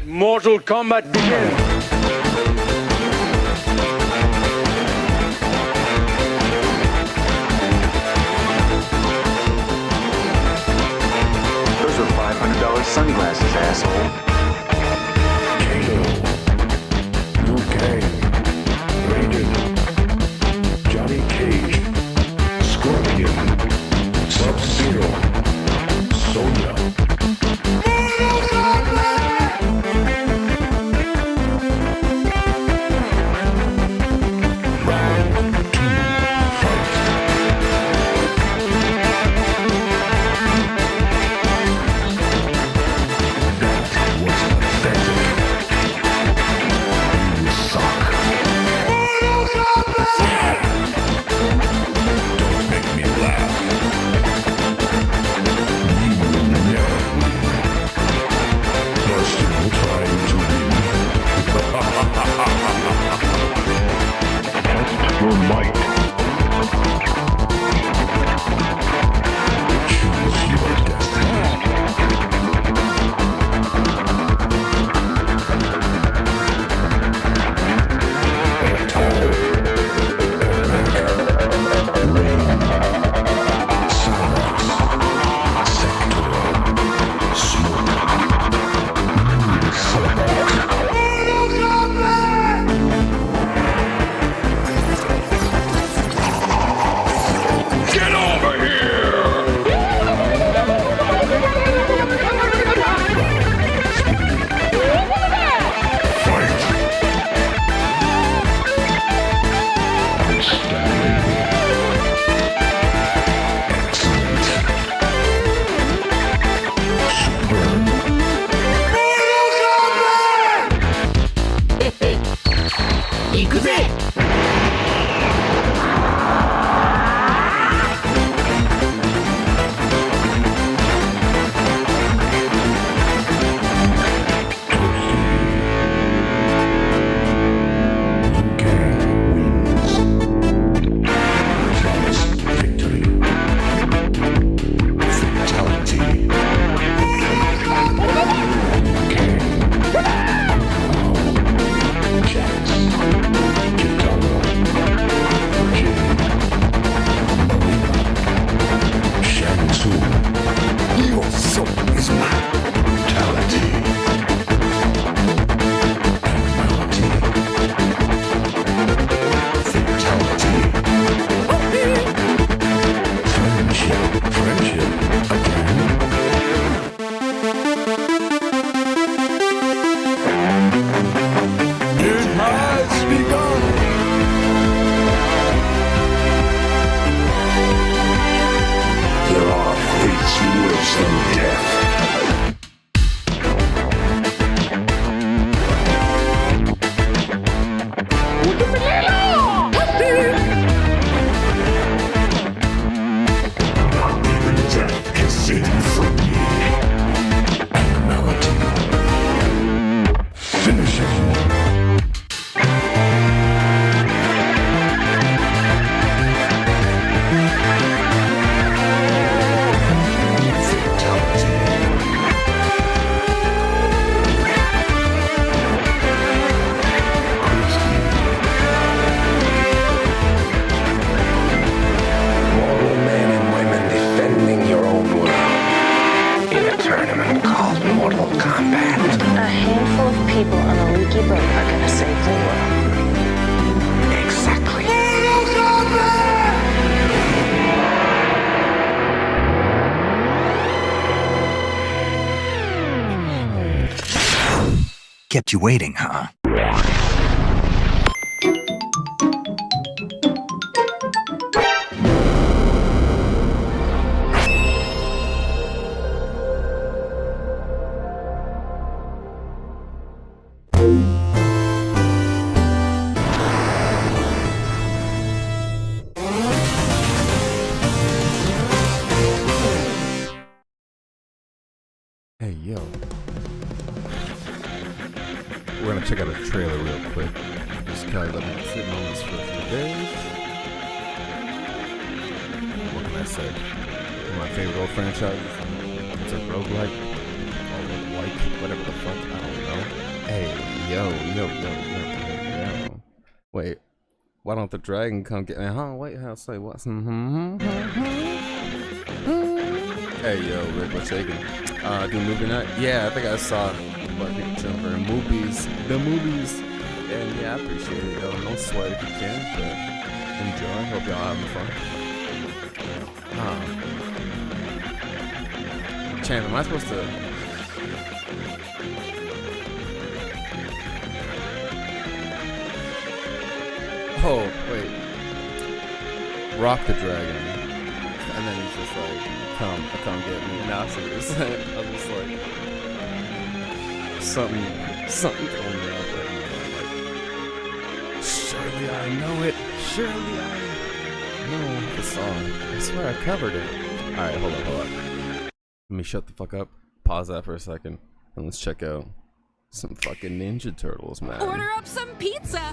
Mortal Kombat begin. Those are $500 sunglasses, asshole. Kato, Liu Kang, Raiden, Johnny Cage, Scorpion, Sub-Zero, Sonya. Your might. Choose your destiny. Attack. Rain. Silence. Sector. Smoke. Sabbath. Get over here! Fight! Outstanding. Excellent. Superb. people on a leaky boat are gonna save the world. Exactly. Kept you waiting, huh? Hey, yo. We're gonna check out a trailer real quick. Just because I've been sitting on this for a few days. What can I say? One of my favorite old franchises. It's a roguelike. Or like, whatever the fuck, I don't know. Yo. Wait, why don't the dragon come get me? Huh? Wait, how say what's? Hey, yo, Rick, what's shaking? Do movie night? Yeah, I think I saw a lot of people chilling for the movies. And yeah, I appreciate it, yo. No sweat if you can, but enjoy. Hope y'all having fun. Champ, am I supposed to? Oh, wait. Rock the dragon. And then he's just like, come get me. Now I see what you're saying. I was just like, something told me out there. Surely I know it. Surely I know the song. I swear I covered it. Alright, hold up. Let me shut the fuck up. Pause that for a second. And let's check out some fucking Ninja Turtles, man. Order up some pizza.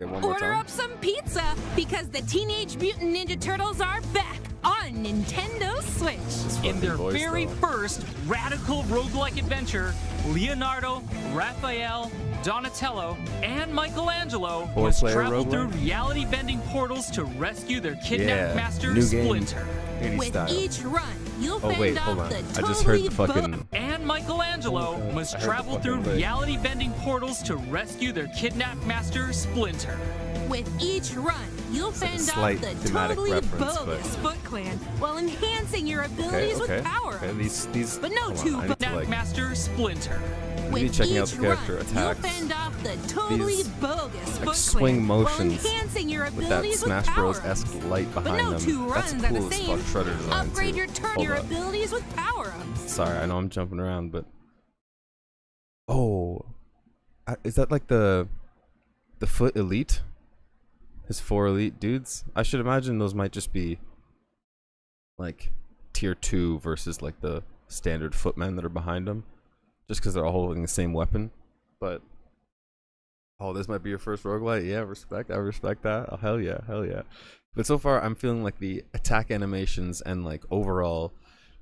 Okay, one more Order time. up some pizza because the Teenage Mutant Ninja Turtles are back on Nintendo Switch. In their voice, very though. first radical roguelike adventure, Leonardo, Raphael, Donatello, and Michelangelo must Four-player travel through roguelike? reality-bending portals to rescue their kidnapped master, new game. Splinter. 80s With style. each run, you'll Oh fend wait, off hold on. the I totally just heard the fucking. And Michelangelo must I heard the travel fucking through thing. reality-bending portals to rescue their kidnapped master, Splinter. With each run, you'll like a fend off slight the thematic totally reference, bogus but- Foot Clan while enhancing your abilities with power. Okay, these. But no hold on, two I need to, Kidnapped like, master, Splinter. be With checking out each the character run, attacks. you'll fend off the totally These, bogus like, Foot swing Clan motions while enhancing your with that abilities Smash with Bros. power-ups. esque light But behind no them. two That's runs are cool the as same. fuck Shredder design Upgrade too. your Hold up. abilities with power-ups. Sorry, I know I'm jumping around, but is that like the Foot Elite? His 4 elite dudes? I should imagine those might just be like tier 2 versus like the standard footmen that are behind them, just because they're all holding the same weapon. But this might be your first roguelite. Yeah, I respect that. Oh, hell yeah. But so far I'm feeling like the attack animations and like overall,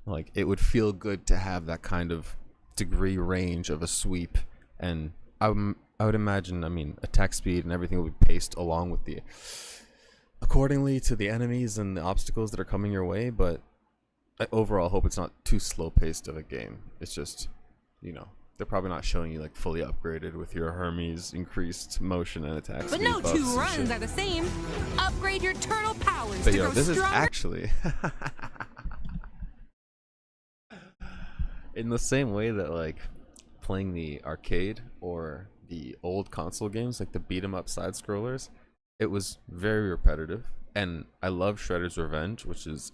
like it would feel good to have that kind of degree range of a sweep. And I would imagine, I mean, attack speed and everything will be paced along with accordingly to the enemies and the obstacles that are coming your way. But I overall hope it's not too slow paced of a game. It's just, they're probably not showing you like fully upgraded with your Hermes increased motion and attack But speed no buffs two and runs shit. are the same. Upgrade your turtle powers But to yo, grow this is stronger. actually in the same way that like playing the arcade or the old console games, like the beat 'em up side scrollers, it was very repetitive. And I love Shredder's Revenge, which is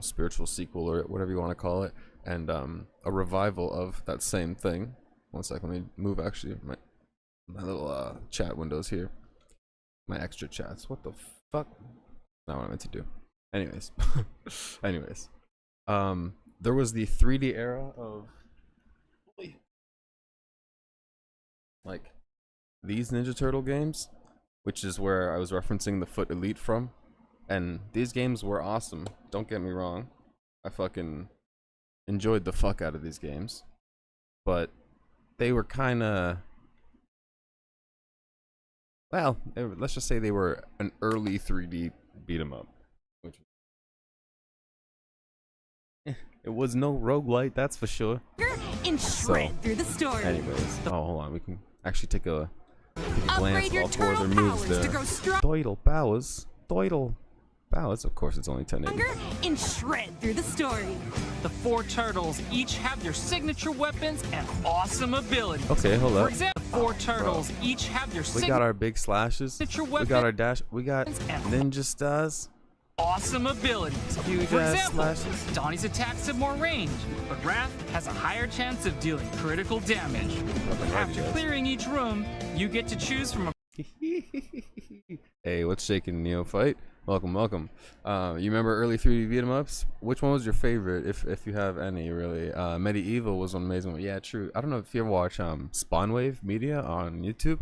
spiritual sequel or whatever you want to call it, and a revival of that same thing. One sec, let me move actually my little chat windows here, my extra chats. What the fuck? Not what I meant to do. Anyways, there was the 3D era of like these Ninja Turtle games, which is where I was referencing the Foot Elite from. And these games were awesome, don't get me wrong. I fucking enjoyed the fuck out of these games. But they were kinda, well, let's just say they were an early 3D beat 'em up. Which it was no roguelite, that's for sure. And shred through the story. Anyways, hold on, we can actually take a glance Upgrade at your all 4 of their turtle moves powers there. to grow Doidle powers, of course it's only 1080. stronger and shred through the story. The 4 turtles each have their signature weapons and awesome abilities. Okay, hold For up. example, 4 turtles each have their We got our big slashes. signature We weapons got our dash. We got and ninja stars. awesome abilities. Huge For ass example, slashes. Donnie's attacks have more range, but Raph has a higher chance of dealing critical damage. After clearing each room, you get to choose from a Hey, what's shaking, Neophyte? Welcome. You remember early 3D beat 'em ups? Which one was your favorite, if you have any, really? Medieval was an amazing one. Yeah, true. I don't know if you ever watch Spawnwave Media on YouTube.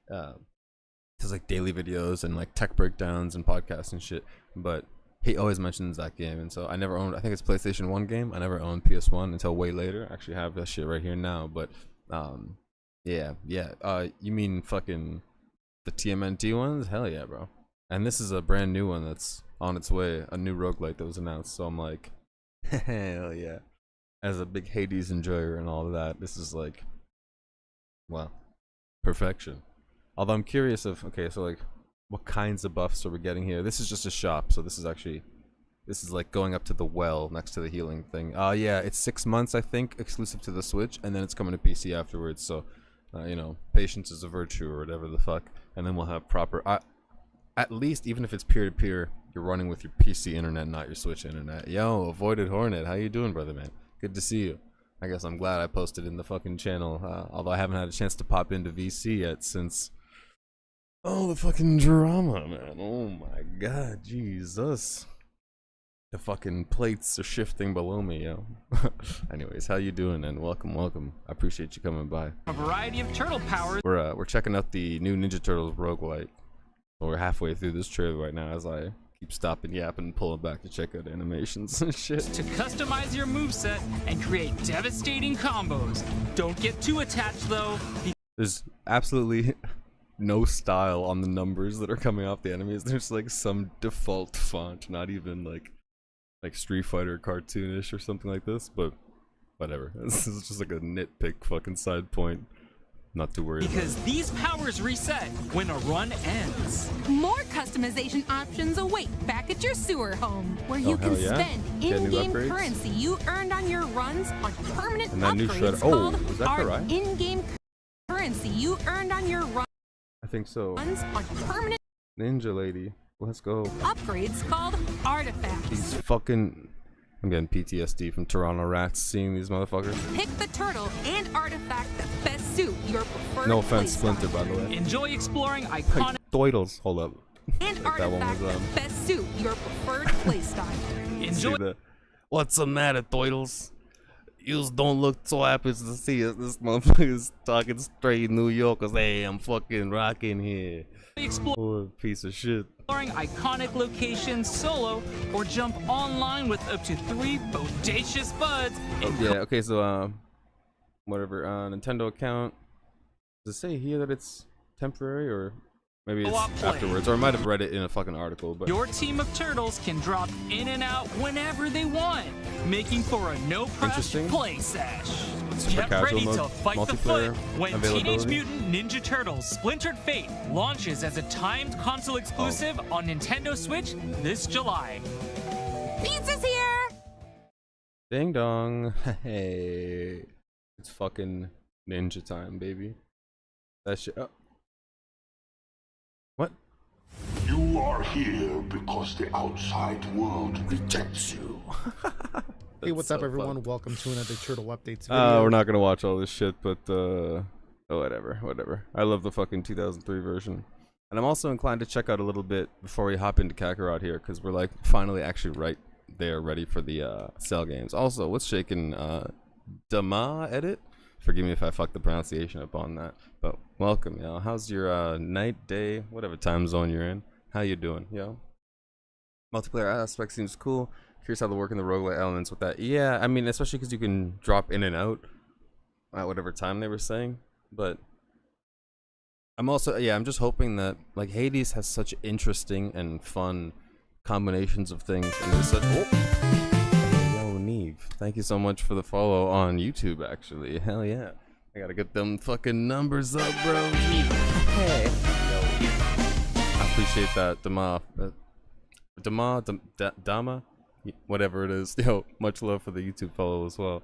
Does like daily videos and like tech breakdowns and podcasts and shit. But he always mentions that game, and so I never owned. I think it's PlayStation 1 game. I never owned PS1 until way later. I actually have that shit right here now. But Yeah, yeah. You mean fucking the TMNT ones? Hell yeah, bro. And this is a brand new one that's on its way, a new roguelite that was announced. So I'm like, hell yeah. As a big Hades enjoyer and all of that, this is like, wow, perfection. Although I'm curious of, okay, so like, what kinds of buffs are we getting here? This is just a shop, so this is actually, this is like going up to the well next to the healing thing. Yeah, it's 6 months, I think, exclusive to the Switch, and then it's coming to PC afterwards, so, you know, patience is a virtue or whatever the fuck, and then we'll have proper, at least, even if it's peer-to-peer, you're running with your PC internet, not your Switch internet. Yo, Avoided Hornet, how you doing, brother, man? Good to see you. I guess I'm glad I posted in the fucking channel, although I haven't had a chance to pop into VC yet since... Oh, the fucking drama, man. Oh my god, Jesus. The fucking plates are shifting below me, yo. Anyways, how you doing, and welcome. I appreciate you coming by. A variety of turtle powers. We're checking out the new Ninja Turtles roguelite. We're halfway through this trailer right now as I keep stopping, yapping, and pulling back to check out animations and shit. To customize your moveset and create devastating combos. Don't get too attached though. There's absolutely no style on the numbers that are coming off the enemies. There's like some default font, not even like Street Fighter cartoonish or something like this, but whatever. This is just like a nitpick fucking side point. Not too worried because about. These powers reset when a run ends. More customization options await back at your sewer home, where you can yeah. spend Get new in-game upgrades? currency you earned on your runs on permanent And that new upgrades shredder. Oh, called was that our Kakarot? in-game currency you earned on your I think so. runs on permanent Ninja lady, let's go. upgrades called artifacts. These fucking... I'm getting PTSD from Toronto rats seeing these motherfuckers. Pick the turtle and artifact that best suit your preferred No offense, playstyle. Splinter, by the way. Enjoy exploring iconic Doidles, hold up. And Like that one artifact was, that best suit your preferred playstyle. enjoy See the... What's the matter, Doidles? Yous don't look so happy to see us. This motherfucker's talking straight New Yorkers. Hey, I'm fucking rocking here. Oh, piece of shit. exploring iconic locations solo or jump online with up to 3 bodacious buds. Oh, yeah, okay, so, whatever, Nintendo account. Does it say here that it's temporary, or maybe it's Co-op play. afterwards? Or I might have read it in a fucking article, but... Your team of turtles can drop in and out whenever they want, making for a no-pressure Interesting. play sesh. Super Get casual ready mode, to fight the foot multiplayer when Teenage availability. Mutant Ninja Turtles Splintered Fate launches as a timed console exclusive on Nintendo Switch this July. Pizza's here! Ding dong. Hey. It's fucking ninja time, baby. That shit. Oh. What? You are here because the outside world rejects you. Hey, what's That's up, so everyone? fucked. Welcome to another Turtle Updates video. We're not gonna watch all this shit, but oh, whatever. I love the fucking 2003 version, and I'm also inclined to check out a little bit before we hop into Kakarot here, because we're like finally actually right there, ready for the Cell games. Also, what's shaking? Dama edit. Forgive me if I fucked the pronunciation up on that, but welcome, yo. How's your night, day, whatever time zone you're in? How you doing, yo? Multiplayer aspect seems cool. Curious how they work in the roguelite elements with that. Yeah, I mean, especially because you can drop in and out at whatever time they were saying. But I'm also, yeah, I'm just hoping that, like, Hades has such interesting and fun combinations of things, and there's such... Oh. Yo, Neve, thank you so much for the follow on YouTube, actually. Hell yeah. I gotta get them fucking numbers up, bro. Hey. I appreciate that, Dama, whatever it is. Yo, much love for the YouTube follow as well.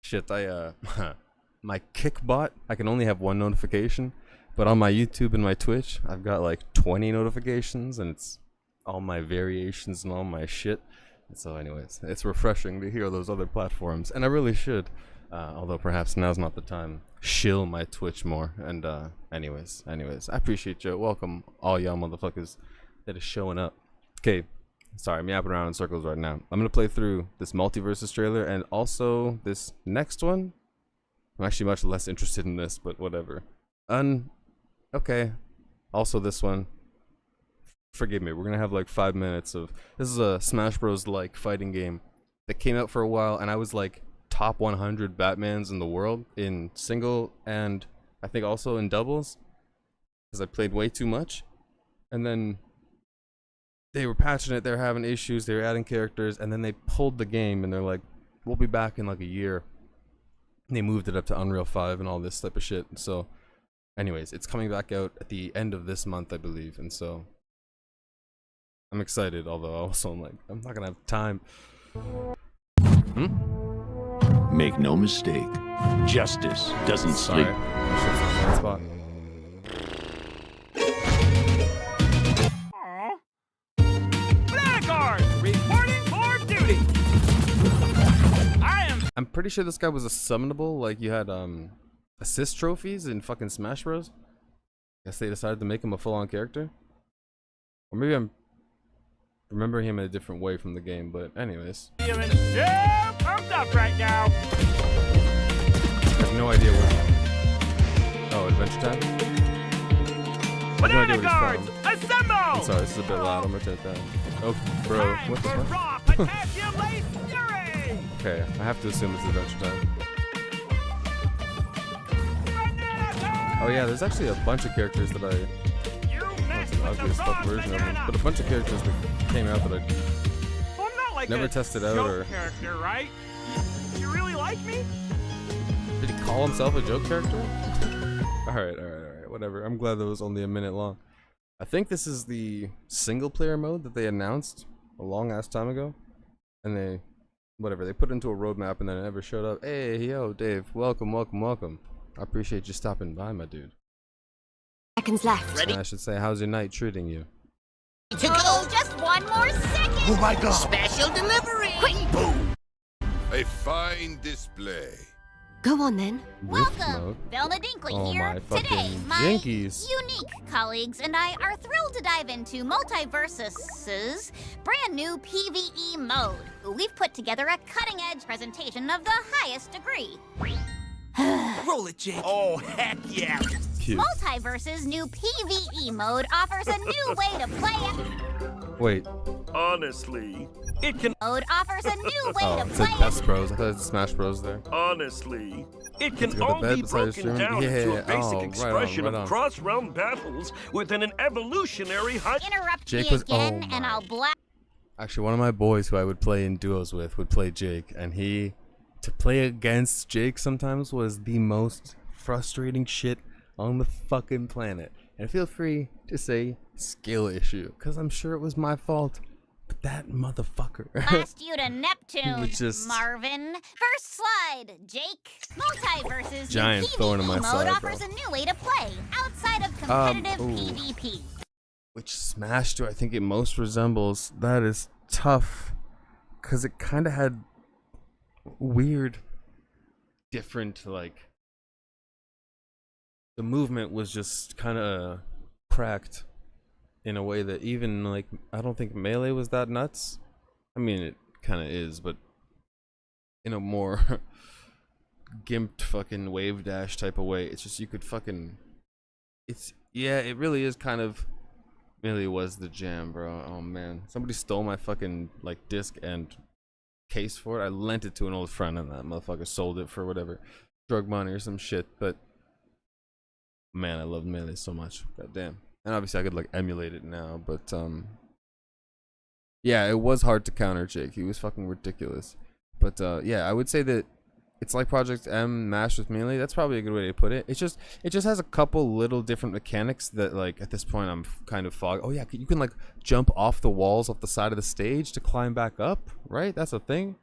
Shit, my Kickbot, I can only have 1 notification, but on my YouTube and my Twitch, I've got like 20 notifications, and it's all my variations and all my shit. And so anyways, it's refreshing to hear those other platforms, and I really should, although perhaps now's not the time. Shill my Twitch more, and anyways, I appreciate you. Welcome all y'all motherfuckers that is showing up. Okay, sorry, I'm yapping around in circles right now. I'm gonna play through this Multiversus trailer and also this next one. I'm actually much less interested in this, but whatever. Okay. Also this one. Forgive me, we're gonna have like 5 minutes of... This is a Smash Bros. Like fighting game that came out for a while, and I was like top 100 Batmans in the world in single and I think also in doubles, because I played way too much. And then they were patching it, they were having issues, they were adding characters, and then they pulled the game and they're like, we'll be back in like a year. And they moved it up to Unreal 5 and all this type of shit. So anyways, it's coming back out at the end of this month, I believe, and so I'm excited, although also I'm like, I'm not gonna have time. Make no mistake, justice doesn't Sorry. sleep. Shit's on the right spot. Reporting for duty. I'm pretty sure this guy was a summonable, like you had assist trophies in fucking Smash Bros. Guess they decided to make him a full-on character. Or maybe I'm remembering him in a different way from the game, but anyways. Feeling so pumped up right now. I have no idea what. Oh, Adventure Time? Banana guards, assemble! I'm sorry, this is a bit loud. I'm gonna take that. Oh, bro, what the fuck? Raw potassium-laced fury! Okay, I have to assume it's Adventure Time. Oh yeah, there's actually a bunch of characters that I. That's an ugly as fuck version of them, but a bunch of characters that came out that I Well, I'm not like never a tested out joke or. character, right? You really like me? Did he call himself a joke character? Alright, whatever. I'm glad that was only a minute long. I think this is the single player mode that they announced a long ass time ago. And they, whatever, they put it into a roadmap and then it never showed up. Hey, yo, Dave, welcome. I appreciate you stopping by, my dude. Seconds left. And I should say, how's your night treating you? To go, just one more second. Oh my god! Special delivery. A fine display. Go on then. Rift mode? Velma Dinkley Oh here. my fucking Today, my jinkies. unique colleagues and I are thrilled to dive into Multiversus's brand new PvE mode. We've put together a cutting-edge presentation of the highest degree. Roll it, Jake. Oh, heck yeah. Cute. Multiverse's new PvE mode offers a new way to play it. Wait. Honestly, it can. Mode offers a new way Oh, to it said play Best it. Bros. I thought it was Smash Bros there. Honestly, it Let's can go to all bed be beside your broken stream. down Yeah, into a basic oh, expression right on. of cross-realm battles within an evolutionary high. Interrupt Jake me was- again, oh and my. I'll blast. Actually, one of my boys who I would play in duos with would play Jake, and to play against Jake sometimes was the most frustrating shit on the fucking planet. And feel free to say skill issue, because I'm sure it was my fault. But that motherfucker. Blast you to Neptune, was just- Marvin. First slide, Jake. Multiverse's Giant new thorn in PvE my mode side, offers bro. a new way to play outside of competitive ooh. PvP. Which Smash do I think it most resembles? That is tough, because it kind of had weird, different, like, the movement was just kind of cracked in a way that even, like, I don't think Melee was that nuts. I mean, it kind of is, but in a more gimped fucking wave dash type of way. It's just you could fucking, yeah, it really is kind of. Really was the jam, bro. Oh man, somebody stole my fucking like disc and case for it. I lent it to an old friend, and that motherfucker sold it for whatever drug money or some shit. But man, I love Melee so much. God damn. And obviously, I could like emulate it now, but yeah, it was hard to counter Jake. He was fucking ridiculous. But yeah, I would say that it's like Project M mashed with Melee. That's probably a good way to put it. It just has a couple little different mechanics that, like, at this point I'm kind of fogged. Oh yeah, you can like jump off the walls off the side of the stage to climb back up, right? That's a thing.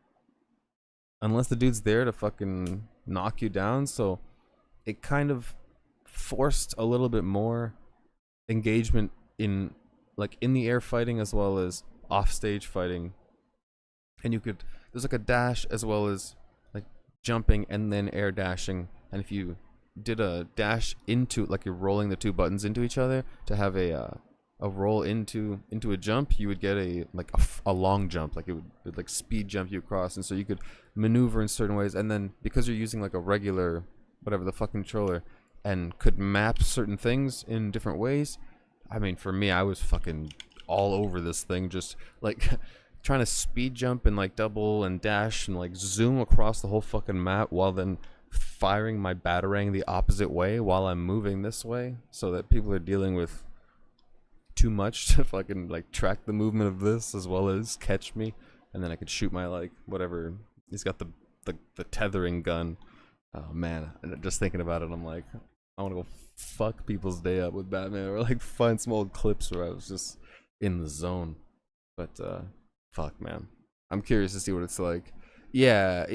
Unless the dude's there to fucking knock you down. So it kind of forced a little bit more engagement in like in the air fighting as well as off stage fighting. And there's like a dash as well as jumping and then air dashing, and if you did a dash into, like, you're rolling the two buttons into each other to have a roll into a jump, you would get a long jump, like it would like speed jump you across, and so you could maneuver in certain ways. And then because you're using like a regular whatever the fucking controller and could map certain things in different ways, I mean, for me, I was fucking all over this thing, just like trying to speed jump and like double and dash and like zoom across the whole fucking map while then firing my batarang the opposite way while I'm moving this way, so that people are dealing with too much to fucking like track the movement of this as well as catch me, and then I could shoot my like whatever. He's got the tethering gun. Oh man, and just thinking about it, I'm like, I want to go fuck people's day up with Batman, or like find some old clips where I was just in the zone. But fuck man, I'm curious to see what it's like. Yeah,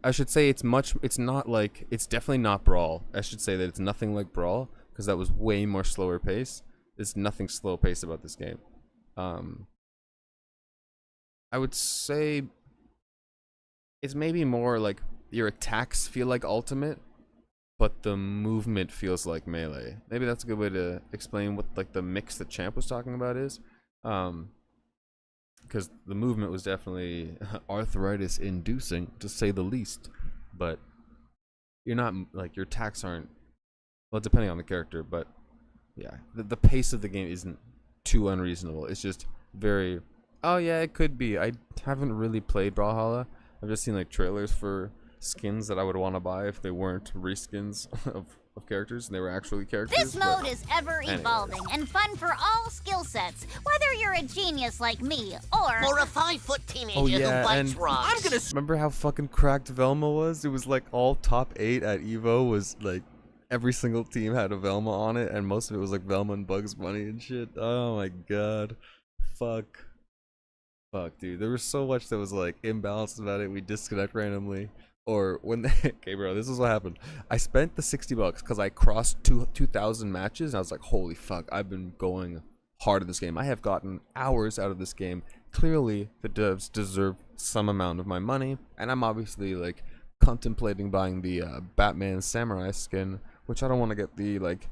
I should say it's not like, it's definitely not Brawl. I should say that it's nothing like Brawl, because that was way more slower pace. There's nothing slow paced about this game. I would say it's maybe more like your attacks feel like Ultimate, but the movement feels like Melee. Maybe that's a good way to explain what like the mix that Champ was talking about is. Because the movement was definitely arthritis inducing, to say the least. But you're not, like, your attacks aren't, well, depending on the character, but yeah, the pace of the game isn't too unreasonable. It's just very, oh yeah, it could be. I haven't really played Brawlhalla. I've just seen like trailers for skins that I would want to buy if they weren't reskins of characters and they were actually characters. This mode is ever evolving and fun for all skill sets, whether you're a genius like me or a 5-foot teenager oh, yeah, who bites and rocks. Remember how fucking cracked Velma was? It was like all top 8 at Evo was like every single team had a Velma on it, and most of it was like Velma and Bugs Bunny and shit. Oh my god. Fuck, dude. There was so much that was like imbalanced about it. We disconnect randomly. Or when they, okay bro, this is what happened. I spent the $60 because I crossed 2,000 matches and I was like, holy fuck, I've been going hard in this game. I have gotten hours out of this game. Clearly the devs deserve some amount of my money, and I'm obviously like contemplating buying the Batman Samurai skin, which I don't want to get the like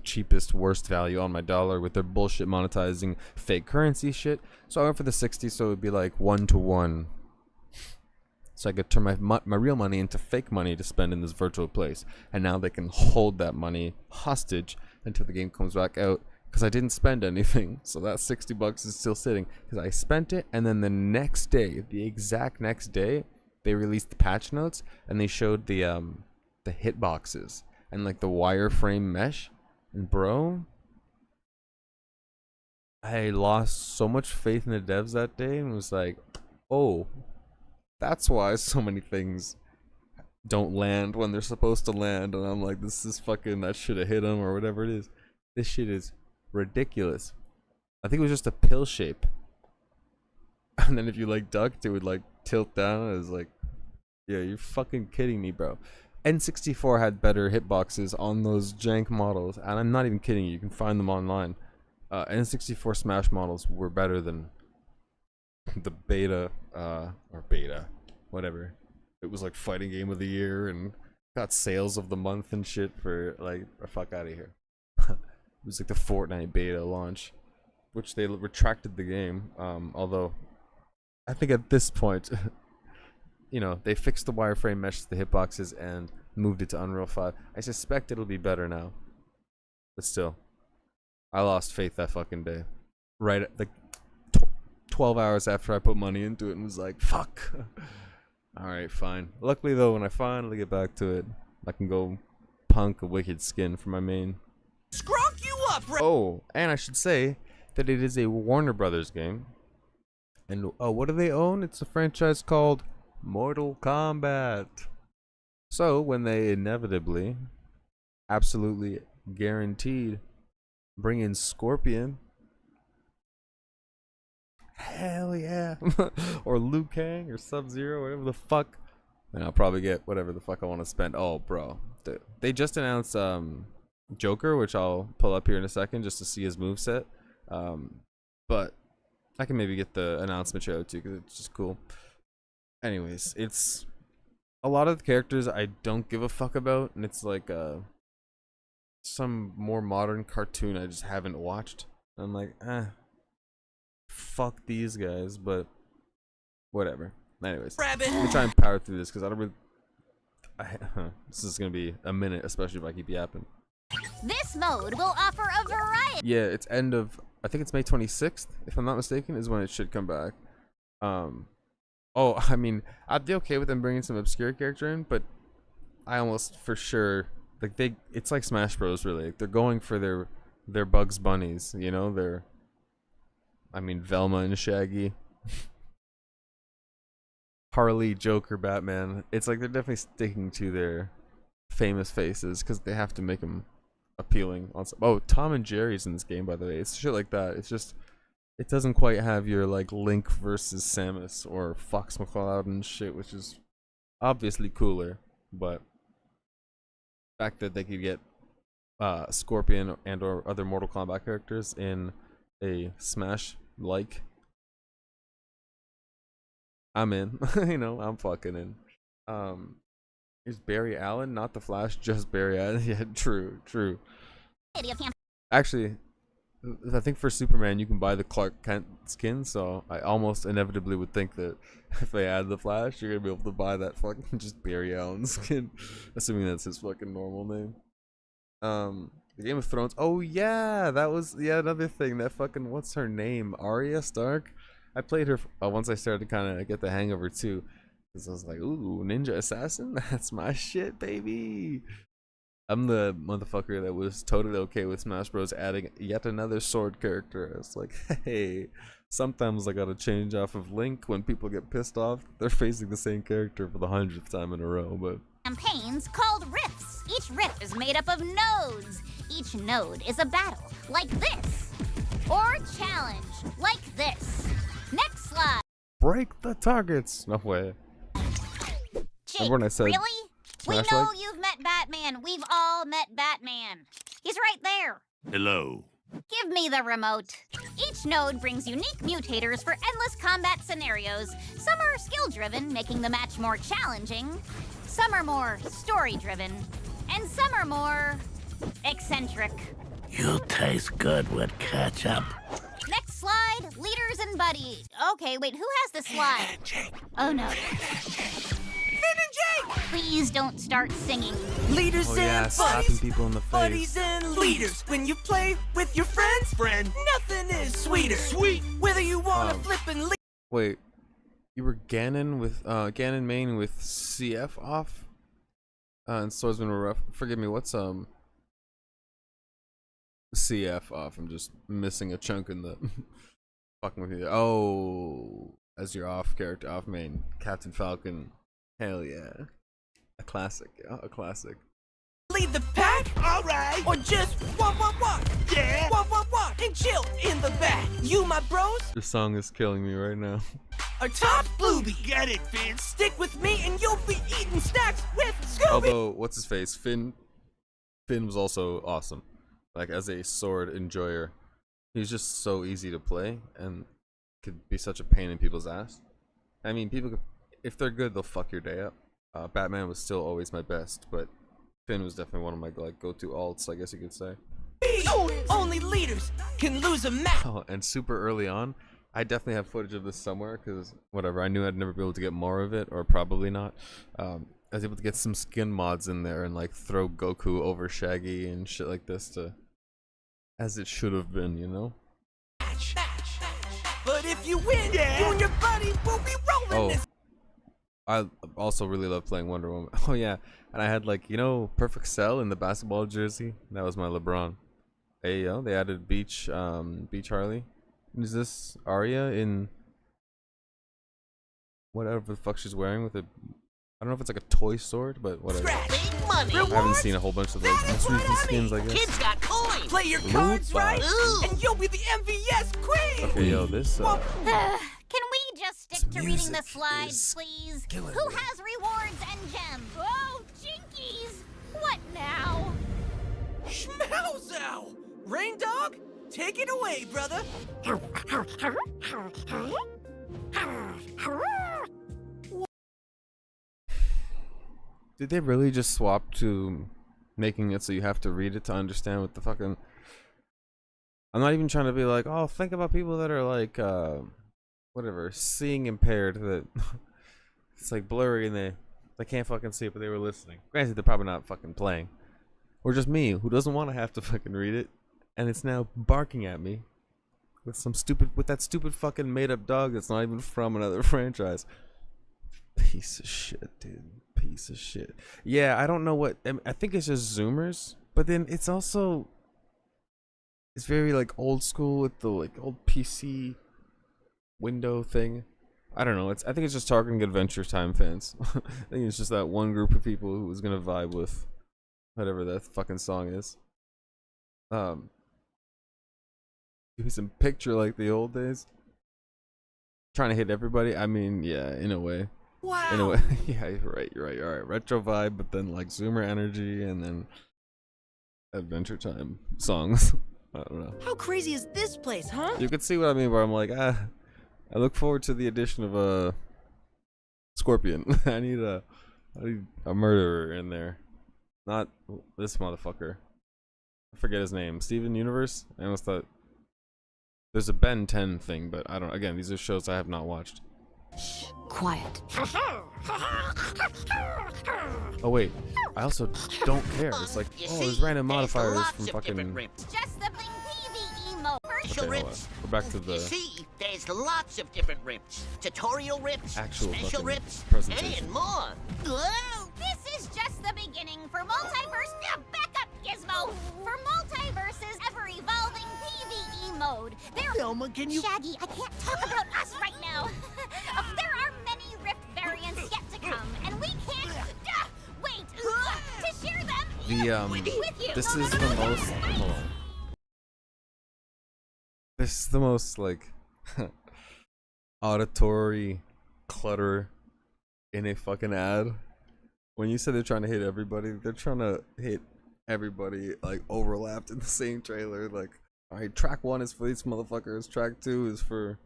cheapest worst value on my dollar with their bullshit monetizing fake currency shit. So I went for the 60, so it would be like 1-to-1, so I could turn my real money into fake money to spend in this virtual place. And now they can hold that money hostage until the game comes back out, because I didn't spend anything. So that $60 is still sitting because I spent it, and then the next day, the exact next day, they released the patch notes and they showed the hitboxes and like the wireframe mesh. And bro, I lost so much faith in the devs that day and was like, oh, that's why so many things don't land when they're supposed to land. And I'm like, this is fucking, that should have hit them or whatever it is. This shit is ridiculous. I think it was just a pill shape. And then if you like ducked, it would like tilt down. It was like, yeah, you're fucking kidding me, bro. N64 had better hitboxes on those jank models. And I'm not even kidding you. You can find them online. N64 Smash models were better than the beta, or beta, whatever. It was like fighting game of the year and got sales of the month and shit for like, fuck out of here. It was like the Fortnite beta launch, which they retracted the game. Although I think at this point, you know, they fixed the wireframe mesh to the hitboxes and moved it to Unreal 5. I suspect it'll be better now, but still, I lost faith that fucking day. Right at the 12 hours after I put money into it and was like, fuck. Alright, fine. Luckily though, when I finally get back to it, I can go punk a wicked skin for my main. Scrunk you up, oh, and I should say that it is a Warner Brothers game. And what do they own? It's a franchise called Mortal Kombat. So when they inevitably, absolutely guaranteed, bring in Scorpion, hell yeah. Or Liu Kang or Sub-Zero, whatever the fuck, and I'll probably get whatever the fuck I want to spend. Oh bro, they just announced Joker, which I'll pull up here in a second just to see his moveset. But I can maybe get the announcement trailer too, because it's just cool. Anyways, it's a lot of the characters I don't give a fuck about, and it's like some more modern cartoon I just haven't watched. I'm like, fuck these guys, but whatever. Anyways, I'm gonna try and power through this because I don't really. This is gonna be a minute, especially if I keep yapping. This mode will offer a variety. Yeah, it's end of, I think it's May 26th, if I'm not mistaken, is when it should come back. Oh, I mean, I'd be okay with them bringing some obscure character in, but I almost for sure like it's like Smash Bros. Really. Like, they're going for their Bugs Bunnies, you know, Velma and Shaggy, Harley, Joker, Batman. It's like they're definitely sticking to their famous faces because they have to make them appealing. Oh, Tom and Jerry's in this game, by the way. It's shit like that. It's just it doesn't quite have your like Link versus Samus or Fox McCloud and shit, which is obviously cooler. But the fact that they could get Scorpion and or other Mortal Kombat characters in a Smash like, I'm in. You know, I'm fucking in. Is Barry Allen not the Flash? Just Barry Allen? Yeah, true. Actually, I think for Superman you can buy the Clark Kent skin, so I almost inevitably would think that if they add the Flash, you're gonna be able to buy that fucking just Barry Allen skin, assuming that's his fucking normal name. The Game of Thrones. Oh yeah, that was another thing. That fucking what's her name? Arya Stark. I played her once I started to kind of get the hang of her too, because I was like, ooh, ninja assassin. That's my shit, baby. I'm the motherfucker that was totally okay with Smash Bros. Adding yet another sword character. I was like, hey, sometimes I gotta change off of Link when people get pissed off. They're facing the same character for the 100th time in a row, but. Campaigns called rifts. Each rift is made up of nodes. Each node is a battle, like this. Or challenge, like this. Next slide. Break the targets. No way. Jake, when I said really? We know you've met Batman. We've all met Batman. He's right there. Hello. Give me the remote. Each node brings unique mutators for endless combat scenarios. Some are skill-driven, making the match more challenging. Some are more story-driven. And some are more eccentric. You taste good with ketchup. Next slide, leaders and buddies. Okay, wait, who has the slide? Oh no. Finn and Jake! Please don't start singing. Leaders and slapping buddies. people in the face. Buddies and leaders. When you play with your friends, nothing is sweeter. Sweet. Whether you want to flip and lead. Wait, you were Ganon main with CF off? And Swordsman were rough. Forgive me, what's CF off? I'm just missing a chunk in the fucking with you. Oh, as your off character, off main, Captain Falcon. Hell yeah, a classic. Yeah, a classic. Lead the pack, alright. Or just walk, yeah. Walk, and chill in the back. You, my bros. This song is killing me right now. Are top bluebie. Get it, Finn. Stick with me, and you'll be eating snacks with Scooby. Although, what's his face? Finn was also awesome. Like as a sword enjoyer, he's just so easy to play and could be such a pain in people's ass. I mean, people could, if they're good, they'll fuck your day up. Batman was still always my best, but Finn was definitely one of my like go-to alts, I guess you could say. Only leaders can lose a match. Oh, and super early on, I definitely have footage of this somewhere because whatever, I knew I'd never be able to get more of it, or probably not. I was able to get some skin mods in there and like throw Goku over Shaggy and shit like this to, as it should have been, you know. But if you win, you and your buddy will be rolling this. I also really love playing Wonder Woman. Oh yeah, and I had like, you know, Perfect Cell in the basketball jersey. That was my LeBron. Hey yo, they added Beach Harley. Is this Arya in whatever the fuck she's wearing with a, I don't know if it's like a toy sword, but whatever. Big money. I haven't seen a whole bunch of like most recent skins, I guess. Kids got coins. Play your cards right, and you'll be the MVS queen. Okay, yo, this. Can we just stick to reading the slides, please? Who has rewards and gems? Oh, jinkies! What now? Schmauzow! Rain Dog, take it away, brother. Did they really just swap to making it so you have to read it to understand what the fucking... I'm not even trying to be like, oh, think about people that are like, whatever, seeing impaired, that it's like blurry and they can't fucking see it, but they were listening. Granted, they're probably not fucking playing. Or just me, who doesn't want to have to fucking read it, and it's now barking at me with that stupid fucking made up dog that's not even from another franchise. Piece of shit, dude. piece of shit. Yeah, I don't know what. I think it's just Zoomers, but then it's also. It's very like old school with the like old PC window thing. I don't know. I think it's just targeting Adventure Time fans. I think it's just that one group of people who was gonna vibe with whatever that fucking song is. Give me some picture like the old days. Trying to hit everybody. I mean, yeah, in a way. Wow. In a way, yeah, you're right. All right, retro vibe, but then like Zoomer energy, and then Adventure Time songs. I don't know. How crazy is this place, huh? You can see what I mean, where I'm like, I look forward to the addition of a Scorpion. I need a murderer in there, not this motherfucker. I forget his name. Steven Universe. I almost thought there's a Ben 10 thing, but I don't. Again, these are shows I have not watched. Shh, quiet. Oh wait, I also don't care. It's like, oh, there's random modifiers from fucking. Just the bling PvE mode. Okay, hold on. We're back to the See, there's lots of different rips. Tutorial rips, actual special fucking rips, presentation. and more. Whoa! This is just the beginning for multiverse. Back up, Gizmo. For multiverse's ever-evolving PvE mode. Velma, can you? Shaggy, I can't talk about us right now. There are many rift variants yet to come, and we can't wait to share them with you. This is the most. Hold on. This is the most like auditory clutter in a fucking ad. When you say they're trying to hit everybody, they're trying to hit everybody like overlapped in the same trailer. Like, all right, track 1 is for these motherfuckers, track 2 is for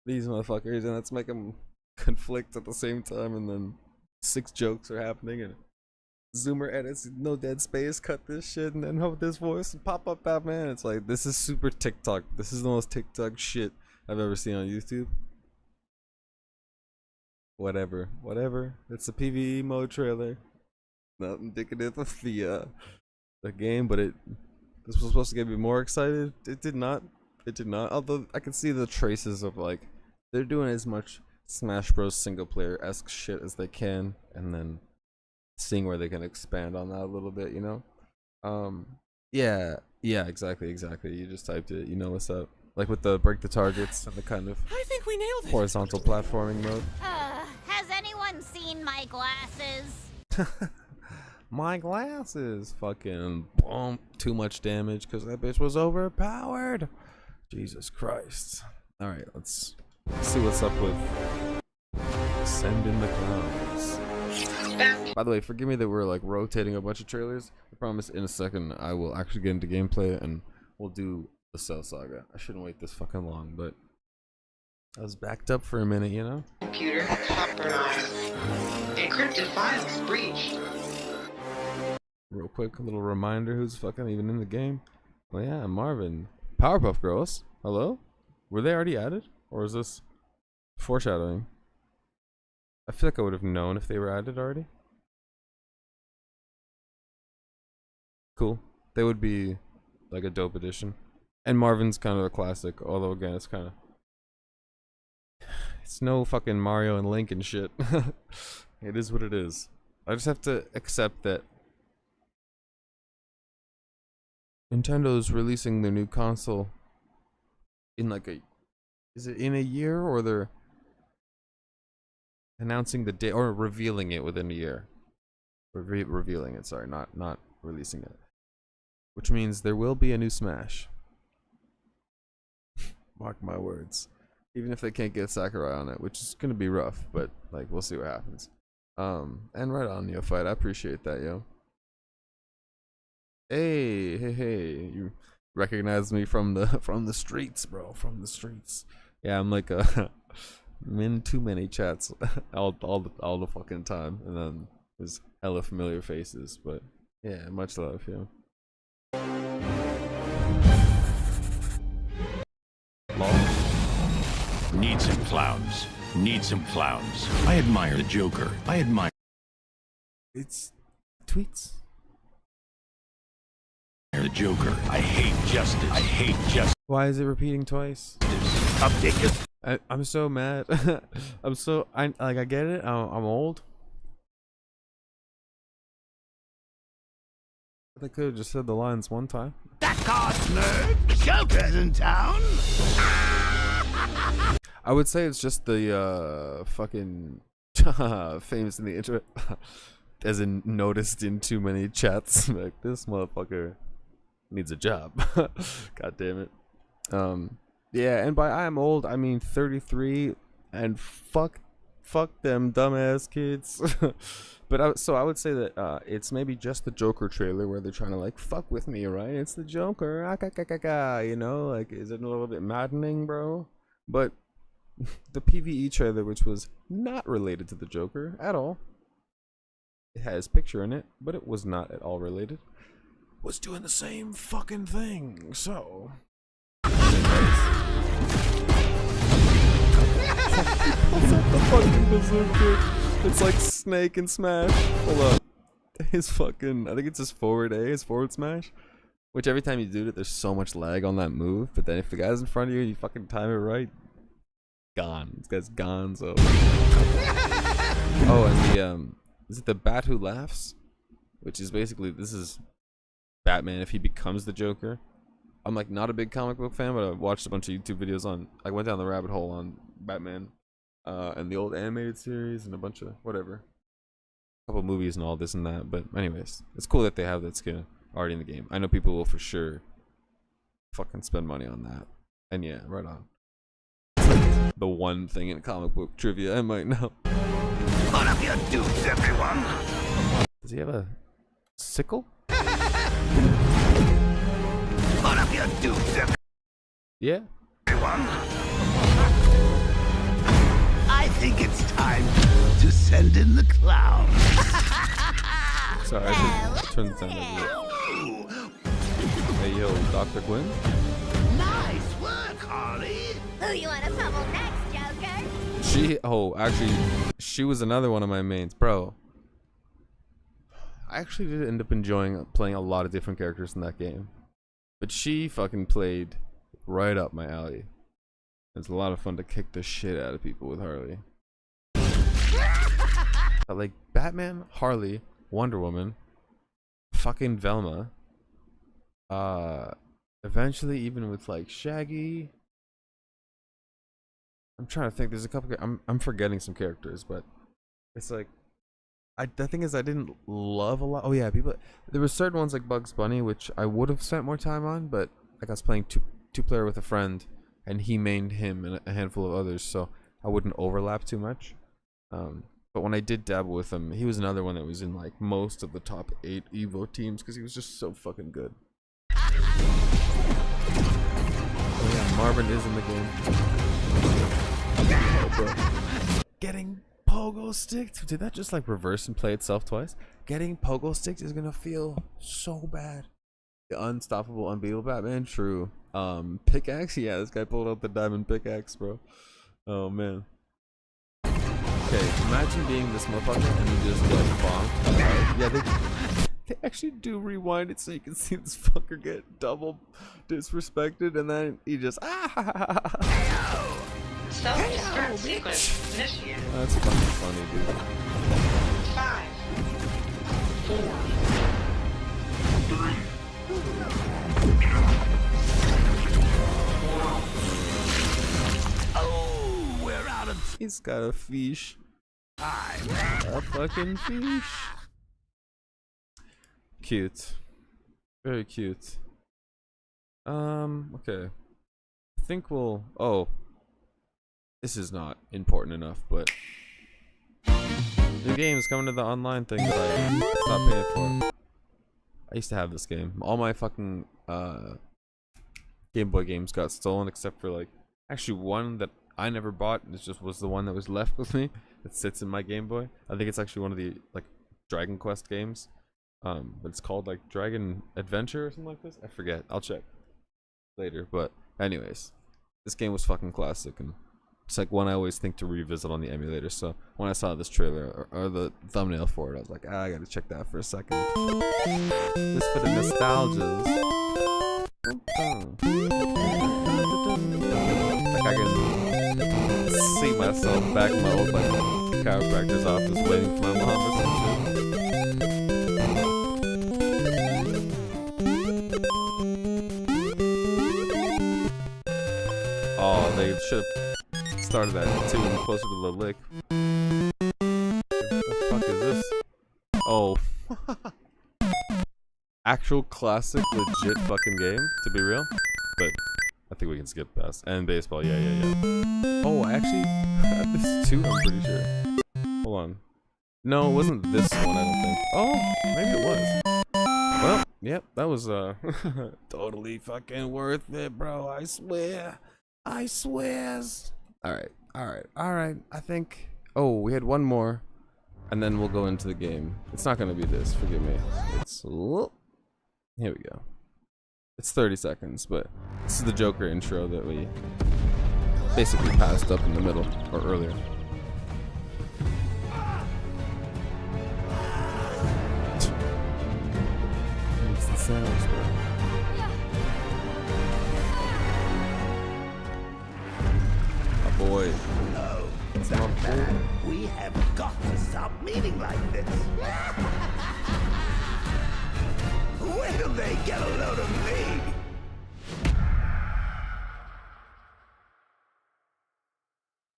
these motherfuckers, and let's make them conflict at the same time. And then 6 jokes are happening, and Zoomer edits, no dead space, cut this shit, and then hope this voice and pop up Batman. It's like, this is super TikTok. This is the most TikTok shit I've ever seen on YouTube. Whatever. It's a PvE mode trailer. Not indicative of the game, but this was supposed to get me more excited. It did not. Although I can see the traces of like they're doing as much Smash Bros. Single player-esque shit as they can, and then seeing where they can expand on that a little bit, you know? Yeah, exactly. You just typed it. You know what's up. Like with the break the targets and the kind of I think we nailed it. Horizontal platforming mode. Has anyone seen my glasses? My glasses. Fucking boom. Too much damage because that bitch was overpowered. Jesus Christ. Alright, let's see what's up with Send in the Clowns. By the way, forgive me that we're like rotating a bunch of trailers. I promise in a second I will actually get into gameplay and we'll do the Cell Saga. I shouldn't wait this fucking long, but I was backed up for a minute, you know? Computer compromised. Encrypted files breached. Real quick, a little reminder who's fucking even in the game. Oh yeah, Marvin. Powerpuff Girls. Hello? Were they already added? Or is this foreshadowing? I feel like I would have known if they were added already. Cool. They would be like a dope addition. And Marvin's kind of a classic, although again, it's kind of... It's no fucking Mario and Link and shit. It is what it is. I just have to accept that Nintendo's releasing their new console in like a... Is it in a year, or they're announcing the day, or revealing it within a year? Revealing it, sorry, not releasing it. Which means there will be a new Smash. Mark my words. Even if they can't get Sakurai on it, which is gonna be rough, but like we'll see what happens. And right on, Neophyte. I appreciate that, yo. Hey, you recognize me from the streets, bro, from the streets. Yeah, I'm like I'm in too many chats all the fucking time, and then there's hella familiar faces, but yeah, much love, yo. Need some clowns. Need some clowns. I admire the Joker. I admire... It's tweets. The Joker. I hate justice. I hate justice. Why is it repeating twice? Update your... I'm so mad. I get it. I'm old. They could have just said the lines one time. That card's nerd. Joker's in town. I would say it's just the fucking famous in the internet, as in noticed in too many chats. Like, this motherfucker needs a job. God damn it. Yeah, and by I'm old, I mean 33, and fuck them dumbass kids. But I would say that it's maybe just the Joker trailer where they're trying to like fuck with me, right? It's the Joker, you know, like, is it a little bit maddening, bro? But the PvE trailer, which was not related to the Joker at all, it has picture in it, but it was not at all related, was doing the same fucking thing. So the fucking bazooka. It's like Snake and Smash. Hold up. His fucking, I think it's his forward A, his forward smash. Which every time you do it, there's so much lag on that move. But then if the guy's in front of you and you fucking time it right, gone. This guy's gone, so. Oh, and the, is it the Bat Who Laughs? Which is basically, this is Batman if he becomes the Joker. I'm like not a big comic book fan, but I watched a bunch of YouTube videos on, I went down the rabbit hole on Batman. And the old animated series and a bunch of whatever. A couple movies and all this and that. But anyways, it's cool that they have that skin already in the game. I know people will for sure fucking spend money on that. And yeah, right on. The one thing in comic book trivia I might know. Put up your dukes, everyone. Does he have a sickle? Put up your dukes, yeah. Everyone. I think it's time to send in the clown. Sorry, I should turn this down a bit. Hey yo, Dr. Quinn. Nice work, Harley. Who you wanna pummel next, Joker? Actually, she was another one of my mains, bro. I actually did end up enjoying playing a lot of different characters in that game, but she fucking played right up my alley. It's a lot of fun to kick the shit out of people with Harley. But like Batman, Harley, Wonder Woman, fucking Velma. Eventually even with like Shaggy. I'm trying to think. There's a couple. I'm forgetting some characters, but it's like the thing is I didn't love a lot. Oh yeah, there were certain ones like Bugs Bunny which I would have spent more time on, but like I was playing two player with a friend. And he mained him and a handful of others, so I wouldn't overlap too much. But when I did dabble with him, he was another one that was in like most of the top 8 Evo teams because he was just so fucking good. Oh yeah, Marvin is in the game. Oh, bro. Getting pogo sticked? Did that just like reverse and play itself twice? Getting pogo sticked is gonna feel so bad. The unstoppable, unbeatable Batman, true. Pickaxe, yeah, this guy pulled out the diamond pickaxe, bro. Oh man. Okay, imagine being this motherfucker and you just get bonked. Yeah, they actually do rewind it so you can see this fucker get double disrespected, and then he just Self-destruct sequence initiated. That's fucking funny, dude. 5, 4, 3. Oh, we're out of. He's got a fish. A fucking fish. Cute. Very cute. Okay. I think we'll. Oh. This is not important enough, but. The game is coming to the online thing that I stopped paying for. I used to have this game. All my fucking Game Boy games got stolen except for like actually one that I never bought. It just was the one that was left with me. It sits in my Game Boy. I think it's actually one of the like Dragon Quest games. But it's called like Dragon Adventure or something like this. I forget. I'll check later. But anyways, this game was fucking classic, and it's like one I always think to revisit on the emulator. So when I saw this trailer or the thumbnail for it, I was like, I gotta check that for a second. Just for the nostalgias. Like I can see myself back in my old like chiropractor's office waiting for my mom or some shit. They should have started that too closer to the lick. What the fuck is this? Oh. Actual classic legit fucking game, to be real. But I think we can skip past. And baseball, yeah. Oh, I actually had this too, I'm pretty sure. Hold on. No, it wasn't this one, I don't think. Oh, maybe it was. Well, yep, that was totally fucking worth it, bro. I swear. I swears. Alright. I think. Oh, we had one more. And then we'll go into the game. It's not gonna be this, forgive me. It's here we go. It's 30 seconds, but this is the Joker intro that we basically passed up in the middle or earlier. It's the sounds, bro. Oh boy. No, we have got to stop meeting like this. Wait till they get a load of me.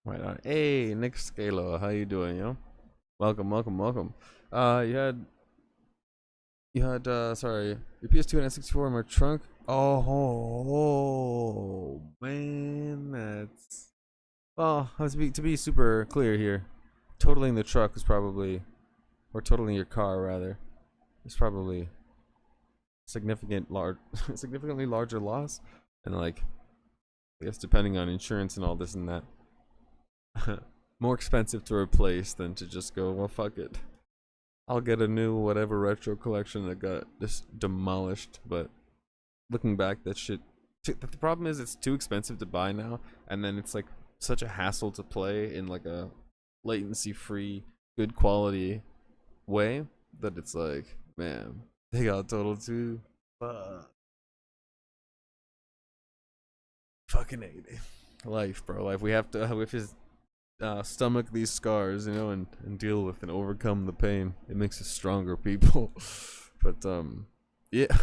Right on. Hey, Nick Scalo, how you doing, yo? Welcome. You had sorry, your PS2 and N64 in my trunk. Oh man, that's. Well, to be super clear here, totaling the truck is probably, or totaling your car rather, is probably significantly larger loss, and like, I guess depending on insurance and all this and that, more expensive to replace than to just go, well, fuck it, I'll get a new whatever retro collection that got just demolished. But looking back, that shit. The problem is it's too expensive to buy now, and then it's like such a hassle to play in like a latency-free, good quality way that it's like, man, they got total too. Fucking 80. Life, bro. Life. We have to stomach these scars, you know, and deal with and overcome the pain. It makes us stronger people. But yeah.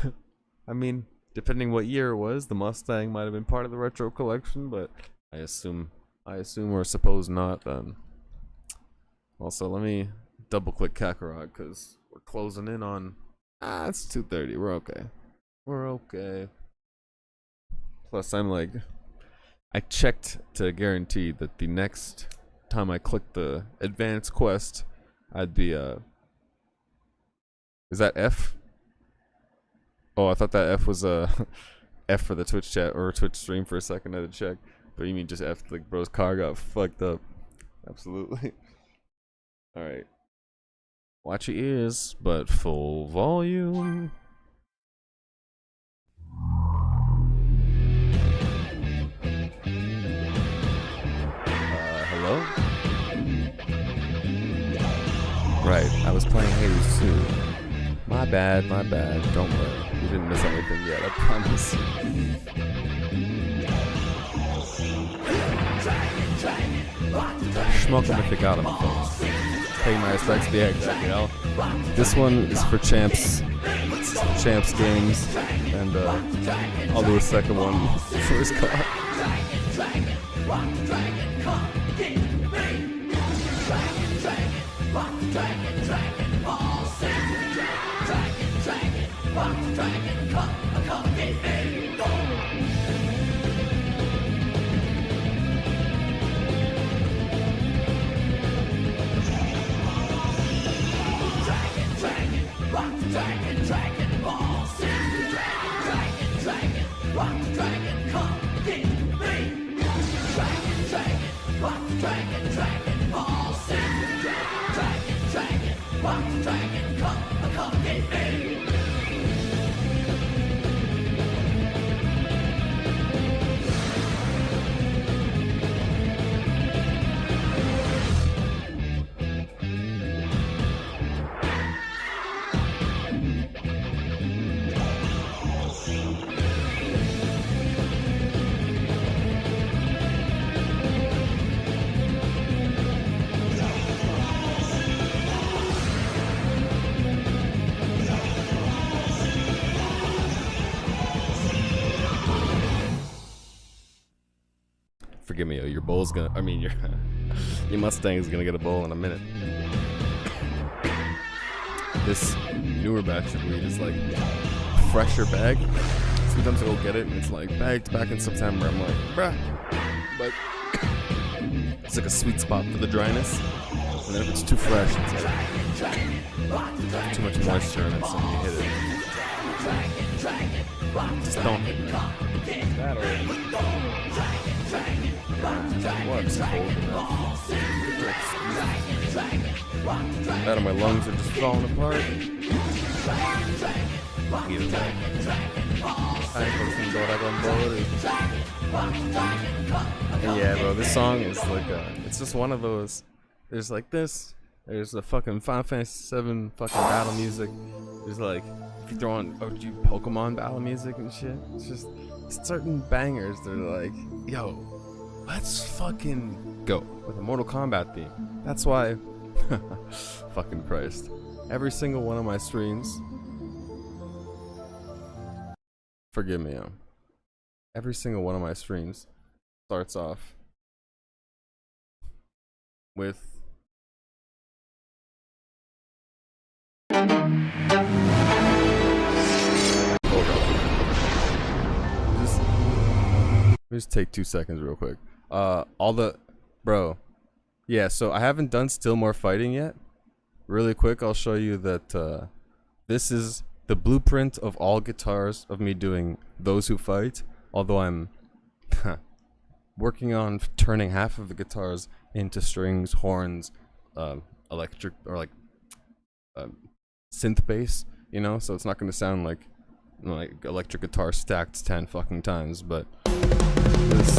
I mean, depending what year it was, the Mustang might have been part of the retro collection, but I assume or suppose not then. Also, let me double click Kakarot because we're closing in on it's 2:30. We're okay. Plus I'm like, I checked to guarantee that the next time I click the advanced quest, I'd be is that F? Oh, I thought that F was F for the Twitch chat or Twitch stream for a second. I had to check. But you mean just F, like bro's car got fucked up. Absolutely. Alright. Watch your ears, but full volume. Hello? Right, I was playing Hades too. My bad. Don't worry. You didn't miss anything yet, I promise. Smoke them if you got them, folks. Pay my respects. Yeah, exactly. This one is for champs games, and I'll do a second one for his car. Forgive me, yo, your bowl's gonna, I mean, your Mustang is gonna get a bowl in a minute. This newer batch of weed is like a fresher bag. Sometimes I go get it and it's like bagged back in September. I'm like, bruh. But it's like a sweet spot for the dryness. And then if it's too fresh, it's like too much moisture in it, so when you hit it, just don't hit it. That or it's cold enough. That or my lungs are just falling apart. Either way. And yeah, bro, this song is like it's just one of those. There's like this. There's the fucking Final Fantasy VII fucking battle music. There's like, if you throw on OG Pokemon battle music and shit, it's just certain bangers. They're like, yo, let's fucking go with a Mortal Kombat theme. That's why, fucking Christ, every single one of my streams, forgive me, every single one of my streams starts off with just take 2 seconds real quick. Bro, yeah, so I haven't done Still More Fighting yet. Really quick, I'll show you that this is the blueprint of all guitars of me doing Those Who Fight, although I'm working on turning half of the guitars into strings, horns, electric, or like synth bass, you know, so it's not going to sound like electric guitar stacked 10 fucking times, but this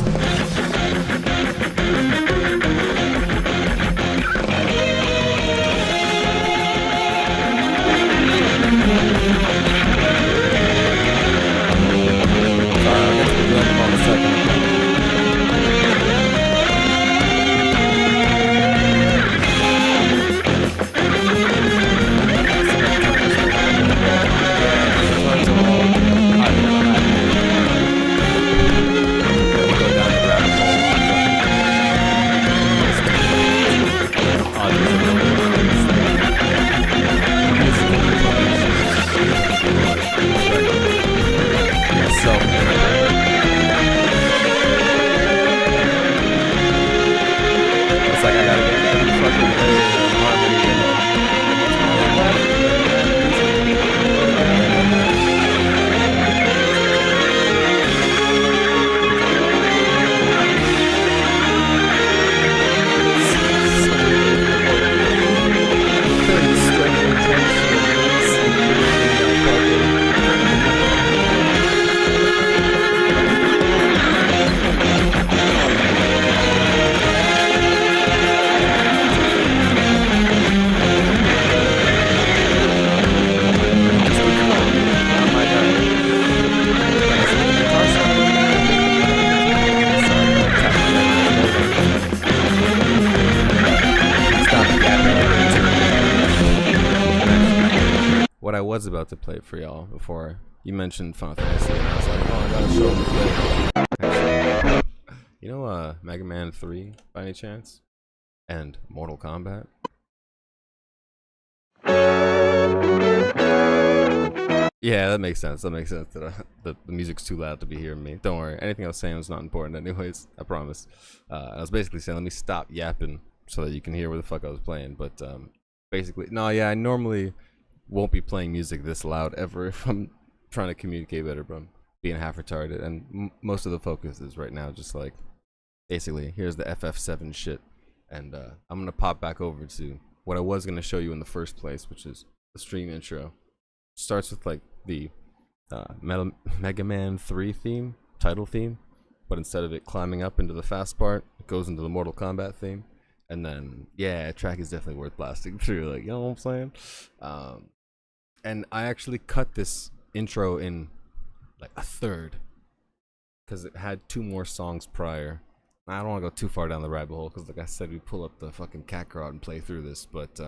was about to play it for y'all before you mentioned Final Fantasy, and I was like, oh, I gotta show them the play. You know, Mega Man 3 by any chance, and Mortal Kombat. Yeah, that makes sense. That makes sense. That the music's too loud to be hearing me. Don't worry. Anything I was saying was not important, anyways. I promise. I was basically saying, let me stop yapping so that you can hear where the fuck I was playing. But basically, no, yeah, I normally won't be playing music this loud ever if I'm trying to communicate better, but I'm being half retarded, and most of the focus is right now just like basically here's the FF7 shit, and I'm gonna pop back over to what I was gonna show you in the first place, which is the stream intro. Starts with like the Mega Man 3 theme, title theme, but instead of it climbing up into the fast part, it goes into the Mortal Kombat theme, and then yeah, track is definitely worth blasting through, like, you know what I'm saying? And I actually cut this intro in like a third because it had 2 more songs prior. I don't want to go too far down the rabbit hole because, like I said, we pull up the fucking Kakarot and play through this, but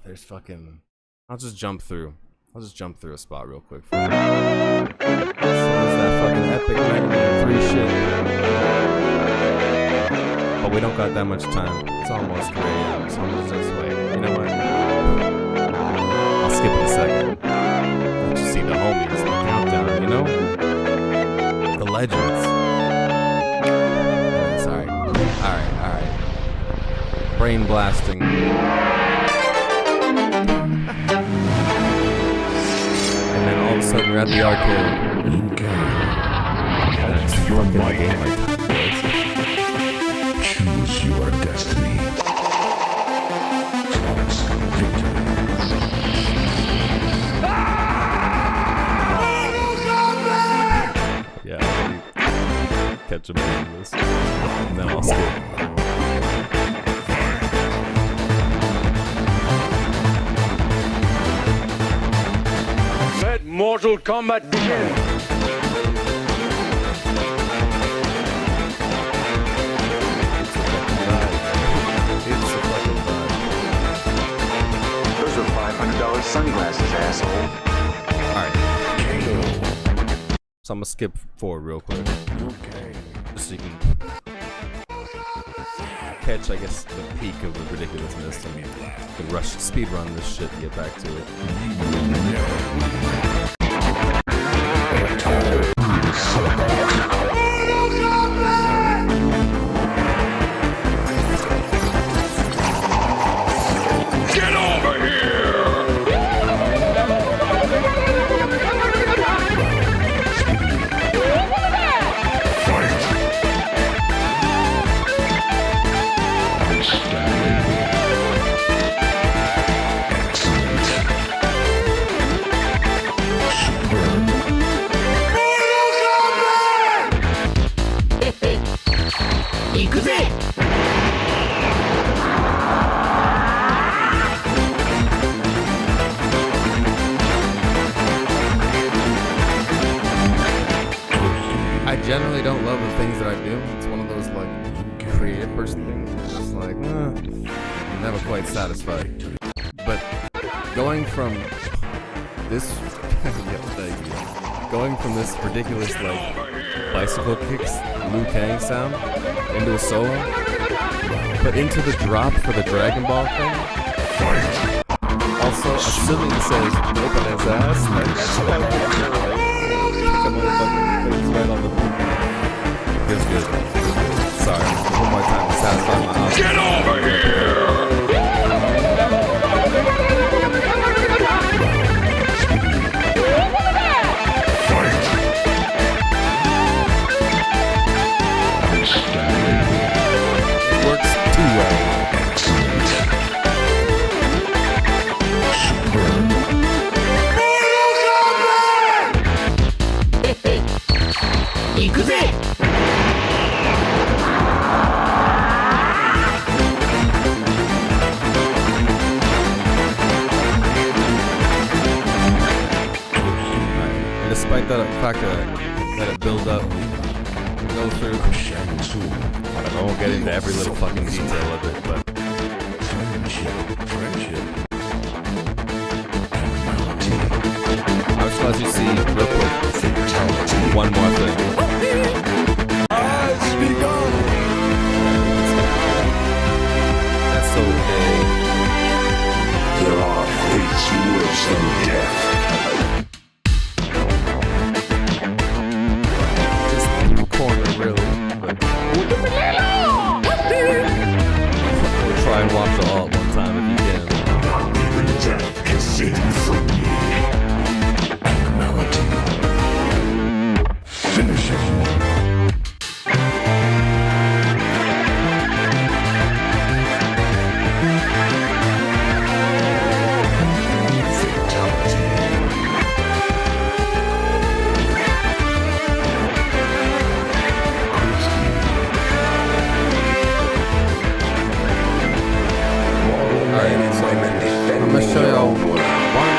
there's fucking, I'll just jump through I'll just jump through a spot real quick. So there's that fucking epic 903 shit. But we don't got that much time. It's almost 3 a.m. So I'm just wait. You know what? I'll skip it a second. Let you see the homies, the countdown, you know? The legends. Sorry. Alright. Brain blasting. And then all of a sudden we're at the arcade. That's fucking game right time, boys. Choose your destiny. Flawless victory. Yeah, catch him in this. And then I'll skip. Let Mortal Kombat begin! It's a fucking vibe. Those are $500 sunglasses, asshole. Alright. So I'm gonna skip forward real quick. Okay. Just so you can catch, I guess, the peak of the ridiculousness. I mean, you can rush, speed run this shit and get back to it. Get over here! Fight! Outstanding. Excellent. Superb. I generally don't love the things that I do. It's one of those like creative person things. It's just like, I'm never quite satisfied. But going from this, going from this ridiculous like bicycle kicks Liu Kang sound into a solo, but into the drop for the Dragon Ball thing. Also, assuming it says open his ass, like that's what I'm face right on the feels good. Sorry, one more time to satisfy my eyes. Get over here! Fight! Outstanding. It works too well. Excellent. Superb. Despite the fact that it build up, go through, I won't get into every little fucking detail of it, but Friendship. I was glad you see real quick one more thing. That's so gay. There are fates worse than death. Corner, really, but we'll try and watch it all at one time if you can. Even death can save you from me. Melody. Finish it. I'm gonna show y'all one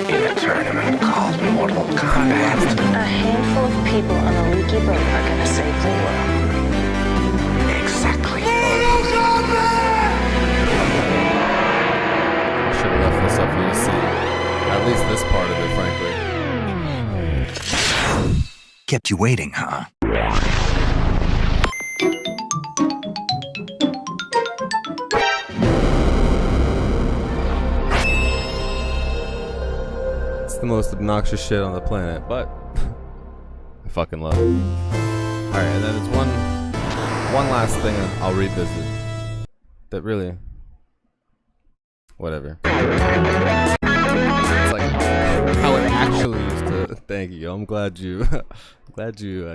In a tournament called Mortal Kombat. A handful of people on a leaky boat are gonna save the world. Exactly. should have left this up for you to see. At least this part. part of it, frankly. Kept you waiting, huh? It's the most obnoxious shit on the planet, but I fucking love it. Alright, and then there's one last thing I'll revisit that really, whatever. It's like how it actually used to. Thank you. I'm glad you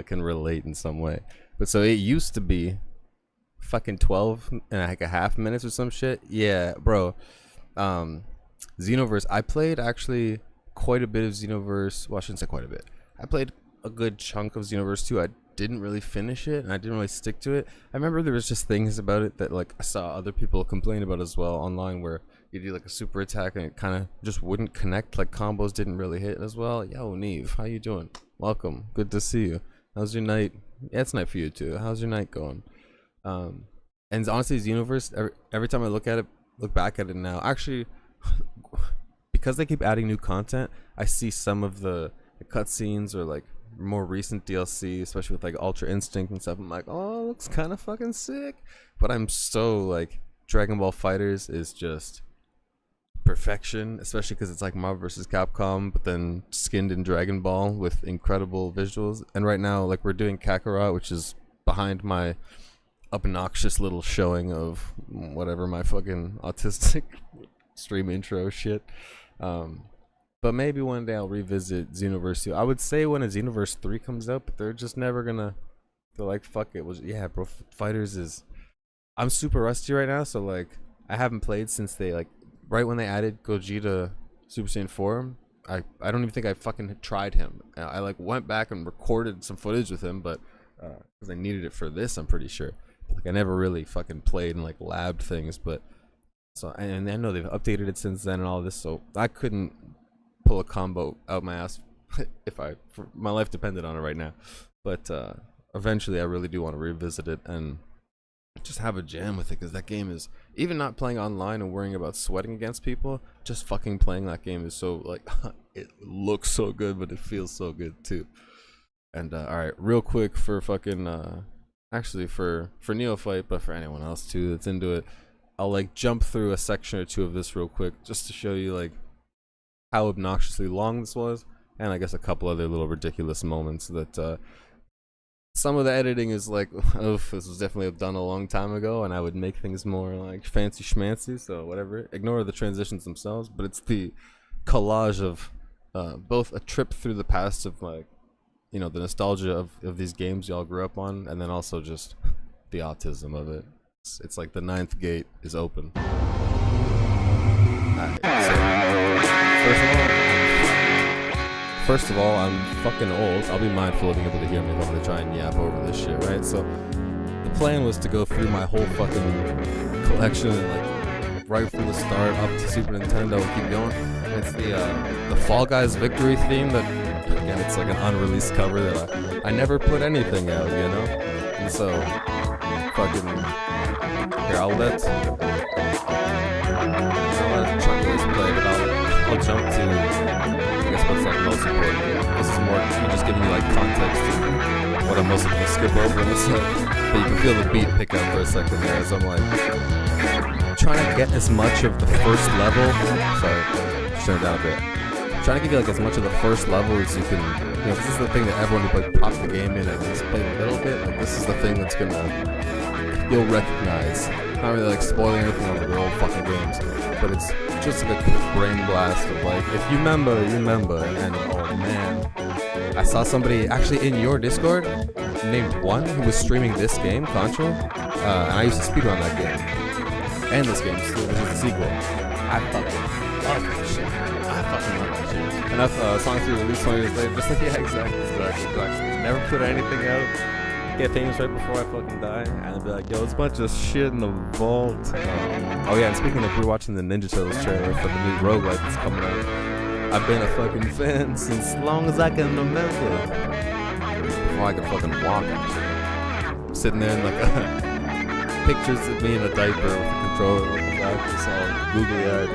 can relate in some way. But so it used to be fucking 12 and like a half minutes or some shit. Yeah, bro. Xenoverse. I played actually quite a bit of Xenoverse. Well, I shouldn't say quite a bit. I played a good chunk of Xenoverse 2. I didn't really finish it, and I didn't really stick to it. I remember there was just things about it that like I saw other people complain about as well online, where you do like a super attack and it kind of just wouldn't connect, like combos didn't really hit as well. Yo, Neve, how you doing? Welcome. Good to see you. How's your night? Yeah, it's night for you too. How's your night going? And honestly, Xenoverse, every time I look back at it now, actually, because they keep adding new content, I see some of the cutscenes or like more recent DLC, especially with like Ultra Instinct and stuff. I'm like, oh, it looks kind of fucking sick. But I'm so like, Dragon Ball FighterZ is just perfection, especially because it's like Marvel vs. Capcom, but then skinned in Dragon Ball with incredible visuals. And right now, like, we're doing Kakarot, which is behind my obnoxious little showing of whatever my fucking autistic stream intro shit. But maybe one day I'll revisit Xenoverse 2. I would say when a Xenoverse 3 comes out, but they're just never gonna. They're like, fuck it. Yeah, bro, FighterZ is. I'm super rusty right now, so like, I haven't played since they like, right when they added Gogeta Super Saiyan 4. I don't even think I fucking tried him. I like went back and recorded some footage with him, but because I needed it for this, I'm pretty sure. Like, I never really fucking played and like labbed things, but so, and I know they've updated it since then and all this, so I couldn't pull a combo out my ass if my life depended on it right now. But eventually I really do want to revisit it and just have a jam with it, because that game is, even not playing online and worrying about sweating against people, just fucking playing that game is so like, it looks so good, but it feels so good too. And alright, real quick for fucking actually for Neophyte, but for anyone else too that's into it, I'll like jump through a section or two of this real quick just to show you like how obnoxiously long this was, and I guess a couple other little ridiculous moments that some of the editing is like, oh, this was definitely done a long time ago, and I would make things more like fancy schmancy, so whatever. Ignore the transitions themselves, but it's the collage of both a trip through the past of like, you know, the nostalgia of these games y'all grew up on, and then also just the autism of it. It's like the 9th gate is open. Alright, so first of all, I'm fucking old. I'll be mindful of being able to hear me if I'm gonna try and yap over this shit, right? So the plan was to go through my whole fucking collection and like right from the start up to Super Nintendo and keep going. It's the Fall Guys victory theme that, again, it's like an unreleased cover that I never put anything out, you know? And so fucking here, I'll let Chuckles play, but I'll jump to, I guess, what's like most important. This is more just giving you like context to what I'm mostly gonna skip over in this set. But you can feel the beat pick up for a second there as I'm like trying to get as much of the first level. Sorry, just turn it down a bit. Trying to give you like as much of the first level as you can. You know, this is the thing that everyone who like popped the game in and just played a little bit. Like, this is the thing that's you'll recognize. Not really like spoiling anything over the old fucking games, but it's just like a quick brain blast of like, if you remember, you remember. And oh man, I saw somebody actually in your Discord named One who was streaming this game, Contra, and I used to speedrun that game and this game. So this is the sequel. I fucking love that shit. I fucking love that shit. And that's Song 3 released 20 years later. Just like, yeah, exactly. Never put anything out. Get famous right before I fucking die, and I'd be like, yo, it's a bunch of shit in the vault. Oh yeah, and speaking of, we're watching the Ninja Turtles trailer for the new roguelike that's coming out. I've been a fucking fan since long as I can remember. Before I can fucking walk, actually. I'm sitting there in like pictures of me in a diaper with a controller, looking back, this all googly-eyed,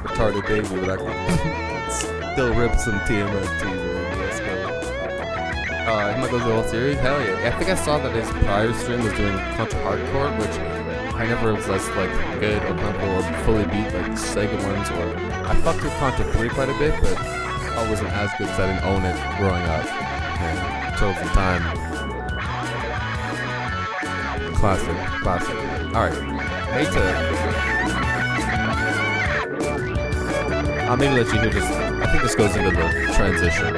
retarded baby, but I can still rip some TMNT. Let's go. He might go through the whole series? Hell yeah. I think I saw that his prior stream was doing Contra Hardcore, which I never was less like good or comfortable or fully beat like the Sega ones. Or I fucked with Contra 3 quite a bit, but I wasn't as good because I didn't own it growing up. Until the time. Classic. Alright. Hate to... I'll maybe let you hear just... I think this goes into the transition.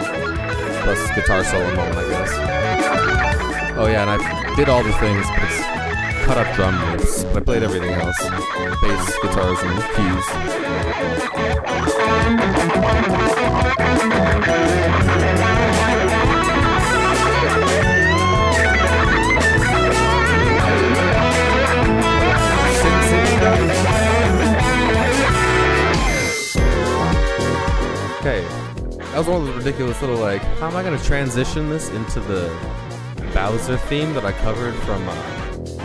Plus guitar solo moment, I guess. Oh yeah, and I did all the things, but it's cut up drum loops. But I played everything else. Bass, guitars, and keys. Okay, that was one of those ridiculous little like, how am I gonna transition this into the Bowser theme that I covered from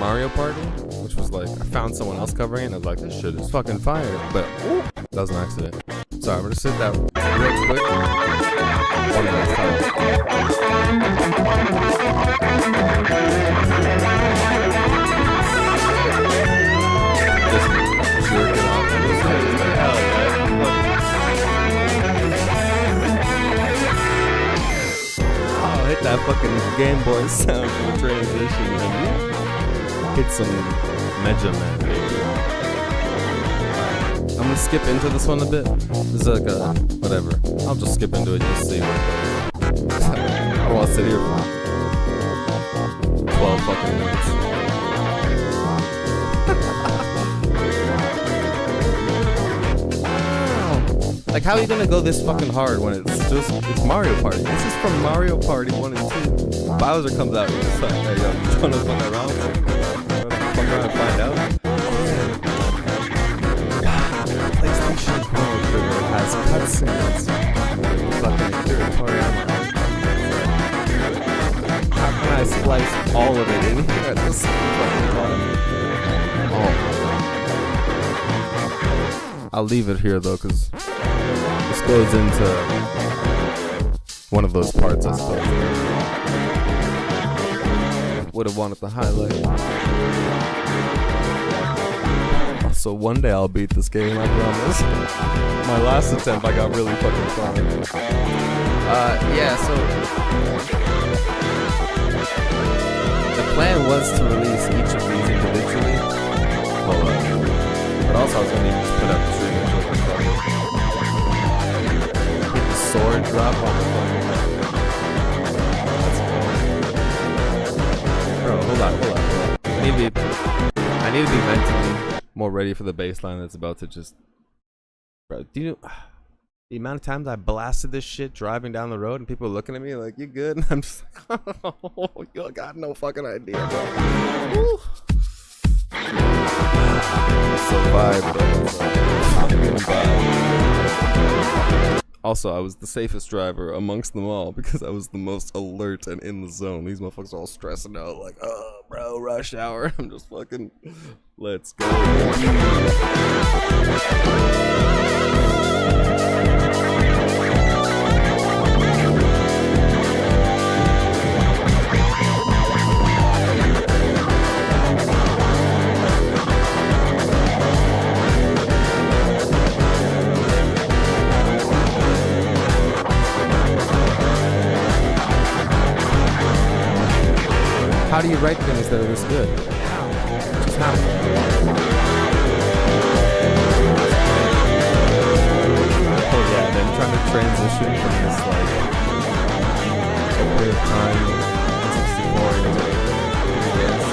Mario Party? Which was like, I found someone else covering it and I was like, this shit is fucking fire. But that was an accident. Sorry, I'm gonna sit that real quick. One last time. Just jerking off on this thing. Hell yeah. Hit that fucking Game Boy sound for the transition and hit some Mega Man, baby. I'm gonna skip into this one a bit. This is like a whatever. I'll just skip into it and just see where it goes. I don't want to sit here for 12 fucking minutes. Like, how are you gonna go this fucking hard when it's Mario Party? This is from Mario Party 1 and 2. Bowser comes out and it's like, there you go, you don't fuck around. Fuck around and find out. PlayStation Chrono Trigger has cutscenes. Fucking Akira Toriyama. How can I splice all of it in here at this fucking time? Oh. I'll leave it here though, because this goes into one of those parts, I suppose. Would have wanted to highlight. So one day I'll beat this game, I promise. My last attempt, I got really fucking far. Yeah, so the plan was to release each of these individually. But also I was gonna just put up the stream and hit the sword drop on the fucking. Bro, hold on. Maybe I need to be mentally more ready for the baseline that's about to just. Bro, do you know the amount of times I blasted this shit driving down the road and people are looking at me like, you good? And I'm just like, oh, you got no fucking idea, bro. Woo. Survived though. Also, I was the safest driver amongst them all because I was the most alert and in the zone. These motherfuckers are all stressing out like, oh, bro, rush hour. I'm just fucking, let's go. How do you write things that are this good? Just how? Oh yeah, then trying to transition from this like period of time, 64 into yes,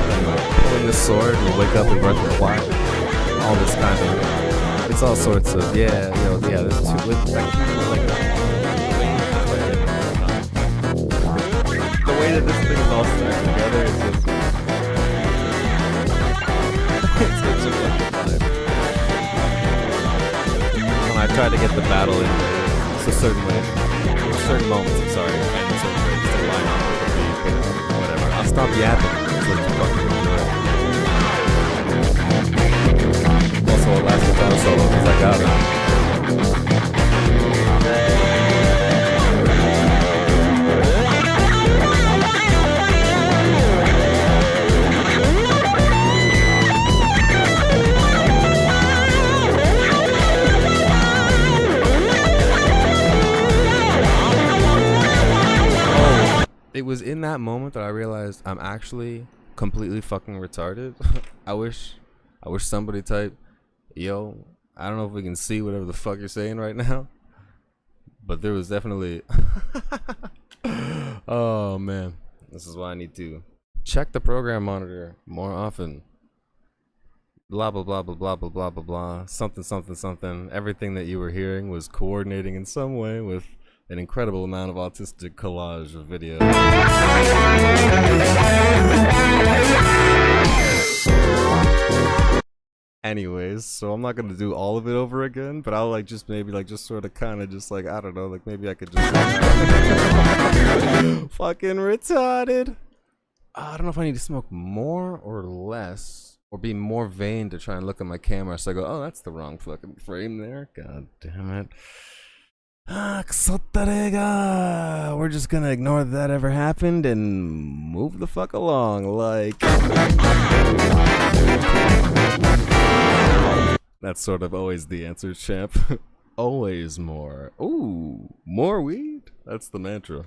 and like pulling the sword and you wake up and run for a while. All this kind of, it's all sorts of yeah. There's two with like the way that this thing is all stuck together is just it's such a fucking vibe. When I try to get the battle in so certain moments, I'm sorry, and certain ways to line up with the beat, whatever. I'll stop yapping so you fucking enjoy it. Also a last guitar solo because I got it. It was in that moment that I realized I'm actually completely fucking retarded. I wish somebody typed, yo, I don't know if we can see whatever the fuck you're saying right now, but there was definitely oh man, this is why I need to check the program monitor more often. Blah blah blah blah blah blah blah blah blah, something something something. Everything that you were hearing was coordinating in some way with an incredible amount of autistic collage of video. Anyways, so I'm not gonna do all of it over again, but I'll like just maybe like just sort of kind of just like, I don't know, like maybe I could just fucking retarded. I don't know if I need to smoke more or less, or be more vain to try and look at my camera so I go, oh, that's the wrong fucking frame there. God damn it. We're just gonna ignore that ever happened and move the fuck along, like. That's sort of always the answer, champ. Always more. Ooh, more weed? That's the mantra.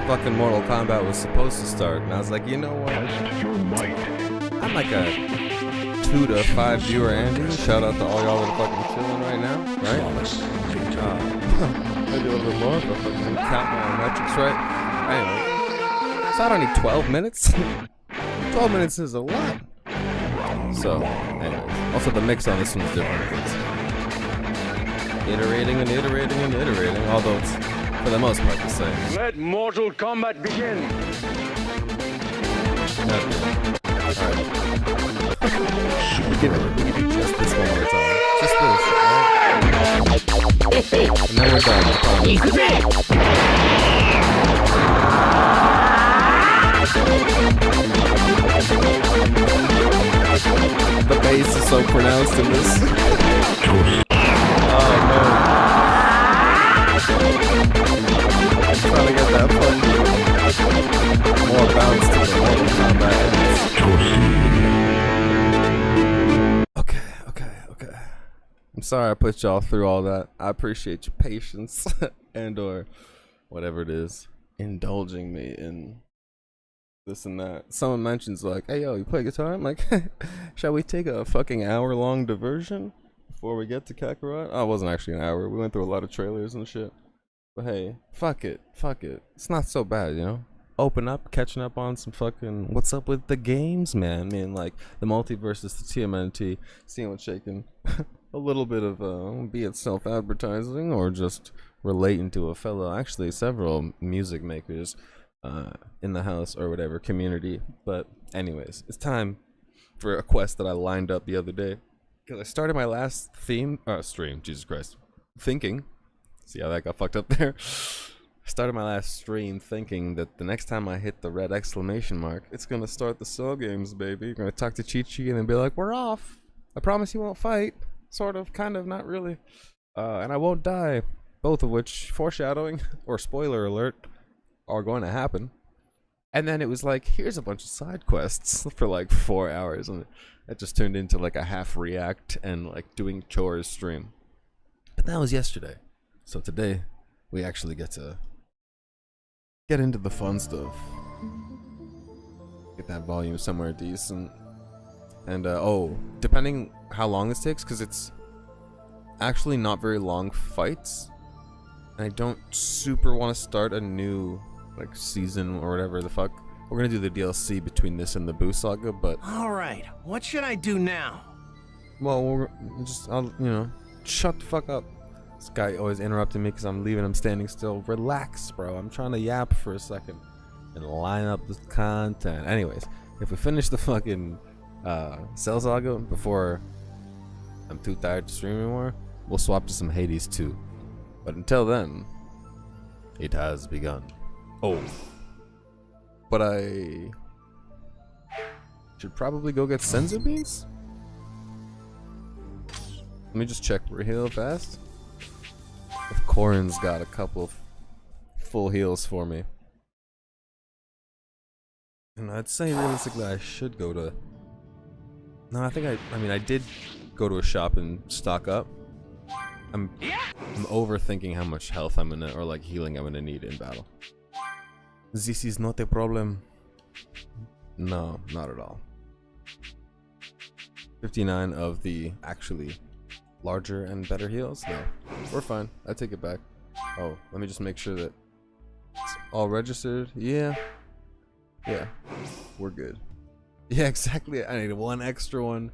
Fucking Mortal Kombat was supposed to start, and I was like, you know what? I'm like a 2 to 5 viewer Andy. Shout out to all y'all that are fucking chilling right now, right? Maybe a little bit more, but fucking count my metrics right. Anyway, so I don't need 12 minutes. 12 minutes is a lot. So, anyways, also the mix on this one's different. It's iterating and iterating and iterating, although it's for the most part the same. Let Mortal Kombat begin! Alright. we can do just this one more time. Just this, right? And then we're done. The bass is so pronounced in this. Oh no. I'm trying to get that fun. sorry I put y'all through all that. I appreciate your patience and or whatever it is, indulging me in this and that. Someone mentions like, hey yo, you play guitar? I'm like, shall we take a fucking hour-long diversion before we get to Kakarot? Oh, it wasn't actually an hour. We went through a lot of trailers and shit. But hey, fuck it. It's not so bad, you know? Open up, catching up on some fucking what's up with the games, man. I mean, like the multiverses, the TMNT, seeing what's shaking. A little bit of be it self-advertising or just relating to a fellow, actually several music makers in the house or whatever community. But anyways, it's time for a quest that I lined up the other day because I started my last stream, Jesus Christ, thinking. See how that got fucked up there? Started my last stream thinking that the next time I hit the red exclamation mark, it's gonna start the Cell games, baby. You're gonna talk to Chi-Chi and then be like, we're off. I promise you won't fight. Sort of, kind of, not really. And I won't die. Both of which, foreshadowing, or spoiler alert, are going to happen. And then it was like, here's a bunch of side quests for like 4 hours. And it just turned into like a half react and like doing chores stream. But that was yesterday. So today, we actually get to get into the fun stuff. Get that volume somewhere decent. And oh, depending how long this takes, because it's actually not very long fights. And I don't super want to start a new like season or whatever the fuck. We're gonna do the DLC between this and the Boo Saga, but alright, what should I do now? Well, I'll, you know, shut the fuck up. This guy always interrupting me because I'm leaving him standing still. Relax, bro. I'm trying to yap for a second and line up the content. Anyways, if we finish the fucking Cell Saga before I'm too tired to stream anymore, we'll swap to some Hades 2. But until then, it has begun. Oh. But I should probably go get Senzu Beans? Let me just check real fast. If Corin's got a couple of full heals for me. And I'd say realistically I should go to... No, I think I mean I did go to a shop and stock up. I'm overthinking how much health I'm gonna, or like healing I'm gonna need in battle. This is not a problem. No, not at all. 59 of the actually larger and better heals? No, we're fine. I take it back. Oh, let me just make sure that it's all registered. Yeah, we're good. Yeah, exactly. I need one extra one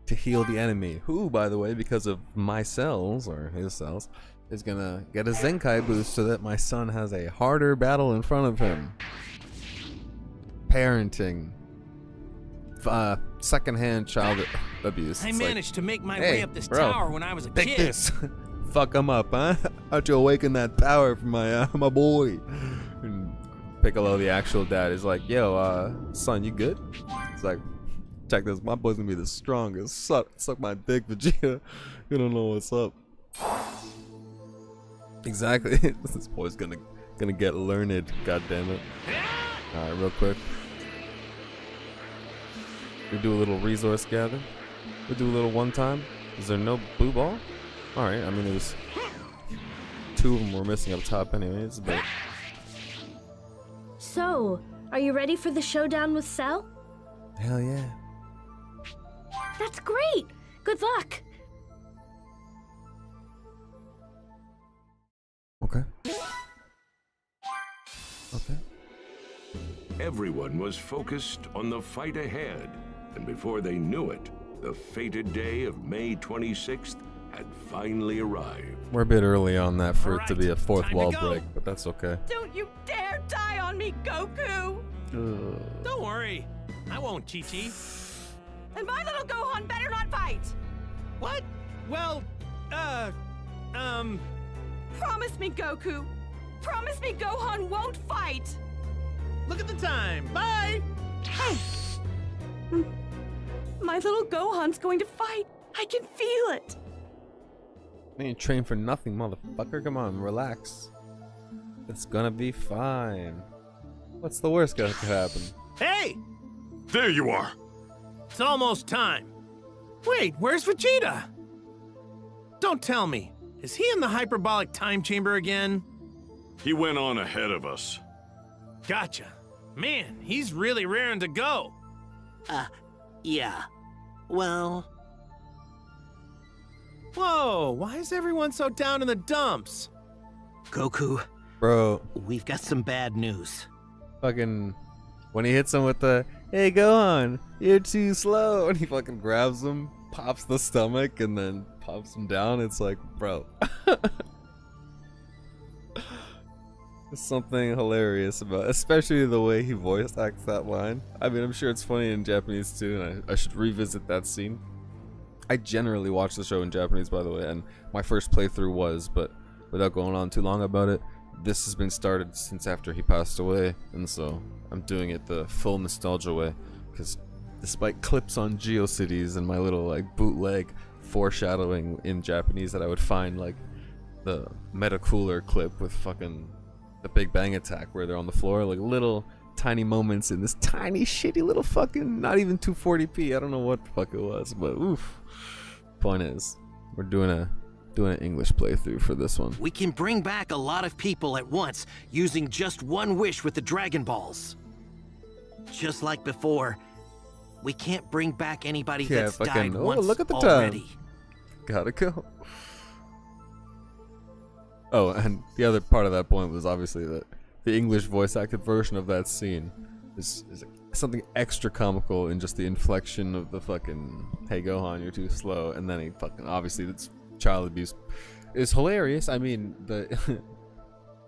to heal the enemy, who, by the way, because of my cells, or his cells, is gonna get a Zenkai boost so that my son has a harder battle in front of him. Parenting. Secondhand child abuse. I It's managed like, to make my hey, way up this bro, tower when I was a take kid. this. Fuck him up, huh? How'd you awaken that power from my boy? And Piccolo, the actual dad, is like, yo, son, you good? It's like, check this, my boy's gonna be the strongest. Suck my dick, Vegeta. You don't know what's up. Exactly. This boy's gonna get learned, goddammit. Alright, real quick. We do a little resource gather. We do a little one time. Is there no blue ball? Alright, I mean it was 2 of them were missing up top anyways, but So, are you ready for the showdown with Cell? hell yeah. That's great! Good luck! Okay. Okay. Everyone was focused on the fight ahead, and before they knew it, the fated day of May 26th had finally arrived. We're a bit early on that for it to be a fourth wall break, but that's okay. Don't you dare die on me, Goku! Don't worry, I won't, Chi-Chi. And my little Gohan better not fight! What? Well, Promise me, Goku! Promise me Gohan won't fight! Look at the time. Bye! Hey! My little Gohan's going to fight! I can feel it! You ain't trained for nothing, motherfucker. Come on, relax. It's gonna be fine. What's the worst that could happen? Hey! There you are! It's almost time. Wait, where's Vegeta? Don't tell me. Is he in the hyperbolic time chamber again? He went on ahead of us. Gotcha. Man, he's really raring to go. Yeah. Well... Whoa, why is everyone so down in the dumps? Goku, Bro, we've got some bad news. fucking when he hits him with the "Hey, go on, you're too slow," and he fucking grabs him, pops the stomach, and then pops him down. It's like, bro, there's something hilarious about, especially the way he voice acts that line. I mean, I'm sure it's funny in Japanese too, and I should revisit that scene. I generally watch the show in Japanese, by the way, and my first playthrough was, but without going on too long about it, this has been started since after he passed away, and so I'm doing it the full nostalgia way, because despite clips on GeoCities and my little like bootleg foreshadowing in Japanese that I would find, like the Metacooler clip with fucking the Big Bang Attack where they're on the floor, like little tiny moments in this tiny shitty little fucking, not even 240p, I don't know what the fuck it was, but oof. Point is, we're doing an English playthrough for this one. We can bring back a lot of people at once using just one wish with the Dragon Balls. Just like before, we can't bring back anybody that's died once look at the already. time. Gotta go. Oh, and the other part of that point was obviously that the English voice acted version of that scene is something extra comical in just the inflection of the fucking "Hey Gohan, you're too slow," and then he fucking, obviously that's child abuse, is hilarious. I mean, the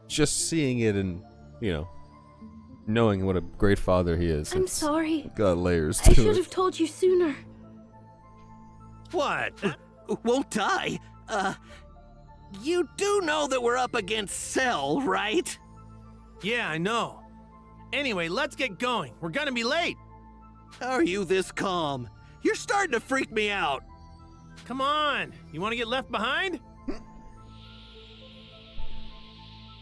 just seeing it and, you know, knowing what a great father he is. I'm sorry. Got layers to I should it. have told you sooner. What? Won't die? You do know that we're up against Cell, right? Yeah, I know. Anyway, let's get going. We're gonna be late. How are you this calm? You're starting to freak me out. Come on. You want to get left behind?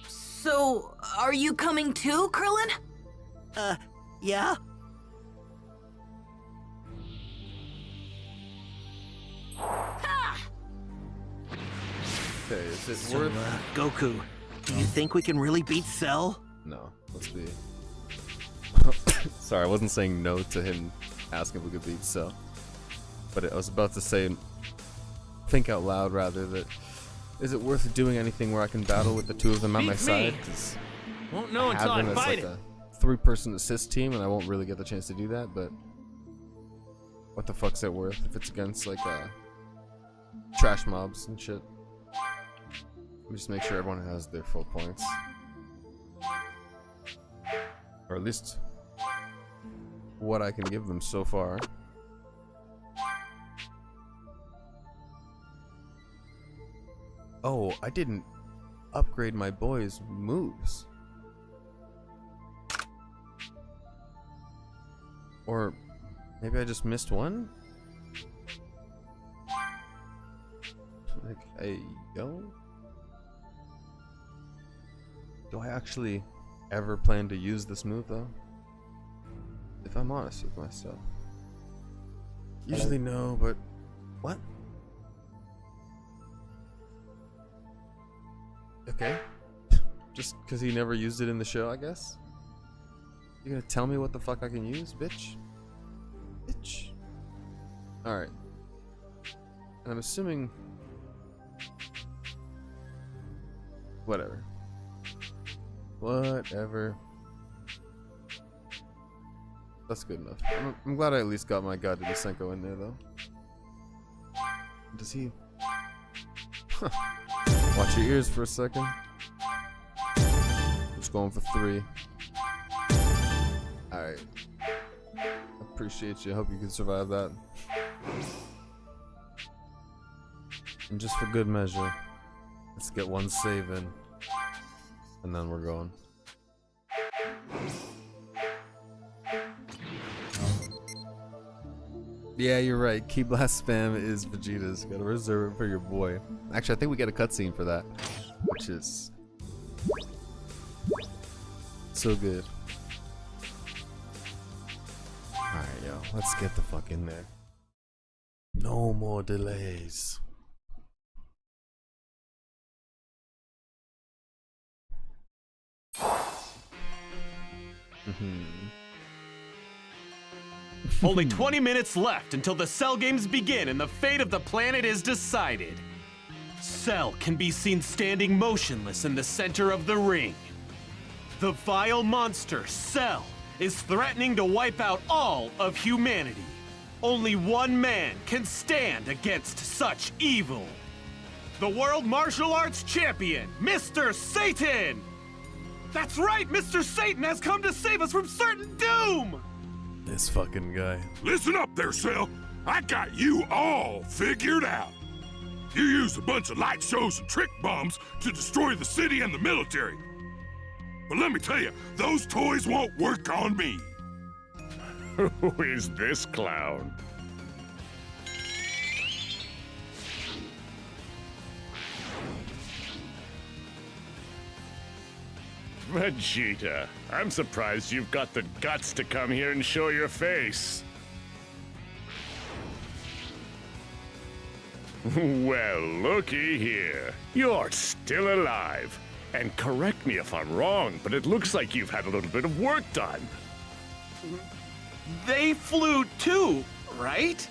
So, are you coming too, Krillin? Yeah? Okay, is it So, worth? Goku, do you think we can really beat Cell? No, let's be. Sorry, I wasn't saying no to him asking if we could beat Cell, but I was about to say, think out loud rather, that is it worth doing anything where I can battle with the two of them at my side? 'Cause Won't know until I have them as fight like it. a 3-person assist team, and I won't really get the chance to do that. But what the fuck's it worth if it's against like trash mobs and shit? Let me just make sure everyone has their full points, or at least what I can give them so far. Oh, I didn't upgrade my boys' moves. Or maybe I just missed one? Like, hey, yo? Do I actually ever plan to use this move, though? If I'm honest with myself. Usually no, but... What? Okay. Just because he never used it in the show, I guess? You gonna tell me what the fuck I can use, bitch? Bitch. Alright. And I'm assuming... Whatever. Whatever. That's good enough. I'm glad I at least got my God to Senko in there, though. Does he... Watch your ears for a second. Just going for 3. Alright. Appreciate you. I hope you can survive that. And just for good measure, let's get one save in. And then we're going. Yeah, you're right. Key Blast spam is Vegeta's. Gotta reserve it for your boy. Actually, I think we get a cutscene for that, which is so good. Alright, yo. Let's get the fuck in there. No more delays. Only 20 minutes left until the Cell games begin and the fate of the planet is decided. Cell can be seen standing motionless in the center of the ring. The vile monster, Cell, is threatening to wipe out all of humanity. Only one man can stand against such evil. The World Martial Arts Champion, Mr. Satan! That's right, Mr. Satan has come to save us from certain doom! This fucking guy. Listen up there, Cell. I got you all figured out. You used a bunch of light shows and trick bombs to destroy the city and the military. But let me tell you, those toys won't work on me. Who is this clown? Vegeta, I'm surprised you've got the guts to come here and show your face. Well, looky here. You're still alive. And correct me if I'm wrong, but it looks like you've had a little bit of work done. They flew too, right?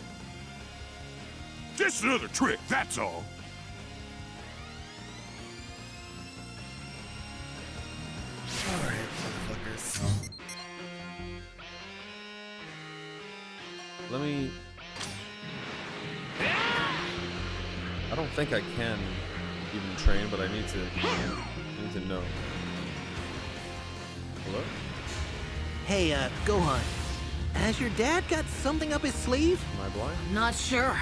Just another trick, that's all. Alright, motherfuckers. Let me... I don't think I can even train, but I need to know. Hello? Hey, Gohan. Has your dad got something up his sleeve? Am I blind? Not sure.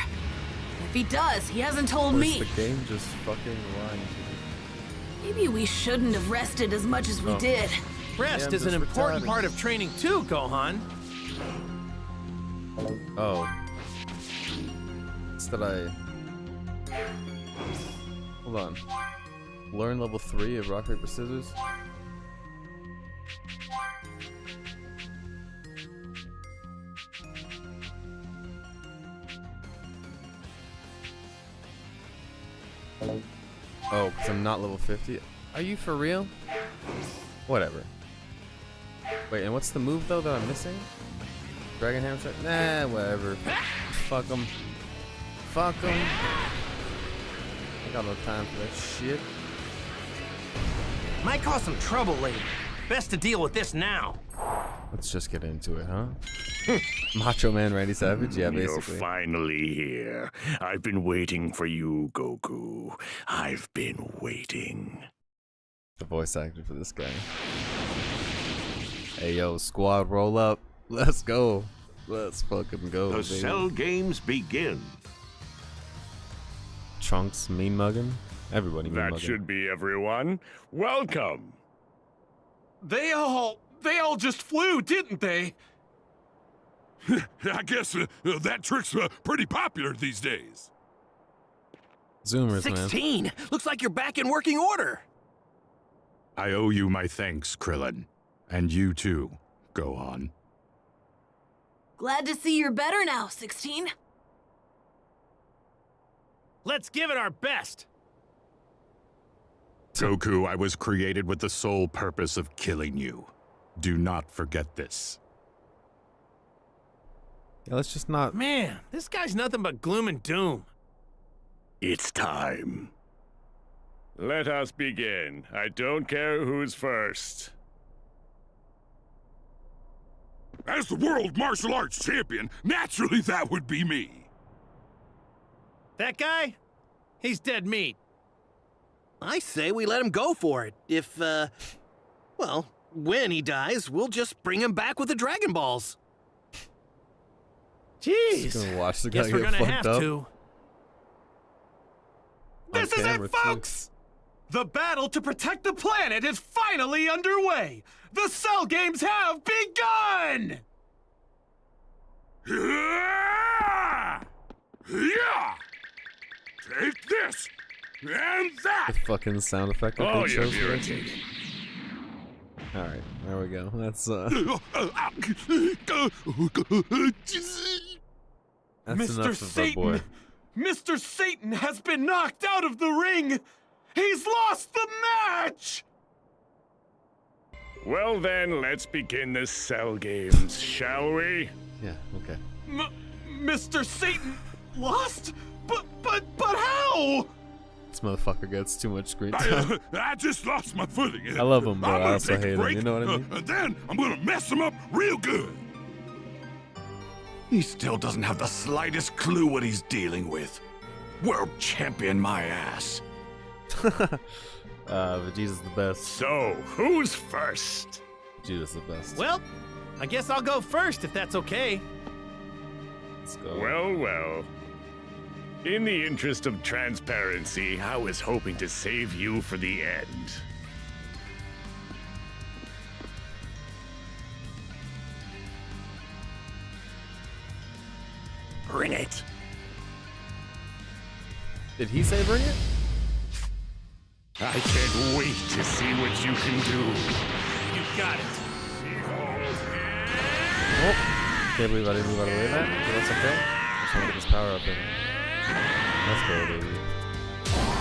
If he does, he hasn't told Or me. is the game just fucking lying to me? Maybe we shouldn't have rested as much as we did. Rest is an important part of training too, Gohan. Oh. It's that I... Hold on. Learn level 3 of rock, paper, scissors? Oh, because I'm not level 50? Are you for real? Whatever. Wait, and what's the move though that I'm missing? Dragon Hammer Strike? Nah, whatever. Fuck them. Fuck them. I got no time for that shit. Might cause some trouble later. Best to deal with this now. Let's just get into it, huh? Macho Man Randy Savage? Yeah, basically. You're finally here. I've been waiting for you, Goku. I've been waiting. The voice actor for this guy. Hey, yo, squad, roll up. Let's go. Let's fucking go, The baby. Cell games begin. Trunks mean mugging? Everybody mean That mugging. should be everyone. Welcome. They all just flew, didn't they? I guess that trick's pretty popular these days. Zoomers, 16! man. Looks like you're back in working order. I owe you my thanks, Krillin. And you too, Gohan. Glad to see you're better now, 16. Let's give it our best. Goku, I was created with the sole purpose of killing you. Do not forget this. Yeah, let's just not... Man, this guy's nothing but gloom and doom. It's time. Let us begin. I don't care who's first. As the World Martial Arts Champion, naturally that would be me. That guy? He's dead meat. I say we let him go for it. If, well, when he dies, we'll just bring him back with the Dragon Balls. Jeez. Just gonna watch the guy Guess we're get gonna fucked have up. to. This is it, folks! The battle to protect the planet is finally underway! The Cell games have begun! Yeah! Take this! And that! The fucking sound effect that Oh, they you're chose for this. irritating. Alright, there we go. That's That's enough Mr. of Satan! our boy. Mr. Satan has been knocked out of the ring! He's lost the match! Well then, let's begin the Cell games, shall we? Yeah, okay. Mr. Satan lost? But how? This motherfucker gets too much screen time. I just lost my footing. I love him, but I'm I gonna also take a hate him. break, You know what I mean? and then I'm gonna mess him up real good. He still doesn't have the slightest clue what he's dealing with. World champion my ass. Vegeta's the best. So, who's first? Vegeta's the best. Well, I guess I'll go first if that's okay. Let's go. Well. In the interest of transparency, I was hoping to save you for the end. Bring it. Did he say bring it? I can't wait to see what you can do. You got it. Oh, can't believe I didn't move out of the way of that, but that's okay. I just want to get this power up in. Let's go, baby.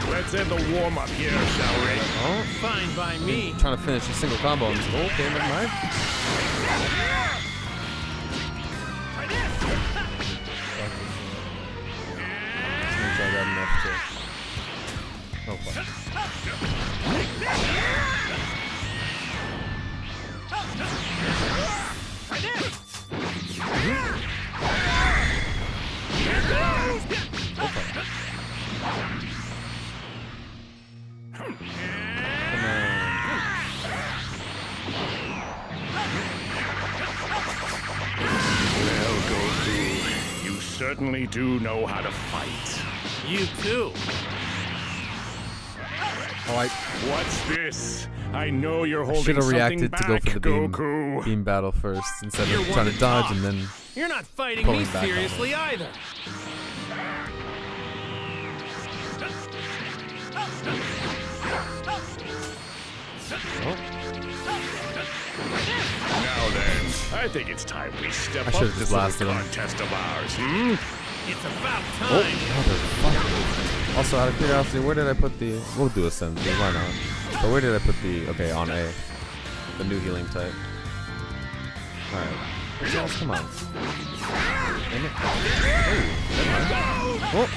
Let's end the warm-up here, shall we? Oh, fine by me. Trying to finish a single combo. And okay, never mind. I got enough to. Oh fuck. Well, Goku, you certainly do know how to fight. You too. Oh, What's this? I know you're I holding should have something reacted back, to go for the Goku. beam battle first instead You're of one trying to to dodge talk. and then. You're not fighting me pulling back on it. seriously either. Oh. Now then, I think it's time we step I up should've this just little blasted him. contest of ours, hmm? It's about Oh, time. motherfucker. Also, out of curiosity, where did I put the? We'll do a send. Why not? But where did I put the? Okay, on A, the new healing type. All right. Charles, come on. Damn it. Oh, never mind. Oh.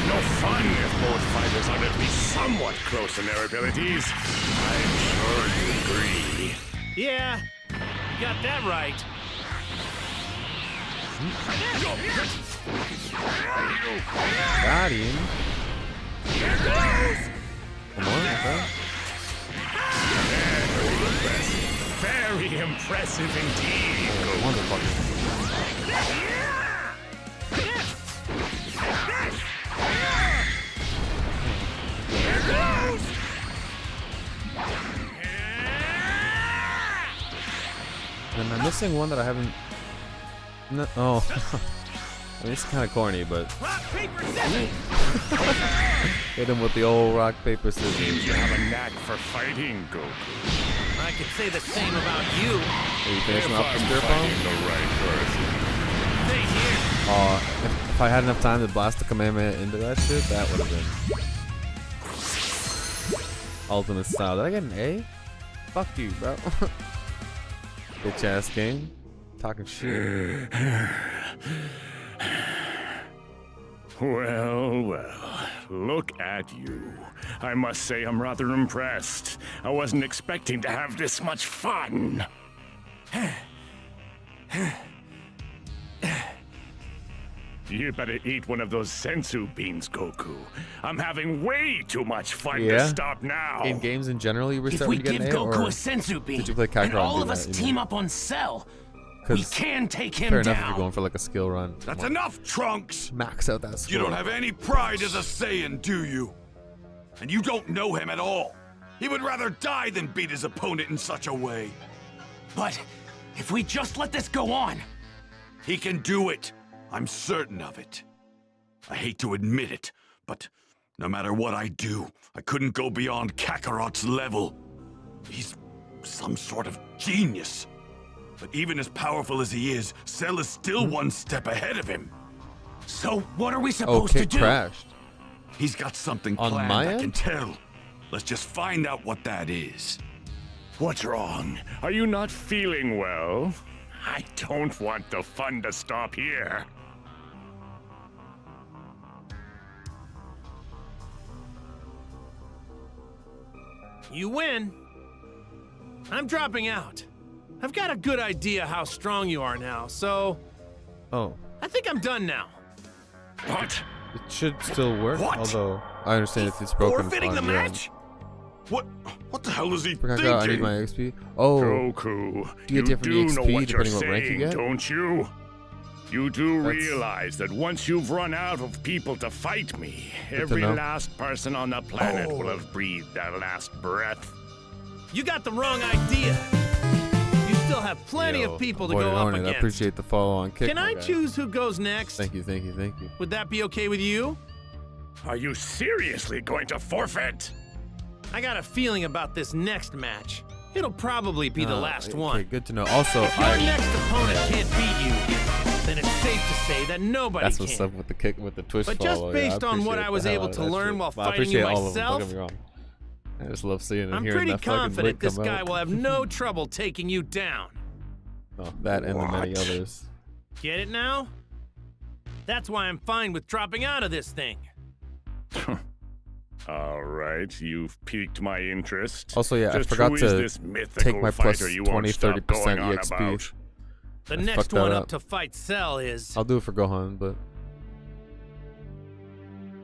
No fun if both fighters are at least somewhat close in their abilities. I'm sure you agree. Yeah, you got that right. Got him. Come on, okay. Very impressive indeed. Motherfucker. Am I missing one that I haven't? No. Oh, I mean, it's kind of corny, but hit him with the old rock paper scissors. You have a knack for fighting, Goku. I could say the same about you. Are you finishing If off the I'm spirit fighting bomb? the right person. Stay here. If I had enough time to blast the Kamehameha into that shit, that would have been ultimate style. Did I get an A? Fuck you, bro. Bitch ass game. Talking shit. Well, look at you. I must say I'm rather impressed. I wasn't expecting to have this much fun. You better eat one of those sensu beans, Goku. I'm having way too much fun to stop now. In games in general, you were If starting we to get give an A, Goku or a sensu bean, did you play Kakarot and all and of do us that, team up on Cell, we 'Cause can take him fair down. enough if you're going for like a skill run. That's enough, Trunks! Max out that You don't sword. have any pride as a Saiyan, do you? And you don't know him at all. He would rather die than beat his opponent in such a way. But if we just let this go on, he can do it. I'm certain of it. I hate to admit it, but no matter what I do, I couldn't go beyond Kakarot's level. He's some sort of genius. But even as powerful as he is, Cell is still one step ahead of him. So what are we supposed to do? Crashed. He's got something On planned, my I end? can tell. Let's just find out what that is. What's wrong? Are you not feeling well? I don't want the fun to stop here. You win. I'm dropping out. I've got a good idea how strong you are now, so Oh. I think I'm done now. What? It should still work, What? although I understand if it's broken. Forfeiting the on your end. match? What the hell is he Forgot thinking? I need my XP. Oh. Goku, Do you get different do XP know what you're depending what rank you saying, get? don't you? You do That's- realize that once you've run out of people to fight me, Good to every know. last person on the planet will have breathed their last breath. You got the wrong idea. You still have plenty of people to Boy, go up Owen, I against. appreciate the follow on kick. Can my I guy. choose who goes next? Thank you, thank you, thank you. Would that be okay with you? Are you seriously going to forfeit? I got a feeling about this next match. It'll probably be the last okay, one. good to know. Also, If your next opponent can't beat you, then it's safe to say that nobody that's can. what's up with the kick, with the twist But follow. just based on what I was able to learn while fighting you myself, Don't get me wrong. I just love seeing and I'm hearing pretty that fucking confident link this come guy out. will have no trouble taking you down. Oh, that and the many others. Get it now? That's why I'm fine with dropping out of this thing. All right, you've piqued my interest. Also, yeah, Just I forgot who is to this mythical take my plus fighter you 20, won't stop 30% going on EXP. about? The I next fucked that one up. up to fight Cell is... I'll do it for Gohan, but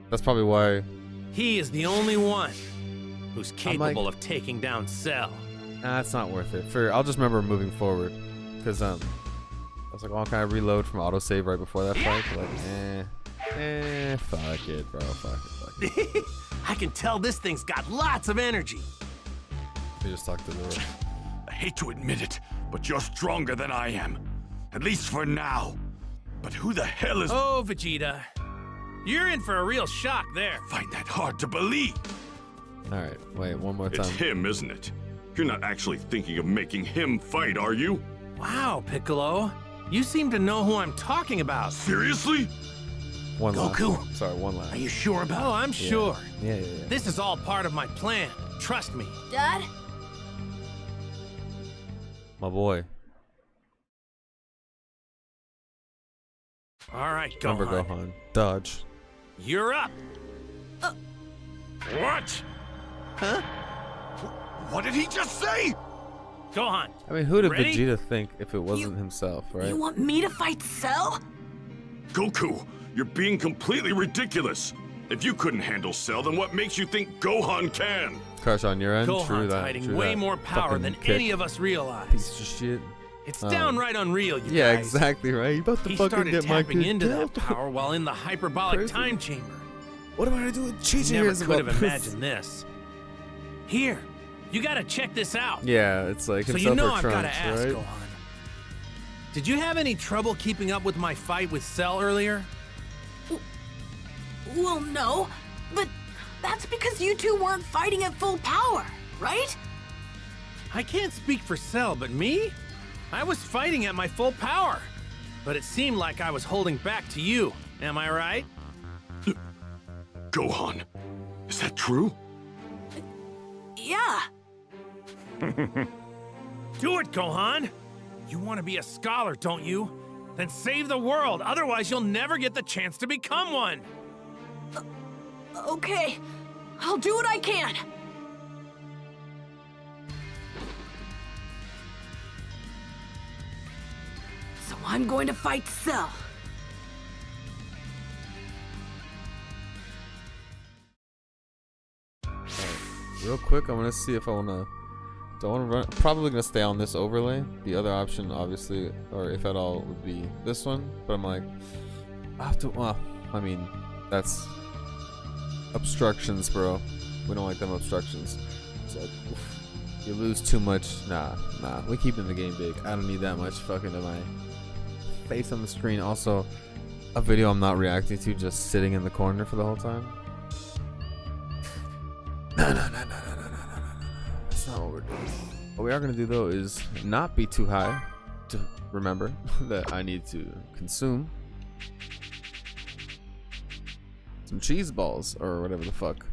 that's probably why. He is the only one who's capable of taking down Cell. Nah, it's not worth it. I'll just remember moving forward, because I was like, oh, can I reload from autosave right before that fight? Like, fuck it, bro, fuck it. I can tell this thing's got lots of energy. We just talked to the. I hate to admit it, but you're stronger than I am. At least for now. But who the hell is... Oh, Vegeta. You're in for a real shock there. Find that hard to believe. All right, wait, one more time. It's him, isn't it? You're not actually thinking of making him fight, are you? Wow, Piccolo. You seem to know who I'm talking about. Seriously? One Goku? last. Sorry, one last. Are you sure about it? Oh, I'm sure. Yeah. This is all part of my plan. Trust me. Dad? My boy. All right, Remember Gohan. Gohan. Dodge. You're up. What? Huh? What did he just say? Gohan. I mean, who did ready? Vegeta think if it wasn't himself, right? You want me to fight Cell? Goku, you're being completely ridiculous. If you couldn't handle Cell, then what makes you think Gohan can? Crush on your end. True Gohan's that. hiding true way that. more power Fucking than kick. any of us realize. Piece of shit. It's downright unreal, you Yeah, guys. exactly right. You about to He fucking started get my tapping kid into killed. that power while in the hyperbolic Crazy. time chamber. What am I gonna do with Chi-Chi? Never Here's could about have this. imagined this. Here, you gotta check this out. Yeah, it's like So himself you know or I've Trunks, gotta ask, right? Gohan. Did you have any trouble keeping up with my fight with Cell earlier? Well, no. But that's because you two weren't fighting at full power, right? I can't speak for Cell, but me? I was fighting at my full power. But it seemed like I was holding back to you. Am I right? Gohan, is that true? Yeah. Do it, Gohan! You want to be a scholar, don't you? Then save the world, otherwise you'll never get the chance to become one! Okay. I'll do what I can. So I'm going to fight Cell. Real quick, I'm gonna see if I wanna. Do I wanna run? Probably gonna stay on this overlay. The other option, obviously, or if at all, would be this one. But I'm like, I have to. Well, I mean, that's obstructions, bro. We don't like them obstructions. So oof, you lose too much. Nah. We keeping the game big. I don't need that much fucking of my face on the screen. Also, a video I'm not reacting to, just sitting in the corner for the whole time. No. That's not what we're doing. What we are gonna do though is not be too high to remember that I need to consume some cheese balls or whatever the fuck.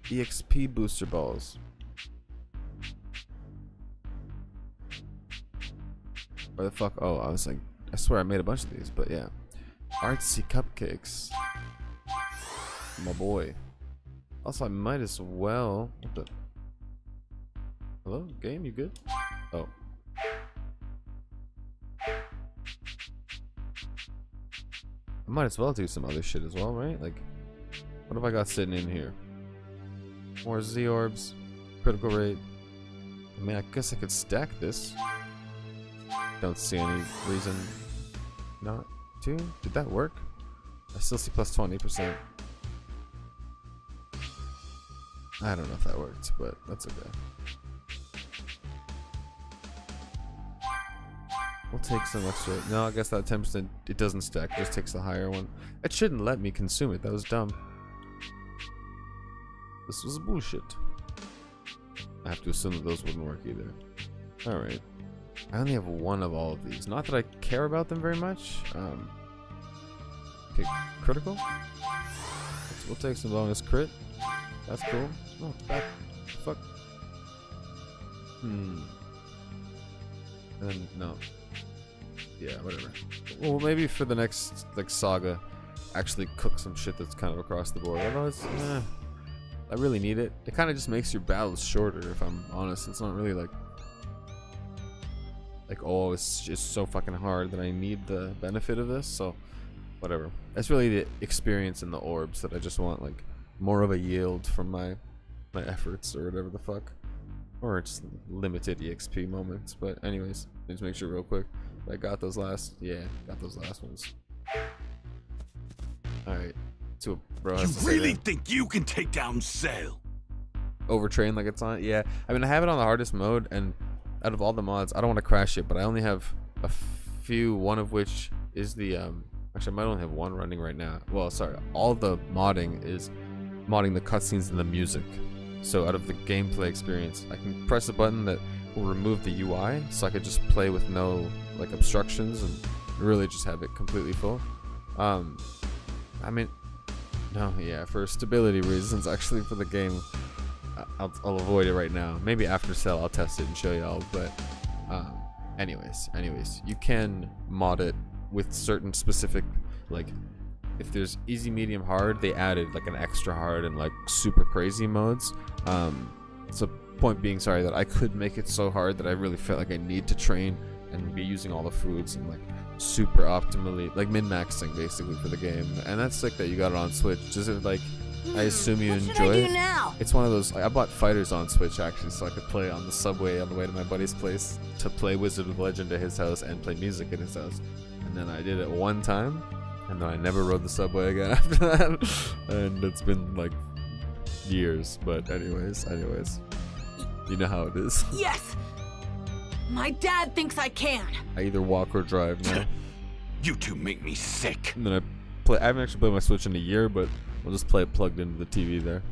EXP booster balls. Where the fuck? Oh, I was like, I swear I made a bunch of these, but yeah. Artsy cupcakes. My boy. Also, I might as well. What the? Hello, game? You good? Oh. I might as well do some other shit as well, right? Like, what have I got sitting in here? More Z orbs, critical rate. I mean, I guess I could stack this. Don't see any reason not to. Did that work? I still see plus 20%. I don't know if that worked, but that's okay. We'll take some extra. No, I guess that 10%, it doesn't stack. It just takes the higher one. It shouldn't let me consume it. That was dumb. This was bullshit. I have to assume that those wouldn't work either. Alright. I only have one of all of these. Not that I care about them very much. Okay, critical? We'll take some bonus crit. That's cool. Oh, back. Fuck. And then, no. Yeah, whatever. Well, maybe for the next, like, saga, actually cook some shit that's kind of across the board. Otherwise, I really need it. It kind of just makes your battles shorter, if I'm honest. It's not really like, oh, it's just so fucking hard that I need the benefit of this, so whatever. That's really the experience in the orbs that I just want, like, more of a yield from my efforts or whatever the fuck. Or it's limited EXP moments, but anyways, let's make sure real quick. I got those last, got those last ones. Alright. So, bro, you really think you can take down Cell? Overtrain like it's on? Yeah. I mean, I have it on the hardest mode, and out of all the mods, I don't want to crash it, but I only have a few, one of which is the, actually, I might only have one running right now. Well, sorry, all the modding is modding the cutscenes and the music. So out of the gameplay experience, I can press a button that will remove the UI, so I could just play with no, like, obstructions and really just have it completely full. I mean, no, yeah, for stability reasons, actually, for the game, I'll avoid it right now. Maybe after Cell, I'll test it and show y'all, but anyways, you can mod it with certain specific, like, if there's easy, medium, hard, they added like an extra hard and like super crazy modes. So point being, sorry, that I could make it so hard that I really felt like I need to train and be using all the foods and like super optimally, like min-maxing basically for the game. And that's sick that you got it on Switch. Just like, I assume you enjoy it. It's one of those, like, I bought Fighters on Switch actually, so I could play on the subway on the way to my buddy's place to play Wizard of Legend at his house and play music at his house. And then I did it one time, and then I never rode the subway again after that. And it's been like years, but anyways, you know how it is. Yes! My dad thinks I can. I either walk or drive now. You two make me sick. And then I haven't actually played my Switch in a year, but I'll just play it plugged into the TV there.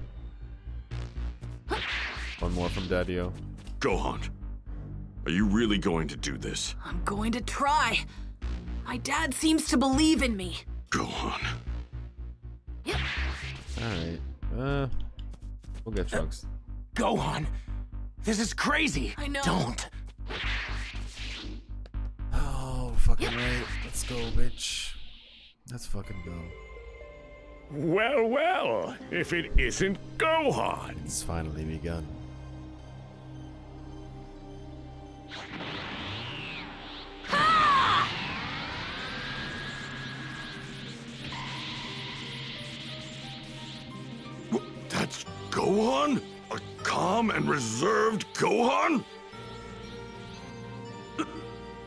One more from Daddy-O. Gohan, are you really going to do this? I'm going to try. My dad seems to believe in me. Gohan. Yep. Alright. We'll get Trunks. Gohan, this is crazy. I know. Don't. Oh, fucking right. Let's go, bitch. Let's fucking go. Well, if it isn't Gohan. It's finally begun. That's Gohan? A calm and reserved Gohan?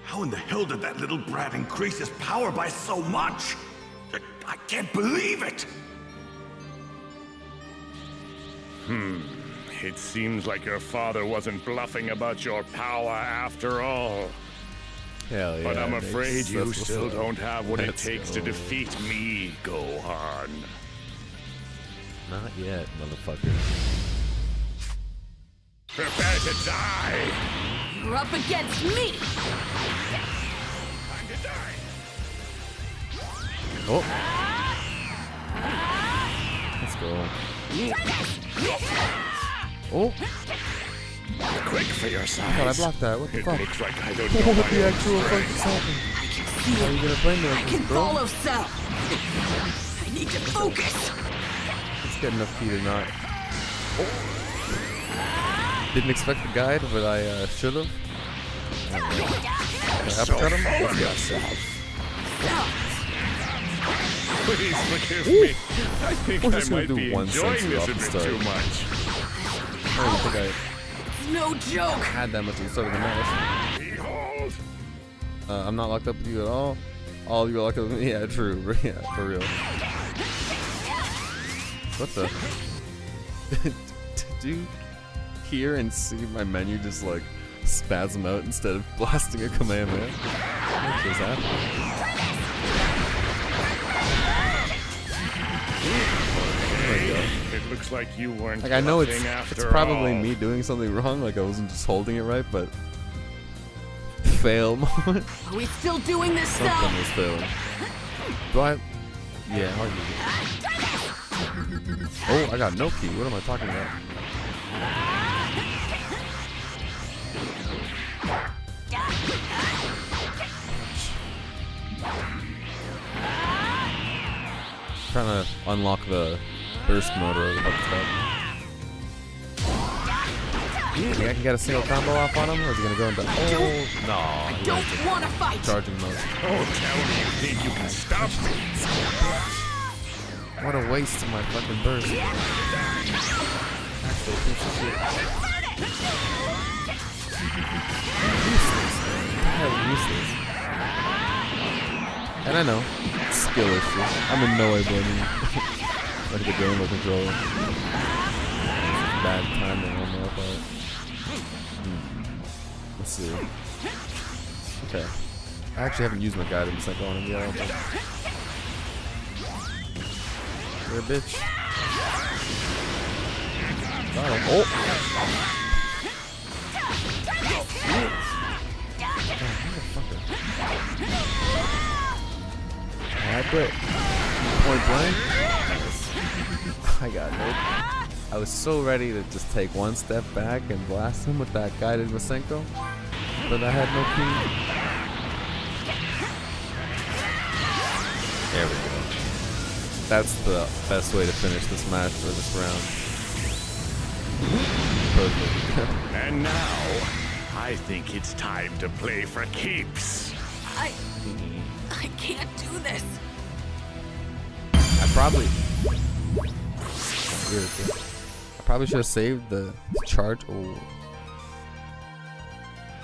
How in the hell did that little brat increase his power by so much? I can't believe it! It seems like your father wasn't bluffing about your power after all. Hell yeah. But I'm afraid you that's still what's up. don't have what it Let's takes go. to defeat me, Gohan. Not yet, motherfucker. prepare to die. You're up against me. Time to die. Oh. Let's go. Oh. Quick for your size. I thought I blocked that. What the fuck? Looks like I don't know What the actual fuck just happened? How are you gonna blame me like this, bro? Follow Cell. I need to focus. Let's get enough key to not. Oh. Didn't expect the guide, but I should have. Uppercut him? Let's go. Please forgive me. I think We're I just gonna might do be one enjoying sensory this off a the bit start. too much. I don't think No joke. I had that much at the start of the match. Behold. I'm not locked up with you at all. All of you are locked up with me. Yeah, true. Yeah, for real. What the? Did you hear and see my menu just like spasm out instead of blasting a command, man? What just happened? There we go. It looks like you weren't. Like I know it's after probably all. me doing something wrong. Like I wasn't just holding it right, but fail moment. Are we still doing this, Cell? Something was failing. Do I? Yeah. I'll use it. Oh, I got no key. What am I talking about? Trying to unlock the burst motor or whatever it's called. Think I can get a single combo off on him, or is he gonna go into? Oh no! I don't want to fight. Charging mode. Oh, tell me you think you can stop me? What a waste of my fucking burst. Actually, piece of shit. Useless, man. Hell, useless. And I know, skill issue. I'm in no way blaming you. Like the game of controller. Bad timing on my part. Let's see. Okay. I actually haven't used my guidance like on him yet. I don't think. You're a bitch. Got him. Oh! Motherfucker. I quit. Point blank. I got nope. I was so ready to just take one step back and blast him with that guided Masenko, but I had no key. There we go. That's the best way to finish this match for this round. Perfect. And now, I think it's time to play for keeps. I can't do this. I probably should have saved the charge. Oh,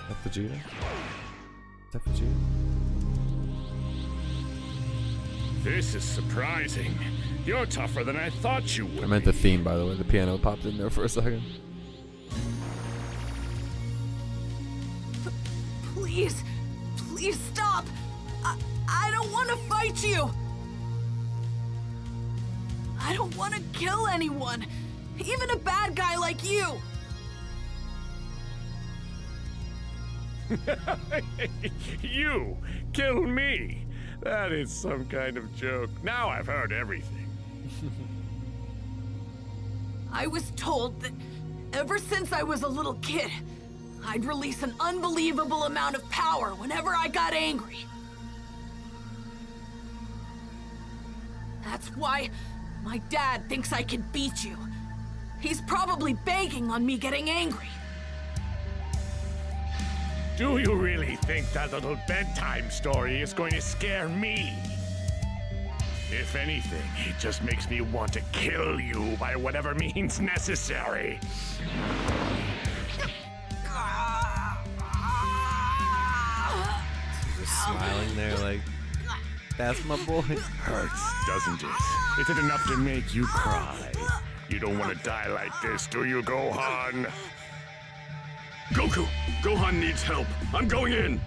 that Vegeta? Is that Vegeta? This is surprising. You're tougher than I thought you would. I meant the theme, by the way. The piano popped in there for a second. Please, please stop. I don't want to fight you. I don't want to kill anyone, even a bad guy like you. You kill me? That is some kind of joke. Now I've heard everything. I was told that ever since I was a little kid, I'd release an unbelievable amount of power whenever I got angry. That's why my dad thinks I can beat you. He's probably banking on me getting angry. Do you really think that little bedtime story is going to scare me? If anything, it just makes me want to kill you by whatever means necessary. Just smiling there like, that's my boy. Hurts, doesn't it? Is it enough to make you cry? You don't want to die like this, do you, Gohan? Goku! Gohan needs help. I'm going in!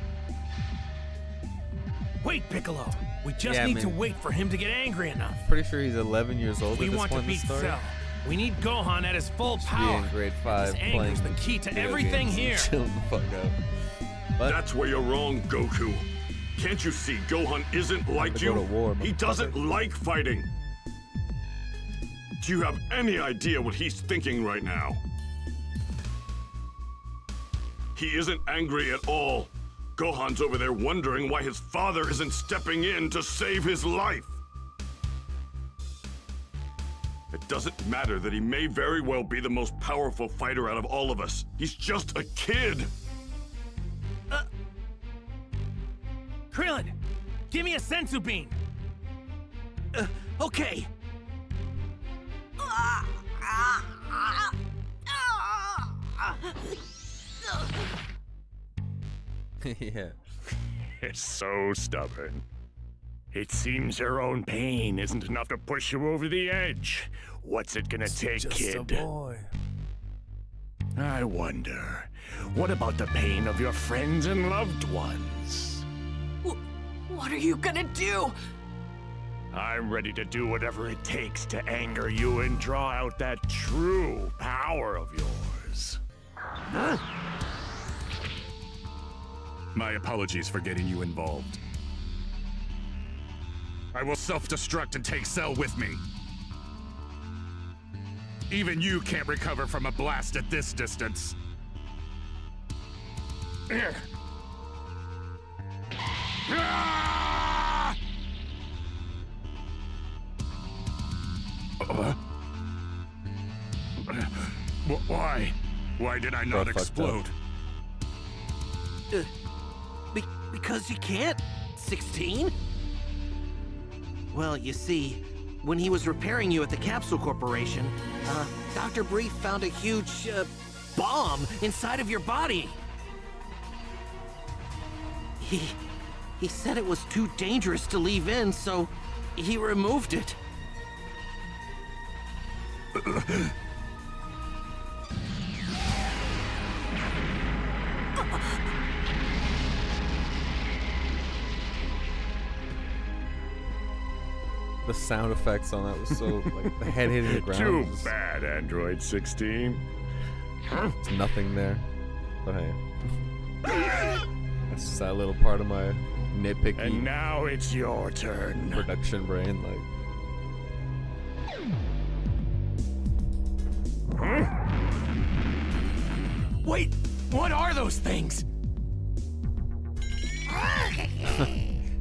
Wait, Piccolo. We just need to wait for him to get angry enough. Pretty sure he's 11 years old We at this want to point in the beat story. Cell. We need Gohan at his full Be power. in grade 5 His playing anger's the key to video everything games and here. chilling the fuck out. But That's where you're wrong, Goku. Can't you see Gohan isn't like to you? go to war, He doesn't like fighting. Do you have any idea what he's thinking right now? He isn't angry at all. Gohan's over there wondering why his father isn't stepping in to save his life. It doesn't matter that he may very well be the most powerful fighter out of all of us. He's just a kid. Krillin, give me a sensu bean. Okay. yeah. It's so stubborn. It seems your own pain isn't enough to push you over the edge. What's it gonna take, Just kid? a boy. I wonder, what about the pain of your friends and loved ones? What are you gonna do? I'm ready to do whatever it takes to anger you and draw out that true power of yours. My apologies for getting you involved. I will self-destruct and take Cell with me. Even you can't recover from a blast at this distance. Why? Why did I not explode? Because you can't, 16? Well, you see, when he was repairing you at the Capsule Corporation, Dr. Brief found a huge, bomb inside of your body. He said it was too dangerous to leave in, so he removed it. The sound effects on that was so like the head hitting the ground. Too was, bad, Android 16. There's nothing there. But hey. That's just that little part of my nitpicky. And now it's your turn. Production brain, like. Wait, what are those things?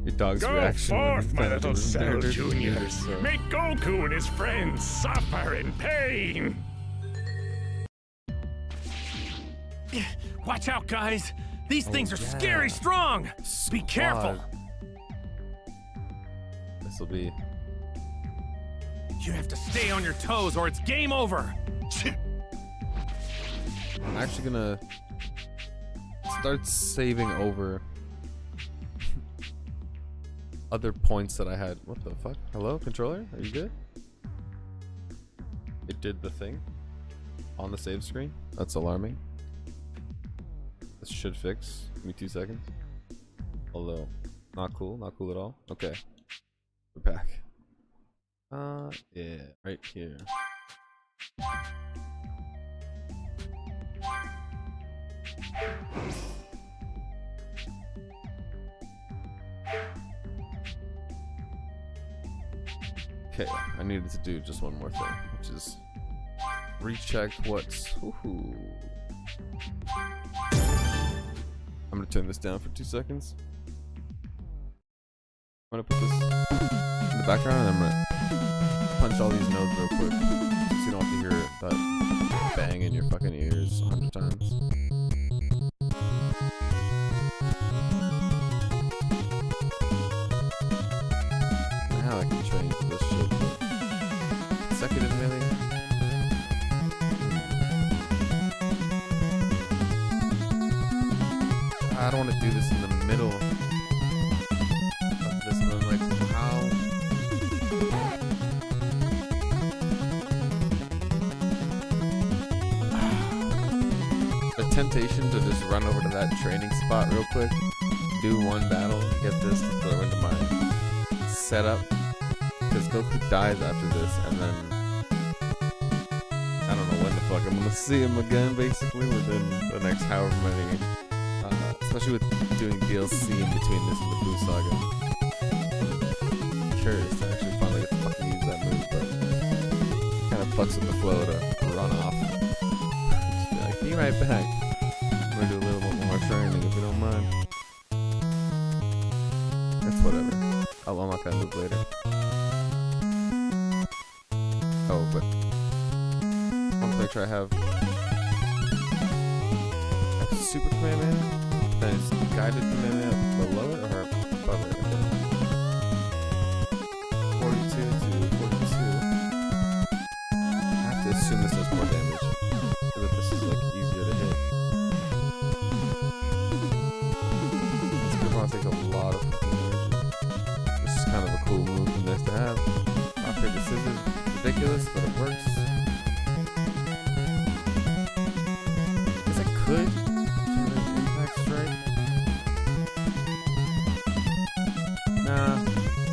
Your dog's Go reaction. forth, my when little was Cell murdered. Juniors. So- Make Goku and his friends suffer in pain. Watch out, guys. These things are scary strong. Be careful. This will be. You have to stay on your toes or it's game over. I'm actually gonna start saving over other points that I had. What the fuck? Hello, controller? Are you good? It did the thing on the save screen. That's alarming. This should fix. Give me 2 seconds. Although, not cool. Not cool at all. Okay. We're back. Yeah, right here. Okay, I needed to do just one more thing, which is recheck what's. Woohoo. I'm gonna turn this down for 2 seconds. I'm gonna put this in the background and I'm gonna punch all these nodes real quick so you don't have to hear that bang in your fucking ears 100 times. Now I can train for this shit. Consecutive melee. I don't want to do this in the middle of this one. Like, how? The temptation to just run over to that training spot real quick, do one battle, get this to throw into my setup, because Goku dies after this, and then I don't know when the fuck I'm gonna see him again, basically, within the next however many. Especially with doing DLC in between this and the Blue Saga. I'm curious to actually finally get to fucking use that move, but kind of fucks with the flow to run off. Just be like, be right back. I'm gonna do a little bit more training if you don't mind. That's whatever. I'll unlock that move later. Oh, but I want to make sure I have Super Kamehameha, then it's Guided Kamehameha below it or above it? 42 to 42. I have to assume this does more damage, so that this is like easier to hit. This Pokemon takes a lot of fucking energy. This is kind of a cool move and nice to have. Rock, paper, scissors, ridiculous, but it works. Guess I could. Nah,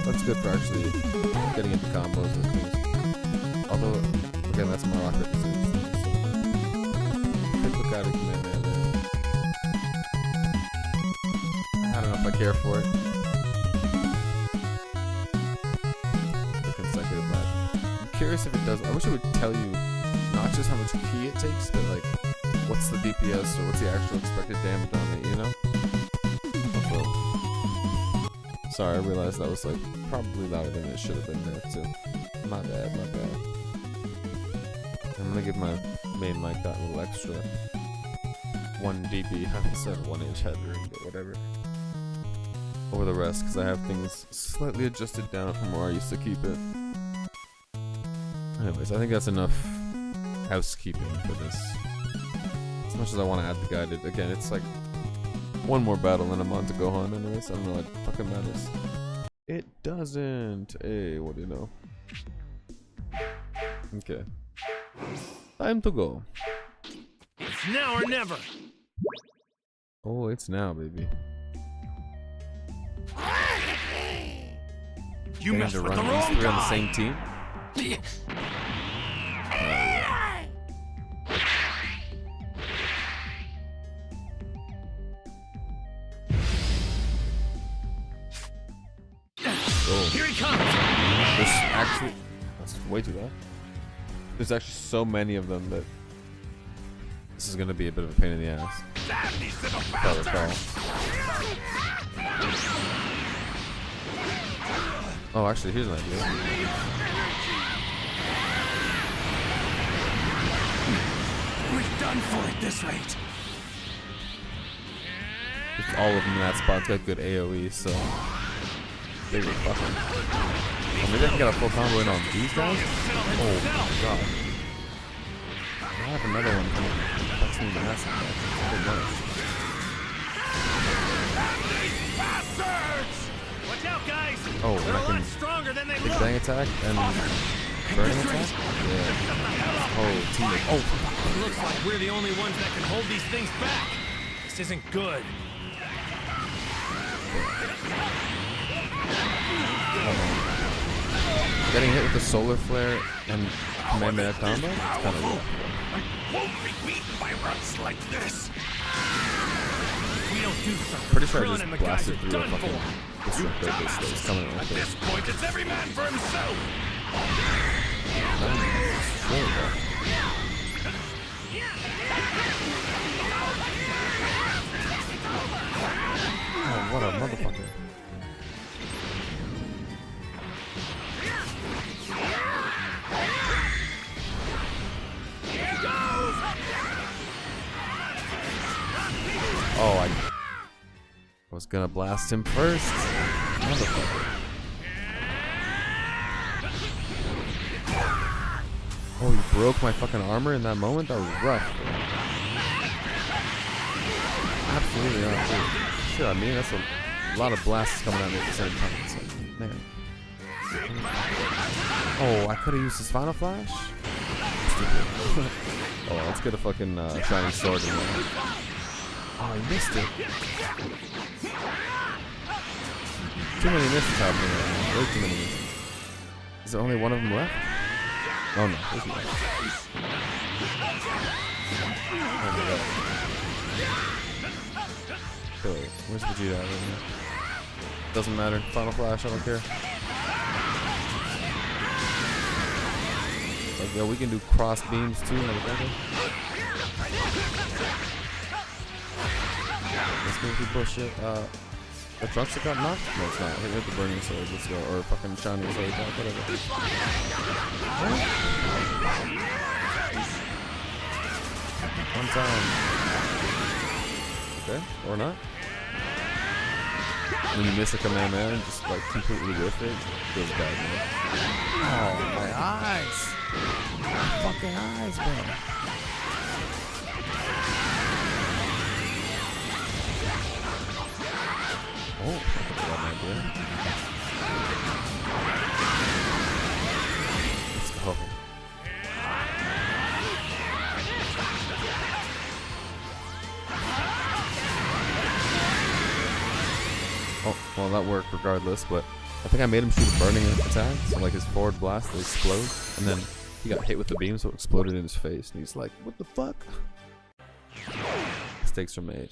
that's good for actually getting into combos with things. Although, again, that's my rocket disease. So, could look out of Kamehameha there. I don't know if I care for it. The consecutive match. I'm curious if it does. I wish it would tell you not just how much ki it takes, but like what's the DPS or what's the actual expected damage on it, you know? Sorry, I realized that was like probably louder than it should have been there too. My bad, my bad. I'm gonna give my main mic that little extra 1 dB instead of 1 inch headroom, but whatever. Over the rest, because I have things slightly adjusted down from where I used to keep it. Anyways, I think that's enough housekeeping for this. As much as I want to add the guided, again, it's like one more battle and I'm on to Gohan anyways. I don't know what fucking matters. It doesn't. Hey, what do you know? Okay. Time to go. It's now or never. Oh, it's now, baby. You messed with the wrong guy. On the guy. same team? Here he comes! There's actually... That's way too loud. There's actually so many of them that... This is gonna be a bit of a pain in the ass. If I recall. Oh, actually, here's an idea. We've done for it this rate. Just all of them in that spot's got good AoE, so... They were fucking. Oh, maybe I can get a full combo in on these guys? Oh my god. I have another one coming. That's me massive. Good luck. Watch out, guys! Oh, they're and I a lot can stronger than they Big look. Bang attack and burning attack? Yeah. Oh, teammate. Oh, It looks like we're the only ones that can hold these things back. This isn't good. Getting hit with the solar flare and Kamehameha combo? It's kind of rough. I won't be beaten by runs like this. We don't do something. Pretty sure I Krillin just and the guys blasted are through a done fucking for. destructor that was coming At right this there. point, it's every man for himself. Oh, what a motherfucker. Oh, I was gonna blast him first. Motherfucker. Oh, you broke my fucking armor in that moment? That was rough. Absolutely rough, dude. Shit, I mean, that's a lot of blasts coming at me at the same time. It's like, man. Oh, I could have used his final flash? Stupid. Oh, let's get a fucking shiny sword in there. Oh, I missed it. Too many misses happening right now. Way too many misses. Is there only one of them left? Oh no, there's more. Wait, where's Vegeta at right now? Doesn't matter. Final Flash, I don't care. Like, yo, we can do cross beams too, motherfucker. Let's move the bullshit. The Trunks that got knocked? No, it's not. Hit with the Burning Sword. Let's go. Or fucking Shining Sword. Whatever. One time. Okay, or not. When you miss a Kamehameha and just like completely whiff it, feels bad, man. Oh, my eyes! My fucking eyes, bro. Oh, I forgot my idea. Let's go. Oh, well, that worked regardless, but I think I made him shoot a burning attack, so like his forward blast, they explode, and then he got hit with the beam, so it exploded in his face, and he's like, what the fuck? Mistakes are made.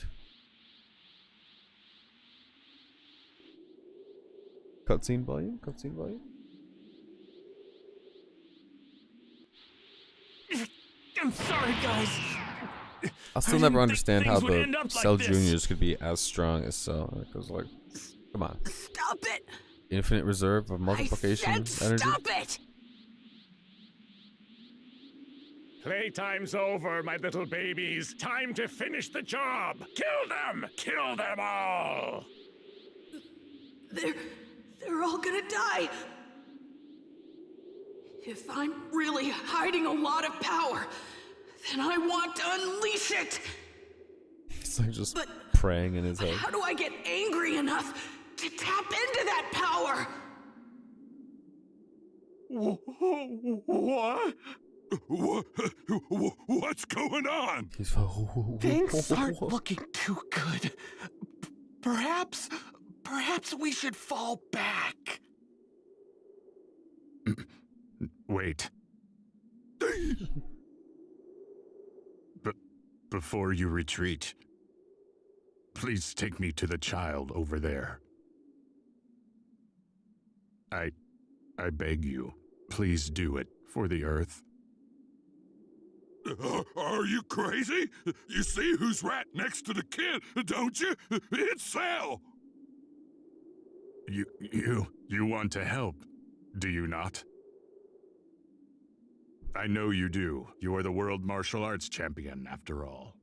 Cutscene volume? Cutscene volume? I'm sorry, guys. I'll still never understand how the Cell Juniors could be as strong as Cell. Because, like, come on. Stop it! Infinite reserve of multiplication energy? Stop it! Playtime's over, my little babies. Time to finish the job. Kill them! Kill them all! They're all gonna die. If I'm really hiding a lot of power, then I want to unleash it. He's like just praying in his head. How do I get angry enough to tap into that power? What? What's going on? Things aren't looking too good. Perhaps we should fall back. Wait. Before you retreat, please take me to the child over there. I beg you, please do it for the Earth. Are you crazy? You see who's right next to the kid, don't you? It's Cell! You want to help, do you not? I know you do. You are the world martial arts champion, after all.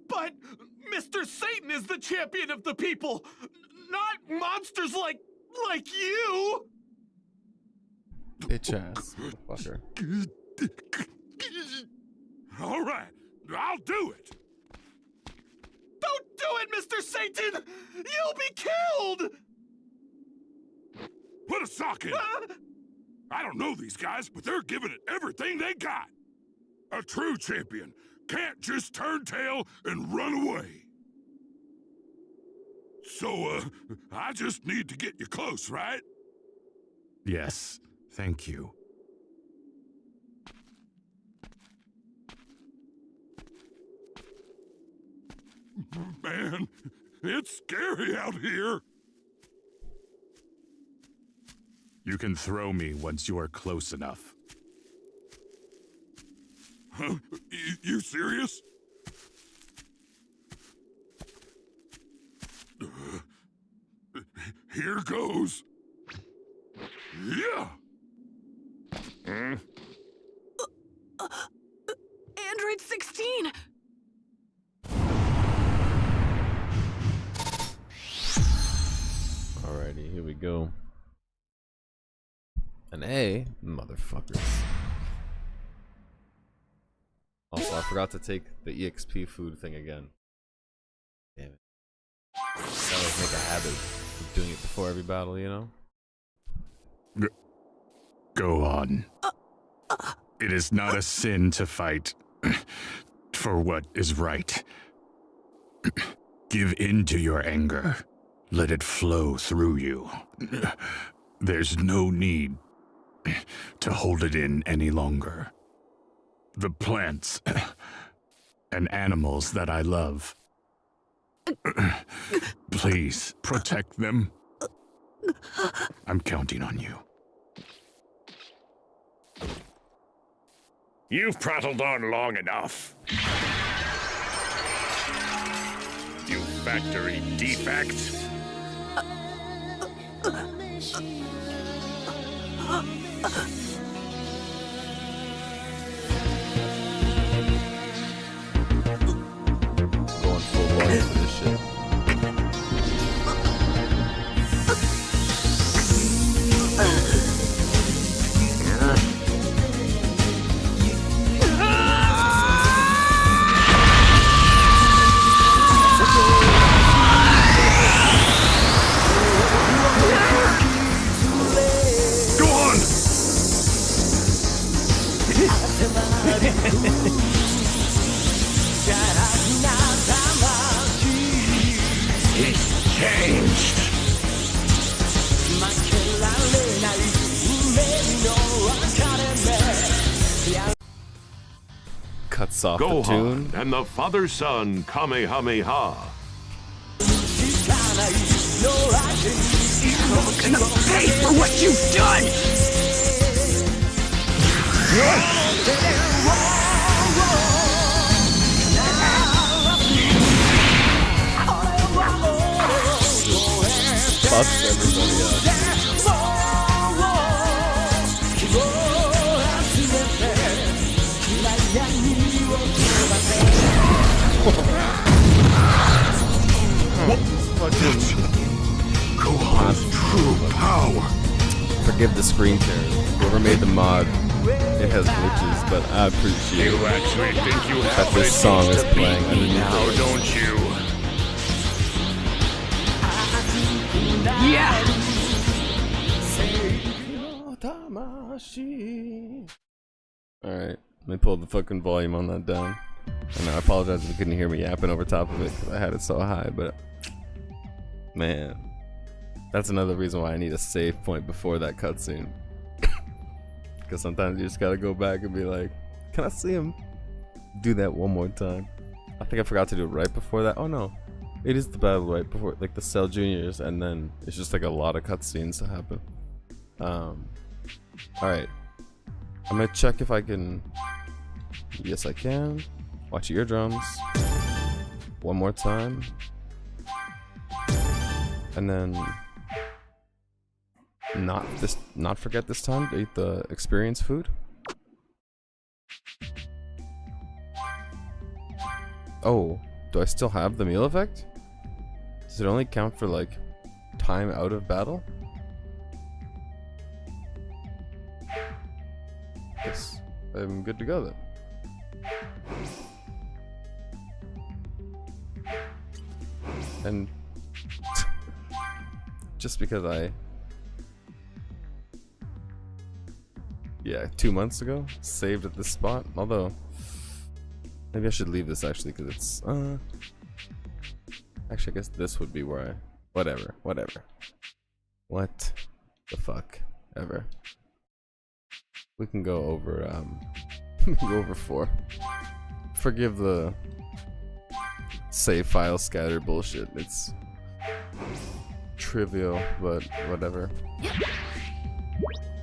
But Mr. Satan is the champion of the people, not monsters like you! Bitch ass, motherfucker. All right, I'll do it. Don't do it, Mr. Satan! You'll be killed! Put a sock in. I don't know these guys, but they're giving it everything they got. A true champion can't just turn tail and run away. So, I just need to get you close, right? Yes, thank you. Man, it's scary out here. You can throw me once you are close enough. Huh? You serious? Here goes. Yeah. Android 16! Alrighty, here we go. An A, motherfuckers. Also, I forgot to take the EXP food thing again. Damn it. Gotta like make a habit of doing it before every battle, you know? Go on. It is not a sin to fight for what is right. Give in to your anger. Let it flow through you. There's no need to hold it in any longer. the plants and animals that I love. Please protect them. I'm counting on you. You've prattled on long enough. You factory defect. Going full volume for this shit. He's changed. Cuts off the tune. Gohan and the father-son Kamehameha. You're gonna pay for what you've done! Fucks everybody up. Gohan's true power. Forgive the screen tear. Whoever made the mod, it has glitches, but I appreciate You actually think you that have this song is playing underneath now, it. don't you? Yeah! Alright, let me pull the fucking volume on that down. And I apologize if you couldn't hear me yapping over top of it because I had it so high, but man, that's another reason why I need a save point before that cutscene. Because sometimes you just gotta go back and be like, can I see him do that one more time? I think I forgot to do it right before that. Oh no, it is the battle right before, like the Cell Juniors, and then it's just like a lot of cutscenes to happen. Alright, I'm gonna check if I can. Yes, I can. Watch your eardrums. One more time. And then not forget this time to eat the experience food. Oh, do I still have the meal effect? Does it only count for like time out of battle? Yes, I'm good to go then. And just because yeah, 2 months ago saved at this spot, although maybe I should leave this actually because it's actually I guess this would be where I whatever what the fuck ever. We can go over go over 4. Forgive the save file scatter bullshit. It's trivial, but whatever.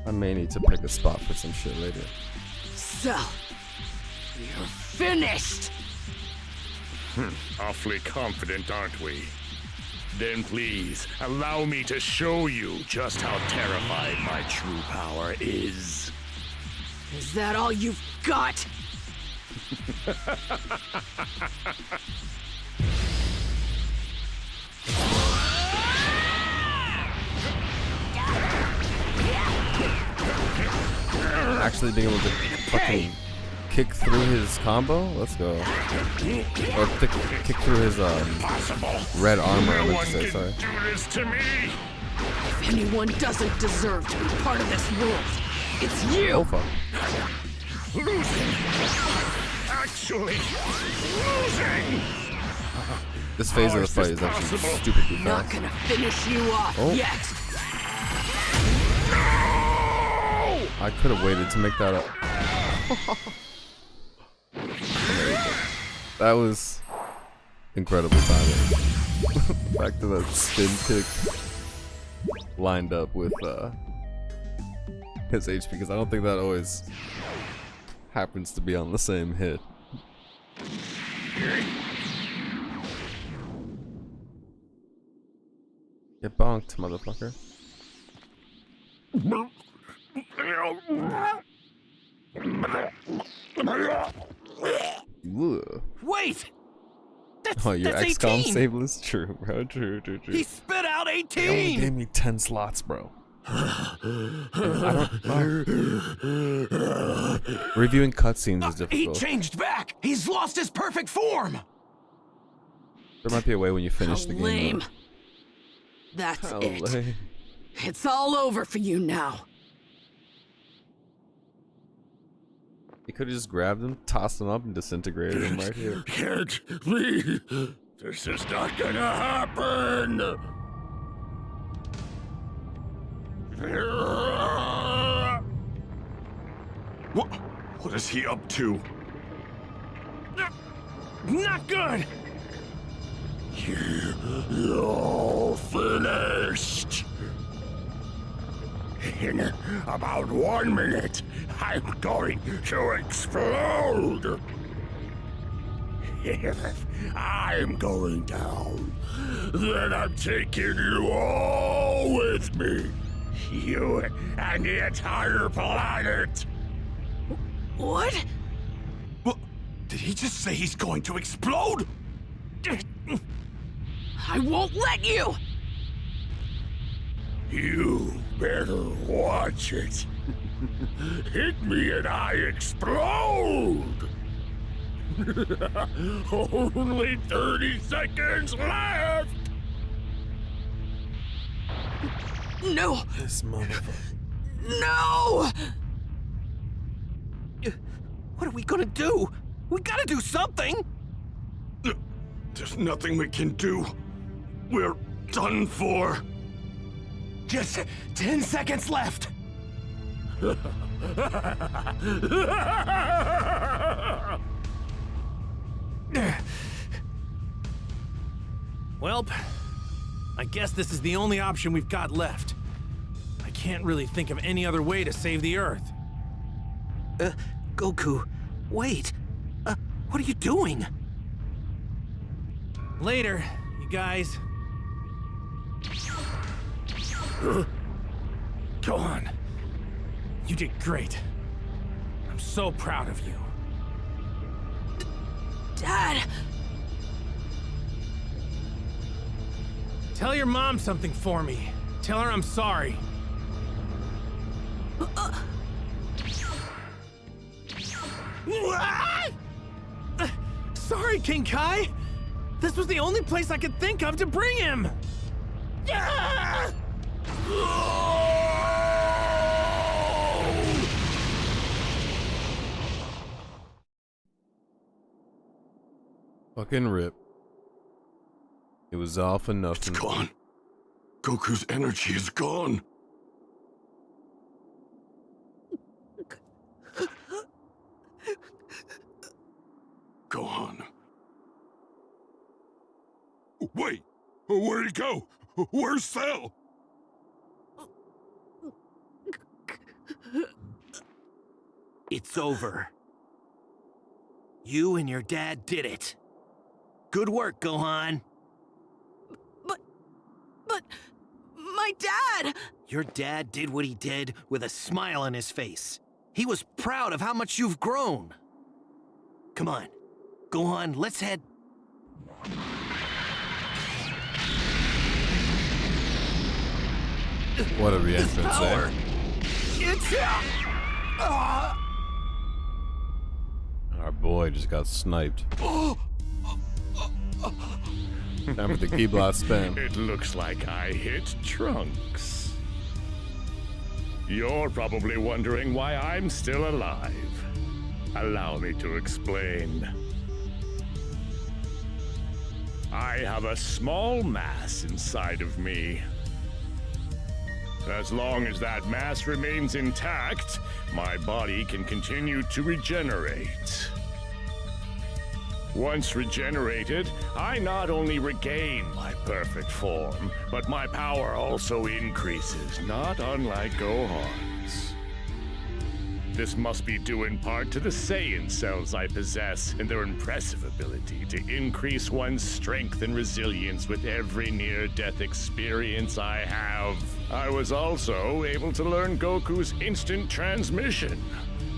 I may need to pick a spot for some shit later. So, you're finished! Awfully confident, aren't we? Then please, allow me to show you just how terrifying my true power is. Is that all you've got? Actually being able to fucking kick through his combo? Let's go. Or kick through his red armor, I meant to say, sorry. Do this to me. If anyone doesn't deserve to be part of this world, it's you! Oh fuck. Losing! Actually, losing! This phase of the fight is actually stupidly fast. Not gonna finish you off yet! I could have waited to make that up. That was incredible timing. Back to that spin kick lined up with his HP, because I don't think that always happens to be on the same hit. Get bonked, motherfucker. Wait! Oh, your that's XCOM 18. save list? True, bro. True. He spit out He only 18! gave me 10 slots, bro. Reviewing cutscenes is He difficult. changed back! He's lost his perfect form! There might be a way when you finish How the game. lame. though. That's How it. lame. It's all over for you now. You could have just grabbed him, tossed him up, and disintegrated him right here. Can't be. This is not gonna happen. What is he up to? Not good! You're finished. In about 1 minute, I'm going to explode. If I'm going down, then I'm taking you all with me. You and the entire planet. What? What? Did he just say he's going to explode? I won't let you! You better watch it. Hit me and I explode. Only 30 seconds left. No! This motherfucker. No! What are we gonna do? We gotta do something! There's nothing we can do. We're done for. Just 10 seconds left! Welp, I guess this is the only option we've got left. I can't really think of any other way to save the Earth. Goku, wait. What are you doing? Later, you guys. Go on. You did great. I'm so proud of you. Dad! Tell your mom something for me. Tell her I'm sorry. Sorry, King Kai. This was the only place I could think of to bring him. Fucking rip. It was all for nothing. It's gone. Goku's energy is gone. Gohan. Wait, where'd he go? Where's Cell? It's over. You and your dad did it. Good work, Gohan. But my dad! Your dad did what he did with a smile on his face. He was proud of how much you've grown. Come on, Gohan, let's head. What a re-entrance, eh? It's Our boy just got sniped. Time for the key blast spam. It looks like I hit Trunks. You're probably wondering why I'm still alive. Allow me to explain. I have a small mass inside of me. As long as that mass remains intact, my body can continue to regenerate. Once regenerated, I not only regain my perfect form, but my power also increases, not unlike Gohan's. This must be due in part to the Saiyan cells I possess and their impressive ability to increase one's strength and resilience with every near-death experience I have. I was also able to learn Goku's instant transmission,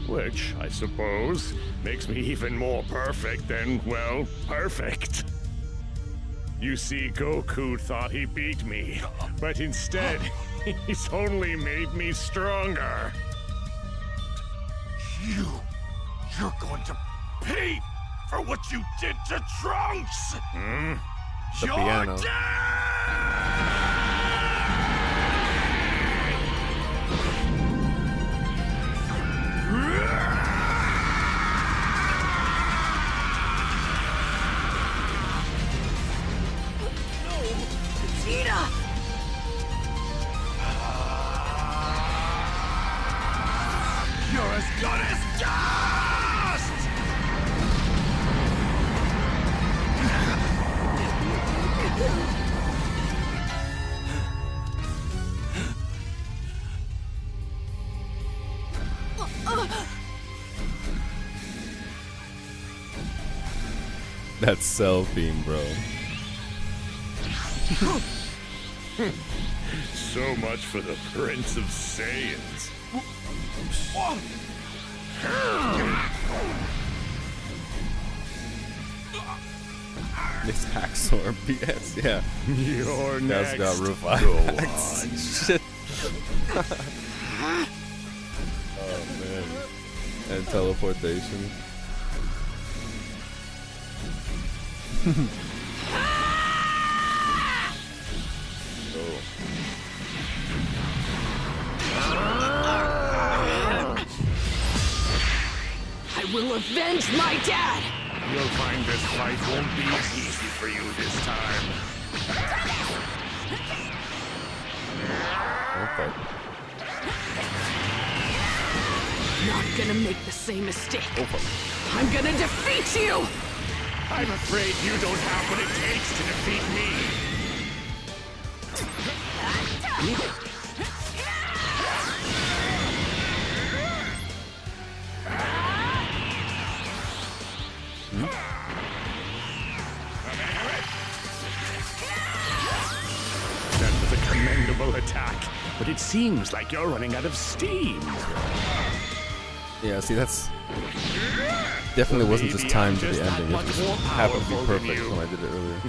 which, I suppose, makes me even more perfect than, well, perfect. You see, Goku thought he beat me, but instead, he's only made me stronger. You're going to pay for what you did to Trunks! The piano. Vegeta! You're as good as dust! That's Cell theme, bro. So much for the Prince of Saiyans. This Hacksaw BS, yeah. You're That's next. got roof Go eyes. Shit. Oh man. And teleportation. I will avenge my dad! You'll find this fight won't be easy for you this time. Okay. Not gonna make the same mistake. I'm gonna defeat you! I'm afraid you don't have what it takes to defeat me. That was a commendable attack, but it seems like you're running out of steam. Yeah, see, that's definitely wasn't just timed to the ending. It just happened to be perfect when I did it earlier.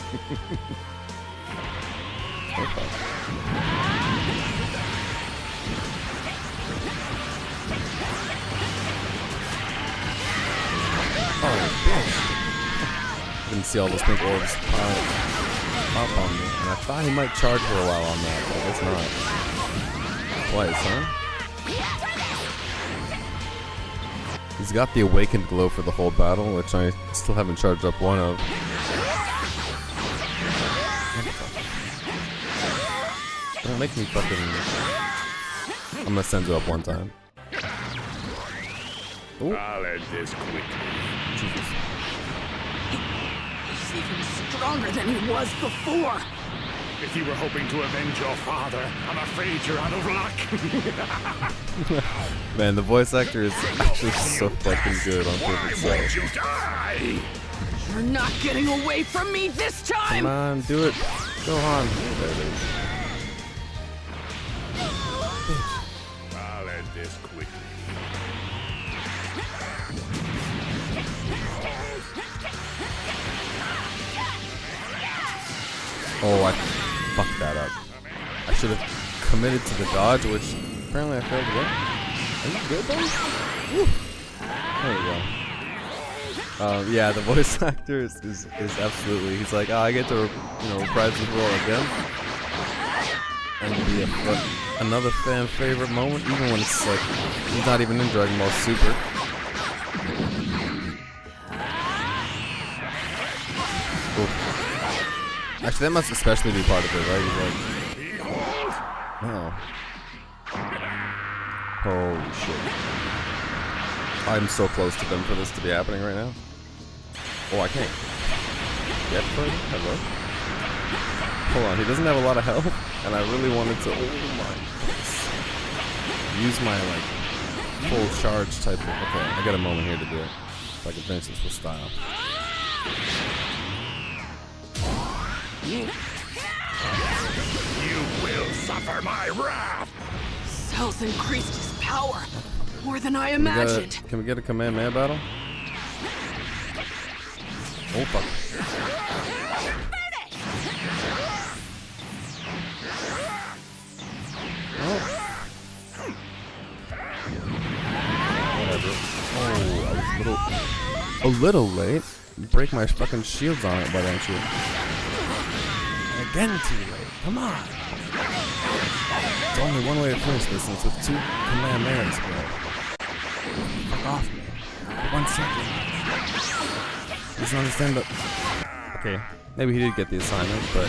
Oh, bitch. Didn't see all those pink orbs pop on me. And I thought he might charge for a while on that, but I guess not. Twice, huh? He's got the awakened glow for the whole battle, which I still haven't charged up one of. Don't make me fucking... I'm gonna send it up one time. Ooh. I'll end this quickly. Jesus. He's even stronger than he was before! If you were hoping to avenge your father, I'm afraid you're out of luck. Man, the voice actor is actually so fucking good on Perfect Cell. You die! You're not getting away from me this time! Come on, do it. Go on. There it is. I'll end this quickly. Oh, I fucked that up. I should have committed to the dodge, which apparently I failed to get. Are you good, though? Woo. There we go. Yeah, the voice actor is absolutely. He's like, I get to reprise this role again, and be another fan favorite moment, even when it's like he's not even in Dragon Ball Super. Ooh. Actually, that must especially be part of it, right? He's like, oh. Holy shit. I'm so close to them for this to be happening right now. Oh, I can't get further? Hello? Hold on, he doesn't have a lot of health, and I really wanted to, oh my goodness, use my, like, full charge type of, okay, I got a moment here to do it. If I can finish this with style. You will suffer my wrath! Cell's increased his power more than I imagined. Can we get a Kamehameha battle? Oh fuck. Oh. Whatever. Oh, I was a little late. Break my fucking shields on it, why don't you? Again too late. Come on. There's only one way to finish this, and it's with 2 Kamehamehas, bro. Fuck off, man. 1 second. He doesn't understand that. Okay, maybe he did get the assignment, but.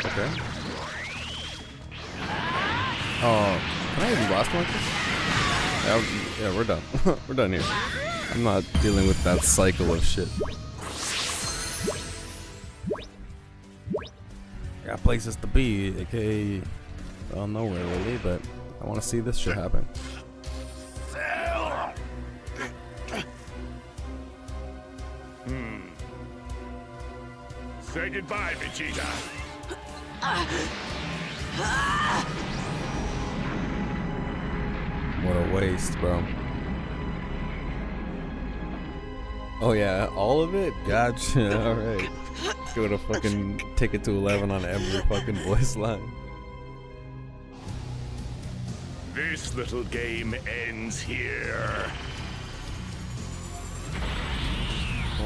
Okay. Oh, can I even blast him like this? Yeah, we're done. We're done here. I'm not dealing with that cycle of shit. Got places to be, aka, well, nowhere really, but I want to see this shit happen. Say goodbye, Vegeta. What a waste, bro. Oh yeah, all of it? Gotcha, alright. Go to fucking take it to 11 on every fucking voice line. This little game ends here.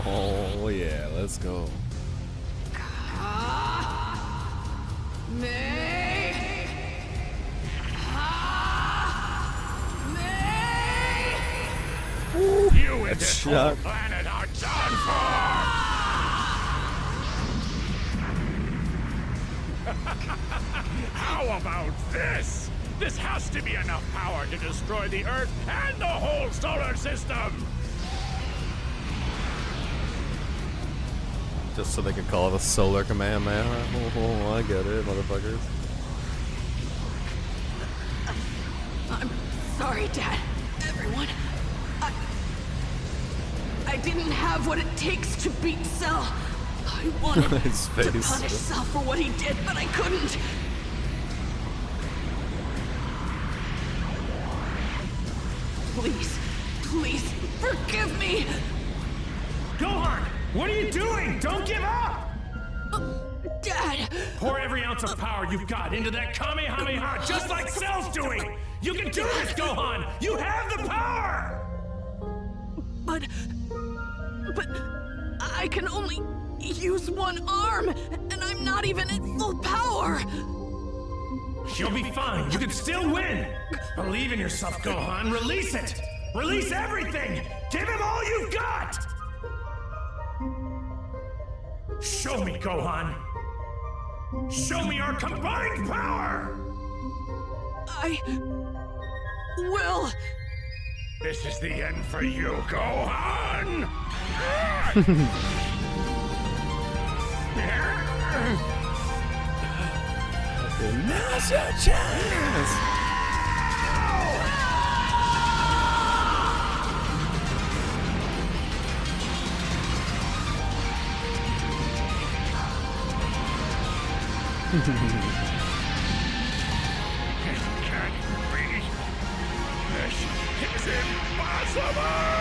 Oh yeah, let's go. You and That this shot. whole planet are done for! How about this? This has to be enough power to destroy the Earth and the whole solar system! Just so they could call it a solar Kamehameha. Oh, I get it, motherfuckers. I'm sorry, Dad. Everyone. I didn't have what it takes to beat Cell. I wanted His to face. punish Cell for what he did, but I couldn't. Please, please, forgive me! Gohan, what are you doing? Don't give up! Dad! Pour every ounce of power you've got into that Kamehameha, just like Cell's doing! You can do this, Gohan! You have the power! But I can only use one arm, and I'm not even at full power! You'll be fine. You can still win! Believe in yourself, Gohan. Release it! Release everything! Give him all you've got! Show me, Gohan! Show me our combined power! I will! This is the end for you, Gohan! Now's your chance! It can't be. This is impossible!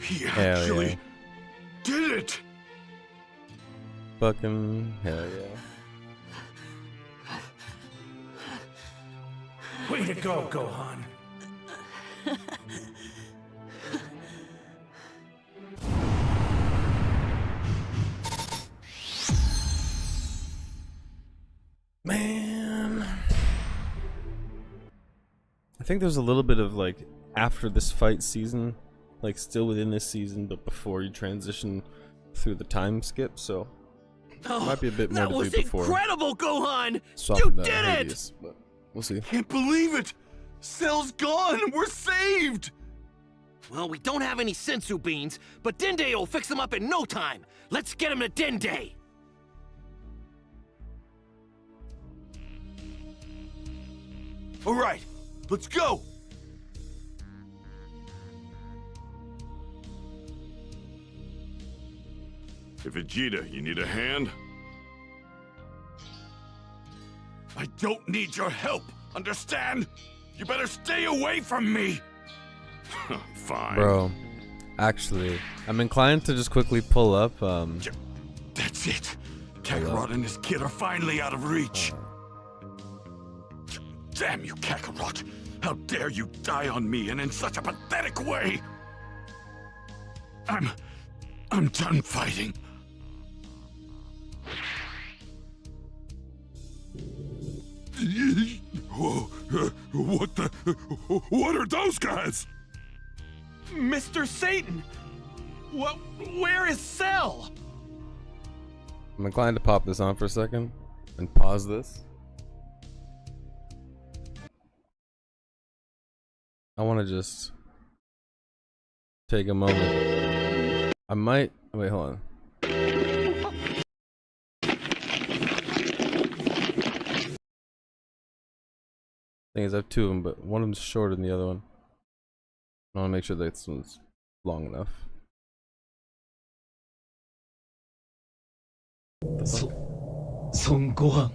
He actually did it! Fucking hell yeah. Way to go, Gohan. Man, I think there's a little bit of like after this fight season, like still within this season, but before you transition through the time skip, so might be a bit more That to was do before incredible, Gohan! swapping You that did it! Hades, but we'll see. Can't believe it! Cell's gone! We're saved! Well, we don't have any sensu beans, but Dende will fix them up in no time. Let's get him to Dende. All right, let's go! Hey, Vegeta, you need a hand? I don't need your help, understand? You better stay away from me! Fine. Bro, actually, I'm inclined to just quickly pull up. That's it. Kakarot and his kid are finally out of reach. Damn you, Kakarot! How dare you die on me and in such a pathetic way! I'm done fighting. What are those guys? Mr. Satan! Where is Cell? I'm inclined to pop this on for a second and pause this. I want to just take a moment. I might wait. Hold on. Thing is, I have two of them, but one of them's shorter than the other one. I want to make sure that this one's long enough. Son Gohan.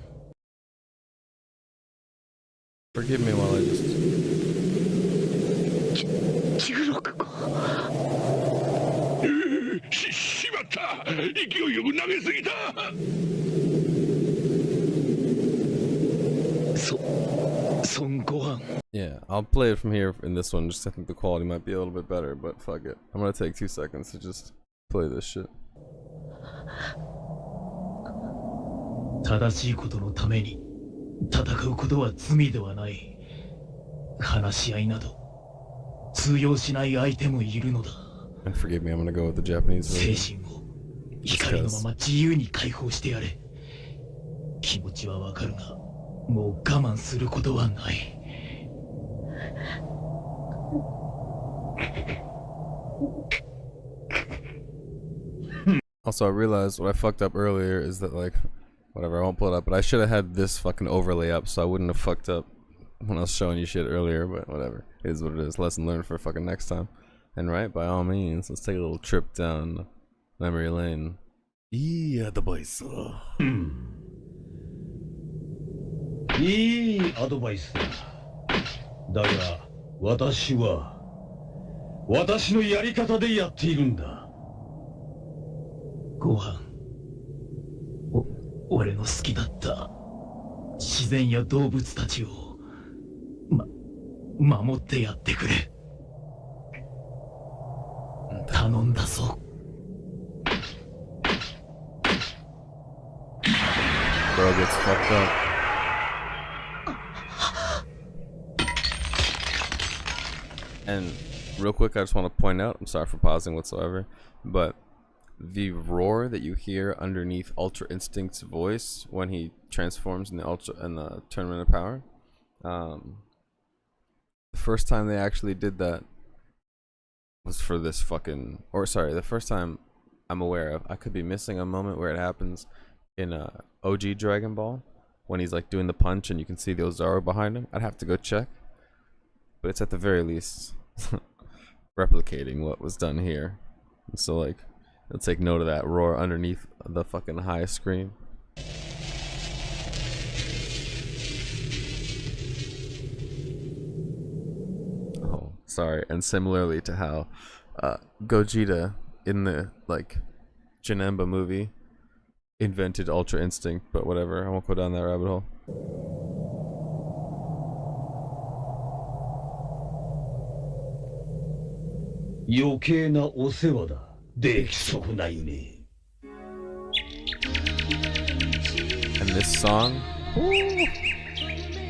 Forgive me while I just. しまった！勢いよく投げすぎた！ Son Gohan. Yeah, I'll play it from here in this one. Just I think the quality might be a little bit better, but fuck it. I'm gonna take 2 seconds to just play this shit. 正しいことのために戦うことは罪ではない。話し合いなど通用しない相手もいるのだ。 And forgive me, I'm gonna go with the Japanese 精 version. 神を怒りのまま自由に解放してやれ。気持ちはわかるが、もう我慢することはない。 Also, I realized what I fucked up earlier is that, like, whatever, I won't pull it up, but I should have had this fucking overlay up so I wouldn't have fucked up when I was showing you shit earlier, but whatever. It is what it is. Lesson learned for fucking next time. And right, by all means, let's take a little trip down memory lane. Yeah, the boys. いいアドバイスだ。だが、私は私のやり方でやっているんだ。ご飯、俺の好きだった自然や動物たちを守ってやってくれ。頼んだぞ。Bro gets fucked up. And real quick, I just want to point out, I'm sorry for pausing whatsoever, but the roar that you hear underneath Ultra Instinct's voice when he transforms in the Tournament of Power, the first time they actually did that was for this fucking, or sorry, the first time I'm aware of. I could be missing a moment where it happens in OG Dragon Ball when he's like doing the punch and you can see the Ozaru behind him. I'd have to go check, but it's at the very least replicating what was done here. And so like, let's take note of that roar underneath the fucking high screen. Oh, sorry. And similarly to how Gogeta in the like Janemba movie invented Ultra Instinct, but whatever, I won't go down that rabbit hole. 余計なお世話だ。できそうないね。 And this song, woo,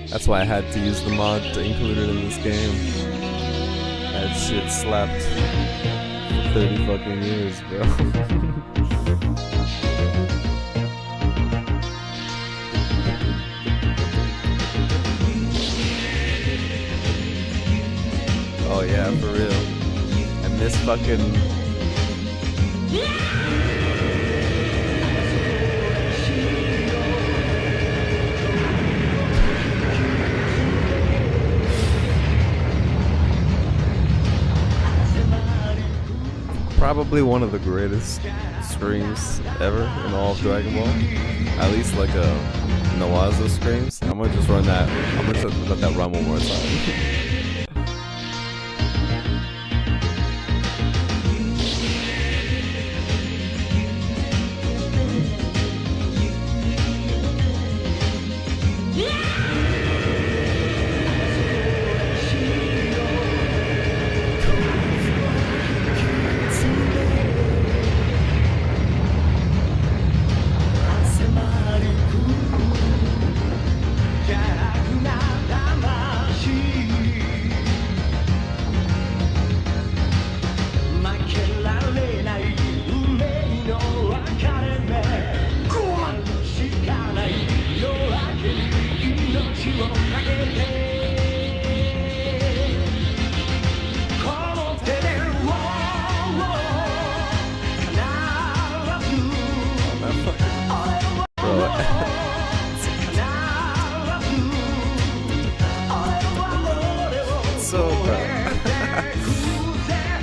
that's why I had to use the mod to include it in this game. That shit slapped for 30 fucking years, bro. Oh yeah, for real. And this fucking... Probably one of the greatest screams ever in all of Dragon Ball. At least like a Nawaza screams. I'm gonna just run that. I'm gonna just let that run one more time.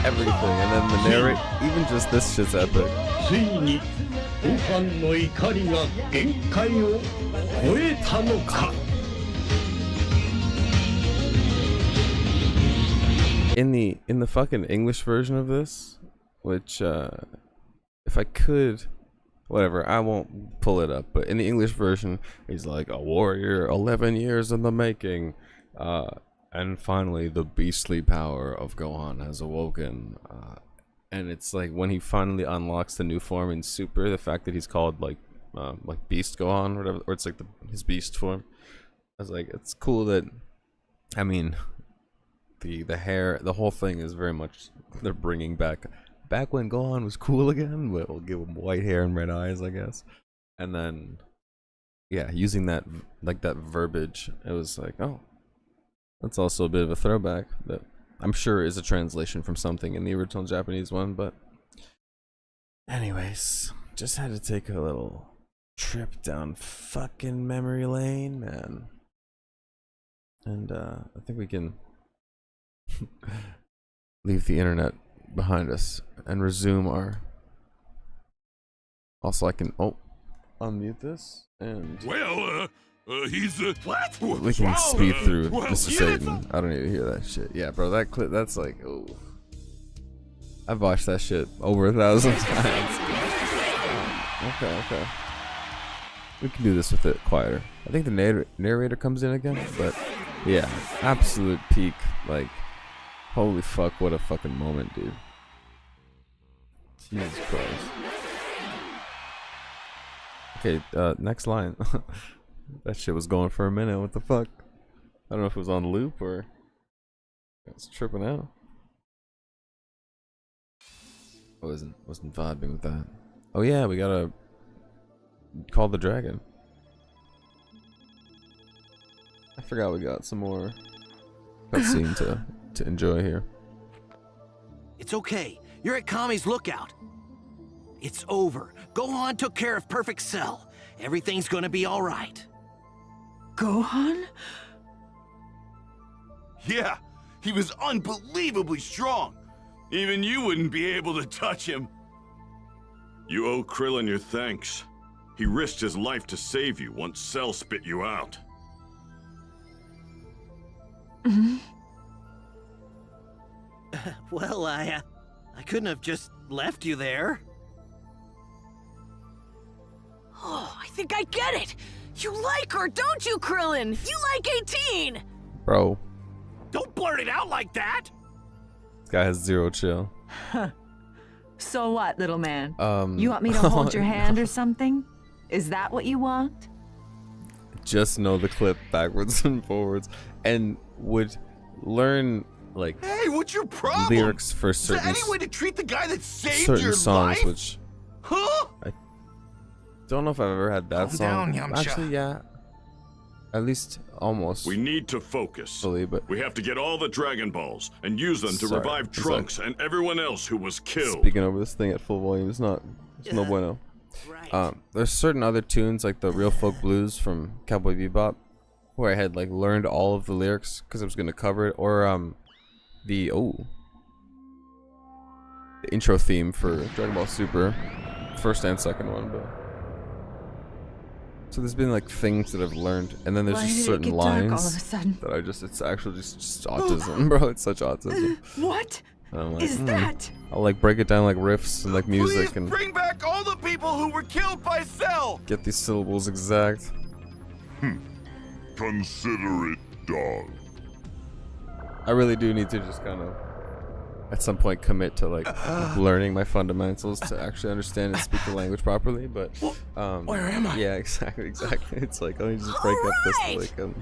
Everything, and then the narrate, even just this shit's epic. In the fucking English version of this, which if I could, whatever, I won't pull it up, but in the English version, he's like, a warrior, 11 years in the making, and finally the beastly power of Gohan has awoken. And it's like when he finally unlocks the new form in Super, the fact that he's called like Beast Gohan or whatever, or it's like his beast form. I was like, it's cool that, I mean, the hair, the whole thing is very much, they're bringing back when Gohan was cool again, but we'll give him white hair and red eyes, I guess. And then, yeah, using that, like that verbiage, it was like, oh, that's also a bit of a throwback that I'm sure is a translation from something in the original Japanese one, but anyways, just had to take a little trip down fucking memory lane, man. And I think we can leave the internet behind us and resume our... Also, I can unmute this and... Well, he's what? We can speed through Mr. Satan. I don't need to hear that shit. Yeah, bro, that clip, that's like, oh. I've watched that shit over 1,000 times. Okay. We can do this with it quieter. I think the narrator comes in again, but yeah, absolute peak. Like, holy fuck, what a fucking moment, dude. Jesus Christ. Okay, next line. That shit was going for a minute. What the fuck? I don't know if it was on loop or I was tripping out. I wasn't vibing with that. Oh yeah, we gotta call the dragon. I forgot we got some more cutscene to enjoy here. It's okay. You're at Kami's lookout. It's over. Gohan took care of Perfect Cell. Everything's gonna be all right. Gohan? Yeah, he was unbelievably strong. Even you wouldn't be able to touch him. You owe Krillin your thanks. He risked his life to save you once Cell spit you out. Well, I couldn't have just left you there. Oh, I think I get it. You like her, don't you, Krillin? You like 18. Bro. Don't blurt it out like that. This guy has zero chill. So what, little man? You want me to hold your hand or something? Is that what you want? Just know the clip backwards and forwards, and would learn like Hey, what's your problem? lyrics for Is there certain any way to treat the guy that saved certain your songs, life? which Huh? I don't know if I've ever had that Calm song. down, Yamcha. Actually, yeah, at least almost. We need to focus. Fully, but we have to get all the Dragon Balls and use them to Sorry, revive is that- Trunks and everyone else who was killed. Speaking over this thing at full volume is not. It's no bueno. There's certain other tunes like the Real Folk Blues from Cowboy Bebop, where I had like learned all of the lyrics because I was gonna cover it, or the intro theme for Dragon Ball Super, first and second one. But so there's been like things that I've learned, and then there's Why just did it certain get dark all of a lines sudden? that I just it's actually just autism, bro. It's such autism. What And I'm like, is that? I'll like break it down like riffs and like music Please and bring back all the people who were killed by Cell. get these syllables exact. Consider it done. I really do need to just kind of at some point commit to like learning my fundamentals to actually understand and speak the language properly, but where am I? Yeah, exactly. It's like let me just break up this like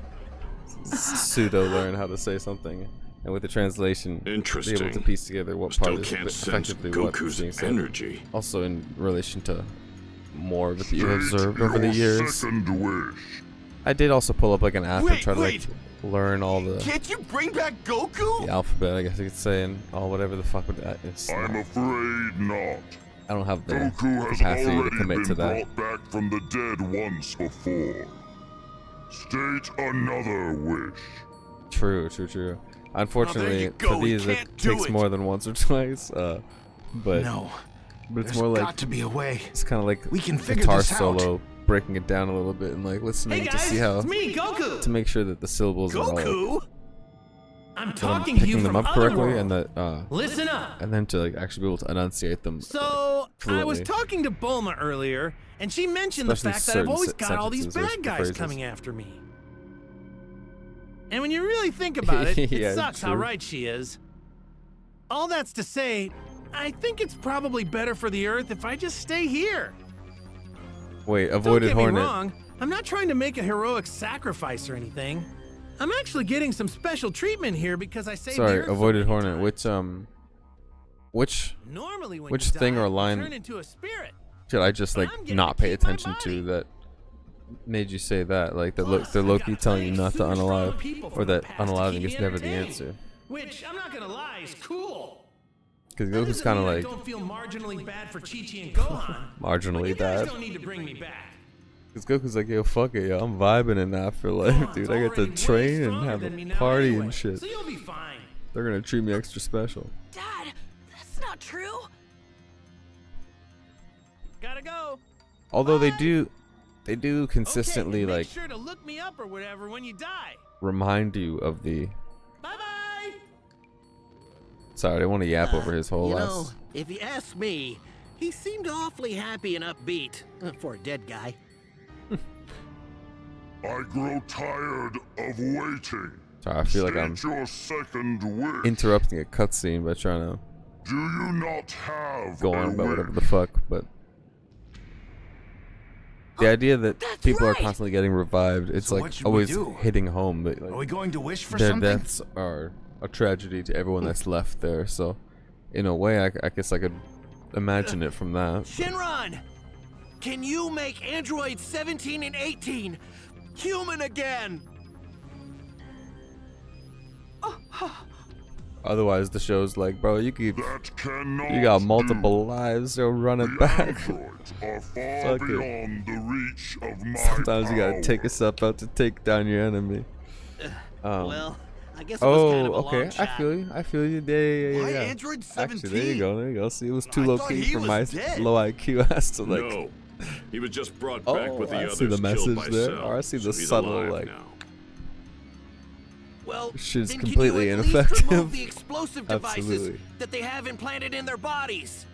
pseudo learn how to say something, and with the translation be able to piece together what Still part is can't sense effectively what's Goku's being said. energy. Also in relation to more of it that you've observed over the years. Second wish. I did also pull up like an app and Wait, try to like wait. learn all the Can't you bring back Goku? the alphabet, I guess you could say, and all whatever the fuck with that is. I'm afraid not. I don't have the Goku has capacity to already commit been to that. brought back from the dead once before. State another wish. True. Unfortunately, go, for we these it can't do takes it. more than once or twice. But No. but it's There's more like got to be a way. it's kind of like We can figure guitar this out. solo, breaking it down a little bit and like listening to see how it's me, Goku. to make sure that the syllables are all like, Goku? I'm that I'm talking to you picking them from up correctly, Otherworld. and that Listen up. and then to like actually be able to enunciate them. So, I was fluently. talking to Bulma earlier, and she mentioned Especially the fact that I've certain always got all these sentences or bad guys phrases. coming after me. And when you really think about it, it Yeah, sucks how true. right she is. All that's to say, I think it's probably better for the Earth if I just stay here. Wait, Don't avoided get me hornet. wrong, I'm not trying to make a heroic sacrifice or anything. I'm actually getting some special treatment here because I saved the Sorry, Earth so avoided many hornet. times. Which Normally when which you thing die, or you line turn into a spirit. should I just like not pay attention to that made you say that? Like the Loki telling you not to unalive, or that unaliving is never the answer. Which, I'm not gonna lie, is cool. Because That Goku's doesn't kind of mean I like don't feel marginally bad for Chi-Chi and Gohan. marginally You guys bad. don't need to bring me back. Because Goku's like, yo, fuck it, yo, I'm vibing in the afterlife, dude. I get to train and have than me a now party anyway, and shit. So you'll be fine. They're gonna treat me extra special. Dad, that's not true. Gotta go. Although they do consistently Make like sure to look me up or whatever when you die. remind you of the. Bye-bye. Sorry, I didn't want to yap over his whole You last. know, if you ask me, he seemed awfully happy and upbeat for a dead guy. I grow tired of waiting. Sorry, I feel like I'm State your second wish. interrupting a cutscene by trying to Do you not have go a on about wish? whatever the fuck, but the idea that people are constantly getting revived, it's So what like should we always do? hitting home that like Are we going to wish for their something? deaths are a tragedy to everyone that's left there. So, in a way, I guess I could imagine it from that. Shinron, can you make androids 17 and 18 human again? Otherwise, the show's like, bro, you cannot you got multiple lives, so run it back. Are far Fuck it. beyond the reach of my Sometimes you gotta power. take a step out to take down your enemy. Well, I guess it was oh, kind of a okay. long shot. I feel you. Yeah. Why yeah. Android Actually, there you 17? go. There you go. See, it was too low thought key he for was my dead. low IQ ass to like. No, he was just brought back with the I others see the killed message by there. Cell, Or I see the so he's subtle alive like. now. Well, Shit's then completely can you at least ineffective. remove the explosive devices Absolutely. that they have implanted in their bodies?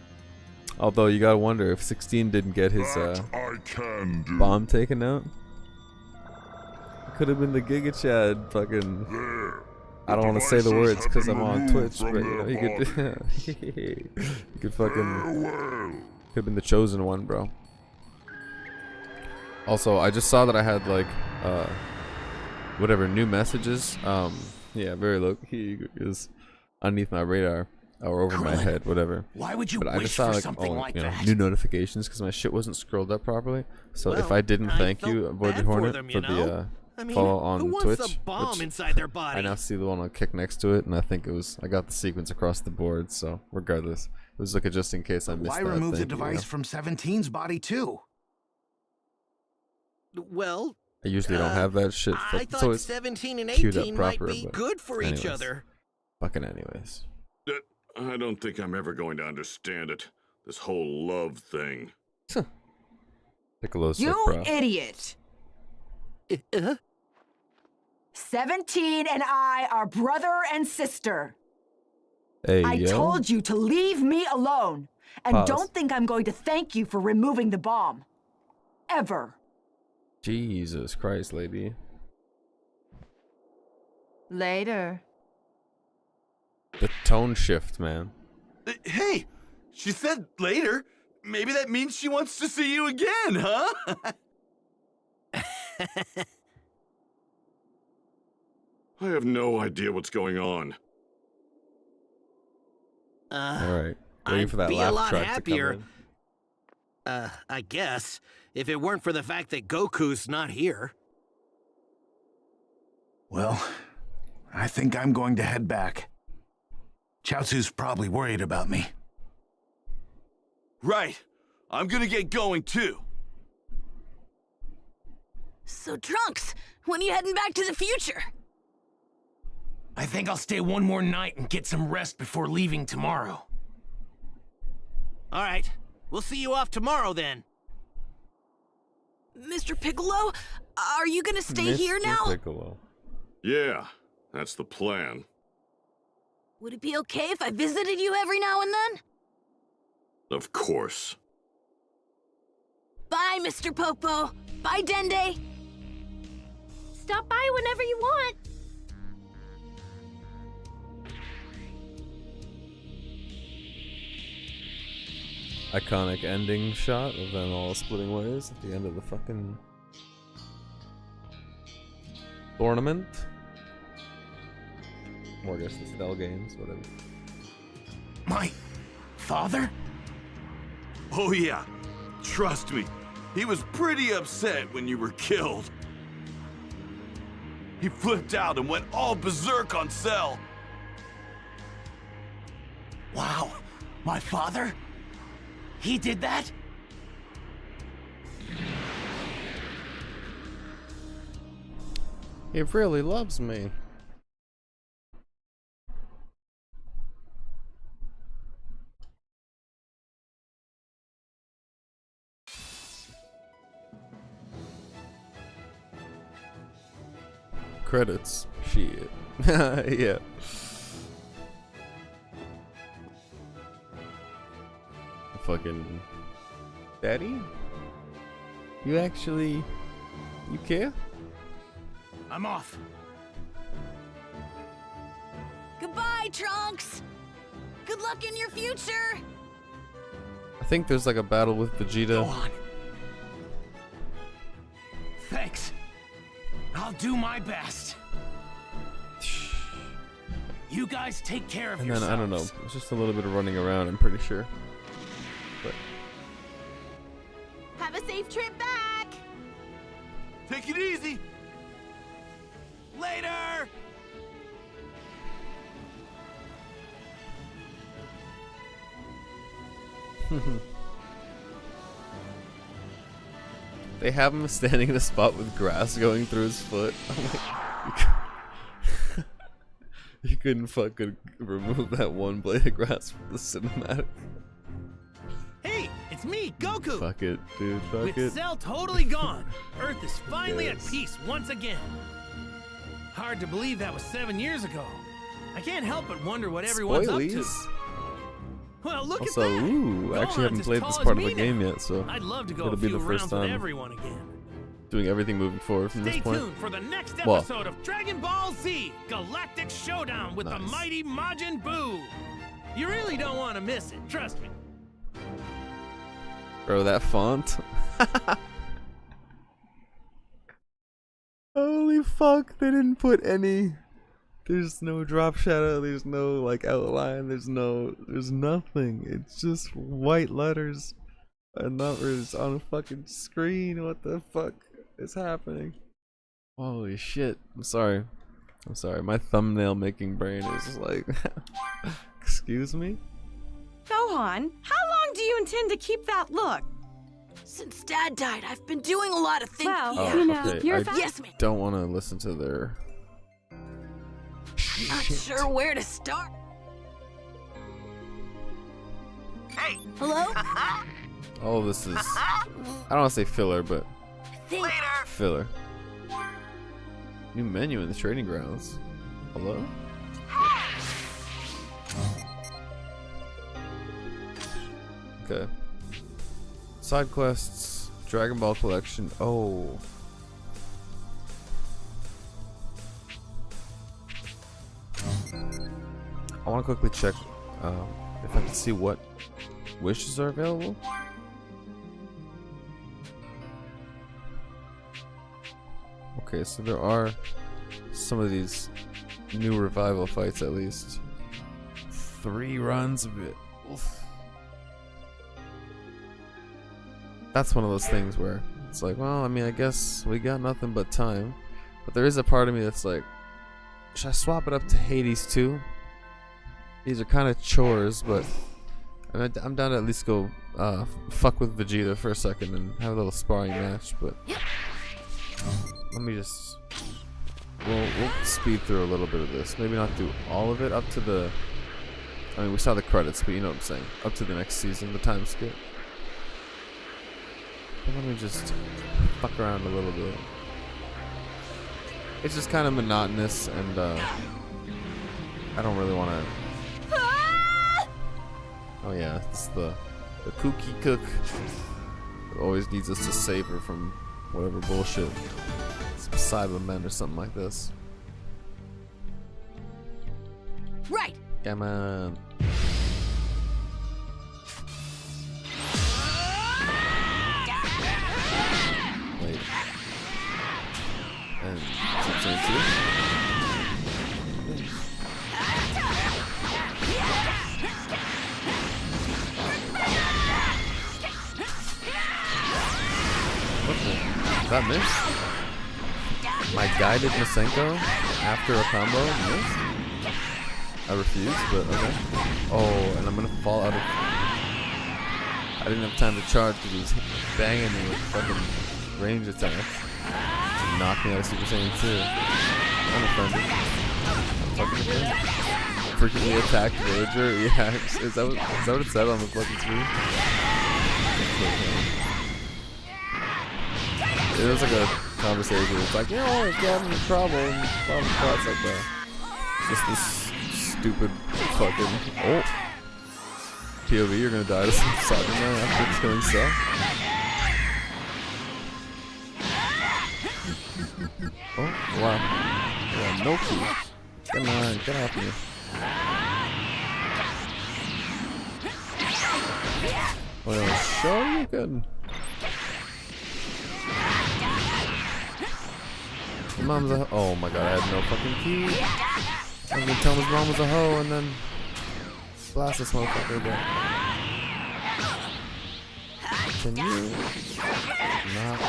Although you gotta wonder if 16 didn't get his I can do. bomb taken out. Could have been the Giga Chad fucking. There. I don't want to say the words because I'm on Twitch, but you know, you could, you could fucking, could have been the chosen one, bro. Also, I just saw that I had like, whatever, new messages. Yeah, very low key because underneath my radar or over my head, whatever. Why would you but I just saw wish for like, something like that? new notifications because my shit wasn't scrolled up properly. So if I didn't thank you, Avoid the Hornet, for the follow on Twitch, which I now see the one on Kick next to it, and I think I got the sequence across the board. So regardless, it was like a just in case I missed Why that. remove the device from 17's body too? Well, I usually don't have that shit. I thought 17 and 18 might be good for each other. Fucking anyways. I don't think I'm ever going to understand it. This whole love thing. Piccolo's You sick, bro. idiot! 17 and I are brother and sister. Hey, I yo. told you to leave me alone. And Pause. don't think I'm going to thank you for removing the bomb. Ever. Jesus Christ, lady. Later. The tone shift, man. Hey, she said later. Maybe that means she wants to see you again, huh? I have no idea what's going on. Alright. Waiting for that I'd be a laugh lot track happier. to come in. I guess, if it weren't for the fact that Goku's not here. Well, I think I'm going to head back. Chaozu's probably worried about me. Right. I'm gonna get going too. So, Trunks, when are you heading back to the future? I think I'll stay one more night and get some rest before leaving tomorrow. All right, we'll see you off tomorrow then. Mr. Piccolo, are you gonna stay here now? Piccolo. Yeah, that's the plan. Would it be okay if I visited you every now and then? Of course. Bye, Mr. Popo. Bye, Dende. Stop by whenever you want. Iconic ending shot of them all splitting ways at the end of the fucking tournament. Or I guess the Cell games, whatever. My father? Oh yeah, trust me. He was pretty upset when you were killed. He flipped out and went all berserk on Cell. Wow, my father? He did that? He really loves me. Credits. Shit. Yeah. Fucking Daddy? You actually... You care? I'm off. Goodbye, Trunks. Good luck in your future. I think there's like a battle with Vegeta. Go on. Thanks. I'll do my best. You guys take care of And then, yourselves. I don't know, it's just a little bit of running around, I'm pretty sure. But Have a safe trip back. Take it easy. Later! they have him standing in a spot with grass going through his foot. I'm like, you couldn't fucking remove that one blade of grass from the cinematic. Hey, it's me, Goku! Fuck it, dude, fuck With it. Cell totally gone, Earth is finally Yes. at peace once again. Hard to believe that was 7 years ago. I can't help but wonder what everyone's up to. Spoilies. Well, look Also, at that. ooh, I actually Gohan's haven't as played tall this as part of me the game now. yet, so I'd love to go it'll a be few the first rounds with time. everyone again. doing everything moving forward from this Stay point. tuned for the next Well, episode of Dragon Ball Z Galactic Showdown with the Nice. mighty Majin Buu. You really don't want to miss it, trust me. bro, that font. Holy fuck, they didn't put any. There's no drop shadow, there's no like outline, there's nothing. It's just white letters and numbers on a fucking screen. What the fuck is happening? Holy shit. I'm sorry. My thumbnail making brain is just like excuse me? Gohan, how long do you intend to keep that look? Since Dad died, I've been doing a lot of thinking. Well, Oh, you know, okay. you're Yes, ma'am. Don't want to listen to their Not sure where to start. Hey. Hello? all of this is, I don't want to say filler, but filler. New menu in the trading grounds. Hello? Okay. Side quests, Dragon Ball collection. Oh. I want to quickly check if I can see what wishes are available. Okay, so there are some of these new revival fights at least. 3 runs of it. Oof. That's one of those things where it's like, well, I mean, I guess we got nothing but time. But there is a part of me that's like, should I swap it up to Hades too? These are kind of chores, but I'm down to at least go fuck with Vegeta for a second and have a little sparring match. But let me just, we'll speed through a little bit of this. Maybe not do all of it up to the, I mean, we saw the credits, but you know what I'm saying. Up to the next season, the time skip. But let me just fuck around a little bit. It's just kind of monotonous, and I don't really want to. Oh yeah, it's the kooky cook who always needs us to save her from whatever bullshit. Some Cybermen or something like this. Right. Come on. Wait. And 622. What the? That missed? My guided Masenko after a combo missed? I refuse, but okay. Oh, and I'm gonna fall out of. I didn't have time to charge because he was banging me with fucking range attacks. He knocked me out of Super Saiyan 2. I'm offended. I'm fucking offended. Frequently attacked Rager? Yeah, is that what it said on the fucking screen? It was like a conversation. It's like, you know, it's having a problem. Thoughts like that. Just this stupid fucking. Oh. POV, you're gonna die to some Cyberman after killing Cell. Oh, wow. Yeah, no key. Come on, get off me. Well, sure you can. Your mom's a oh my god, I had no fucking key. I was gonna tell him his mom was a hoe and then blast this motherfucker, but can you not?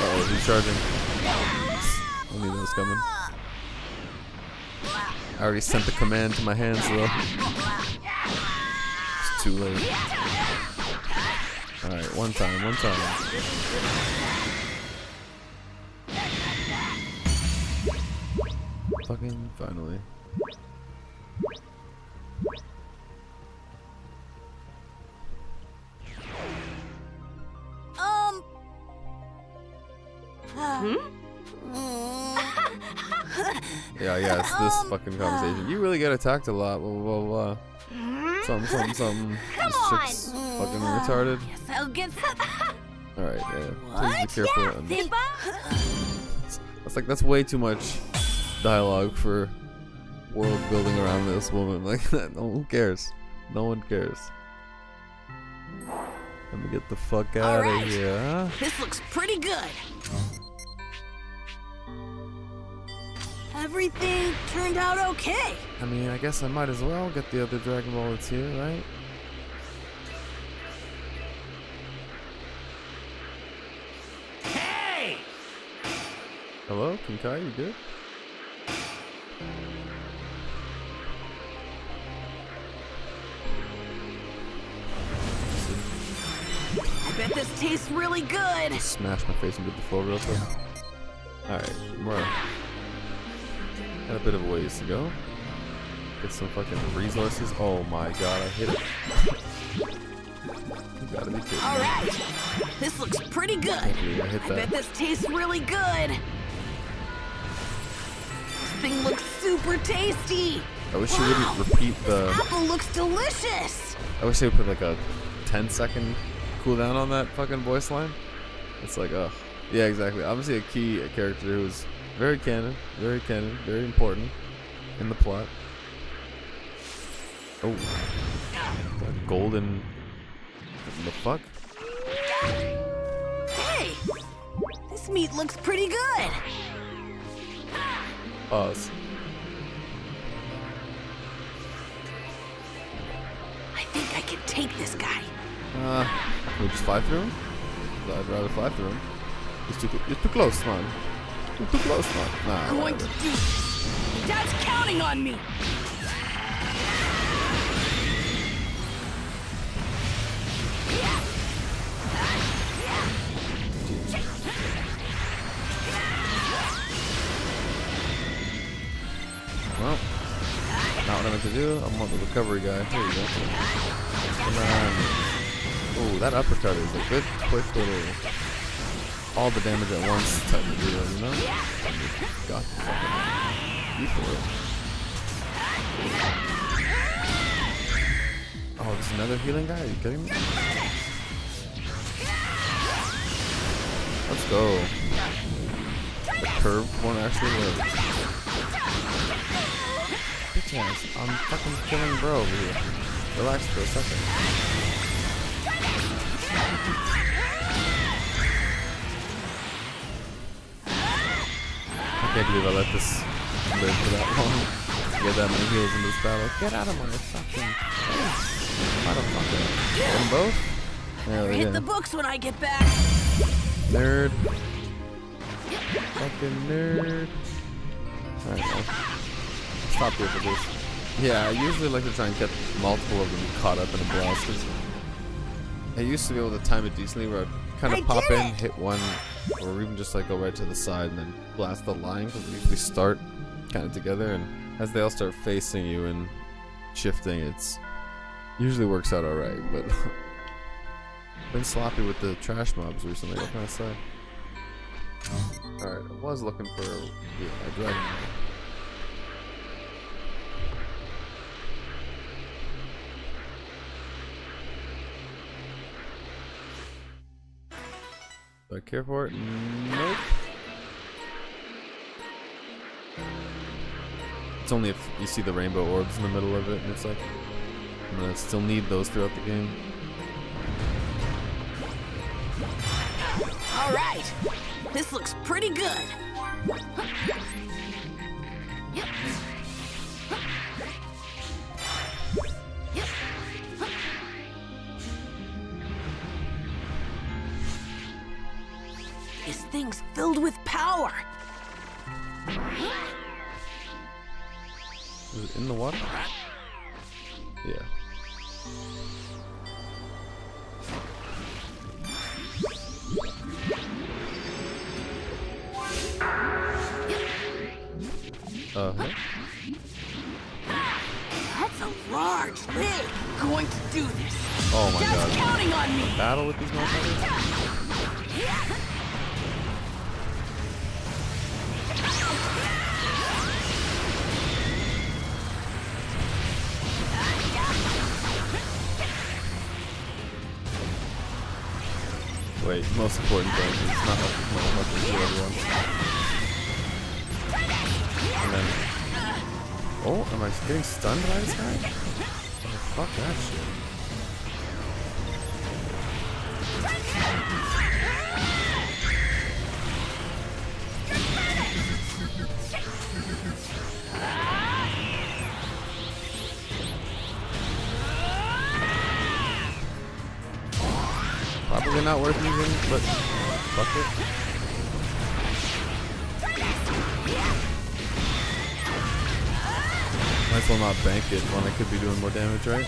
Uh-oh, he's charging. I knew that was coming. I already sent the command to my hands though. It's too late. Alright, one time. Fucking finally. Yeah, it's this fucking conversation. You really get attacked a lot, blah, blah, blah. Something. Come This chick's fucking retarded. Guess I'll get Alright, yeah. What? Please be careful. Yeah, That's way too much dialogue for world building around this woman. Like that. No one cares. No one cares. Let me get the fuck out of here, huh? This looks pretty good. Everything turned out okay. I mean, I guess I might as well get the other Dragon Ball that's here, right? Hey! Hello, Kinkai, you good? I bet this tastes really good. Smash my face into the floor real quick. Alright, we're got a bit of a ways to go. Get some fucking resources. Oh my god, I hit it. You gotta be kidding me. Alright, this looks pretty good. I bet this tastes really good. This thing looks super tasty. I wish you wouldn't repeat the... Apple looks delicious. I wish they would put like a 10-second cooldown on that fucking voice line. It's like, ugh. Yeah, exactly. Obviously a character who's very canon, very important in the plot. Oh. That golden... What the fuck? Hey! This meat looks pretty good. Pause. I think I can take this guy. Can we just fly through him? I'd rather fly through him. It's too close, man. Too close, man. Nah. I'm going to do this. Dad's counting on me. Well, not what I meant to do. I want the recovery guy. Here you go. Come on. Oh, that uppercut is a good, quick little all the damage at once type of deal, you know? Got the fucking you for it. Oh, there's another healing guy? Are you kidding me? Let's go. The curved one actually was. Bitch ass, I'm fucking killing bro over here. Relax for a second. I can't believe I let this live for that long. Get that many heals in this battle. Get out of my fucking face. Motherfucker. Get them both? There we Hit go. the books when I get back. Nerd. Fucking nerd. Alright, well. Stop here for this. Yeah, I usually like to try and get multiple of them caught up in a blast. Cause I used to be able to time it decently where I'd kind of pop in, hit one, or even just like go right to the side and then blast the line, because they usually start kind of together, and as they all start facing you and shifting, it's usually works out alright, but been sloppy with the trash mobs recently, what can I say? Alright, I was looking for a dragon. Do I care for it? Nope. It's only if you see the rainbow orbs in the middle of it, and it's like, I'm gonna still need those throughout the game. Alright, this looks pretty good. This thing's filled with power. Is it in the water? Yeah. That's a large thing. Going to do this. Oh my Dad's god. counting on me. Battle with these motherfuckers? wait, most important thing. It's not like this motherfucker kill everyone. And then, oh, am I getting stunned by this guy? Oh, fuck that shit. Probably not worth using, but fuck it. Might as well not bank it when I could be doing more damage, right?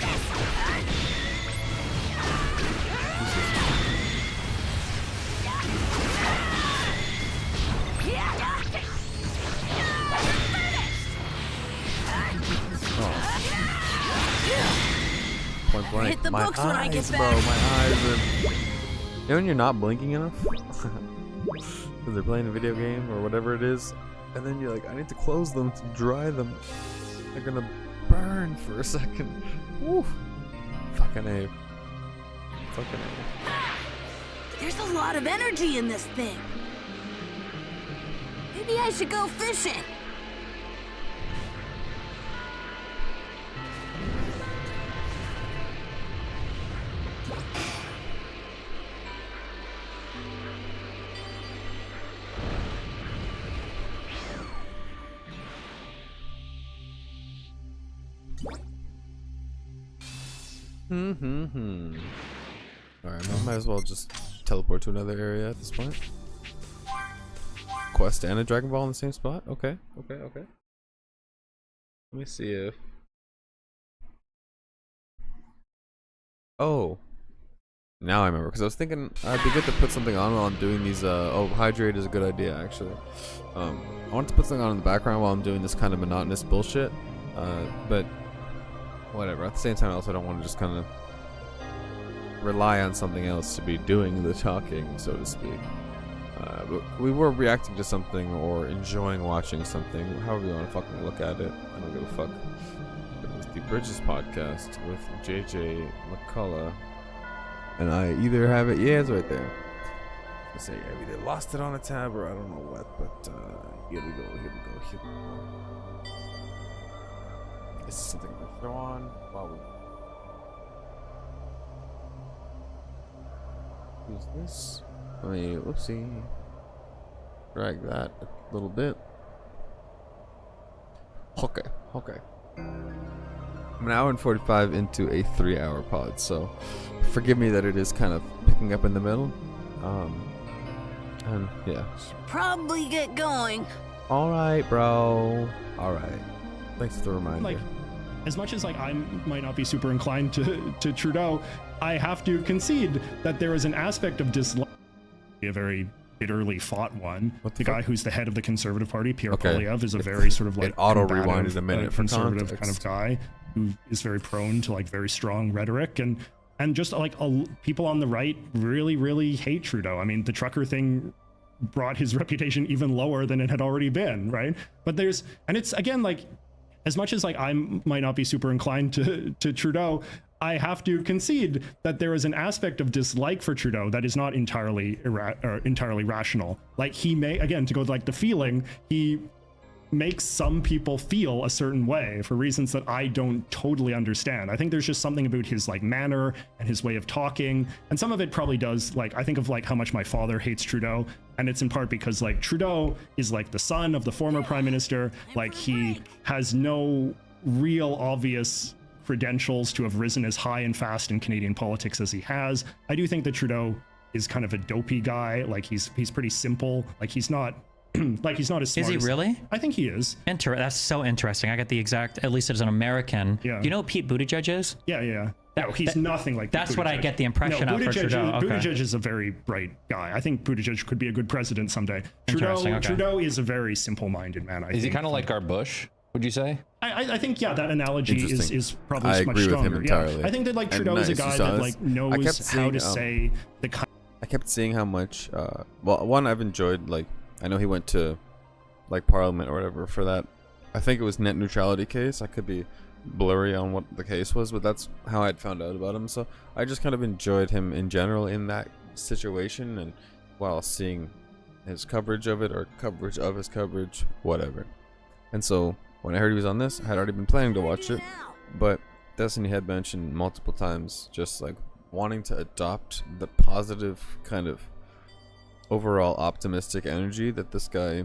Point blank. Hit the My books when I get eyes, back. bro. My eyes are. You know when you're not blinking enough? Because they're playing a video game or whatever it is, and then you're like, I need to close them to dry them. They're gonna burn for a second. Woo. Fucking A. Fucking A. There's a lot of energy in this thing. Maybe I should go fishing. Alright, I might as well just teleport to another area at this point. Quest and a Dragon Ball in the same spot? Okay, okay, okay. Let me see if... Oh. Now I remember, because I was thinking it'd be good to put something on while I'm doing these, oh, hydrate is a good idea, actually. I want to put something on in the background while I'm doing this kind of monotonous bullshit, but whatever. At the same time, I also don't want to just kind of rely on something else to be doing the talking, so to speak. But we were reacting to something or enjoying watching something, however you want to fucking look at it. I don't give a fuck. It was the Bridges podcast with JJ McCullough, and I either have it, yeah, it's right there. I say I either lost it on a tab or I don't know what, but here we go, here we go, here we go. This is something to throw on while we use this. Let me, whoopsie, drag that a little bit. Okay, okay. I'm an hour and 45 into a 3-hour pod, so forgive me that it is kind of picking up in the middle. And yeah. Probably get going. All right, bro. All right. Thanks for the reminder. Like, as much as like I might not be super inclined to Trudeau, I have to concede that there is an aspect of dislike. A very bitterly fought one. The guy who's the head of the Conservative Party, Pierre Poilievre, is a very sort of like it auto rewinded a minute for conservative context. kind of guy who is very prone to like very strong rhetoric and just like people on the right really hate Trudeau. I mean, the trucker thing brought his reputation even lower than it had already been, right? But there's, and it's again like, as much as like I might not be super inclined to Trudeau, I have to concede that there is an aspect of dislike for Trudeau that is not entirely rational. Like he may, again, to go like the feeling, he makes some people feel a certain way for reasons that I don't totally understand. I think there's just something about his like manner and his way of talking, and some of it probably does, like, I think of like how much my father hates Trudeau, and it's in part because like Trudeau is like the son of the former prime minister, like he has no real obvious credentials to have risen as high and fast in Canadian politics as he has. I do think that Trudeau is kind of a dopey guy, like he's pretty simple, like he's not like he's not as smart. Is he as, really? I think he is. That's so interesting. I got the exact, at least as an American. Yeah. Do you know who Pete Buttigieg is? Yeah. No, he's nothing like that's Buttigieg. what I get the impression no, of for Buttigieg, Trudeau. Okay. Buttigieg is a very bright guy. I think Buttigieg could be a good president someday. Interesting, okay. Trudeau is a very simple-minded man. Is he kind of like our Bush? Would you say? I think yeah, that analogy is probably I much agree stronger. with him entirely. Yeah. I think that like Trudeau is a guy that like knows how to say the kind. I kept seeing how much. Well, one I've enjoyed. Like I know he went to like Parliament or whatever for that. I think it was net neutrality case. I could be blurry on what the case was, but that's how I'd found out about him. So I just kind of enjoyed him in general in that situation, and while seeing his coverage of it or coverage of his coverage, whatever. And so when I heard he was on this, I had already been planning to watch it, but Destiny had mentioned multiple times just like wanting to adopt the positive kind of overall optimistic energy that this guy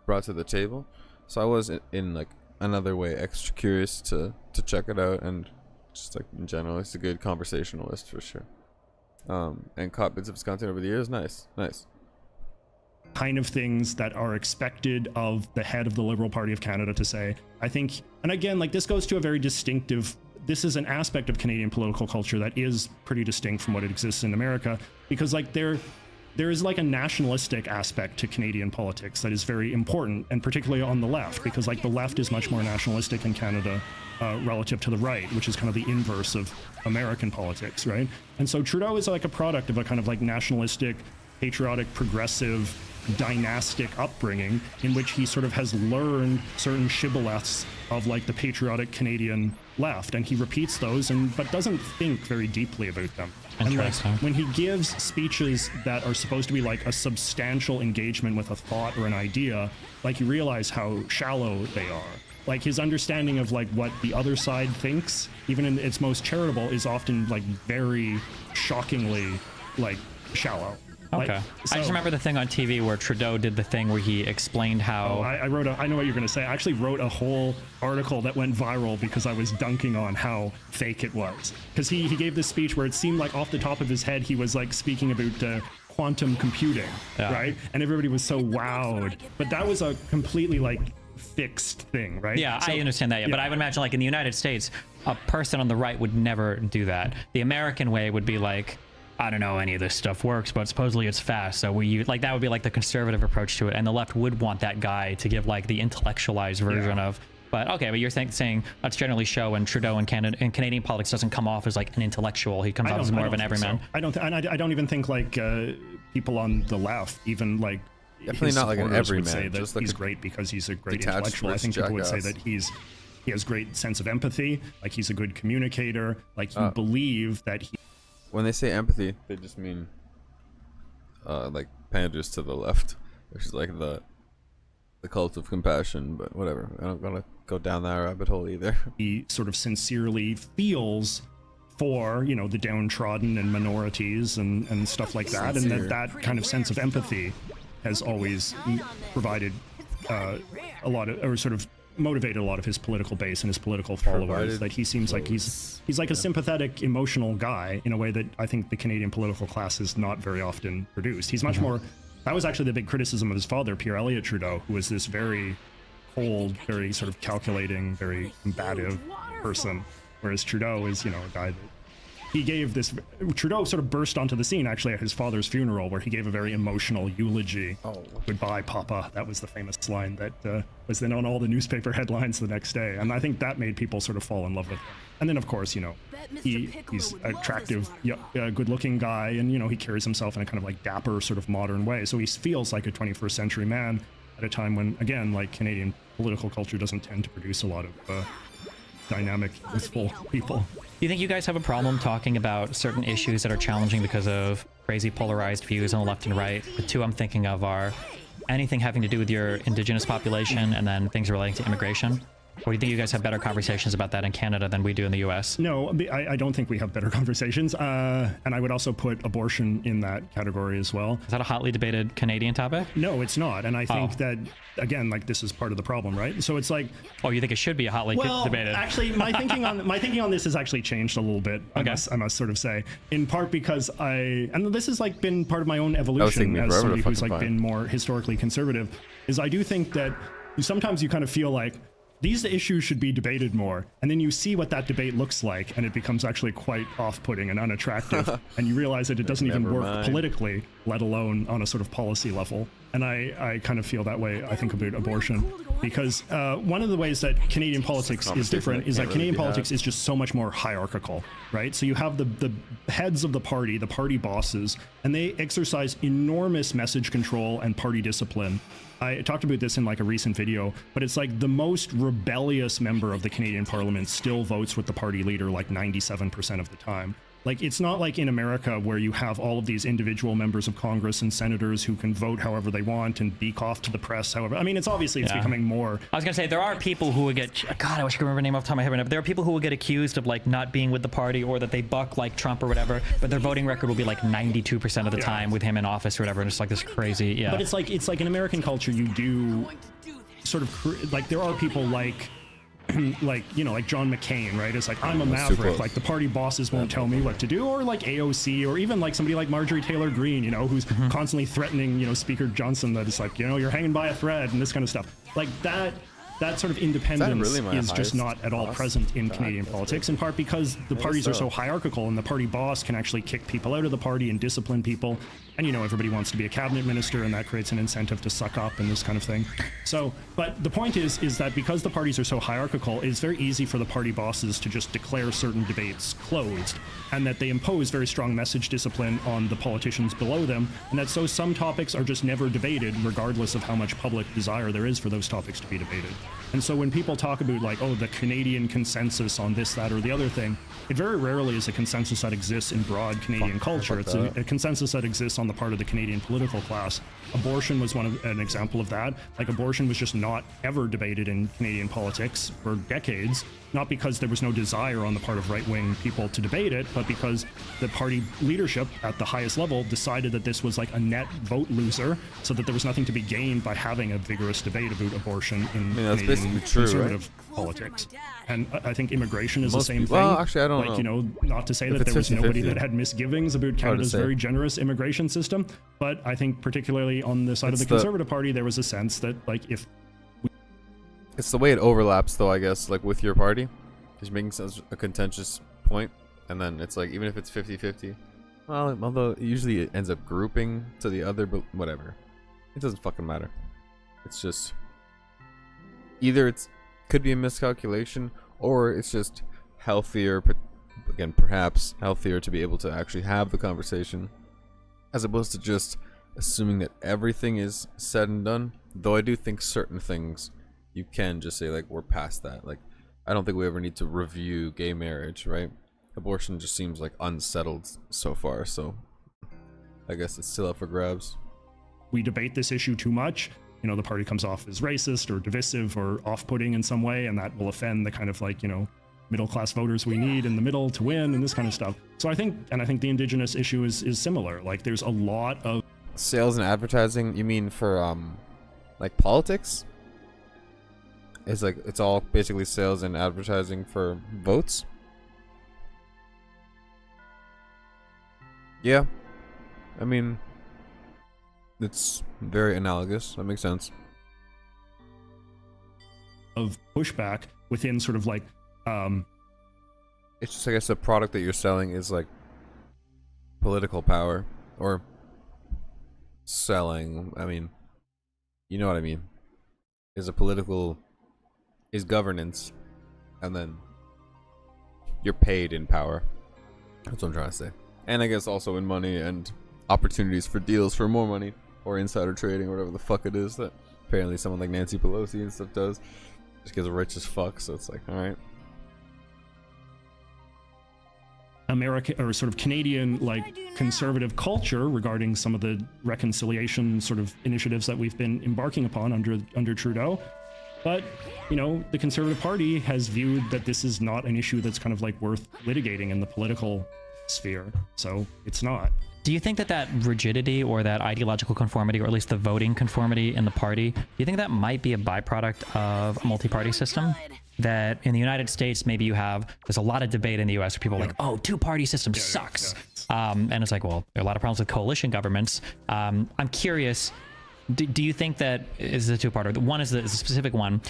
brought to the table. So I was in like another way extra curious to check it out, and just like in general, he's a good conversationalist for sure. And caught bits of his content over the years. Nice. Kind of things that are expected of the head of the Liberal Party of Canada to say. I think, and again, like this goes to a very distinctive, this is an aspect of Canadian political culture that is pretty distinct from what it exists in America, because like there is like a nationalistic aspect to Canadian politics that is very important, and particularly on the left, because like the left is much more nationalistic in Canada relative to the right, which is kind of the inverse of American politics, right? And so Trudeau is like a product of a kind of like nationalistic, patriotic, progressive, dynastic upbringing in which he sort of has learned certain shibboleths of like the patriotic Canadian left, and he repeats those but doesn't think very deeply about them. And like when he gives speeches that are supposed to be like a substantial engagement with a thought or an idea, like you realize how shallow they are. Like his understanding of like what the other side thinks, even in its most charitable, is often like very shockingly like shallow. Okay. Like, I just remember the thing on TV where Trudeau did the thing where he explained how... I know what you're going to say. I actually wrote a whole article that went viral because I was dunking on how fake it was. Because he gave this speech where it seemed like off the top of his head he was like speaking about quantum computing, right? And everybody was so wowed. But that was a completely like fixed thing, right? Yeah, so, I understand that, but I would imagine like in the United States, a person on the right would never do that. The American way would be like, I don't know any of this stuff works, but supposedly it's fast, so we use, like that would be like the conservative approach to it, and the left would want that guy to give like the intellectualized version of. But okay, but you're saying that's generally show, and Trudeau in Canadian politics doesn't come off as like an intellectual. He comes off as more of an everyman. So. I don't even think like people on the left, even like definitely not like an everyman, would say that just like he's great because he's a great intellectual. I think people would say that he has great sense of empathy, like he's a good communicator, like you believe that he. When they say empathy, they just mean like panders to the left, which is like the cult of compassion, but whatever. I don't gonna go down that rabbit hole either. He sort of sincerely feels for, you know, the downtrodden and minorities and stuff like that, and that kind of sense of empathy has always provided a lot of, or sort of motivated a lot of his political base and his political followers. That he seems like he's like a sympathetic, emotional guy in a way that I think the Canadian political class is not very often produced. He's much more. That was actually the big criticism of his father, Pierre Elliott Trudeau, who was this very cold, very sort of calculating, very combative person, whereas Trudeau is, you know, a guy that he gave this. Trudeau sort of burst onto the scene actually at his father's funeral, where he gave a very emotional eulogy. Goodbye, Papa. That was the famous line that was then on all the newspaper headlines the next day, and I think that made people sort of fall in love with him. And then, of course, you know, he's attractive, good-looking guy, and you know, he carries himself in a kind of like dapper, sort of modern way. So he feels like a 21st century man at a time when, again, like Canadian political culture doesn't tend to produce a lot of dynamic, youthful people. Do you think you guys have a problem talking about certain issues that are challenging because of crazy polarized views on the left and right? The two I'm thinking of are anything having to do with your indigenous population and then things relating to immigration. Or do you think you guys have better conversations about that in Canada than we do in the US? No, I don't think we have better conversations. And I would also put abortion in that category as well. Is that a hotly debated Canadian topic? No, it's not. And I think that, again, like this is part of the problem, right? So it's like... Oh, you think it should be a hotly debated? Actually, my thinking on this has actually changed a little bit, I must sort of say. In part because and this has like been part of my own evolution as somebody who's like been more historically conservative, is I do think that sometimes you kind of feel like these issues should be debated more, and then you see what that debate looks like, and it becomes actually quite off-putting and unattractive, and you realize that it doesn't even work politically, let alone on a sort of policy level. And I kind of feel that way, I think, about abortion, because one of the ways that Canadian politics is different is that Canadian politics is just so much more hierarchical, right? So you have the heads of the party bosses, and they exercise enormous message control and party discipline. I talked about this in like a recent video, but it's like the most rebellious member of the Canadian Parliament still votes with the party leader like 97% of the time. Like, it's not like in America where you have all of these individual members of Congress and senators who can vote however they want and beak off to the press however. I mean, it's obviously it's becoming more. I was gonna say there are people who would get. God, I wish I could remember the name off the top of my head right now. But there are people who will get accused of like not being with the party or that they buck like Trump or whatever, but their voting record will be like 92% of the time with him in office or whatever, and it's like this crazy. Yeah. But it's like in American culture, you do sort of like there are people like. Like, you know, like John McCain, right? It's like, I'm a maverick, like the party bosses won't tell me what to do, or like AOC, or even like somebody like Marjorie Taylor Greene, you know, who's constantly threatening, you know, Speaker Johnson that it's like, you know, you're hanging by a thread and this kind of stuff. Like that sort of independence is just not at all present in Canadian politics, in part because the parties are so hierarchical and the party boss can actually kick people out of the party and discipline people. And, you know, everybody wants to be a cabinet minister, and that creates an incentive to suck up and this kind of thing. So, but the point is that because the parties are so hierarchical, it's very easy for the party bosses to just declare certain debates closed, and that they impose very strong message discipline on the politicians below them, and that so some topics are just never debated, regardless of how much public desire there is for those topics to be debated. And so when people talk about like, oh, the Canadian consensus on this, that, or the other thing, it very rarely is a consensus that exists in broad Canadian culture. It's a consensus that exists on the part of the Canadian political class. Abortion was an example of that. Like, abortion was just not ever debated in Canadian politics for decades, not because there was no desire on the part of right-wing people to debate it, but because the party leadership at the highest level decided that this was like a net vote loser, so that there was nothing to be gained by having a vigorous debate about abortion in Canadian conservative politics. And I think immigration is the same thing. Well, actually, I don't know. Like, you know, not to say that there was nobody that had misgivings about Canada's very generous immigration system, but I think particularly on the side of the Conservative Party, there was a sense that, like, if it's the way it overlaps, though, I guess, like with your party, because you're making such a contentious point, and then it's like, even if it's 50-50, well, although usually it ends up grouping to the other, but whatever. It doesn't fucking matter. It's just either it's could be a miscalculation, or it's just healthier, again, perhaps healthier to be able to actually have the conversation, as opposed to just assuming that everything is said and done. Though I do think certain things you can just say, like, we're past that. Like, I don't think we ever need to review gay marriage, right? Abortion just seems like unsettled so far, so I guess it's still up for grabs. We debate this issue too much, you know, the party comes off as racist or divisive or off-putting in some way, and that will offend the kind of, like, you know, middle-class voters we need in the middle to win and this kind of stuff. So I think the indigenous issue is similar. Like, there's a lot of sales and advertising. You mean for like politics? It's like it's all basically sales and advertising for votes. Yeah, I mean, it's very analogous. That makes sense. Of pushback within sort of like it's just, I guess, the product that you're selling is like political power, or selling, I mean, you know what I mean, is governance, and then you're paid in power. That's what I'm trying to say. And I guess also in money and opportunities for deals for more money, or insider trading, or whatever the fuck it is that apparently someone like Nancy Pelosi and stuff does, just gets rich as fuck. So it's like, all right. American or sort of Canadian, like, conservative culture regarding some of the reconciliation sort of initiatives that we've been embarking upon under Trudeau. But, you know, the Conservative Party has viewed that this is not an issue that's kind of like worth litigating in the political sphere. So it's not. Do you think that rigidity or that ideological conformity, or at least the voting conformity in the party, do you think that might be a byproduct of a multi-party system? That in the United States, maybe there's a lot of debate in the US where people are like, oh, two-party system sucks. And it's like, well, there are a lot of problems with coalition governments. I'm curious, do you think that is a two-parter? One is a specific one.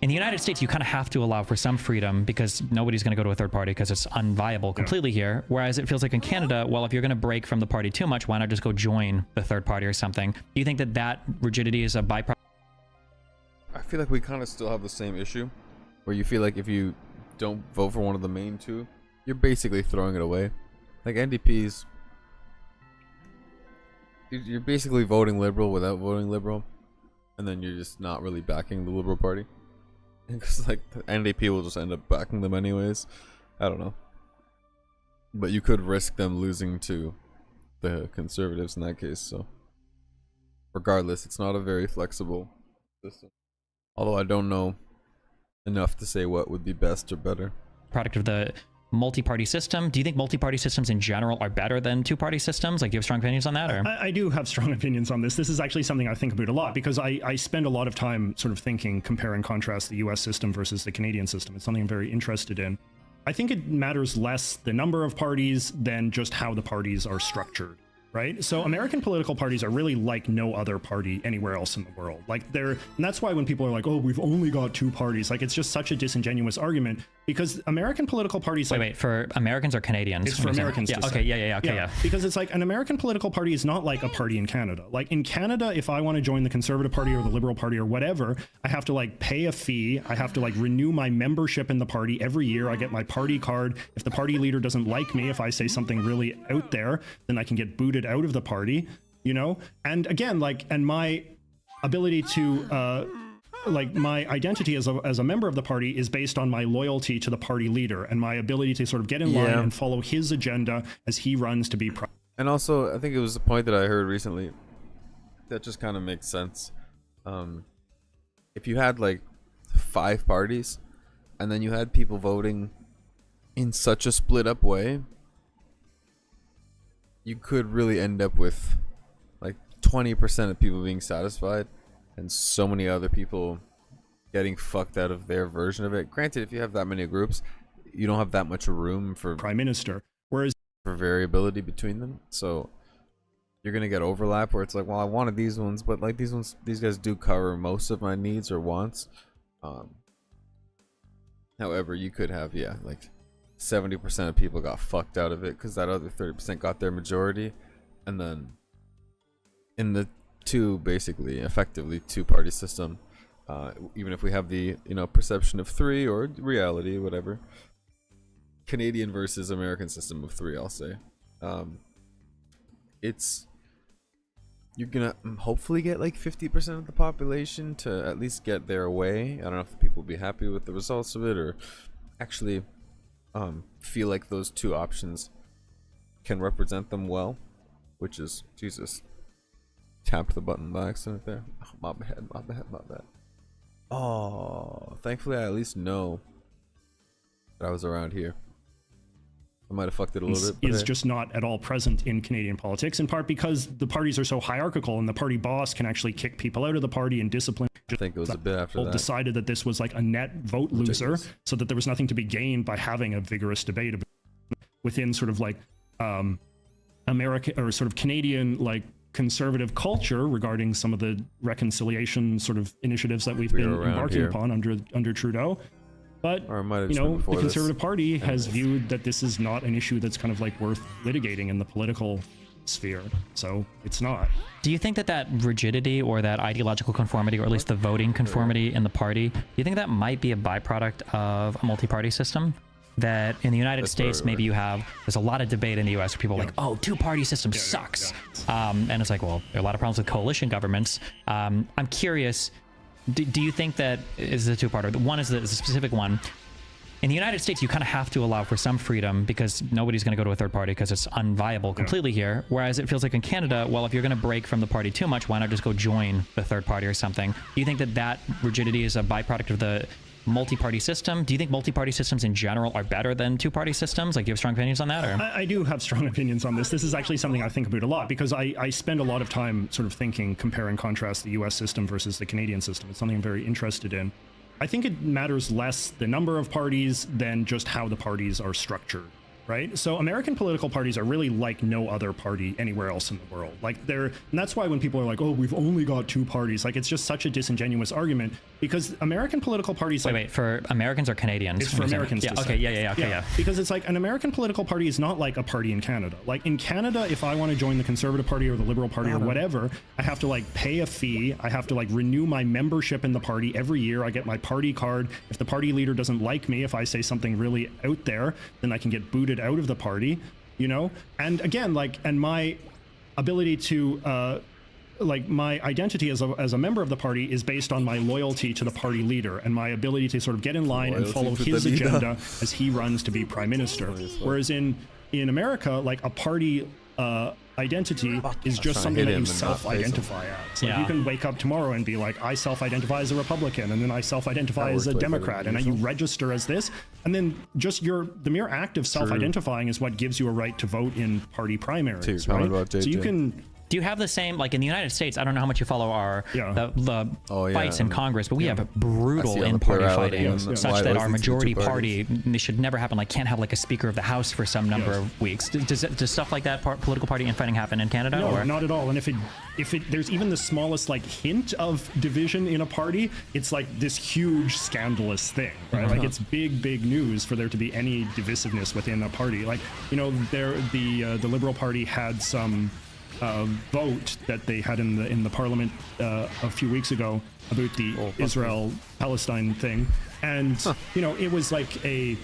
In the United States, you kind of have to allow for some freedom because nobody's going to go to a third party because it's unviable completely here. Whereas it feels like in Canada, well, if you're going to break from the party too much, why not just go join the third party or something? Do you think that rigidity is a byproduct? I feel like we kind of still have the same issue, where you feel like if you don't vote for one of the main two, you're basically throwing it away. Like NDPs, you're basically voting Liberal without voting Liberal, and then you're just not really backing the Liberal Party. Because, like, the NDP will just end up backing them anyways. I don't know. But you could risk them losing to the conservatives in that case, so regardless, it's not a very flexible system. Although I don't know enough to say what would be best or better. Product of the multi-party system. Do you think multi-party systems in general are better than two-party systems? Like, do you have strong opinions on that? Or? I do have strong opinions on this. This is actually something I think about a lot because I spend a lot of time sort of thinking, compare and contrast the US system versus the Canadian system. It's something I'm very interested in. I think it matters less the number of parties than just how the parties are structured. Right? So American political parties are really like no other party anywhere else in the world. Like and that's why when people are like, oh, we've only got 2 parties, like it's just such a disingenuous argument because American political parties... Wait, for Americans or Canadians? It's for Americans. Yeah, okay, yeah. Because it's like an American political party is not like a party in Canada. Like in Canada, if I want to join the Conservative Party or the Liberal Party or whatever, I have to like pay a fee. I have to like renew my membership in the party every year. I get my party card. If the party leader doesn't like me, if I say something really out there, then I can get booted out of the party, you know? And again, like, and my ability to, like, my identity as a member of the party is based on my loyalty to the party leader and my ability to sort of get in line and follow his agenda as he runs to be And also, I think it was a point that I heard recently that just kind of makes sense. If you had, like, 5 parties and then you had people voting in such a split up way, you could really end up with like 20% of people being satisfied and so many other people getting fucked out of their version of it. Granted, if you have that many groups, you don't have that much room for prime minister, whereas for variability between them. So you're gonna get overlap where it's like, well, I wanted these ones, but like these guys do cover most of my needs or wants. However, you could have like 70% of people got fucked out of it because that other 30% got their majority, and then in the basically effectively 2-party system, even if we have the perception of 3 or reality, whatever, Canadian versus American system of 3, I'll say, you're gonna hopefully get like 50% of the population to at least get their way. I don't know if the people will be happy with the results of it or actually feel like those 2 options can represent them well, which is, Jesus, tapped the button by accident there. Oh, my bad. Oh, thankfully I at least know that I was around here. I might have fucked it a little bit. Is just not at all present in Canadian politics, in part because the parties are so hierarchical and the party boss can actually kick people out of the party and discipline. I think it was a bit after that. Decided that this was like a net vote loser, so that there was nothing to be gained by having a vigorous debate within sort of like American or sort of Canadian like conservative culture regarding some of the reconciliation sort of initiatives that we've been embarking upon under Trudeau. But the Conservative Party has viewed that this is not an issue that's kind of like worth litigating in the political sphere, so it's not. Do you think that rigidity or that ideological conformity, or at least the voting conformity in the party, do you think that might be a byproduct of a multi-party system? That in the United States, maybe there's a lot of debate in the US where people are like, oh, 2-party system sucks. And it's like, well, there are a lot of problems with coalition governments. I'm curious, do you think that is a 2-parter? One is the specific one. In the United States, you kind of have to allow for some freedom because nobody's going to go to a third party because it's unviable completely here. Whereas it feels like in Canada, well, if you're going to break from the party too much, why not just go join the third party or something? Do you think that rigidity is a byproduct of the multi-party system? Do you think multi-party systems in general are better than 2-party systems? Like, do you have strong opinions on that? Or? I do have strong opinions on this. This is actually something I think about a lot because I spend a lot of time sort of thinking, compare and contrast the US system versus the Canadian system. It's something I'm very interested in. I think it matters less the number of parties than just how the parties are structured. Right? So American political parties are really like no other party anywhere else in the world. Like and that's why when people are like, oh, we've only got 2 parties, like it's just such a disingenuous argument because American political parties... Wait, for Americans or Canadians? It's for Americans. Yeah, okay, yeah. Because it's like an American political party is not like a party in Canada. Like in Canada, if I want to join the Conservative Party or the Liberal Party or whatever, I have to like pay a fee. I have to like renew my membership in the party every year. I get my party card. If the party leader doesn't like me, if I say something really out there, then I can get booted out of the party, and again, like, and my ability to like my identity as a member of the party is based on my loyalty to the party leader and my ability to sort of get in line and follow his agenda as he runs to be prime minister. Whereas in in America, like a party identity is just something that you self-identify as. Like you can wake up tomorrow and be like, I self-identify as a Republican, and then I self-identify as a Democrat, and then you register as this, and then just the mere act of self-identifying is what gives you a right to vote in party primaries, right? So you can. Do you have the same, like in the United States, I don't know how much you follow our the fights in Congress, but we have brutal in-party fighting, such that our majority party, they should never happen, like can't have like a Speaker of the House for some number of weeks. Does stuff like that, political party infighting, happen in Canada? No, or? Not at all. And if there's even the smallest like hint of division in a party, it's like this huge scandalous thing, right? Like it's big news for there to be any divisiveness within a party. Like, you know, the Liberal Party had some vote that they had in the parliament a few weeks ago about the Israel-Palestine thing, and you know, it was like a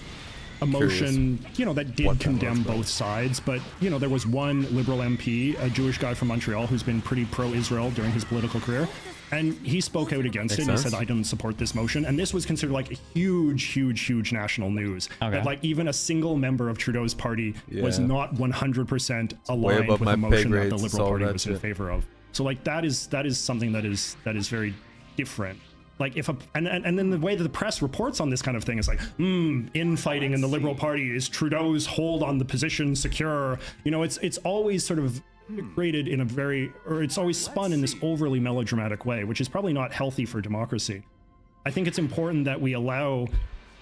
motion, you know, that did condemn both sides, but you know, there was one Liberal MP, a Jewish guy from Montreal, who's been pretty pro-Israel during his political career, and he spoke out against it. And he said, I don't support this motion. And this was considered like a huge national news. That like even a single member of Trudeau's party was not 100% aligned with the motion that the Liberal Party was in favor of. So like that is something that is very different. Like if and then the way that the press reports on this kind of thing is like, infighting in the Liberal Party, is Trudeau's hold on the position secure? You know, it's always sort of created in it's always spun in this overly melodramatic way, which is probably not healthy for democracy. I think it's important that we allow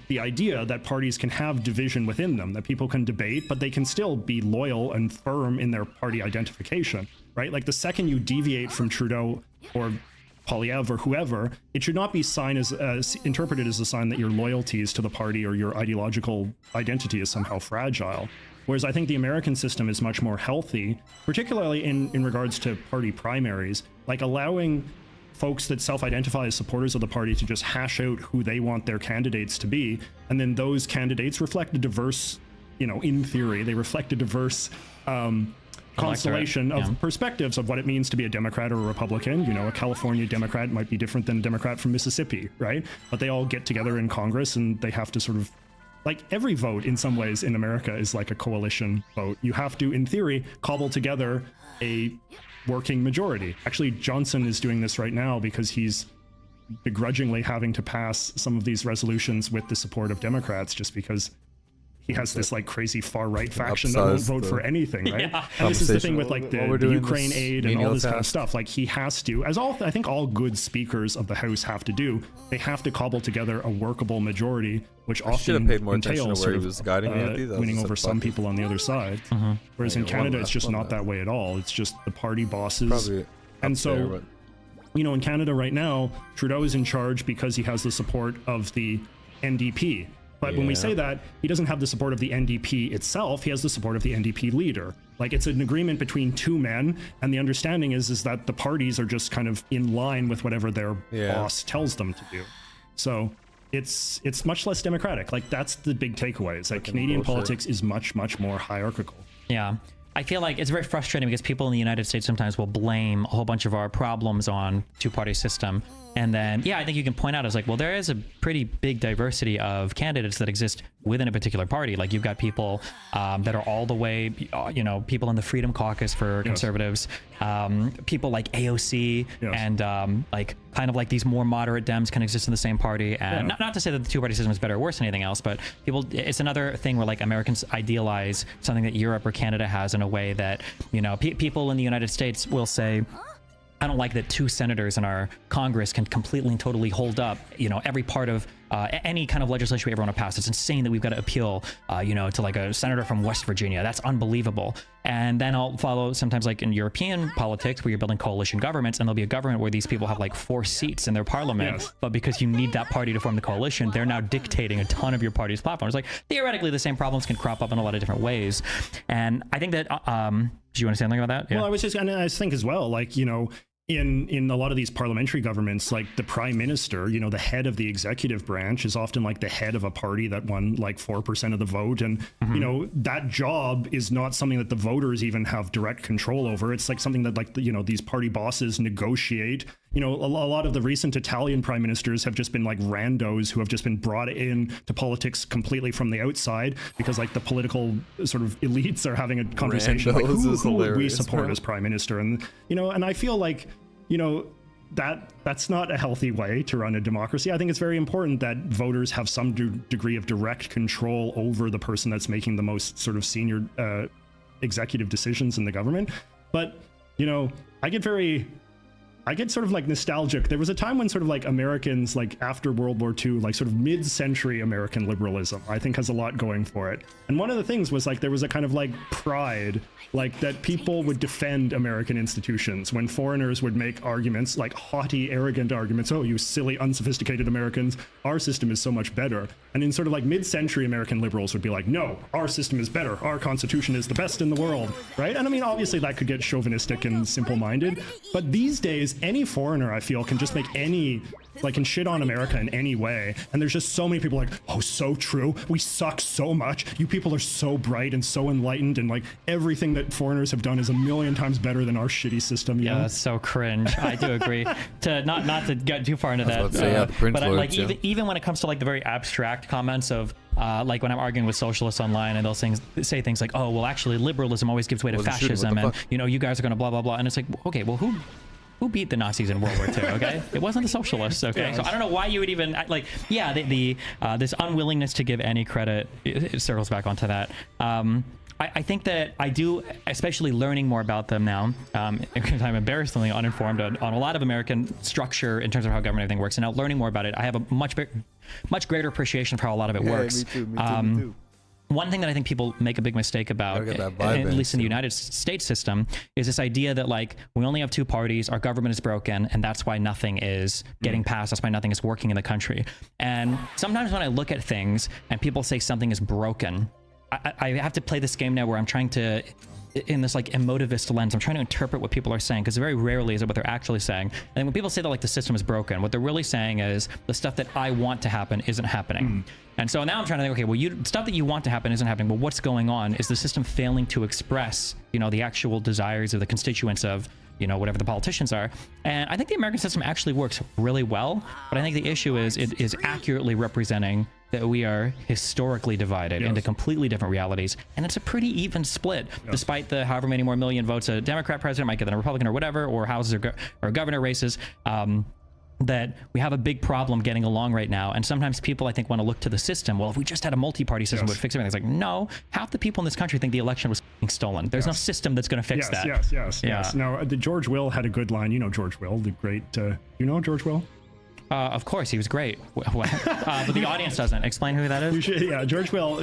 the idea that parties can have division within them, that people can debate, but they can still be loyal and firm in their party identification, right? Like the second you deviate from Trudeau or Poilievre or whoever, it should not be interpreted as a sign that your loyalties to the party or your ideological identity is somehow fragile. Whereas I think the American system is much more healthy, particularly in regards to party primaries, like allowing folks that self-identify as supporters of the party to just hash out who they want their candidates to be. And then those candidates reflect a diverse, you know, in theory, they reflect a diverse constellation of perspectives of what it means to be a Democrat or a Republican. You know, a California Democrat might be different than a Democrat from Mississippi, right? But they all get together in Congress and they have to sort of, like every vote in some ways in America is like a coalition vote. You have to, in theory, cobble together a working majority. Actually, Johnson is doing this right now because he's begrudgingly having to pass some of these resolutions with the support of Democrats just because he has this like crazy far-right faction that won't vote for anything, right? And this is the thing with like the Ukraine aid and all this kind of stuff. Like he has to, as I think all good speakers of the House have to do, they have to cobble together a workable majority, which often entails sort of winning over some people on the other side. Whereas in Canada, it's just not that way at all. It's just the party bosses. And so, you know, in Canada right now, Trudeau is in charge because he has the support of the NDP. But when we say that, he doesn't have the support of the NDP itself, he has the support of the NDP leader. Like it's an agreement between two men, and the understanding is that the parties are just kind of in line with whatever their boss tells them to do. So it's much less democratic. Like that's the big takeaway, is that Canadian politics is much more hierarchical. Yeah. I feel like it's very frustrating because people in the United States sometimes will blame a whole bunch of our problems on two-party system. And then, I think you can point out, it's like, well, there is a pretty big diversity of candidates that exist within a particular party. Like you've got people that are all the way, you know, people in the Freedom Caucus for conservatives, people like AOC and like kind of like these more moderate Dems can exist in the same party. And not to say that the two-party system is better or worse than anything else, but it's another thing where like Americans idealize something that Europe or Canada has in a way that, you know, people in the United States will say, I don't like that two senators in our Congress can completely and totally hold up, you know, every part of any kind of legislation we ever want to pass. It's insane that we've got to appeal, you know, to like a senator from West Virginia. That's unbelievable. And then I'll follow sometimes like in European politics where you're building coalition governments, and there'll be a government where these people have like 4 seats in their parliament, but because you need that party to form the coalition, they're now dictating a ton of your party's platforms. Like theoretically, the same problems can crop up in a lot of different ways. And I think that, do you want to say something about that? Well, I think as well, like, you know, in a lot of these parliamentary governments, like the prime minister, you know, the head of the executive branch is often like the head of a party that won like 4% of the vote. And, you know, that job is not something that the voters even have direct control over. It's like something that like, you know, these party bosses negotiate you know, a lot of the recent Italian prime ministers have just been like randos who have just been brought in to politics completely from the outside because like the political sort of elites are having a conversation like who would we support as prime minister, and you know, and I feel like, you know, that's not a healthy way to run a democracy. I think it's very important that voters have some degree of direct control over the person that's making the most sort of senior executive decisions in the government. But, you know, I get sort of like nostalgic. There was a time when sort of like Americans, like after World War II, like sort of mid-century American liberalism, I think has a lot going for it. And one of the things was like there was a kind of like pride, like that people would defend American institutions when foreigners would make arguments, like haughty, arrogant arguments. Oh, you silly, unsophisticated Americans, our system is so much better. And in sort of like mid-century American liberals would be like, no, our system is better. Our constitution is the best in the world, right? And I mean, obviously that could get chauvinistic and simple-minded, but these days, any foreigner, I feel, can just make any, like, can shit on America in any way. And there's just so many people like, oh, so true. We suck so much. You people are so bright and so enlightened, and like everything that foreigners have done is a million times better than our shitty system. Yeah, that's so cringe. I do agree. To not to get too far into that, but like even when it comes to like the very abstract comments of like when I'm arguing with socialists online and they'll say things like, oh, well, actually liberalism always gives way to fascism, and you know, you guys are gonna blah blah blah, and it's like, okay, well, who beat the Nazis in World War II, okay? It wasn't the socialists, okay? So I don't know why you would even, like, yeah, this unwillingness to give any credit, it circles back onto that. I think that I do, especially learning more about them now, because I'm embarrassingly uninformed on a lot of American structure in terms of how government everything works, and now learning more about it, I have a much greater appreciation for how a lot of it works. Me too. One thing that I think people make a big mistake about, at least in the United States system, is this idea that like we only have two parties, our government is broken, and that's why nothing is getting passed. That's why nothing is working in the country. And sometimes when I look at things and people say something is broken, I have to play this game now where I'm trying to, in this like emotivist lens, I'm trying to interpret what people are saying, because very rarely is it what they're actually saying. And when people say that like the system is broken, what they're really saying is the stuff that I want to happen isn't happening. And so now I'm trying to think, okay, well, stuff that you want to happen isn't happening, but what's going on? Is the system failing to express, you know, the actual desires of the constituents of, you know, whatever the politicians are? And I think the American system actually works really well, but I think the issue is it is accurately representing that we are historically divided into completely different realities, and it's a pretty even split, despite the however many more million votes a Democrat president might get than a Republican or whatever, or houses or governor races, that we have a big problem getting along right now. And sometimes people, I think, want to look to the system. Well, if we just had a multi-party system, it would fix everything. It's like, no, half the people in this country think the election was stolen. There's no system that's going to fix that. Yes. Now, the George Will had a good line. You know George Will, the great, you know George Will? Of course, he was great. But the audience doesn't. Explain who that is. Yeah, George Will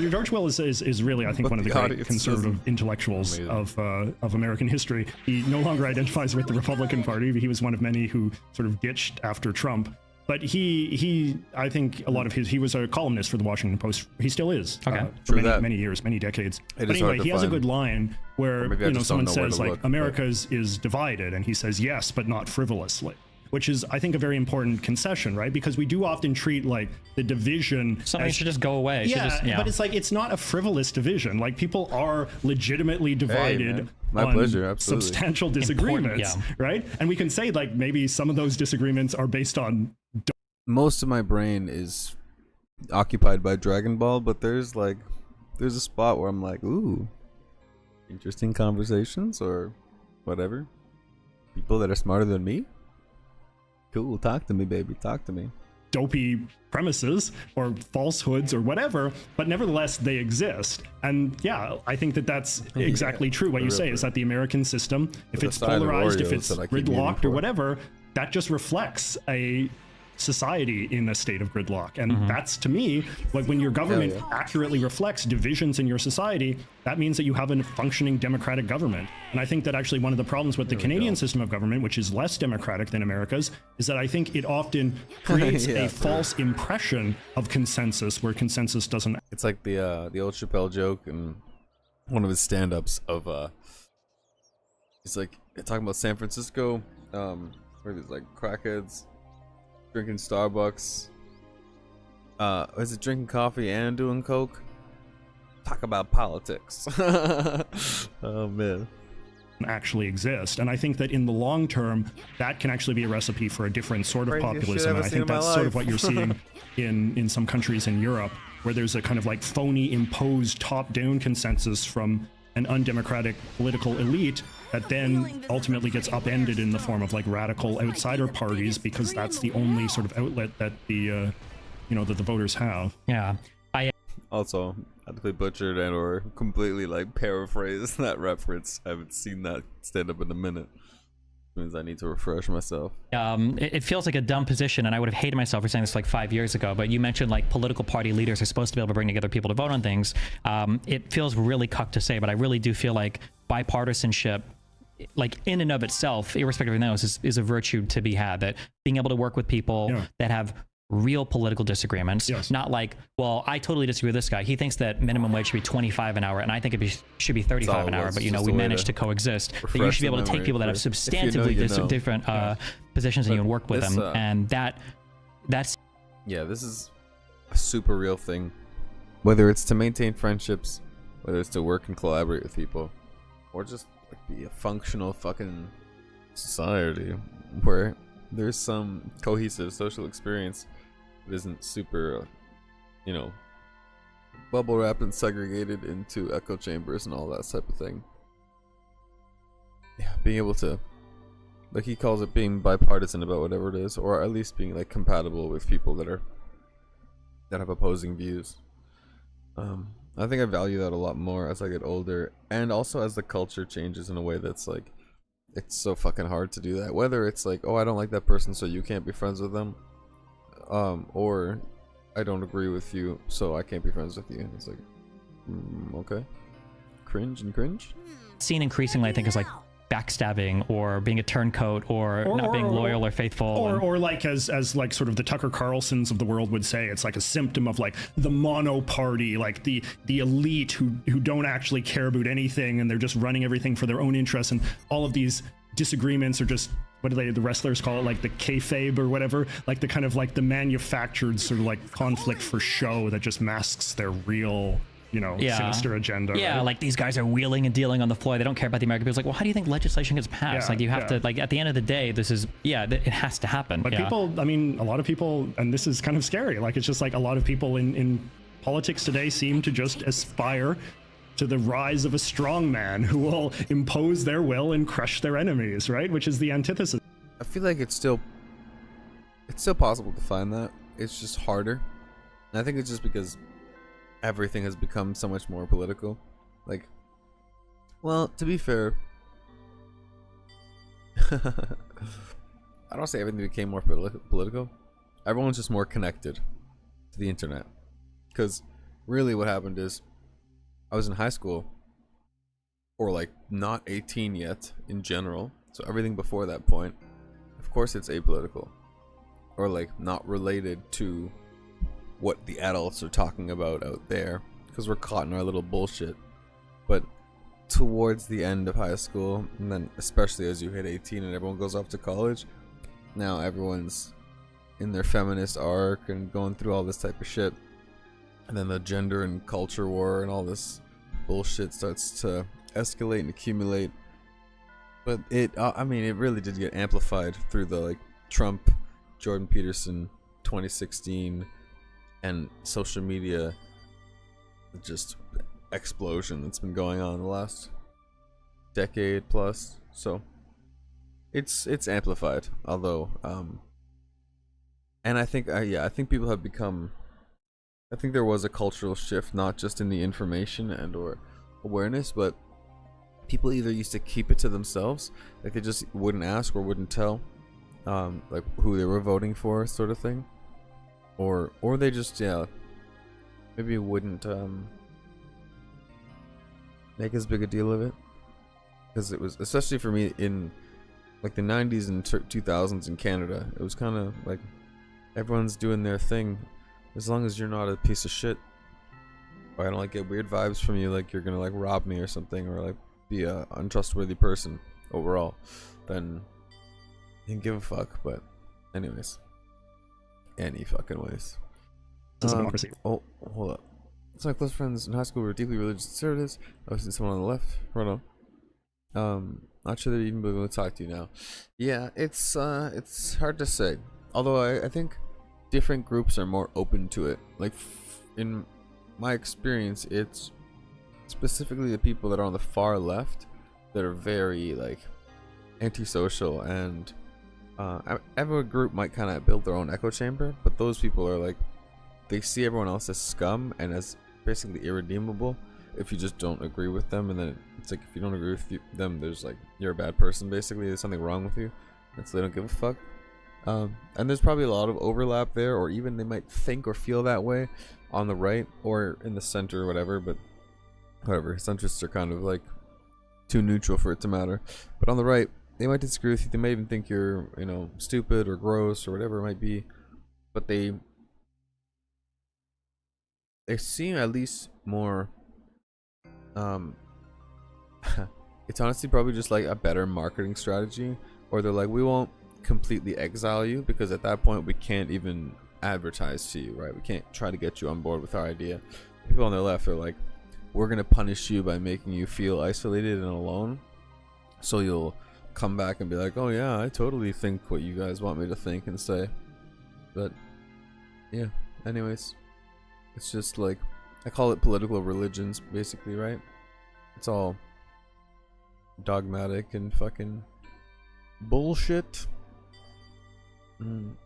is really, I think, one of the great conservative intellectuals of American history. He no longer identifies with the Republican Party. He was one of many who sort of ditched after Trump. But he I think a lot of he was a columnist for the Washington Post. He still is. For many years, many decades. But anyway, he has a good line where, you know, someone says like, America is divided, and he says, yes, but not frivolously. Which is, I think, a very important concession, right? Because we do often treat like the division. Something should just go away. Yeah, but it's like, it's not a frivolous division. Like, people are legitimately divided on substantial disagreements, right? And we can say like maybe some of those disagreements are based on. Most of my brain is occupied by Dragon Ball, but there's a spot where I'm like, ooh, interesting conversations or whatever. People that are smarter than me. Cool, talk to me, baby, talk to me. Dopey premises or falsehoods or whatever, but nevertheless they exist. And yeah, I think that's exactly true. What you say is that the American system, if it's polarized, if it's gridlocked or whatever, that just reflects a society in a state of gridlock. And that's, to me, like when your government accurately reflects divisions in your society, that means that you have a functioning democratic government. And I think that actually one of the problems with the Canadian system of government, which is less democratic than America's, is that I think it often creates a false impression of consensus where consensus doesn't. It's like the old Chappelle joke and one of his stand-ups of he's like talking about San Francisco, where there's like crackheads drinking Starbucks. Is it drinking coffee and doing coke? Talk about politics. Oh man. actually exist. And I think that in the long term, that can actually be a recipe for a different sort of Craziest shit populism. I've And I seen think in my that's sort life. of what you're seeing in some countries in Europe, where there's a kind of like phony imposed top-down consensus from an undemocratic political elite that then ultimately gets upended in the form of like radical outsider parties, because that's the only sort of outlet that the that the voters have. Yeah. Also, I had to be butchered and or completely like paraphrase that reference. I haven't seen that stand up in a minute. Means I need to refresh myself. It feels like a dumb position, and I would have hated myself for saying this like 5 years ago, but you mentioned like political party leaders are supposed to be able to bring together people to vote on things. It feels really cucked to say, but I really do feel like bipartisanship, like in and of itself, irrespective of those, is a virtue to be had. That being able to work with people that have real political disagreements, not like, well, I totally disagree with this guy. He thinks that minimum wage should be 25 an hour, and I think it should be 35 an hour. But we managed to coexist. But you should be able to take people that have substantively different positions than you and work with them, and that's this is a super real thing. Whether it's to maintain friendships, whether it's to work and collaborate with people, or just like be a functional fucking society where there's some cohesive social experience that isn't super, bubble wrapped and segregated into echo chambers and all that type of thing. Yeah, being able to, like he calls it, being bipartisan about whatever it is, or at least being like compatible with people that have opposing views. I think I value that a lot more as I get older, and also as the culture changes in a way that's like, it's so fucking hard to do that. Whether it's like, oh, I don't like that person, so you can't be friends with them, or I don't agree with you, so I can't be friends with you. It's like, okay, cringe. seen increasingly, I think, is like backstabbing or being a turncoat or not being loyal or faithful, or like as like sort of the Tucker Carlsons of the world would say, it's like a symptom of like the mono party, like the elite who don't actually care about anything, and they're just running everything for their own interests, and all of these disagreements are just, what do the wrestlers call it, like the kayfabe or whatever, like the kind of like the manufactured sort of like conflict for show that just masks their real sinister agenda. Yeah, right? like these guys are wheeling and dealing on the floor. They don't care about the American people. It's like, well, how do you think legislation gets passed? Like you have to, like at the end of the day, this is, it has to happen. But people, I mean, a lot of people, and this is kind of scary, like it's just like a lot of people in politics today seem to just aspire to the rise of a strong man who will impose their will and crush their enemies, right? Which is the antithesis. I feel like it's still possible to find that. It's just harder. And I think it's just because everything has become so much more political. Like, well, to be fair, I don't say everything became more political. Everyone's just more connected to the internet. Because really what happened is, I was in high school, or like not 18 yet in general, so everything before that point, of course it's apolitical, or like not related to what the adults are talking about out there, because we're caught in our little bullshit. But towards the end of high school, and then especially as you hit 18 and everyone goes off to college, now everyone's in their feminist arc and going through all this type of shit, and then the gender and culture war and all this bullshit starts to escalate and accumulate. But it really did get amplified through the like Trump, Jordan Peterson 2016 and social media just explosion that's been going on the last decade plus. So it's amplified, although and I think people have become, I think there was a cultural shift, not just in the information and or awareness, but people either used to keep it to themselves, like they just wouldn't ask or wouldn't tell like who they were voting for, sort of thing, or they just maybe wouldn't make as big a deal of it, because it was, especially for me in like the 90s and 2000s in Canada, it was kind of like everyone's doing their thing. As long as you're not a piece of shit, or I don't like get weird vibes from you, like you're gonna like rob me or something, or like be a untrustworthy person overall, then you can give a fuck. But anyways, any fucking ways. Democracy. Oh, hold up. So my close friends in high school were deeply religious conservatives. I was seeing someone on the left. Hold on. Not sure they're even going to talk to you now. Yeah, it's hard to say. Although I think different groups are more open to it. Like in my experience, it's specifically the people that are on the far left that are very like antisocial, and every group might kind of build their own echo chamber, but those people are like, they see everyone else as scum and as basically irredeemable if you just don't agree with them, and then it's like if you don't agree with them, there's like, you're a bad person basically, there's something wrong with you, and so they don't give a fuck. And there's probably a lot of overlap there, or even they might think or feel that way on the right or in the center or whatever, but whatever, centrists are kind of like too neutral for it to matter. But on the right, they might disagree with you, they might even think you're, you know, stupid or gross or whatever it might be, but they seem at least more it's honestly probably just like a better marketing strategy, or they're like, we won't completely exile you because at that point we can't even advertise to you, right? We can't try to get you on board with our idea. People on their left are like, we're gonna punish you by making you feel isolated and alone, so you'll come back and be like, oh yeah, I totally think what you guys want me to think and say. But yeah, anyways, it's just like, I call it political religions basically, right? It's all dogmatic and fucking bullshit. The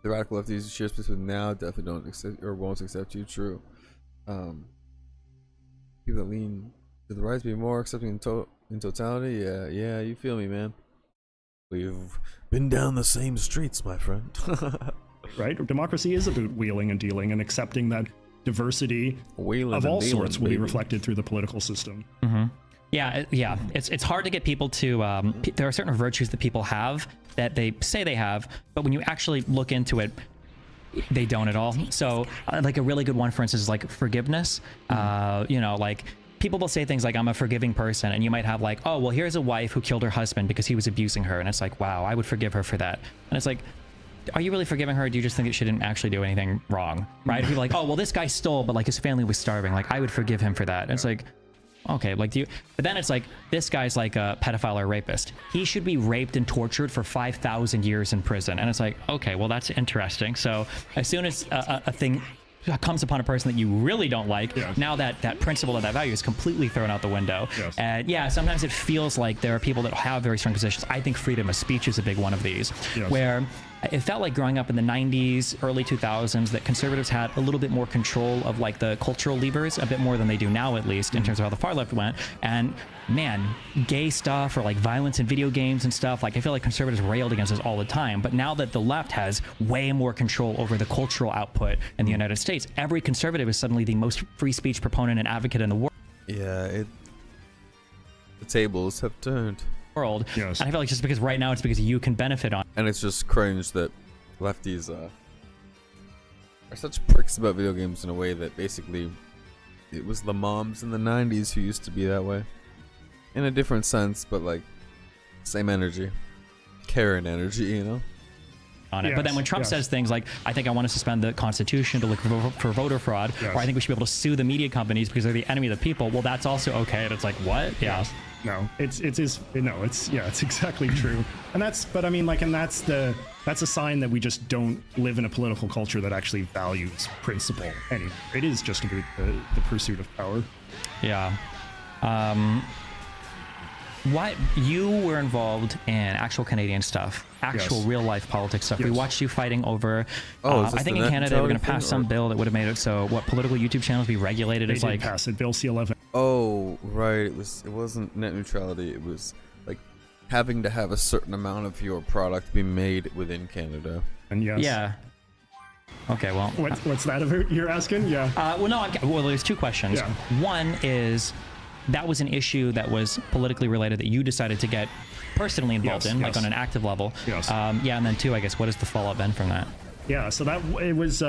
radical lefties you share space with now definitely don't accept or won't accept you. True. People that lean to the right be more accepting in totality. Yeah, you feel me, man. We've been down the same streets, my friend. Right? Democracy is about wheeling and dealing and accepting that diversity of all sorts will be reflected through the political system. Yeah, it's hard to get people to there are certain virtues that people have that they say they have, but when you actually look into it, they don't at all. So like a really good one, for instance, is like forgiveness. You know, like people will say things like, I'm a forgiving person, and you might have like, oh well, here's a wife who killed her husband because he was abusing her, and it's like, wow, I would forgive her for that. And it's like, are you really forgiving her, or do you just think that she didn't actually do anything wrong, right? If you're like, oh well, this guy stole, but like his family was starving, like I would forgive him for that. And it's like, okay, like do you, but then it's like, this guy's like a pedophile or rapist, he should be raped and tortured for 5,000 years in prison. And it's like, okay, well that's interesting. So as soon as a thing comes upon a person that you really don't like, now that principle and that value is completely thrown out the window. And yeah, sometimes it feels like there are people that have very strong positions. I think freedom of speech is a big one of these, where it felt like growing up in the 90s, early 2000s, that conservatives had a little bit more control of like the cultural levers, a bit more than they do now, at least in terms of how the far left went. And man, gay stuff or like violence in video games and stuff, like I feel like conservatives railed against us all the time. But now that the left has way more control over the cultural output in the United States, every conservative is suddenly the most free speech proponent and advocate in the world. Yeah, the tables have turned. And I feel like just because right now it's because you can benefit on. And it's just cringe that lefties are such pricks about video games in a way that basically it was the moms in the 90s who used to be that way. In a different sense, but like same energy. Karen energy, you know? On it. But then when Trump says things like, I think I want to suspend the Constitution to look for voter fraud, or I think we should be able to sue the media companies because they're the enemy of the people, well, that's also okay. And it's like, what? No, it's exactly true. And that's a sign that we just don't live in a political culture that actually values principle anymore. It is just about the pursuit of power. What you were involved in actual Canadian stuff, actual real life politics stuff. We watched you fighting over. I think in Canada we're going to pass some bill that would have made it so what political YouTube channels be regulated. It's like pass it, Bill C-11. Oh right, it wasn't net neutrality. It was like having to have a certain amount of your product be made within Canada. And Okay, well, what's that about? You're asking? Well, there's two questions. One is, that was an issue that was politically related that you decided to get personally involved in, like on an active level. And then two, I guess, what has the fallout been from that? So that it was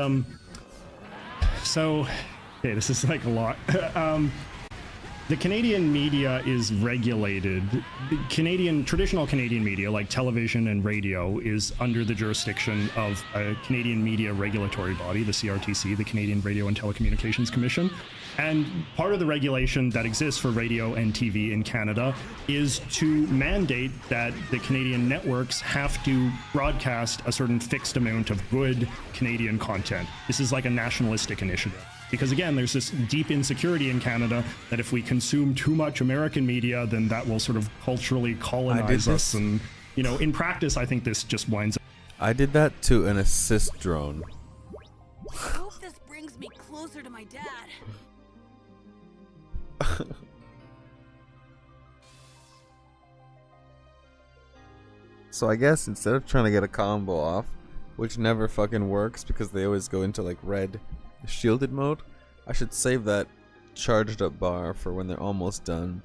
this is like a lot. The Canadian media is regulated. Traditional Canadian media, like television and radio, is under the jurisdiction of a Canadian media regulatory body, the CRTC, the Canadian Radio and Telecommunications Commission. And part of the regulation that exists for radio and TV in Canada is to mandate that the Canadian networks have to broadcast a certain fixed amount of good Canadian content. This is like a nationalistic initiative. Because again, there's this deep insecurity in Canada that if we consume too much American media, then that will sort of culturally colonize us. And, you know, in practice, I think this just winds up. I did that to an assist drone. I hope this brings me closer to my dad. So I guess instead of trying to get a combo off, which never fucking works because they always go into like red shielded mode, I should save that charged up bar for when they're almost done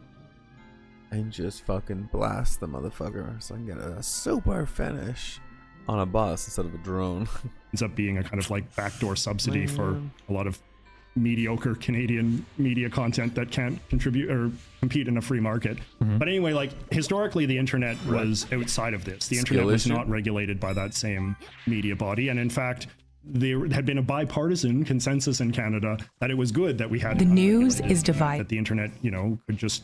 and just fucking blast the motherfucker so I can get a super finish on a boss instead of a drone. Ends up being a kind of like backdoor subsidy for a lot of mediocre Canadian media content that can't contribute or compete in a free market. But anyway, like historically the internet was outside of this. The internet was not regulated by that same media body, and in fact there had been a bipartisan consensus in Canada that it was good that we had The news is divided. That the internet, you know, could just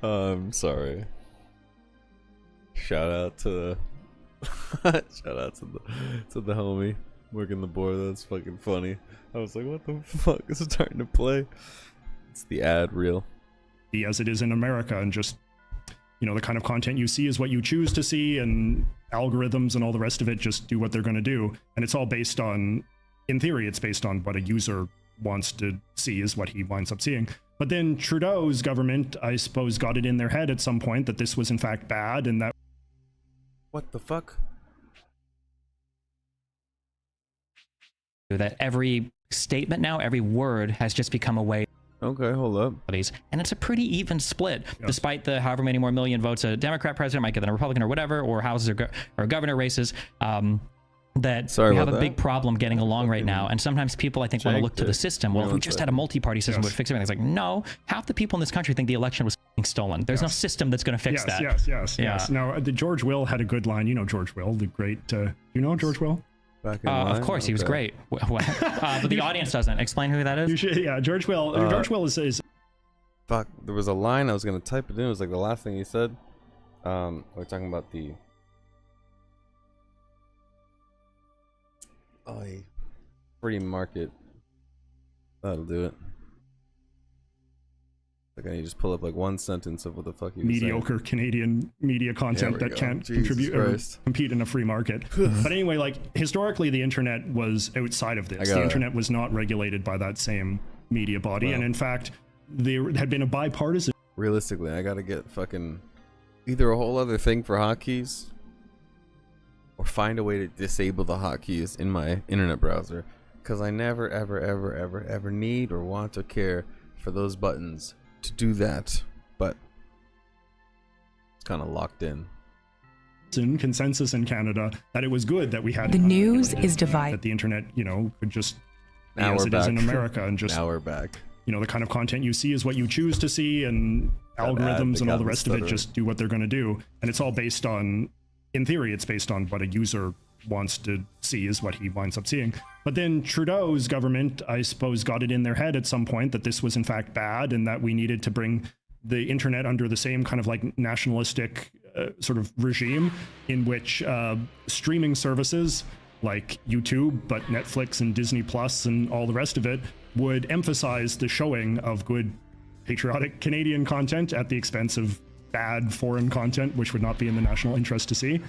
I'm sorry. Shout out to the homie working the board. That's fucking funny. I was like, what the fuck is starting to play? It's the ad reel. As it is in America, and just, you know, the kind of content you see is what you choose to see, and algorithms and all the rest of it just do what they're going to do. And it's all based on, in theory, it's based on what a user wants to see is what he winds up seeing. But then Trudeau's government, I suppose, got it in their head at some point that this was in fact bad, and that... What the fuck? That every statement now, every word has just become a way. Okay, hold up. And it's a pretty even split, despite the however many more million votes a Democrat president might get than a Republican or whatever, or houses or governor races. That we have a big problem getting along right now, and sometimes people I think want to look to the system. Well, if we just had a multi-party system, it would fix everything. It's like, no, half the people in this country think the election was stolen. There's no system that's going to fix that. Yes. Now, the George Will had a good line. You know George Will, the great. You know George Will? Of course, he was great. But the audience doesn't. Explain who that is. You should, yeah, George Will. George Will is. Fuck, there was a line I was gonna type it in. It was like the last thing he said. We're talking about the. Free market. That'll do it. Like I need to just pull up like one sentence of what the fuck he was mediocre saying. Canadian media content that can't contribute or compete in a free market. But anyway, like historically the internet was outside of this. The internet was not regulated by that same media body, and in fact there had been a bipartisan. Realistically, I gotta get fucking either a whole other thing for hotkeys or find a way to disable the hotkeys in my internet browser, because I never ever need or want or care for those buttons to do that, but it's kind of locked in. Consensus in Canada that it was good that we had the news is divided. That the internet, you know, could just be now as we're it back. is in America, and just now we're back. You know, the kind of content you see is what you choose to see, and algorithms and all the rest of it just do what they're going to do, and it's all based on. In theory, it's based on what a user wants to see is what he winds up seeing. But then Trudeau's government, I suppose, got it in their head at some point that this was in fact bad, and that we needed to bring the internet under the same kind of like nationalistic sort of regime in which streaming services like YouTube, but Netflix and Disney Plus and all the rest of it would emphasize the showing of good patriotic Canadian content at the expense of bad foreign content, which would not be in the national interest to see.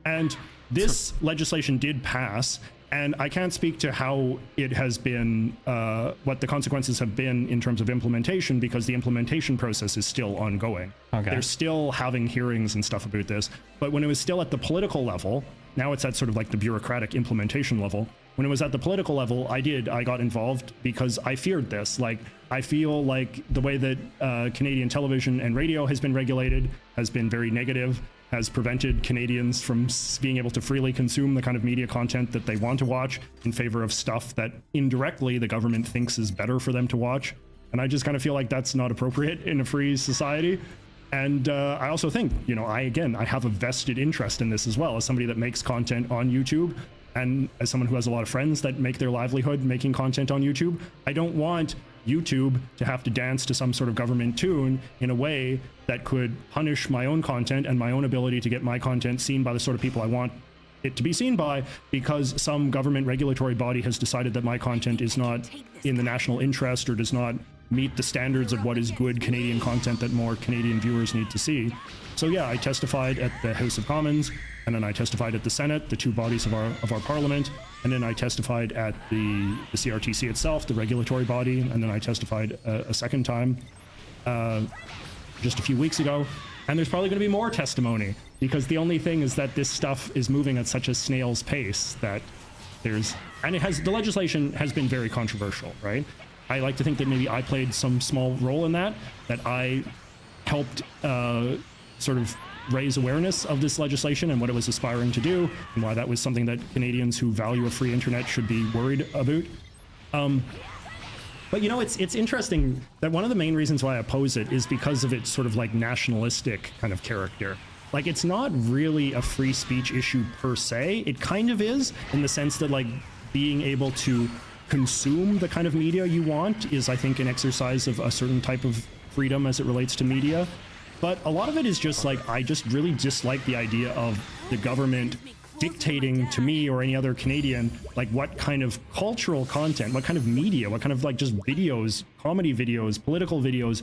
And this legislation did pass, and I can't speak to how it has been, what the consequences have been in terms of implementation, because the implementation process is still ongoing. They're still having hearings and stuff about this, but when it was still at the political level, now it's at sort of like the bureaucratic implementation level. When it was at the political level, I got involved because I feared this. Like, I feel like the way that Canadian television and radio has been regulated has been very negative, has prevented Canadians from being able to freely consume the kind of media content that they want to watch in favor of stuff that indirectly the government thinks is better for them to watch. And I just kind of feel like that's not appropriate in a free society. And I also think, you know, I have a vested interest in this as well, as somebody that makes content on YouTube, and as someone who has a lot of friends that make their livelihood making content on YouTube. I don't want YouTube to have to dance to some sort of government tune in a way that could punish my own content and my own ability to get my content seen by the sort of people I want it to be seen by, because some government regulatory body has decided that my content is not in the national interest or does not meet the standards of what is good Canadian content that more Canadian viewers need to see. So yeah, I testified at the House of Commons, and then I testified at the Senate, the two bodies of our parliament, and then I testified at the CRTC itself, the regulatory body, and then I testified a second time just a few weeks ago. And there's probably going to be more testimony, because the only thing is that this stuff is moving at such a snail's pace that the legislation has been very controversial, right? I like to think that maybe I played some small role in that I helped sort of raise awareness of this legislation and what it was aspiring to do, and why that was something that Canadians who value a free internet should be worried about. But you know, it's interesting that one of the main reasons why I oppose it is because of its sort of like nationalistic kind of character. Like, it's not really a free speech issue per se. It kind of is, in the sense that like being able to consume the kind of media you want is, I think, an exercise of a certain type of freedom as it relates to media. But a lot of it is just like, I just really dislike the idea of the government dictating to me or any other Canadian like what kind of cultural content, what kind of media, what kind of like just videos, comedy videos, political videos,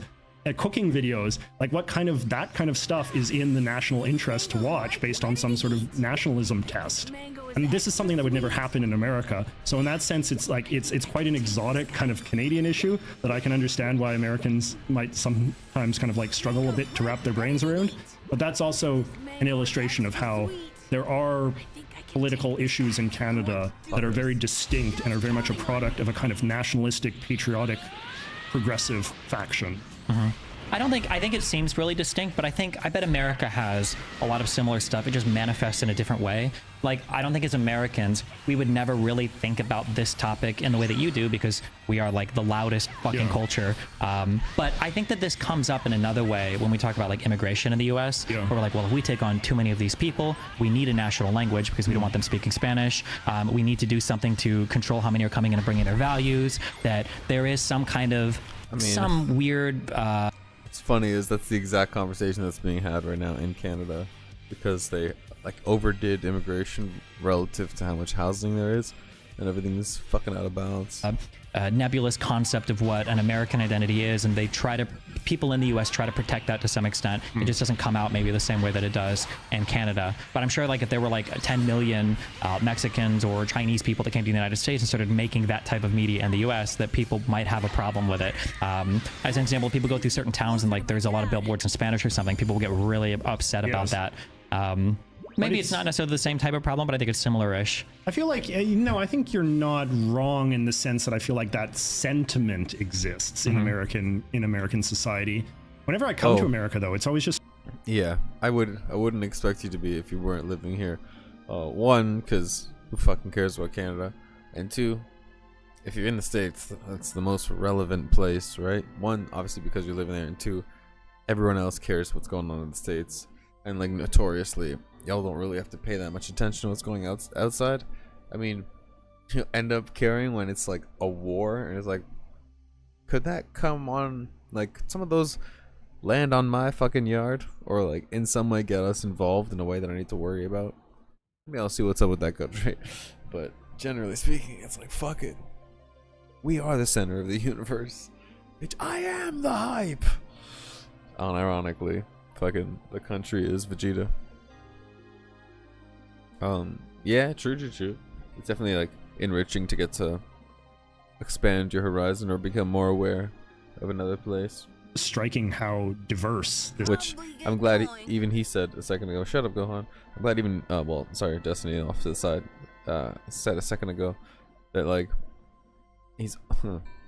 cooking videos, like what kind of that kind of stuff is in the national interest to watch based on some sort of nationalism test. And this is something that would never happen in America. So in that sense, it's like it's quite an exotic kind of Canadian issue that I can understand why Americans might sometimes kind of like struggle a bit to wrap their brains around. But that's also an illustration of how there are political issues in Canada that are very distinct and are very much a product of a kind of nationalistic, patriotic, progressive faction. I think it seems really distinct, but I bet America has a lot of similar stuff. It just manifests in a different way. Like, I don't think as Americans, we would never really think about this topic in the way that you do, because we are like the loudest fucking culture. But I think that this comes up in another way when we talk about like immigration in the US, where we're like, well, if we take on too many of these people, we need a national language because we don't want them speaking Spanish. We need to do something to control how many are coming in and bringing their values, that there is some kind of, some weird... What's funny is that's the exact conversation that's being had right now in Canada, because they like overdid immigration relative to how much housing there is, and everything is fucking out of balance. Nebulous concept of what an American identity is, and people in the US try to protect that to some extent. It just doesn't come out maybe the same way that it does in Canada. But I'm sure like if there were like 10 million Mexicans or Chinese people that came to the United States and started making that type of media in the US, that people might have a problem with it. As an example, people go through certain towns and like there's a lot of billboards in Spanish or something, people will get really upset about that. Maybe it's not necessarily the same type of problem, but I think it's similar-ish. I feel like, I think you're not wrong in the sense that I feel like that sentiment exists in American society. Whenever I come to America, though, it's always just... Yeah, I wouldn't expect you to be if you weren't living here. One, because who fucking cares about Canada? And two, if you're in the States, that's the most relevant place, right? One, obviously because you're living there, and two, everyone else cares what's going on in the States. And like notoriously, y'all don't really have to pay that much attention to what's going outside. I mean, you end up caring when it's like a war, and it's like, could that come on, like some of those land on my fucking yard, or like in some way get us involved in a way that I need to worry about? Maybe I'll see what's up with that country. But generally speaking, it's like, fuck it, we are the center of the universe, bitch. I am the hype. Unironically, fucking the country is Vegeta. Yeah, true. It's definitely like enriching to get to expand your horizon or become more aware of another place. Striking how diverse this... Which I'm glad even he said a second ago. Shut up, Gohan. I'm glad even well, sorry, Destiny off to the side said a second ago that like he's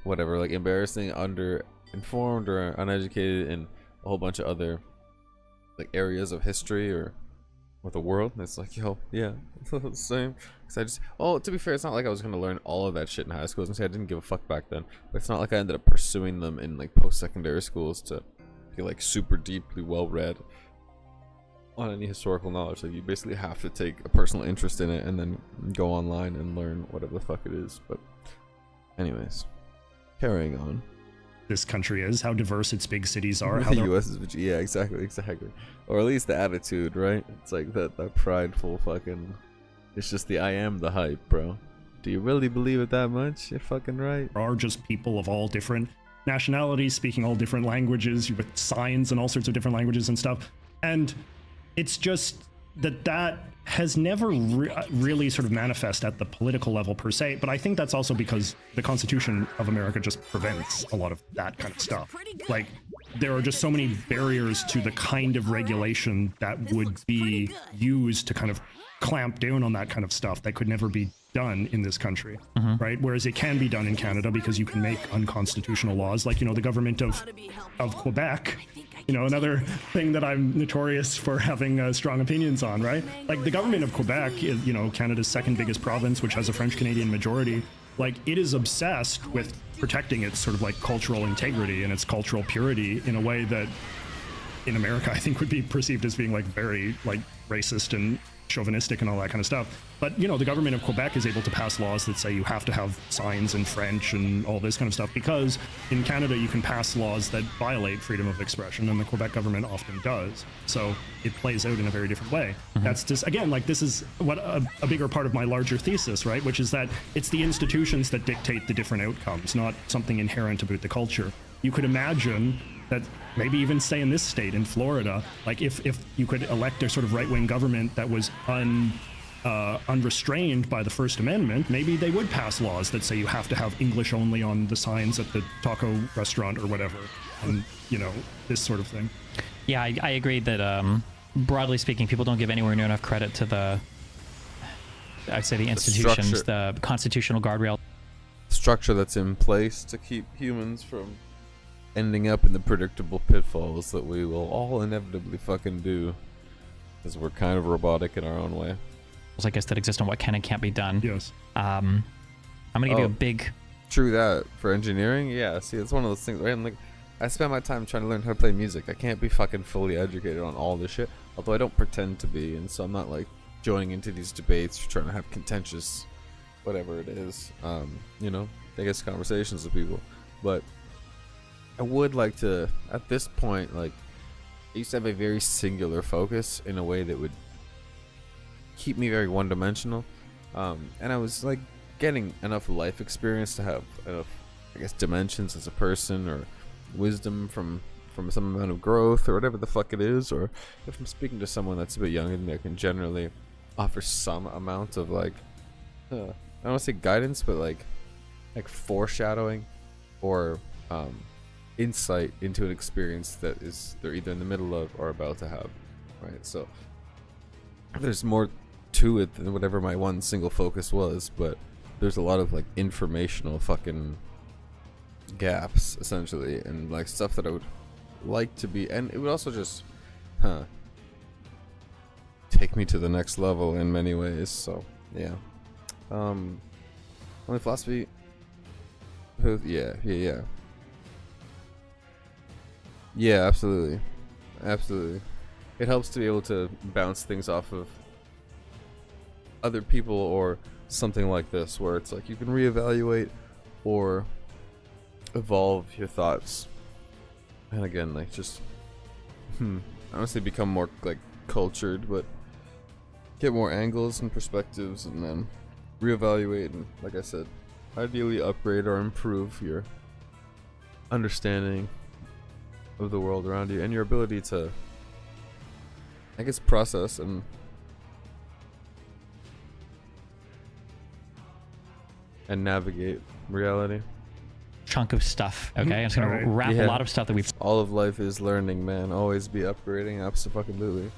whatever, like embarrassing, underinformed or uneducated in a whole bunch of other like areas of history or with the world. And it's like, yo, yeah, same. Cause I just, oh, to be fair, it's not like I was gonna learn all of that shit in high school. I was gonna say I didn't give a fuck back then, but it's not like I ended up pursuing them in like post-secondary schools to be like super deeply well-read on any historical knowledge. Like you basically have to take a personal interest in it and then go online and learn whatever the fuck it is. But anyways, carrying on. This country is, how diverse its big cities are. How the U.S. is, yeah, exactly, or at least the attitude, right? It's like that prideful fucking. It's just the I am the hype, bro. Do you really believe it that much? You're fucking right. Are just people of all different nationalities, speaking all different languages, with signs and all sorts of different languages and stuff. And it's just that has never really sort of manifest at the political level per se, but I think that's also because the Constitution of America just prevents a lot of that kind of stuff. Like, there are just so many barriers to the kind of regulation that would be used to kind of clamp down on that kind of stuff that could never be done in this country, right? Whereas it can be done in Canada because you can make unconstitutional laws, like, you know, the government of Quebec. You know, another thing that I'm notorious for having strong opinions on, right? Like the government of Quebec, you know, Canada's second biggest province, which has a French-Canadian majority, like it is obsessed with protecting its sort of like cultural integrity and its cultural purity in a way that in America I think would be perceived as being like very like racist and chauvinistic and all that kind of stuff. But, you know, the government of Quebec is able to pass laws that say you have to have signs in French and all this kind of stuff, because in Canada you can pass laws that violate freedom of expression, and the Quebec government often does. So it plays out in a very different way. That's just, again, like this is what a bigger part of my larger thesis, right? Which is that it's the institutions that dictate the different outcomes, not something inherent about the culture. You could imagine that maybe even say in this state, in Florida, like if you could elect a sort of right-wing government that was unrestrained by the First Amendment, maybe they would pass laws that say you have to have English only on the signs at the taco restaurant or whatever, and, you know, this sort of thing. Yeah, I agree that broadly speaking, people don't give anywhere near enough credit to the, I'd say the institutions, the constitutional guardrail. Structure that's in place to keep humans from ending up in the predictable pitfalls that we will all inevitably fucking do, because we're kind of robotic in our own way. I guess that exist on what can and can't be done. Yes. I'm gonna give you a big. True that. For engineering, yeah. See, it's one of those things, right? And like, I spend my time trying to learn how to play music. I can't be fucking fully educated on all this shit, although I don't pretend to be, and so I'm not like joining into these debates or trying to have contentious, whatever it is, you know, I guess conversations with people. But I would like to, at this point, like, I used to have a very singular focus in a way that would keep me very one-dimensional, and I was like getting enough life experience to have enough, I guess, dimensions as a person, or wisdom from some amount of growth, or whatever the fuck it is, or if I'm speaking to someone that's a bit younger than me, I can generally offer some amount of like, I don't want to say guidance, but like foreshadowing or insight into an experience that is they're either in the middle of or about to have, right? So there's more to it than whatever my one single focus was, but there's a lot of like informational fucking gaps essentially, and like stuff that I would like to be, and it would also just take me to the next level in many ways. So yeah, only philosophy, yeah, absolutely. It helps to be able to bounce things off of other people or something like this, where it's like you can reevaluate or evolve your thoughts, and again, like just honestly become more like cultured, but get more angles and perspectives, and then reevaluate, and like I said, ideally upgrade or improve your understanding of the world around you and your ability to, I guess, process and navigate reality. Chunk of stuff, okay? I'm just gonna wrap a lot of stuff that we've. All of life is learning, man. Always be upgrading, absolutely.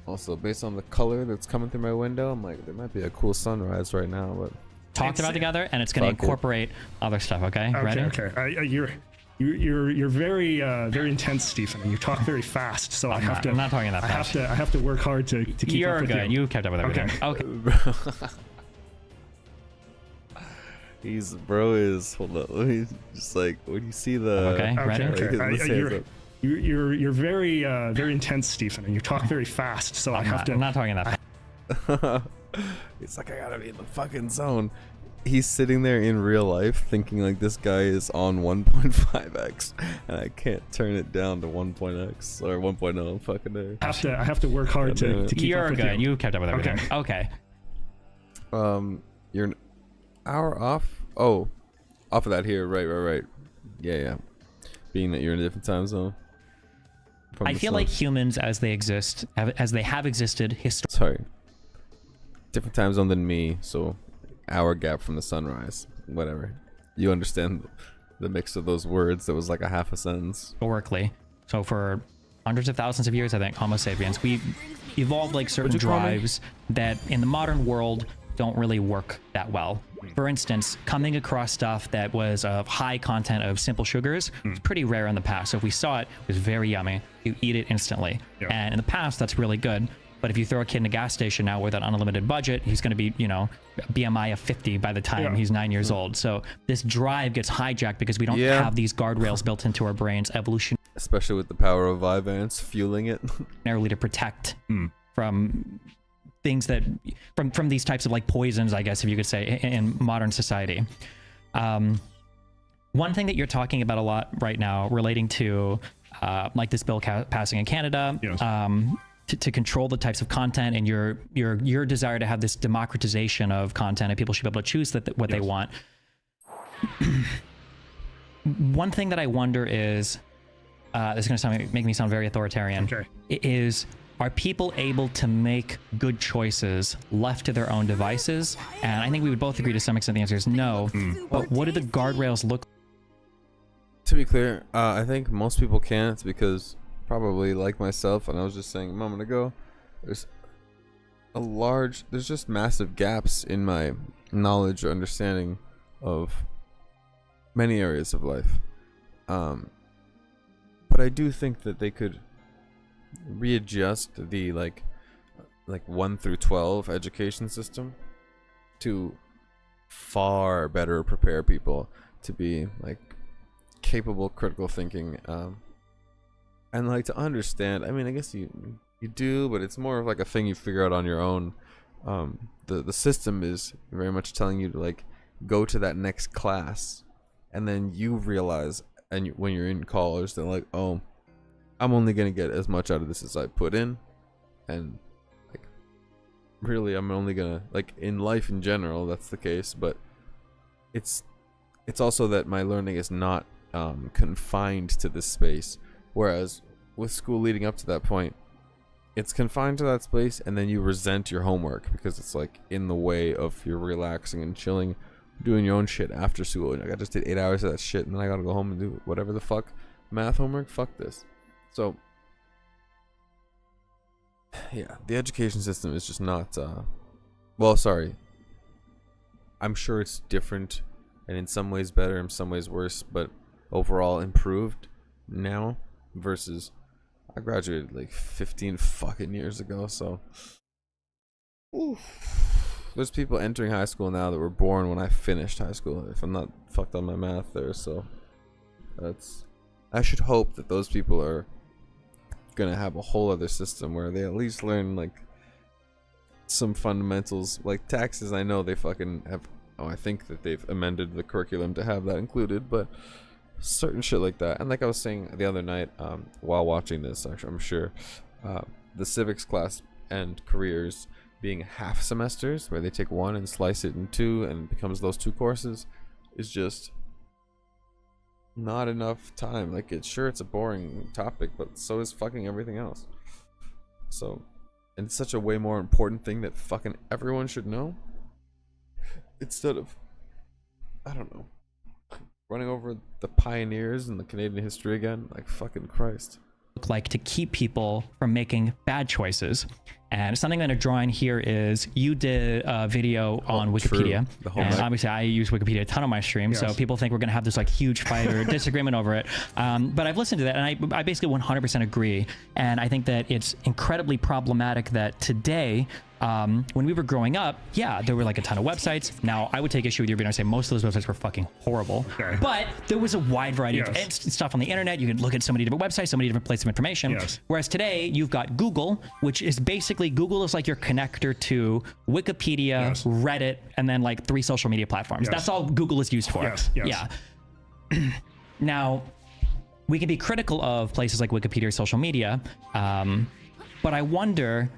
Also, based on the color that's coming through my window, I'm like, there might be a cool sunrise right now, but talked about together, and it's gonna incorporate other stuff. Okay, ready? Okay. You're very very intense, Stephen, and you talk very fast. So I'm not talking that fast. I have to work hard to keep You're up with good. you. You kept up with everything. Okay. Bro is hold up. Let me just like when you see the ready? Okay. You're very very intense, Stephen, and you talk very fast. So I'm not talking that fast. It's like I gotta be in the fucking zone. He's sitting there in real life thinking like this guy is on 1.5x and I can't turn it down to 1.x or 1.0 fucking day. I have to work hard to keep You're up with good. you. You kept up with everything. Okay. You're an hour off. Oh, off of that here. Right. Yeah. Being that you're in a different time zone. I feel like humans, as they exist, as they have existed historically. Sorry. Different time zone than me, so hour gap from the sunrise. Whatever. You understand the mix of those words that was like a half a sentence. Historically. So for hundreds of thousands of years, I think, Homo sapiens, we evolved like certain drives that in the modern world don't really work that well. For instance, coming across stuff that was of high content of simple sugars was pretty rare in the past. So if we saw it, it was very yummy. You eat it instantly. Yeah. And in the past, that's really good. But if you throw a kid in a gas station now with an unlimited budget, he's going to be, BMI of 50 by the time he's 9 years old. So this drive gets hijacked because we don't have these guardrails built into our brains, evolution. Especially with the power of Vyvanse fueling it. Narrowly to protect from things that, from these types of like poisons, I guess, if you could say, in modern society. One thing that you're talking about a lot right now relating to like this bill passing in Canada, to control the types of content and your desire to have this democratization of content and people should be able to choose what they want. One thing that I wonder is, this is going to make me sound very authoritarian, is are people able to make good choices left to their own devices? And I think we would both agree to some extent the answer is no. But what do the guardrails look like? To be clear, I think most people can't because probably like myself, and I was just saying a moment ago, there's just massive gaps in my knowledge or understanding of many areas of life. But I do think that they could readjust the like 1 through 12 education system to far better prepare people to be like capable critical thinking, and like to understand. I mean, I guess you do, but it's more of like a thing you figure out on your own. The system is very much telling you to like go to that next class, and then you realize, and when you're in college, they're like, oh, I'm only gonna get as much out of this as I put in, and like really I'm only gonna, like, in life in general that's the case, but it's also that my learning is not confined to this space, whereas with school leading up to that point it's confined to that space, and then you resent your homework because it's like in the way of your relaxing and chilling, doing your own shit after school. Like, I just did 8 hours of that shit and then I gotta go home and do whatever the fuck math homework. Fuck this. So yeah, the education system is just not well, sorry, I'm sure it's different and in some ways better, in some ways worse, but overall improved now versus I graduated like 15 fucking years ago. So there's people entering high school now that were born when I finished high school, if I'm not fucked on my math there. So I should hope that those people are gonna have a whole other system where they at least learn like some fundamentals, like taxes. I know they fucking have, I think that they've amended the curriculum to have that included, but certain shit like that. And like I was saying the other night, while watching this, actually, I'm sure the civics class and careers being half semesters where they take one and slice it in two and it becomes those two courses is just not enough time. Like, it's a boring topic, but so is fucking everything else. So, and it's such a way more important thing that fucking everyone should know, instead of, I don't know, running over the pioneers in the Canadian history again. Like, fucking Christ. look like to keep people from making bad choices. And something I'm going to draw in here is you did a video on Wikipedia. And obviously I use Wikipedia a ton on my stream, so people think we're going to have this like huge fight or disagreement over it. But I've listened to that, and I basically 100% agree. And I think that it's incredibly problematic that today, when we were growing up, yeah, there were like a ton of websites. Now, I would take issue with your video and say most of those websites were fucking horrible. Okay. But there was a wide variety of stuff on the internet. You could look at so many different websites, so many different places of information. Whereas today, you've got Google, which is basically, Google is like your connector to Wikipedia, Reddit, and then like 3 social media platforms. That's all Google is used for. Yeah. Now, we can be critical of places like Wikipedia or social media, but I wonder,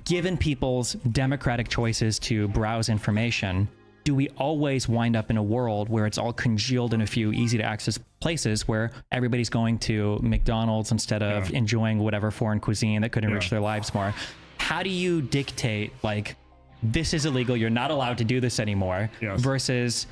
given people's democratic choices to browse information, do we always wind up in a world where it's all congealed in a few easy to access places where everybody's going to McDonald's instead of enjoying whatever foreign cuisine that could enrich their lives more? How do you dictate, like, this is illegal, you're not allowed to do this anymore, versus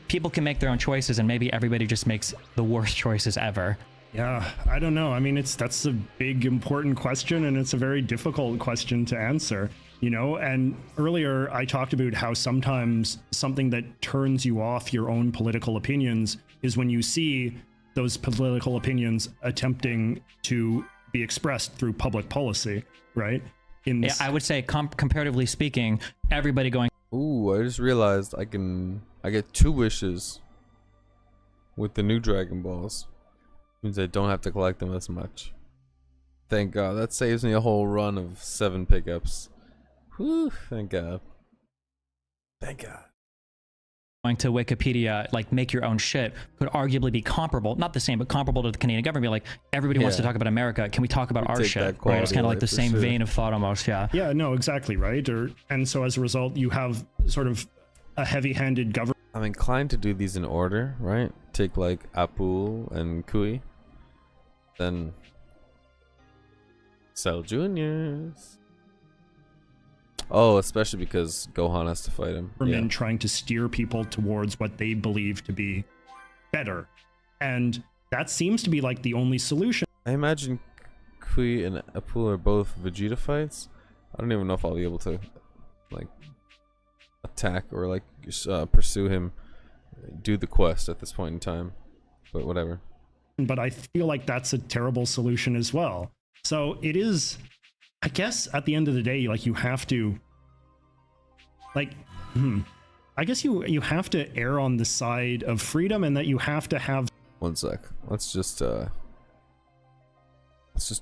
people can make their own choices and maybe everybody just makes the worst choices ever? Yeah, I don't know. I mean, that's a big, important question, and it's a very difficult question to answer, you know? And earlier I talked about how sometimes something that turns you off your own political opinions is when you see those political opinions attempting to be expressed through public policy, right? Yeah, I would say comparatively speaking, everybody going, ooh, I just realized I get 2 wishes with the new Dragon Balls. Means I don't have to collect them as much. Thank God. That saves me a whole run of 7 pickups. Whew, thank God. Thank God. going to Wikipedia, like make your own shit, could arguably be comparable, not the same, but comparable to the Canadian government. Be like, everybody wants to talk about America. Can we talk about our shit? Right? It's kind of like the same vein of thought almost. Yeah. Yeah, no, exactly. Right. And so as a result, you have sort of a heavy-handed government. I'm inclined to do these in order, right? Take like Apu and Kui, then Cell Juniors. Oh, especially because Gohan has to fight him. Government trying to steer people towards what they believe to be better, and that seems to be like the only solution. I imagine Kui and Apu are both Vegeta fights. I don't even know if I'll be able to like attack or like pursue him, do the quest at this point in time, but whatever. But I feel like that's a terrible solution as well. So it is, I guess at the end of the day, like you have to, like, I guess you have to err on the side of freedom, and that you have to have. One sec. Let's just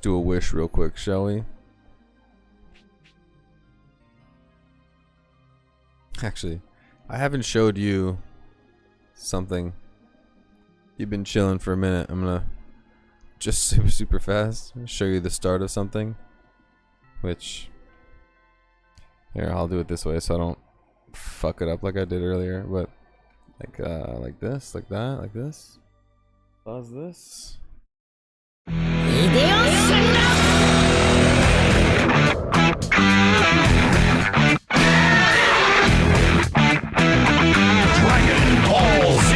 do a wish real quick, shall we? Actually, I haven't showed you something. You've been chilling for a minute. I'm gonna just super fast show you the start of something. Which, here, I'll do it this way so I don't fuck it up like I did earlier. But like this, like that, like this. Pause this. Dragon Ball Z!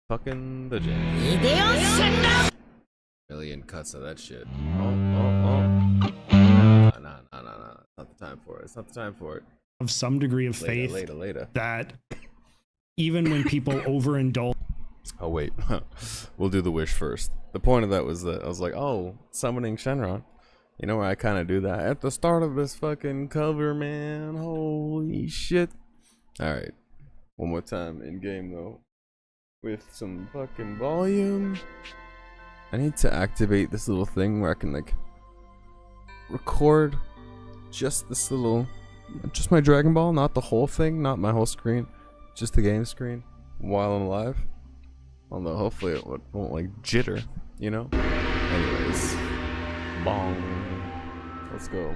Fucking the jam. Million cuts of that shit. Oh. Nah. Not the time for it. It's not the time for it. Of some degree of faith later. That even when people overindulge. Oh wait, we'll do the wish first. The point of that was that I was like, oh, summoning Shenron. You know where I kind of do that at the start of this fucking cover, man. Holy shit! All right, One more time in game though, with some fucking volume. I need to activate this little thing where I can like record just this little, just my Dragon Ball, not the whole thing, not my whole screen, just the game screen while I'm live. Although hopefully it won't like jitter, you know? Anyways, bong. Let's go.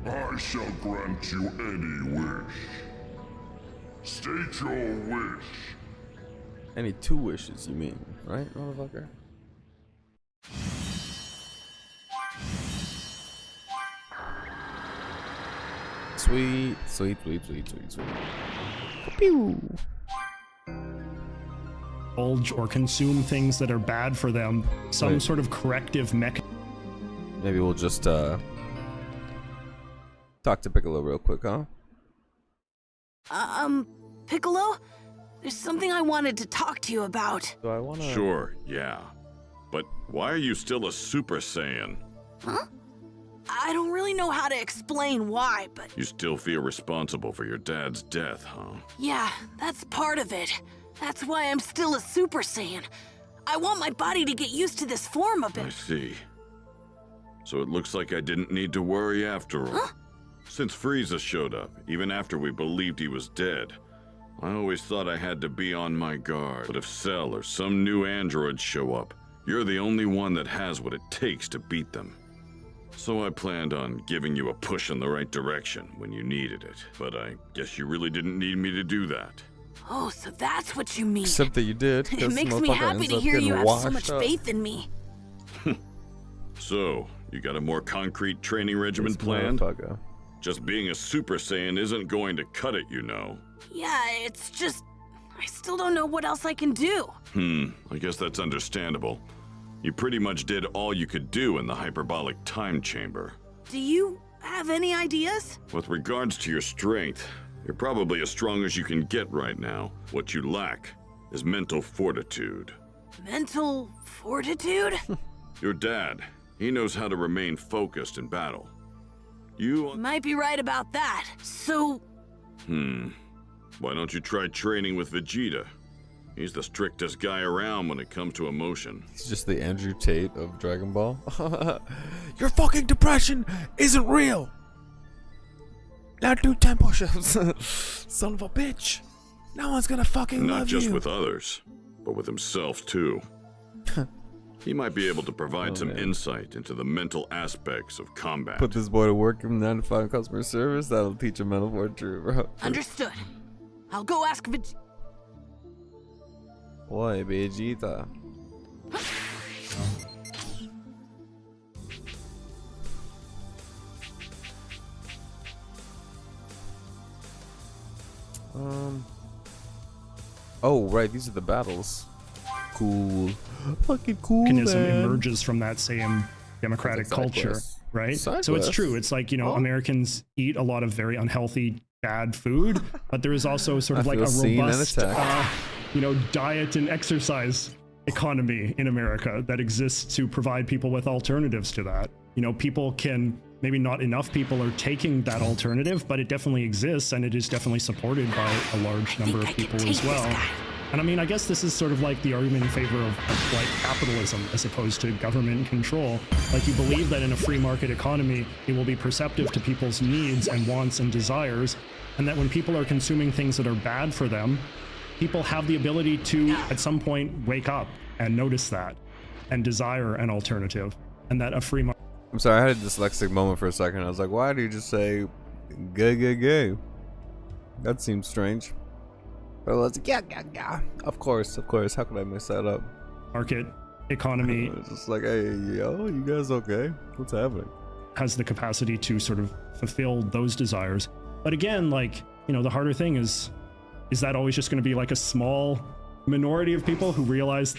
I shall grant you any wish. State your wish. Any 2 wishes, you mean, right, motherfucker? Sweet, sweet, sweet, sweet, sweet, sweet. Pew. Indulge or consume things that are bad for them. Some sort of corrective mechanism. Maybe we'll just talk to Piccolo real quick, huh? Piccolo? There's something I wanted to talk to you about. Do I wanna... Sure, yeah. But why are you still a Super Saiyan? Huh? I don't really know how to explain why, but... You still feel responsible for your dad's death, huh? Yeah, that's part of it. That's why I'm still a Super Saiyan. I want my body to get used to this form a bit. I see. So it looks like I didn't need to worry after all. Huh? Since Frieza showed up, even after we believed he was dead, I always thought I had to be on my guard. But if Cell or some new androids show up, you're the only one that has what it takes to beat them. So I planned on giving you a push in the right direction when you needed it. But I guess you really didn't need me to do that. Oh, so that's what you mean. Except that you did. It makes me happy to hear you have so much faith in me. So, you got a more concrete training regimen planned? Just being a Super Saiyan isn't going to cut it, you know. Yeah, it's just... I still don't know what else I can do. I guess that's understandable. You pretty much did all you could do in the hyperbolic time chamber. Do you have any ideas? With regards to your strength, you're probably as strong as you can get right now. What you lack is mental fortitude. Mental fortitude? Your dad, he knows how to remain focused in battle. You might be right about that. So... Why don't you try training with Vegeta? He's the strictest guy around when it comes to emotion. He's just the Andrew Tate of Dragon Ball. Your fucking depression isn't real! Now do 10 push-ups. Son of a bitch. No one's gonna fucking love you. Not just with others, but with himself too. He might be able to provide some insight into the mental aspects of combat. Put this boy to work in 9 to 5 customer service. That'll teach him mental fortitude, bro. Understood. I'll go ask Vegeta. Why, Vegeta? Oh, right. These are the battles. Cool. Fucking cool, Mechanism man. emerges from that same democratic culture, right? So it's true. It's like, you know, Americans eat a lot of very unhealthy, bad food, but there is also sort of like a robust, you know, diet and exercise economy in America that exists to provide people with alternatives to that. You know, people can, maybe not enough people are taking that alternative, but it definitely exists and it is definitely supported by a large number of people as well. And I mean, I guess this is sort of like the argument in favor of like capitalism as opposed to government control. Like, you believe that in a free market economy, it will be perceptive to people's needs and wants and desires, and that when people are consuming things that are bad for them, people have the ability to, at some point, wake up and notice that and desire an alternative, and that a free market... I'm sorry, I had a dyslexic moment for a second. I was like, why do you just say gay, gay, gay? That seems strange. But I was like, yeah. Of course. How could I mess that up? Market economy. It's just like, hey, yo, you guys okay? What's happening? Has the capacity to sort of fulfill those desires. But again, like, you know, the harder thing is that always just going to be like a small minority of people who realize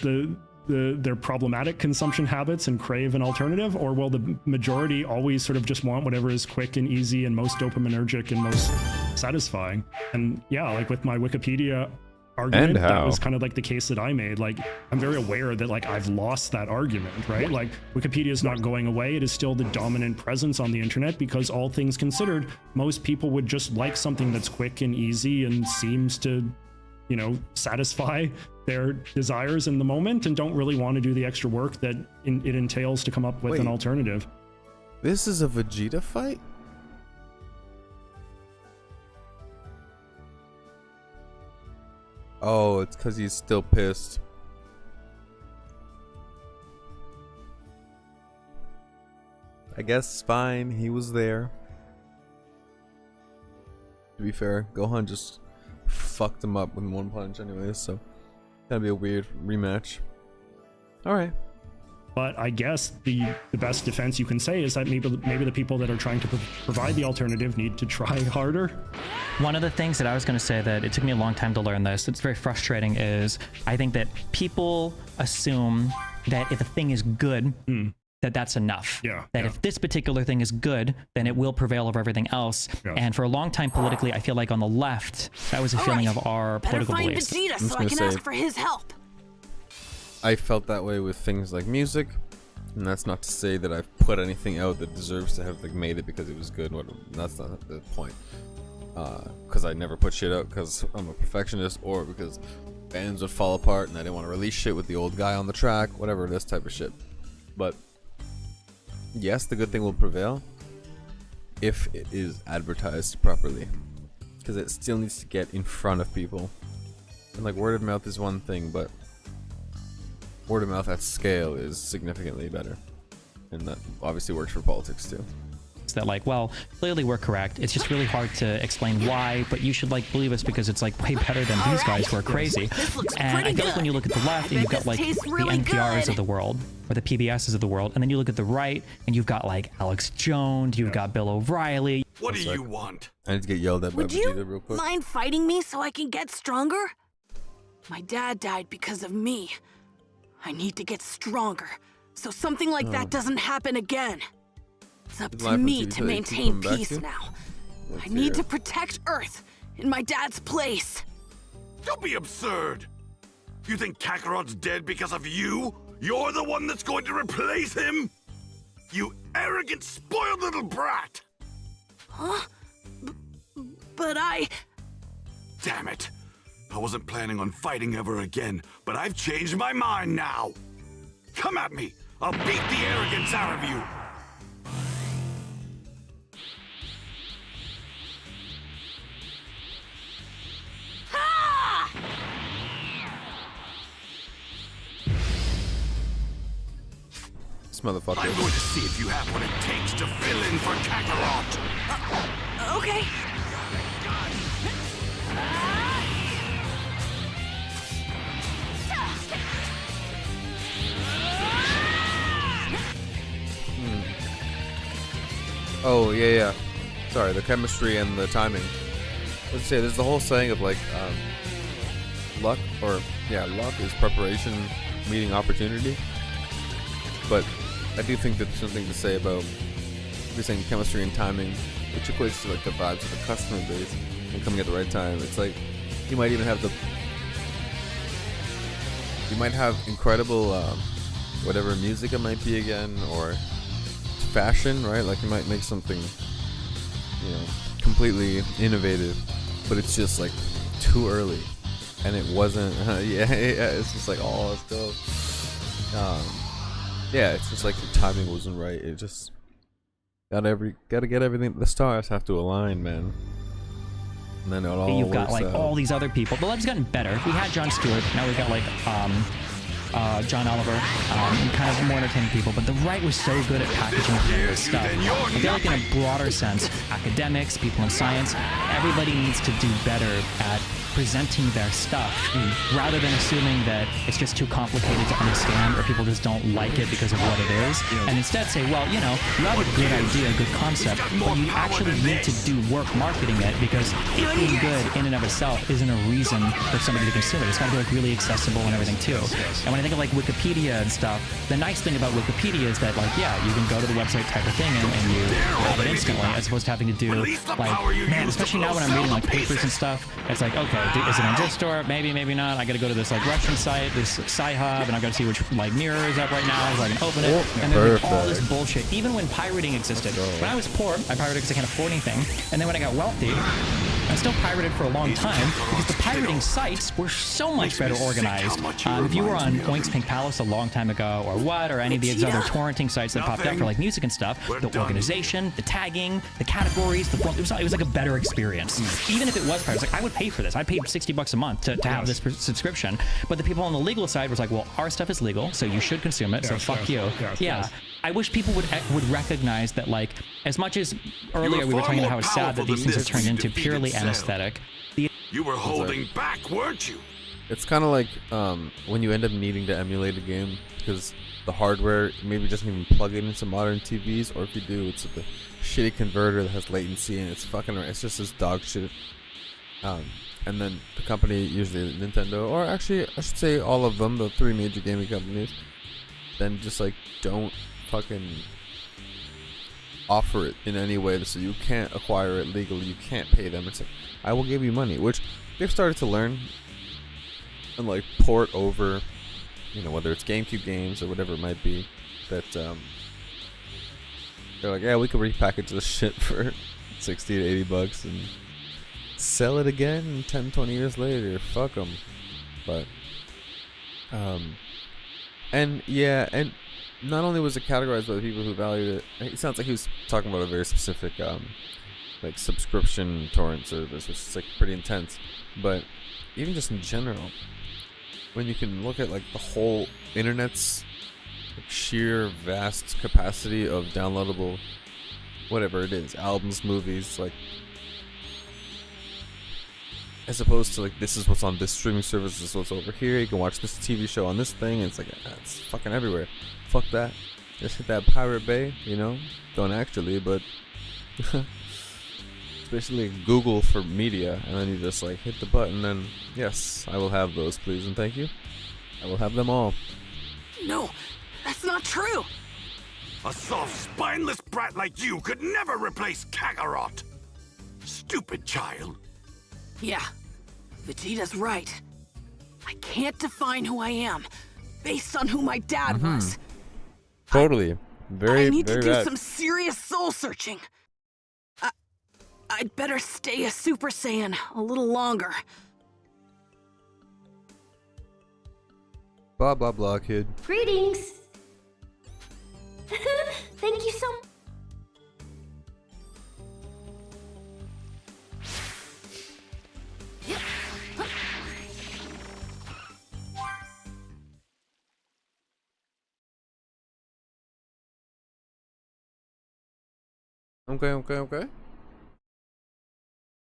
their problematic consumption habits and crave an alternative, or will the majority always sort of just want whatever is quick and easy and most dopaminergic and most satisfying? And yeah, like with my Wikipedia argument, And how? that was kind of like the case that I made. Like, I'm very aware that like I've lost that argument, right? Like, Wikipedia is not going away. It is still the dominant presence on the internet because, all things considered, most people would just like something that's quick and easy and seems to, you know, satisfy their desires in the moment, and don't really want to do the extra work that it entails to come up with an alternative. This is a Vegeta fight? Oh, it's because he's still pissed. I guess fine, he was there. To be fair, Gohan just fucked him up with one punch anyways, so that'd be a weird rematch. Alright. But I guess the best defense you can say is that maybe the people that are trying to provide the alternative need to try harder. One of the things that I was going to say that it took me a long time to learn this, it's very frustrating, is I think that people assume that if a thing is good, that's enough. Yeah. That if this particular thing is good, then it will prevail over everything else. Yeah. And for a long time politically, I feel like on the left, that was a feeling of our political beliefs. Better find Vegeta so I can ask for his help. I felt that way with things like music, and that's not to say that I've put anything out that deserves to have like made it because it was good. That's not the point. Because I never put shit out because I'm a perfectionist, or because bands would fall apart and I didn't want to release shit with the old guy on the track, whatever, this type of shit. But yes, the good thing will prevail if it is advertised properly, because it still needs to get in front of people. And like, word of mouth is one thing, but word of mouth at scale is significantly better, and that obviously works for politics too. That like, well, clearly we're correct. It's just really hard to explain why, but you should like believe us because it's like way better than these guys who are crazy. And I feel like when you look at the left, and you've got like the NPRs of the world, or the PBSs of the world, and then you look at the right, and you've got like Alex Jones, you've got Bill O'Reilly. What do you want? I need to get yelled at by Vegeta real quick. Mind fighting me so I can get stronger? My dad died because of me. I need to get stronger, so something like that doesn't happen again. It's up to me to maintain peace now. I need to protect Earth in my dad's place. Don't be absurd. You think Kakarot's dead because of you? You're the one that's going to replace him? You arrogant, spoiled little brat! Huh? But I... Damn it. I wasn't planning on fighting ever again, but I've changed my mind now. Come at me. I'll beat the arrogance out of you. This motherfucker. I'm going to see if you have what it takes to fill in for Kakarot. Okay. Oh yeah. Sorry, the chemistry and the timing. Let's say there's the whole saying of like, luck is preparation meeting opportunity. But I do think that there's something to say about, if you're saying chemistry and timing, which equates to like the vibes of the customer base and coming at the right time. It's like you might even have incredible whatever music it might be again, or fashion, right? Like you might make something, you know, completely innovative, but it's just like too early, and it wasn't. It's just like, oh, it's dope. Yeah, it's just like the timing wasn't right. It just gotta get everything. The stars have to align, man. And then it all You've got works like out. all these other people. The left's gotten better. We had Jon Stewart. Now we've got like John Oliver, kind of more entertaining people. But the right was so good at packaging this stuff. I feel like in a broader sense, academics, people in science, everybody needs to do better at presenting their stuff rather than assuming that it's just too complicated to understand or people just don't like it because of what it is, and instead say, well, you know, you have a good idea, a good concept, but you actually need to do work marketing it, because it being good in and of itself isn't a reason for somebody to consume it. It's got to be like really accessible and everything too. And when I think of like Wikipedia and stuff, the nice thing about Wikipedia is that like, yeah, you can go to the website type of thing and you have it instantly, as opposed to having to do, like, man, especially now when I'm reading, like, papers and stuff, it's like, okay, is it on this store? Maybe, maybe not. I gotta go to this, like, Russian site, this Sci-Hub, and I gotta see which, like, mirror is up right now, so I can open it, and then like, all this bullshit. Even when pirating existed. When I was poor, I pirated because I can't afford anything, and then when I got wealthy, I still pirated for a long time because the pirating sites were so much better organized. If you were on Oink's Pink Palace a long time ago, or what, or any of these other torrenting sites that popped up for like music and stuff, the organization, the tagging, the categories, it was like a better experience. Even if it was pirated, like I would pay for this. I paid $60 a month to have this subscription. But the people on the legal side was like, well, our stuff is legal, so you should consume it. So fuck you. Yeah. I wish people would recognize that, like, as much as earlier we were talking about how it's sad that these things are turned into purely anesthetic. You were holding back, weren't you? It's kind of like when you end up needing to emulate a game because the hardware maybe doesn't even plug it into modern TVs, or if you do, it's the shitty converter that has latency and it's just this dog shit. And then the company, usually Nintendo, or actually I should say all of them, the 3 major gaming companies, then just like don't fucking offer it in any way, so you can't acquire it legally, you can't pay them. It's like, I will give you money, which they've started to learn and like port over, you know, whether it's GameCube games or whatever it might be, that they're like, yeah, we could repackage this shit for 60 to 80 bucks and sell it again 10, 20 years later. Fuck them. But and yeah, and not only was it categorized by the people who valued it, it sounds like he was talking about a very specific like subscription torrent service, which is like pretty intense. But even just in general, when you can look at like the whole internet's like sheer vast capacity of downloadable whatever it is, albums, movies, like, as opposed to like, this is what's on this streaming service, this is what's over here, you can watch this TV show on this thing, and it's like, it's fucking everywhere. Fuck that. Just hit that Pirate Bay, you know? Don't actually, but it's basically Google for media, and then you just like hit the button and yes, I will have those, please and thank you. I will have them all. No, that's not true. A soft, spineless brat like you could never replace Kakarot. Stupid child. Yeah, Vegeta's right. I can't define who I am based on who my dad was. Totally. Very, I need very to do bad. some serious soul searching. I'd better stay a Super Saiyan a little longer. Blah, blah, blah, kid. Greetings. Thank you so much. Okay.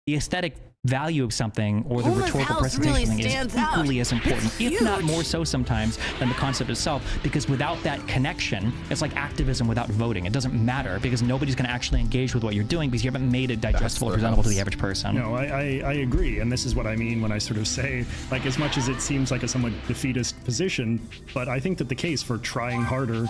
The aesthetic value of something or the Homer's rhetorical house presentation really of something is stands out. equally as important, It's if not huge. more so sometimes than the concept itself, because without that connection, it's like activism without voting. It doesn't matter because nobody's going to actually engage with what you're doing because you haven't made it digestible or presentable to the average person. No, I agree, and this is what I mean when I sort of say, like, as much as it seems like a somewhat defeatist position, but I think that the case for trying harder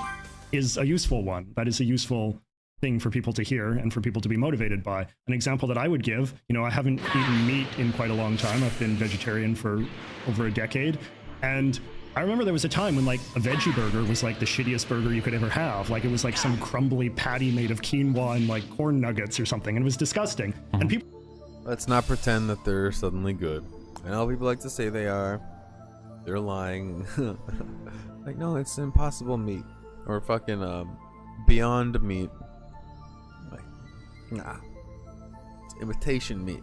is a useful one. That is a useful thing for people to hear and for people to be motivated by. An example that I would give, you know, I haven't eaten meat in quite a long time. I've been vegetarian for over a decade, and I remember there was a time when like a veggie burger was like the shittiest burger you could ever have. Like it was like some crumbly patty made of quinoa and like corn nuggets or something, and it was disgusting. And people, Let's not pretend that they're suddenly good. I know people like to say they are. They're lying. Like, no, it's Impossible Meat. Or fucking Beyond Meat. Like, nah. It's imitation meat.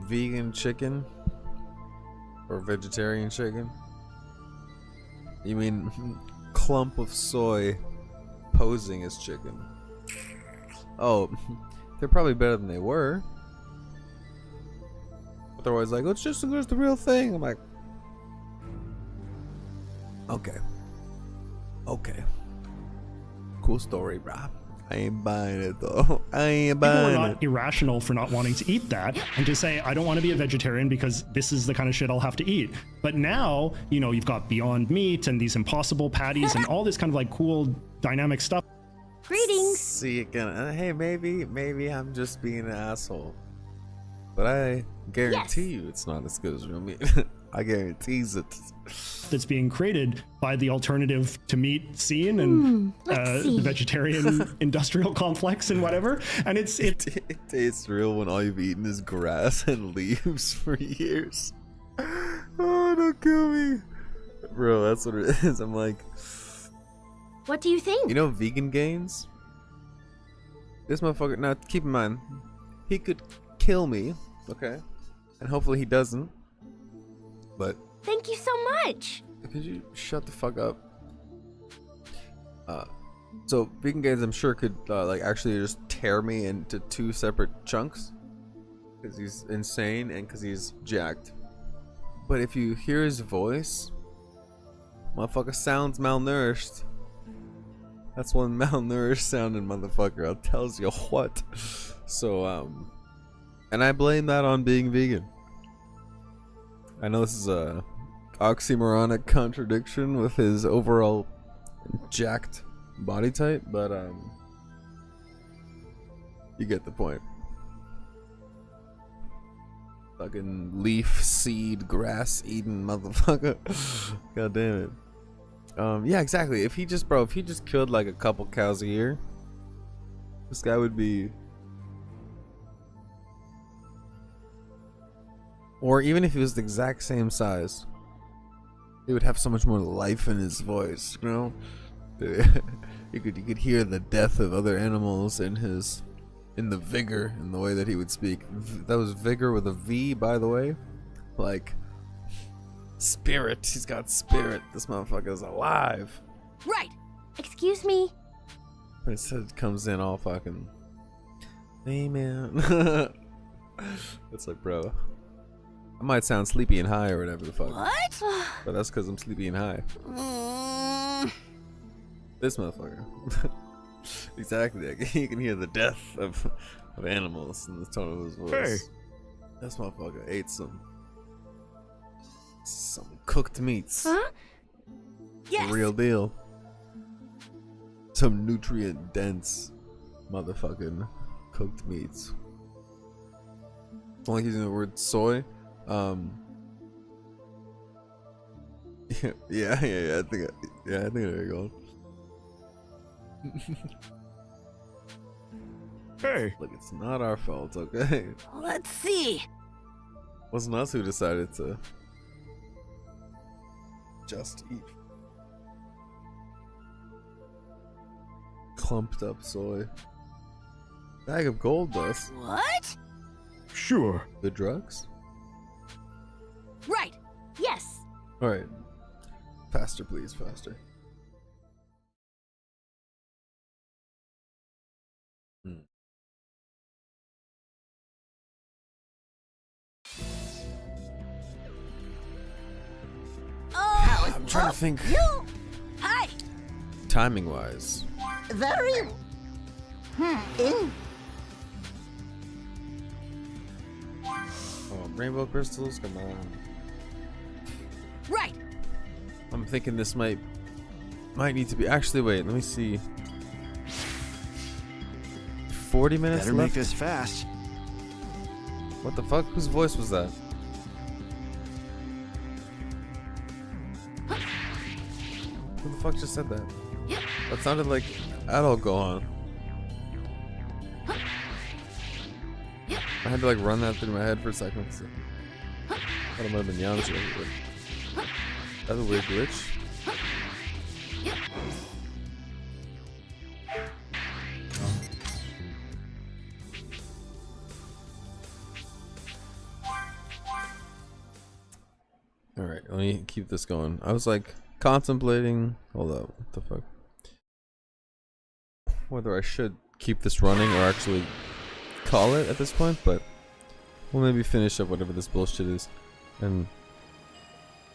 Vegan chicken? Or vegetarian chicken? You mean clump of soy posing as chicken? Oh, they're probably better than they were. But they're always like, oh, it's just as good as the real thing. I'm like, okay. Cool story, brah. I ain't buying it though. I ain't people are buying not it. irrational for not wanting to eat that and to say, I don't want to be a vegetarian because this is the kind of shit I'll have to eat. But now, you know, you've got Beyond Meat and these Impossible patties and all this kind of like cool dynamic stuff. Greetings. See you again. Hey, maybe I'm just being an asshole, but I guarantee you it's not as good as real meat. I guarantees it. That's being created by the alternative to meat scene and the vegetarian industrial complex and whatever. And it tastes real when all you've eaten is grass and leaves for years. Oh, don't kill me, bro. That's what it is. I'm like, what do you think? You know, vegan gains. This motherfucker. Now, keep in mind, he could kill me, okay, and hopefully he doesn't. But thank you so much. Could you shut the fuck up? So vegan gains, I'm sure, could like actually just tear me into 2 separate chunks because he's insane and because he's jacked. But if you hear his voice, motherfucker sounds malnourished. That's one malnourished sounding motherfucker. I'll tell you what. So and I blame that on being vegan. I know this is a oxymoronic contradiction with his overall jacked body type, but you get the point. Fucking leaf, seed, grass eating motherfucker. God damn it. Yeah, exactly. If he just killed like a couple cows a year, this guy would be. Or even if he was the exact same size, he would have so much more life in his voice, you know? you could hear the death of other animals in the vigor, in the way that he would speak. That was vigor with a V, by the way. Like, spirit. He's got spirit. This motherfucker's alive. Right. Excuse me. It comes in all fucking, hey man. It's like, bro, I might sound sleepy and high or whatever the fuck. What? But that's because I'm sleepy and high. This motherfucker. Exactly. You can hear the death of animals in the tone of his voice. Hey. This motherfucker ate some cooked meats. Huh? Yes. The real deal. Some nutrient dense motherfucking cooked meats. Only using the word soy. Yeah. I think there you go. Hey. Look, it's not our fault, okay? Let's see. Wasn't us who decided to just eat clumped up soy. Bag of gold dust. What? Sure. The drugs? Right. Yes. Alright. Faster, please, faster. Oh, I'm trying to think. Hi. Timing wise. Very. Oh, rainbow crystals, come on. Right. I'm thinking this might need to be. Actually, wait. Let me see. 40 minutes Better left. make this fast. What the fuck? Whose voice was that? Who the fuck just said that? That sounded like adult Gohan. I had to like run that through my head for a second. So. I thought it might have been Yamcha. That's a weird glitch. Alright, let me keep this going. I was like contemplating. Hold up, what the fuck? Whether I should keep this running or actually call it at this point, but we'll maybe finish up whatever this bullshit is and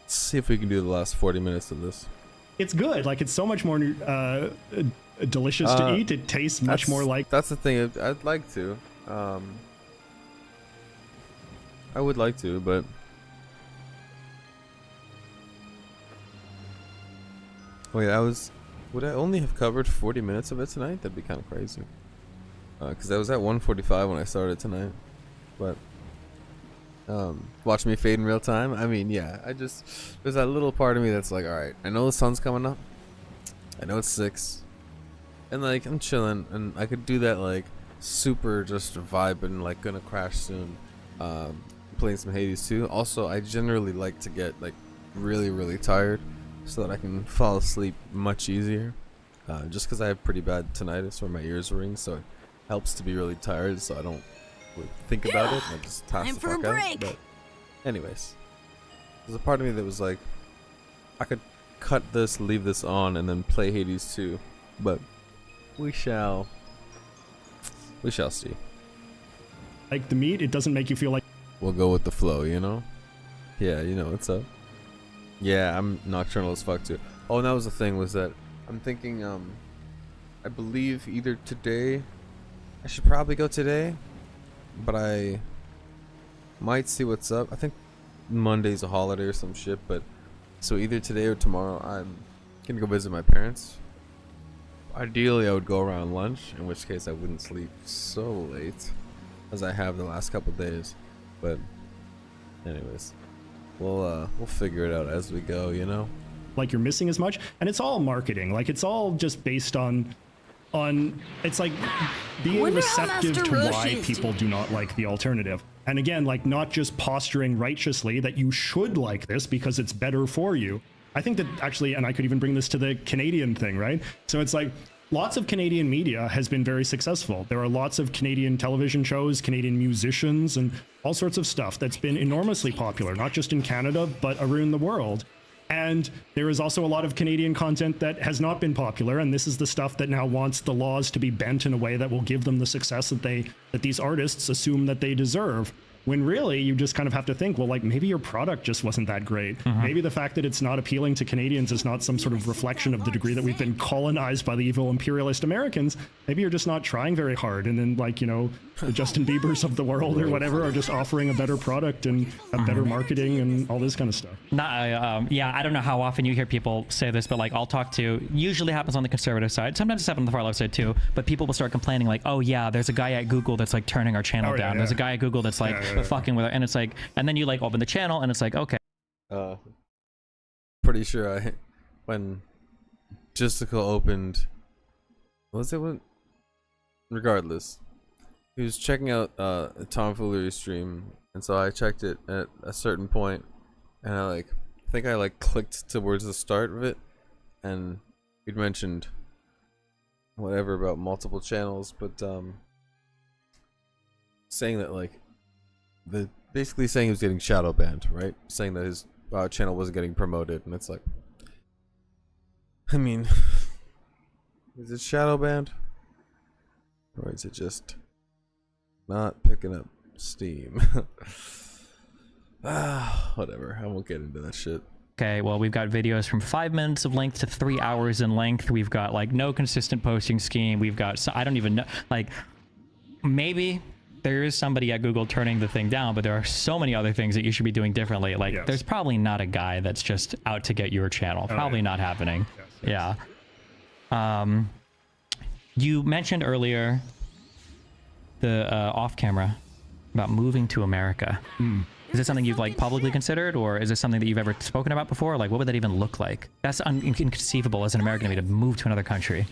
see if we can do the last 40 minutes of this. It's good. Like, it's so much more delicious to eat. It tastes much more like. That's the thing. I'd like to. I would like to, but wait, I was Would I only have covered 40 minutes of it tonight? That'd be kind of crazy. Because I was at 1:45 when I started tonight. But watch me fade in real time. I mean, yeah. There's that little part of me that's like, all right, I know the sun's coming up. I know it's 6, and like I'm chilling, and I could do that like super just vibing, like gonna crash soon. Playing some Hades too. Also, I generally like to get like really tired so that I can fall asleep much easier. Just because I have pretty bad tinnitus where my ears ring, so it helps to be really tired so I don't really think about it. I just pass the fuck out. But anyways, there's a part of me that was like, I could cut this, leave this on, and then play Hades 2, but we shall see. Like the meat, it doesn't make you feel like we'll go with the flow, you know? Yeah, you know what's up. Yeah, I'm nocturnal as fuck too. Oh, and that was the thing, was that I'm thinking I believe either today, I should probably go today, but I might see what's up. I think Monday's a holiday or some shit, but so either today or tomorrow I'm gonna go visit my parents. Ideally I would go around lunch, in which case I wouldn't sleep so late as I have the last couple days. But anyways, we'll figure it out as we go, you know? Like you're missing as much, and it's all marketing. Like it's all just based on it's like being receptive to why people do not like the alternative. And again, like not just posturing righteously that you should like this because it's better for you. I think that actually, and I could even bring this to the Canadian thing, right? So it's like lots of Canadian media has been very successful. There are lots of Canadian television shows, Canadian musicians, and all sorts of stuff that's been enormously popular, not just in Canada, but around the world. And there is also a lot of Canadian content that has not been popular, and this is the stuff that now wants the laws to be bent in a way that will give them the success that these artists assume that they deserve. When really, you just kind of have to think, well, like maybe your product just wasn't that great. Maybe the fact that it's not appealing to Canadians is not some sort of reflection of the degree that we've been colonized by the evil imperialist Americans. Maybe you're just not trying very hard. And then like, you know, the Justin Biebers of the world or whatever are just offering a better product and have better marketing and all this kind of stuff. Yeah, I don't know how often you hear people say this, but like I'll talk to, usually happens on the conservative side. Sometimes it's happened on the far left side too, but people will start complaining like, oh yeah, there's a guy at Google that's like turning our channel down. There's a guy at Google that's like fucking with it. And it's like, and then you like open the channel and it's like, okay. Pretty sure when Justical opened, regardless, he was checking out a Tomfoolery stream, and so I checked it at a certain point, and I think I clicked towards the start of it, and he'd mentioned whatever about multiple channels, but saying that like basically saying he was getting shadow banned, right? Saying that his channel wasn't getting promoted, and it's like, I mean, is it shadow banned, or is it just not picking up steam? Whatever. I won't get into that shit. Okay, well, we've got videos from 5 minutes of length to 3 hours in length. We've got like no consistent posting scheme. We've got, I don't even know, like maybe there is somebody at Google turning the thing down, but there are so many other things that you should be doing differently. Like there's probably not a guy that's just out to get your channel. Probably not happening. Yeah. You mentioned earlier the off camera about moving to America. Is it something you've like publicly considered, or is it something that you've ever spoken about before? Like, what would that even look like? That's inconceivable as an American to me to move to another country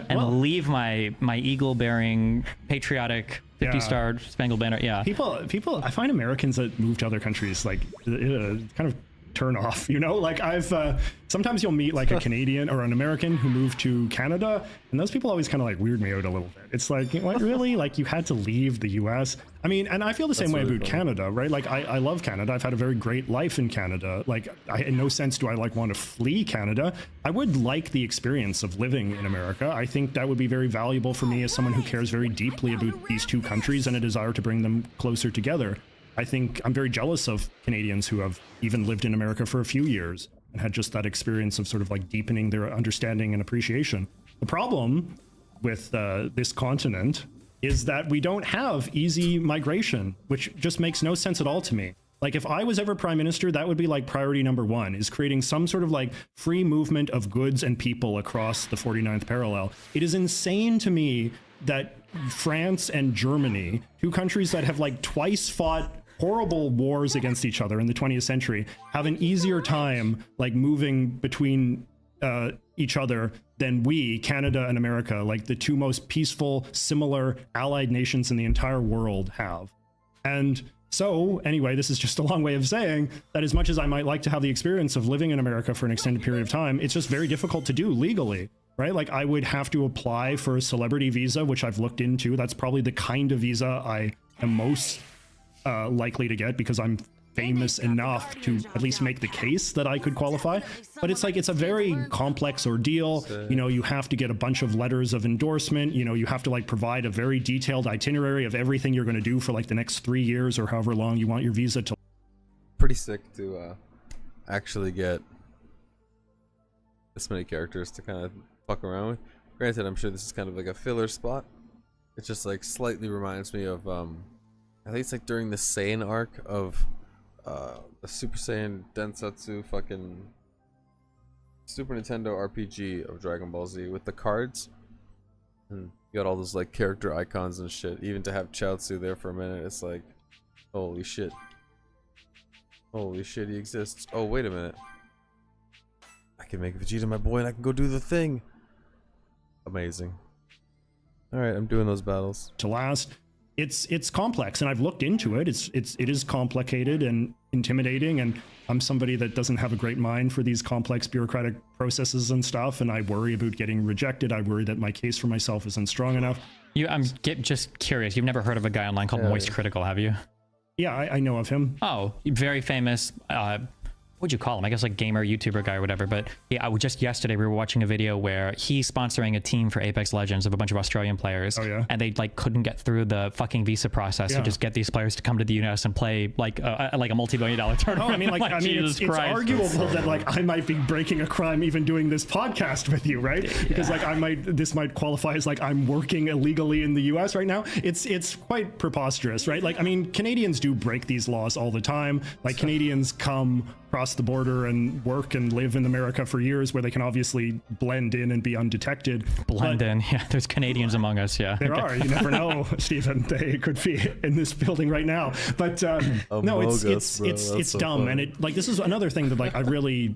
and leave my eagle-bearing, patriotic 50-star Spangled Banner. Yeah. People. I find Americans that move to other countries like kind of turn off, you know? Like I've sometimes you'll meet like a Canadian or an American who moved to Canada, and those people always kind of like weird me out a little bit. It's like, what, really? Like you had to leave the US? I mean, and I feel the same way about Canada, right? Like I love Canada. I've had a very great life in Canada. Like in no sense do I like want to flee Canada. I would like the experience of living in America. I think that would be very valuable for me as someone who cares very deeply about these two countries and a desire to bring them closer together. I think I'm very jealous of Canadians who have even lived in America for a few years and had just that experience of sort of like deepening their understanding and appreciation. The problem with this continent is that we don't have easy migration, which just makes no sense at all to me. Like if I was ever prime minister, that would be like priority number one, is creating some sort of like free movement of goods and people across the 49th parallel. It is insane to me that France and Germany, two countries that have like twice fought horrible wars against each other in the 20th century, have an easier time like moving between each other than we, Canada and America, like the two most peaceful, similar allied nations in the entire world have. And so anyway, this is just a long way of saying that as much as I might like to have the experience of living in America for an extended period of time, it's just very difficult to do legally, right? Like I would have to apply for a celebrity visa, which I've looked into. That's probably the kind of visa I am most likely to get because I'm famous enough to at least make the case that I could qualify. But it's like, it's a very complex ordeal. You know, you have to get a bunch of letters of endorsement. You know, you have to like provide a very detailed itinerary of everything you're going to do for like the next 3 years or however long you want your visa to. Pretty sick to actually get this many characters to kind of fuck around with. Granted, I'm sure this is kind of like a filler spot. It just like slightly reminds me of I think it's like during the Saiyan arc of the Super Saiyan Densetsu fucking Super Nintendo RPG of Dragon Ball Z with the cards. And you got all those like character icons and shit. Even to have Chaozu there for a minute, it's like, holy shit. Holy shit, he exists. Oh, wait a minute. I can make Vegeta my boy and I can go do the thing. Amazing. Alright, I'm doing those battles. To last. It's complex, and I've looked into it. It is complicated and intimidating, and I'm somebody that doesn't have a great mind for these complex bureaucratic processes and stuff, and I worry about getting rejected. I worry that my case for myself isn't strong enough. I'm just curious. You've never heard of a guy online called Moist Critical, have you? Yeah, I know of him. Oh, very famous. What'd you call him? I guess like gamer, YouTuber guy or whatever. But yeah, just yesterday we were watching a video where he's sponsoring a team for Apex Legends of a bunch of Australian players. Oh yeah. And they like couldn't get through the fucking visa process to just get these players to come to the US and play like a multi-million-dollar tournament. Oh, I mean, like, it's arguable that like I might be breaking a crime even doing this podcast with you, right? Yeah. Because like this might qualify as like I'm working illegally in the US right now. It's quite preposterous, right? Like, I mean, Canadians do break these laws all the time. Like Canadians come across the border and work and live in America for years where they can obviously blend in and be undetected. Blend in, yeah. There's Canadians among us, yeah. There are. You never know, Stephen. They could be in this building right now. But no, it's dumb. Funny. And it like this is another thing that like I really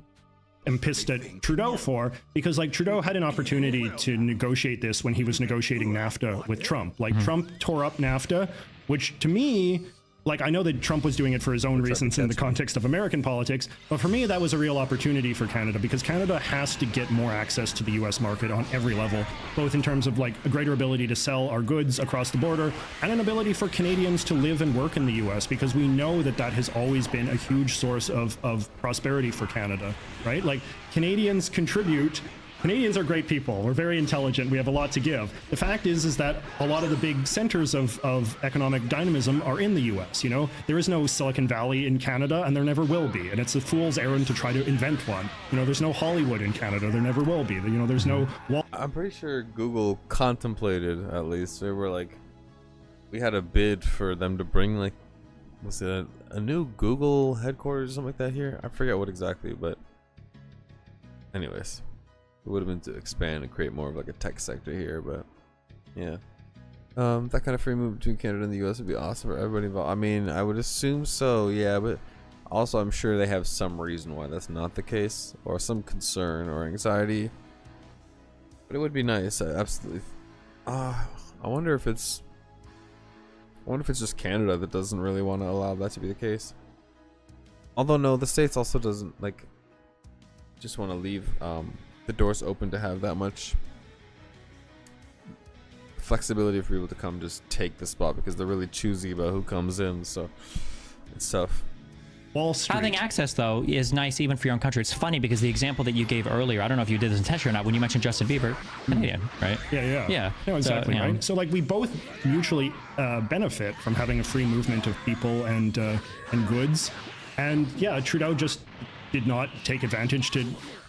am pissed at Trudeau for, because like Trudeau had an opportunity to negotiate this when he was negotiating NAFTA with Trump. Like Trump tore up NAFTA, which to me, like, I know that Trump was doing it for his own reasons in the context of American politics, but for me, that was a real opportunity for Canada, because Canada has to get more access to the US market on every level, both in terms of like a greater ability to sell our goods across the border and an ability for Canadians to live and work in the US, because we know that that has always been a huge source of prosperity for Canada, right? Like, Canadians contribute. Canadians are great people. We're very intelligent. We have a lot to give. The fact is that a lot of the big centers of economic dynamism are in the US, you know? There is no Silicon Valley in Canada, and there never will be. And it's a fool's errand to try to invent one. You know, there's no Hollywood in Canada. There never will be. You know, there's no Wall. I'm pretty sure Google contemplated, at least. They were like, we had a bid for them to bring, like, was it a new Google headquarters or something like that here? I forget what exactly, but anyways. It would have been to expand and create more of like a tech sector here, but yeah. That kind of free move between Canada and the US would be awesome for everybody involved. I mean, I would assume so, yeah, but also I'm sure they have some reason why that's not the case, or some concern or anxiety. But it would be nice, absolutely. I wonder if it's just Canada that doesn't really want to allow that to be the case. Although no, the States also doesn't like just want to leave the doors open to have that much flexibility for people to come just take the spot, because they're really choosy about who comes in, so it's tough. Wall Street. Having access, though, is nice even for your own country. It's funny because the example that you gave earlier, I don't know if you did this intentionally or not, when you mentioned Justin Bieber, Canadian, right? Yeah. No, exactly, right? So, like, we both mutually benefit from having a free movement of people and goods. And, yeah, Trudeau just did not take advantage to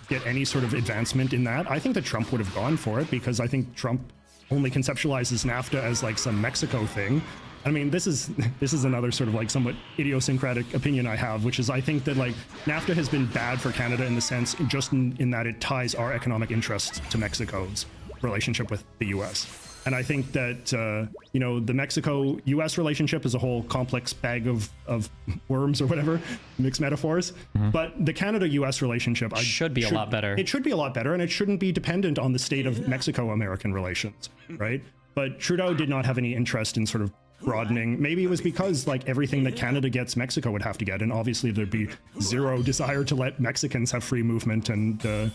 get any sort of advancement in that. I think that Trump would have gone for it, because I think Trump only conceptualizes NAFTA as like some Mexico thing. I mean, this is another sort of like somewhat idiosyncratic opinion I have, which is I think that like NAFTA has been bad for Canada in the sense just in that it ties our economic interests to Mexico's relationship with the U.S. And I think that you know, the Mexico-U.S. relationship is a whole complex bag of worms or whatever, mixed metaphors. But the Canada-U.S. relationship should be a lot better. It should be a lot better, and it shouldn't be dependent on the state of Mexico-American relations, right? But Trudeau did not have any interest in sort of broadening. Maybe it was because like everything that Canada gets, Mexico would have to get, and obviously there'd be zero desire to let Mexicans have free movement and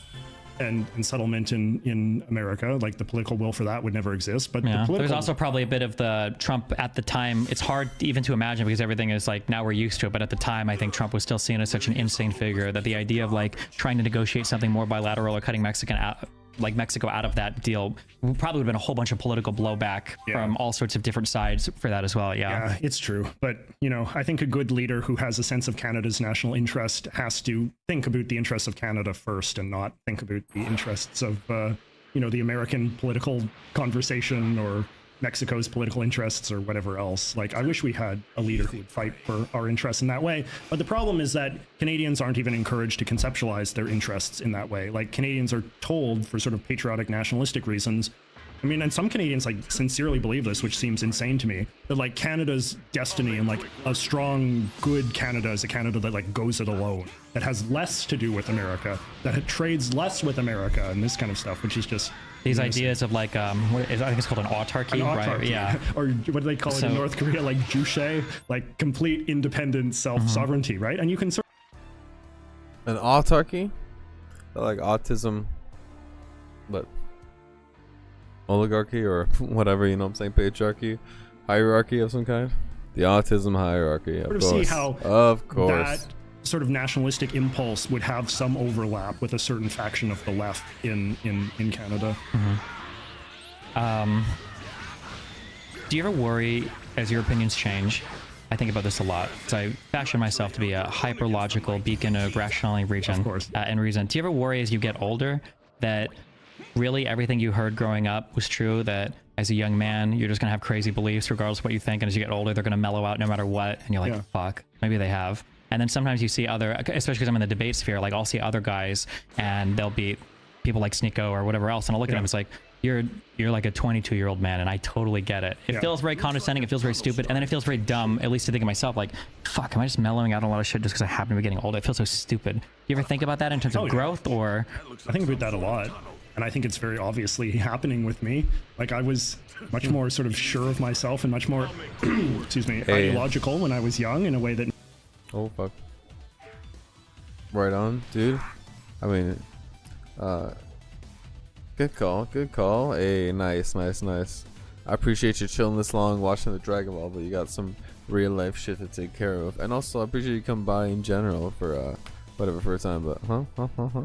settlement in America. Like the political will for that would never exist. But yeah, there's also probably a bit of the Trump at the time. It's hard even to imagine because everything is like now we're used to it. But at the time, I think Trump was still seen as such an insane figure that the idea of like trying to negotiate something more bilateral or cutting Mexico out of that deal probably would have been a whole bunch of political blowback from all sorts of different sides for that as well. Yeah, it's true. But, you know, I think a good leader who has a sense of Canada's national interest has to think about the interests of Canada first and not think about the interests of, you know, the American political conversation or Mexico's political interests or whatever else. Like, I wish we had a leader who would fight for our interests in that way. But the problem is that Canadians aren't even encouraged to conceptualize their interests in that way. Like, Canadians are told for sort of patriotic nationalistic reasons. I mean, and some Canadians like sincerely believe this, which seems insane to me, that like Canada's destiny and like a strong, good Canada is a Canada that like goes it alone, that has less to do with America, that trades less with America and this kind of stuff, which is just these ideas of like I think it's called an autarky, right? Yeah. Or what do they call it in North Korea, like juche, like complete independent self-sovereignty, right? And you can an autarky, like autism, but oligarchy or whatever, you know what I'm saying, patriarchy, hierarchy of some kind. The autism hierarchy, of course. See how of course that sort of nationalistic impulse would have some overlap with a certain faction of the left in Canada. Do you ever worry as your opinions change? I think about this a lot because I fashion myself to be a hyper-logical beacon of rationality and reason. Do you ever worry as you get older that really everything you heard growing up was true, that as a young man you're just gonna have crazy beliefs regardless of what you think, and as you get older they're gonna mellow out no matter what, and you're like, fuck, maybe they have. And then sometimes you see other, especially because I'm in the debate sphere, like I'll see other guys and they'll be people like Sneeko or whatever else, and I'll look at them, it's like, you're like a 22-year-old man, and I totally get it. It feels very condescending, it feels very stupid, and then it feels very dumb, at least to think of myself, like, fuck, am I just mellowing out a lot of shit just because I happen to be getting older? It feels so stupid. You ever think about that in terms of growth, or? I think about that a lot, and I think it's very obviously happening with me. Like, I was much more sort of sure of myself and much more, excuse me, ideological when I was young in a way that... Oh, fuck. Right on, dude. I mean, good call. Hey, nice. I appreciate you chilling this long watching the Dragon Ball, but you got some real life shit to take care of. And also, I appreciate you coming by in general for whatever first time. But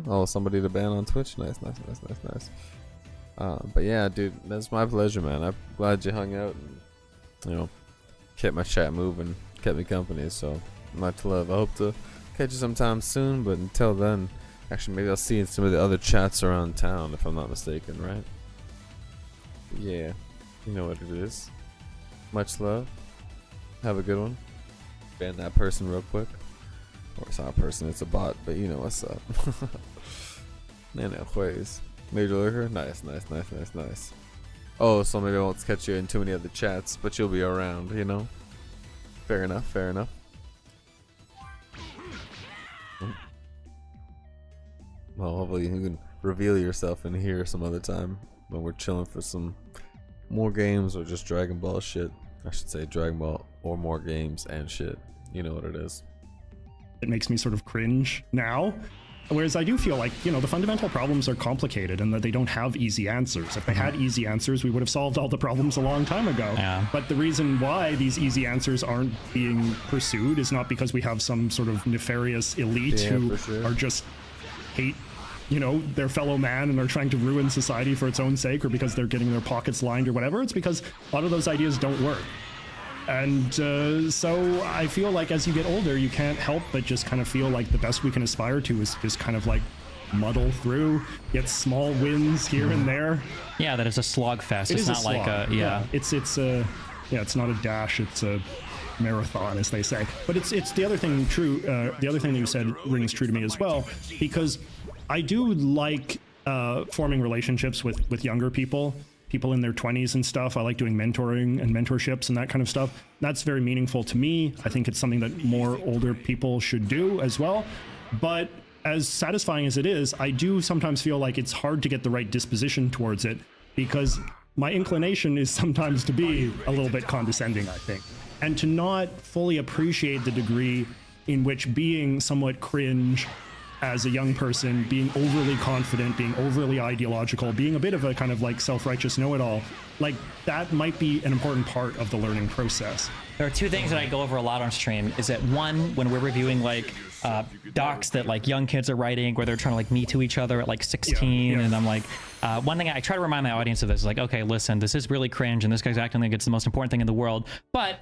oh, somebody to ban on Twitch. Nice. But yeah, dude, that's my pleasure, man. I'm glad you hung out and, you know, kept my chat moving, kept me company. So much love. I hope to catch you sometime soon. But until then, actually, maybe I'll see you in some of the other chats around town, if I'm not mistaken, right? Yeah, you know what it is. Much love. Have a good one. Ban that person real quick. Or it's not a person, it's a bot, but you know what's up. Anyways, Major Lurker, nice. Oh, so maybe I won't catch you in too many other chats, but you'll be around, you know? Fair enough. Well, hopefully you can reveal yourself in here some other time when we're chilling for some more games or just Dragon Ball shit. I should say Dragon Ball or more games and shit. You know what it is. It makes me sort of cringe now. Whereas I do feel like, you know, the fundamental problems are complicated and that they don't have easy answers. If they had easy answers, we would have solved all the problems a long time ago. Yeah. But the reason why these easy answers aren't being pursued is not because we have some sort of nefarious elite who are just hate, you know, their fellow man and are trying to ruin society for its own sake, or because they're getting their pockets lined or whatever. It's because a lot of those ideas don't work. And so I feel like as you get older, you can't help but just kind of feel like the best we can aspire to is just kind of like muddle through, get small wins here and there. Yeah, that it's a slog fest. It's not like a, It's Yeah, it's not a dash, it's a marathon, as they say. But it's the other thing true. The other thing that you said rings true to me as well, because I do like forming relationships with younger people in their 20s and stuff. I like doing mentoring and mentorships and that kind of stuff. That's very meaningful to me. I think it's something that more older people should do as well. But as satisfying as it is, I do sometimes feel like it's hard to get the right disposition towards it, because my inclination is sometimes to be a little bit condescending, I think, and to not fully appreciate the degree in which being somewhat cringe as a young person, being overly confident, being overly ideological, being a bit of a kind of like self-righteous know-it-all, like that might be an important part of the learning process. There are two things that I go over a lot on stream. Is that one, when we're reviewing like docs that like young kids are writing where they're trying to like me to each other at like 16, and I'm like, one thing I try to remind my audience of this is like, okay, listen, this is really cringe and this guy's acting like it's the most important thing in the world, but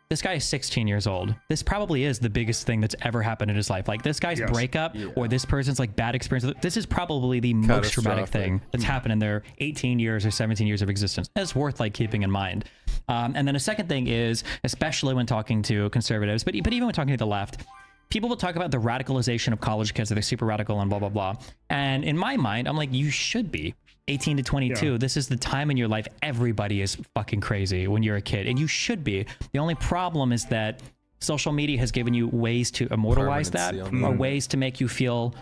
this guy is 16 years old. This probably is the biggest thing that's ever happened in his life. Like this guy's breakup or this person's like bad experience. This is probably the most traumatic thing that's happened in their 18 years or 17 years of existence. It's worth like keeping in mind. And then a second thing is, especially when talking to conservatives, but even when talking to the left, people will talk about the radicalization of college kids, that they're super radical and blah, blah, blah. And in my mind, I'm like, you should be. 18 to 22, this is the time in your life everybody is fucking crazy when you're a kid, and you should be. The only problem is that social media has given you ways to immortalize that, or ways to make you feel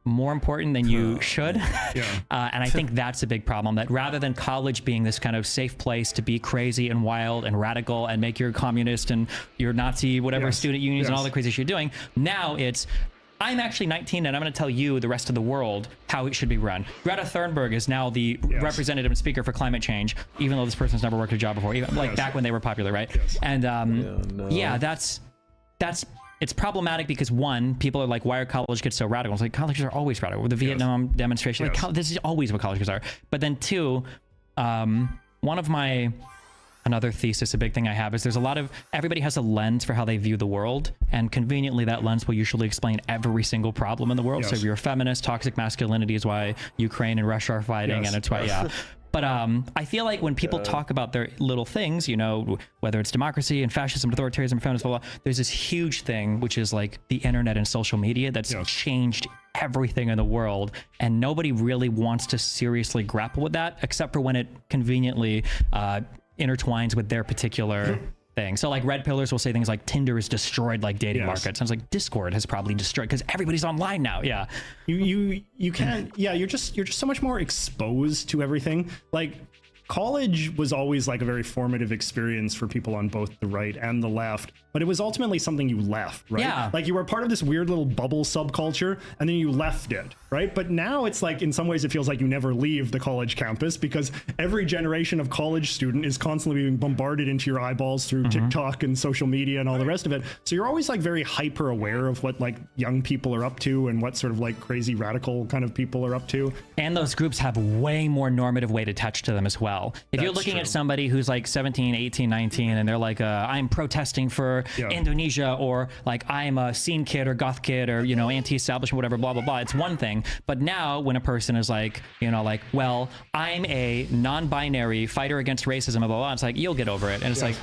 more important than you should. And I think that's a big problem, that rather than college being this kind of safe place to be crazy and wild and radical and make your communist and your Nazi whatever student unions and all the crazy shit you're doing, now it's, I'm actually 19 and I'm going to tell you, the rest of the world, how it should be run. Greta Thunberg is now the representative and speaker for climate change, even though this person's never worked a job before, even like back when they were popular, right? And that's it's problematic because one, people are like, why are college kids so radical? It's like, college kids are always radical. With the Vietnam demonstration, like this is always what college kids are. But then two, one of my another thesis, a big thing I have, is there's a lot of, everybody has a lens for how they view the world, and conveniently that lens will usually explain every single problem in the world. So if you're a feminist, toxic masculinity is why Ukraine and Russia are fighting, and it's why, But I feel like when people talk about their little things, you know, whether it's democracy and fascism, authoritarianism, feminism, blah, blah, there's this huge thing, which is like the internet and social media that's changed everything in the world, and nobody really wants to seriously grapple with that, except for when it conveniently intertwines with their particular thing. So like red pillars will say things like Tinder has destroyed like dating markets. Sounds like Discord has probably destroyed, because everybody's online now. You can't, you're just so much more exposed to everything. Like college was always like a very formative experience for people on both the right and the left, but it was ultimately something you left, right? Like you were part of this weird little bubble subculture and then you left it, right? But now it's like, in some ways it feels like you never leave the college campus, because every generation of college student is constantly being bombarded into your eyeballs through TikTok and social media and all the rest of it. So you're always like very hyper aware of what like young people are up to and what sort of like crazy radical kind of people are up to. And those groups have way more normative weight attached to them as well. If you're looking at somebody who's like 17, 18, 19, and they're like, I'm protesting for Indonesia, or like I'm a scene kid or goth kid or, you know, anti-establishment, whatever, blah, blah, blah, it's one thing. But now when a person is like, you know, like, well, I'm a non-binary fighter against racism, blah, blah, blah, it's like, you'll get over it. And it's like,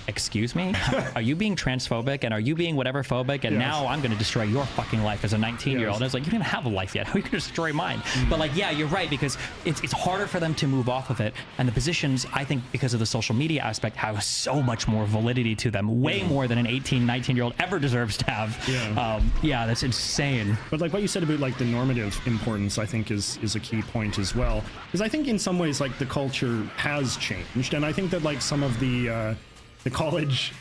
excuse me? Are you being transphobic, and are you being whatever phobic, and now I'm going to destroy your fucking life as a 19-year-old? And it's like, you didn't have a life yet. How are you going to destroy mine? But like, yeah, you're right, because it's harder for them to move off of it. And the positions, I think, because of the social media aspect, have so much more validity to them, way more than an 18, 19-year-old ever deserves to have. That's insane. But like what you said about like the normative importance, I think is a key point as well. Because I think in some ways, like the culture has changed. And I think that like some of the college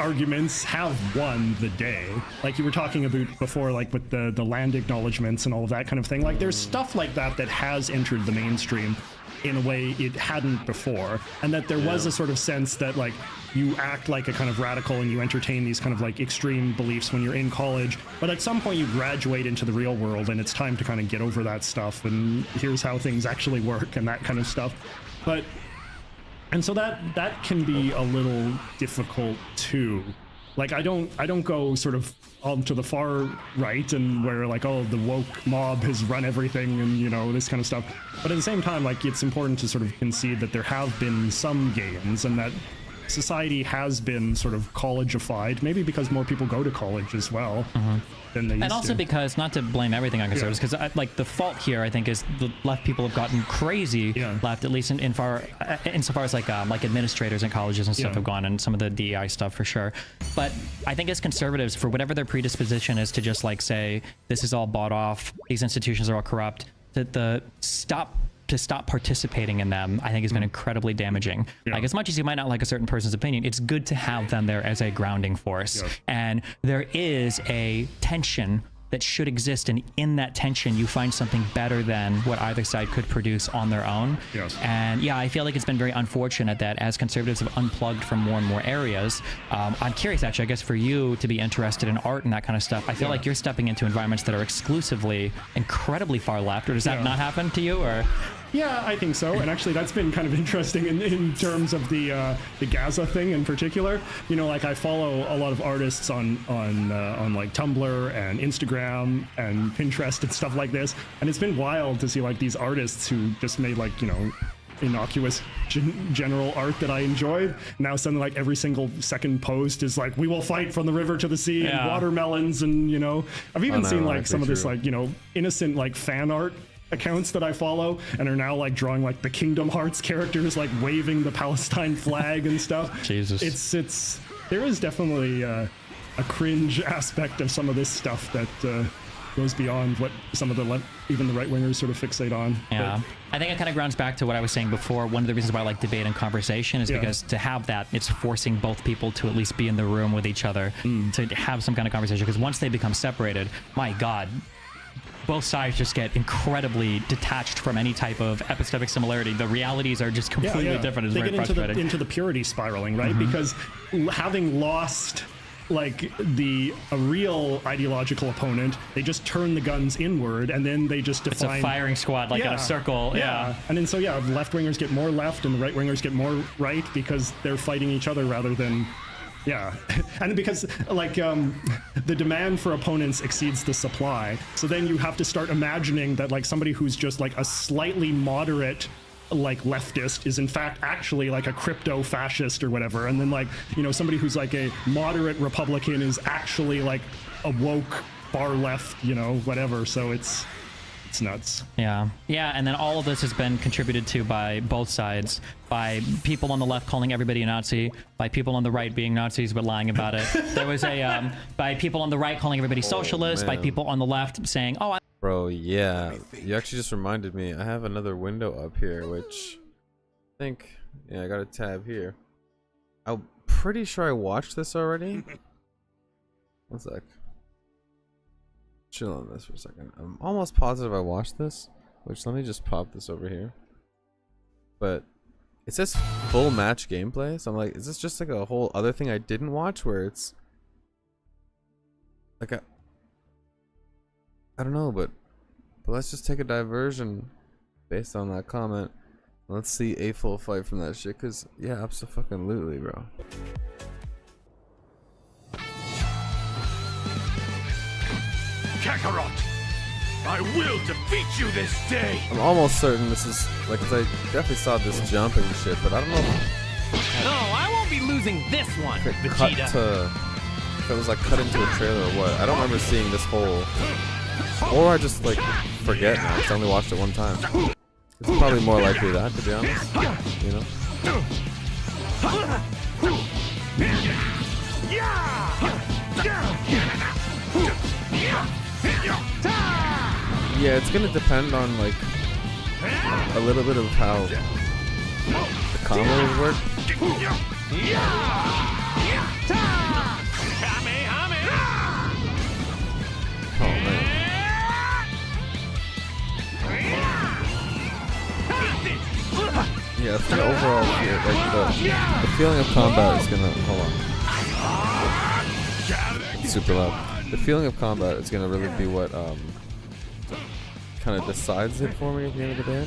arguments have won the day. Like you were talking about before, like with the land acknowledgements and all of that kind of thing. Like there's stuff like that that has entered the mainstream in a way it hadn't before, and that there was a sort of sense that like you act like a kind of radical and you entertain these kind of like extreme beliefs when you're in college, but at some point you graduate into the real world and it's time to kind of get over that stuff, and here's how things actually work and that kind of stuff. And so that can be a little difficult too. Like I don't go sort of to the far right and where like, oh, the woke mob has run everything and, you know, this kind of stuff. But at the same time, like it's important to sort of concede that there have been some gains, and that society has been sort of collegeified, maybe because more people go to college as well than they used and also to. because, not to blame everything on conservatives, because like the fault here, I think, is the left people have gotten crazy left, at least insofar as like administrators in colleges and stuff have gone, and some of the DEI stuff for sure. But I think as conservatives, for whatever their predisposition is to just like say this is all bought off, these institutions are all corrupt, to stop participating in them, I think has been incredibly damaging. Like, as much as you might not like a certain person's opinion, it's good to have them there as a grounding force. And there is a tension that should exist, and in that tension you find something better than what either side could produce on their own. And yeah, I feel like it's been very unfortunate that as conservatives have unplugged from more and more areas. I'm curious, actually, I guess for you to be interested in art and that kind of stuff, I feel like you're stepping into environments that are exclusively incredibly far left, or does that not happen to you? Or Yeah, I think so. And actually, that's been kind of interesting in terms of the Gaza thing in particular. You know, like I follow a lot of artists on like Tumblr and Instagram and Pinterest and stuff like this, and it's been wild to see like these artists who just made like, you know, innocuous general art that I enjoyed. Now suddenly like every single second post is like, we will fight from the river to the sea and watermelons, and you know, I've even seen like some of this like, you know, innocent like fan art accounts that I follow and are now like drawing like the Kingdom Hearts characters like waving the Palestine flag and stuff. Jesus. It's there is definitely a cringe aspect of some of this stuff that goes beyond what some of the even the right-wingers sort of fixate on. Yeah. I think it kind of grounds back to what I was saying before. One of the reasons why I like debate and conversation is because to have that, it's forcing both people to at least be in the room with each other, to have some kind of conversation. Because once they become separated, my God, both sides just get incredibly detached from any type of epistemic similarity. The realities are just completely different. It's they very get frustrating. into the purity spiraling, right? Because having lost like a real ideological opponent, they just turn the guns inward, and then they just define... It's a firing squad, like in a circle. And then so left-wingers get more left and the right-wingers get more right because they're fighting each other rather than... Yeah, and because like the demand for opponents exceeds the supply, so then you have to start imagining that like somebody who's just like a slightly moderate like leftist is in fact actually like a crypto fascist or whatever, and then like, you know, somebody who's like a moderate Republican is actually like a woke far left, you know, whatever. So it's nuts. Yeah, and then all of this has been contributed to by both sides, by people on the left calling everybody a Nazi, by people on the right being Nazis but lying about it. There was a by people on the right calling everybody socialist, by people on the left saying, "Oh, bro, yeah, you actually just reminded me. I have another window up here, which I think, I got a tab here. I'm pretty sure I watched this already. One sec. Chill on this for a second. I'm almost positive I watched this, which let me just pop this over here. But it says full match gameplay, so I'm like, is this just like a whole other thing I didn't watch where it's like I don't know, but let's just take a diversion based on that comment. Let's see a full fight from that shit, cause yeah, absolutely, bro. Kakarot, I will defeat you this day. I'm almost certain this is like, 'cause I definitely saw this jumping shit, but I don't know if No, I won't be losing this one, Vegeta. if it was like cut into a trailer or what. I don't remember seeing this whole, or I just like forget now because I only watched it one time. It's probably more likely that, to be honest, you know. Yeah, it's gonna depend on like a little bit of how the combos work. Oh man. Yeah, it's gonna overall feel like the feeling of combat is gonna, hold on. It's super loud. The feeling of combat is gonna really be what kind of decides it for me at the end of the day.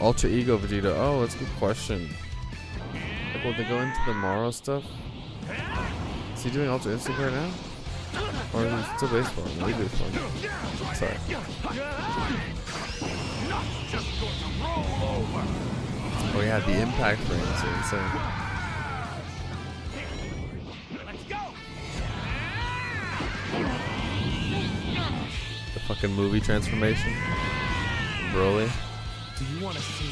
Ultra Ego Vegeta. Oh, that's a good question. Like, will they go into the Morrow stuff? Is he doing Ultra Instinct right now? Or is it still baseball? No, he baseball. Sorry. Oh yeah, the impact frames are insane. fucking movie transformation. Broly. Do you want to see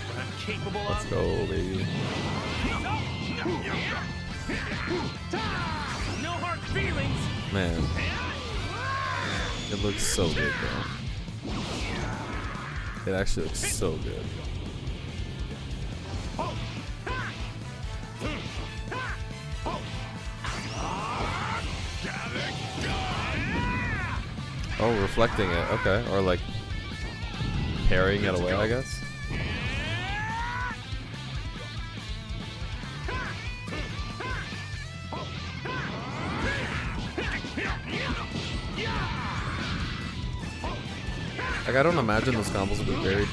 what I'm capable of? Let's go, baby. No hard feelings. Man. It looks so good, bro. It actually looks so good. Oh, reflecting it. Okay. Or like parrying it away, I guess. Like, I don't imagine those combos would be very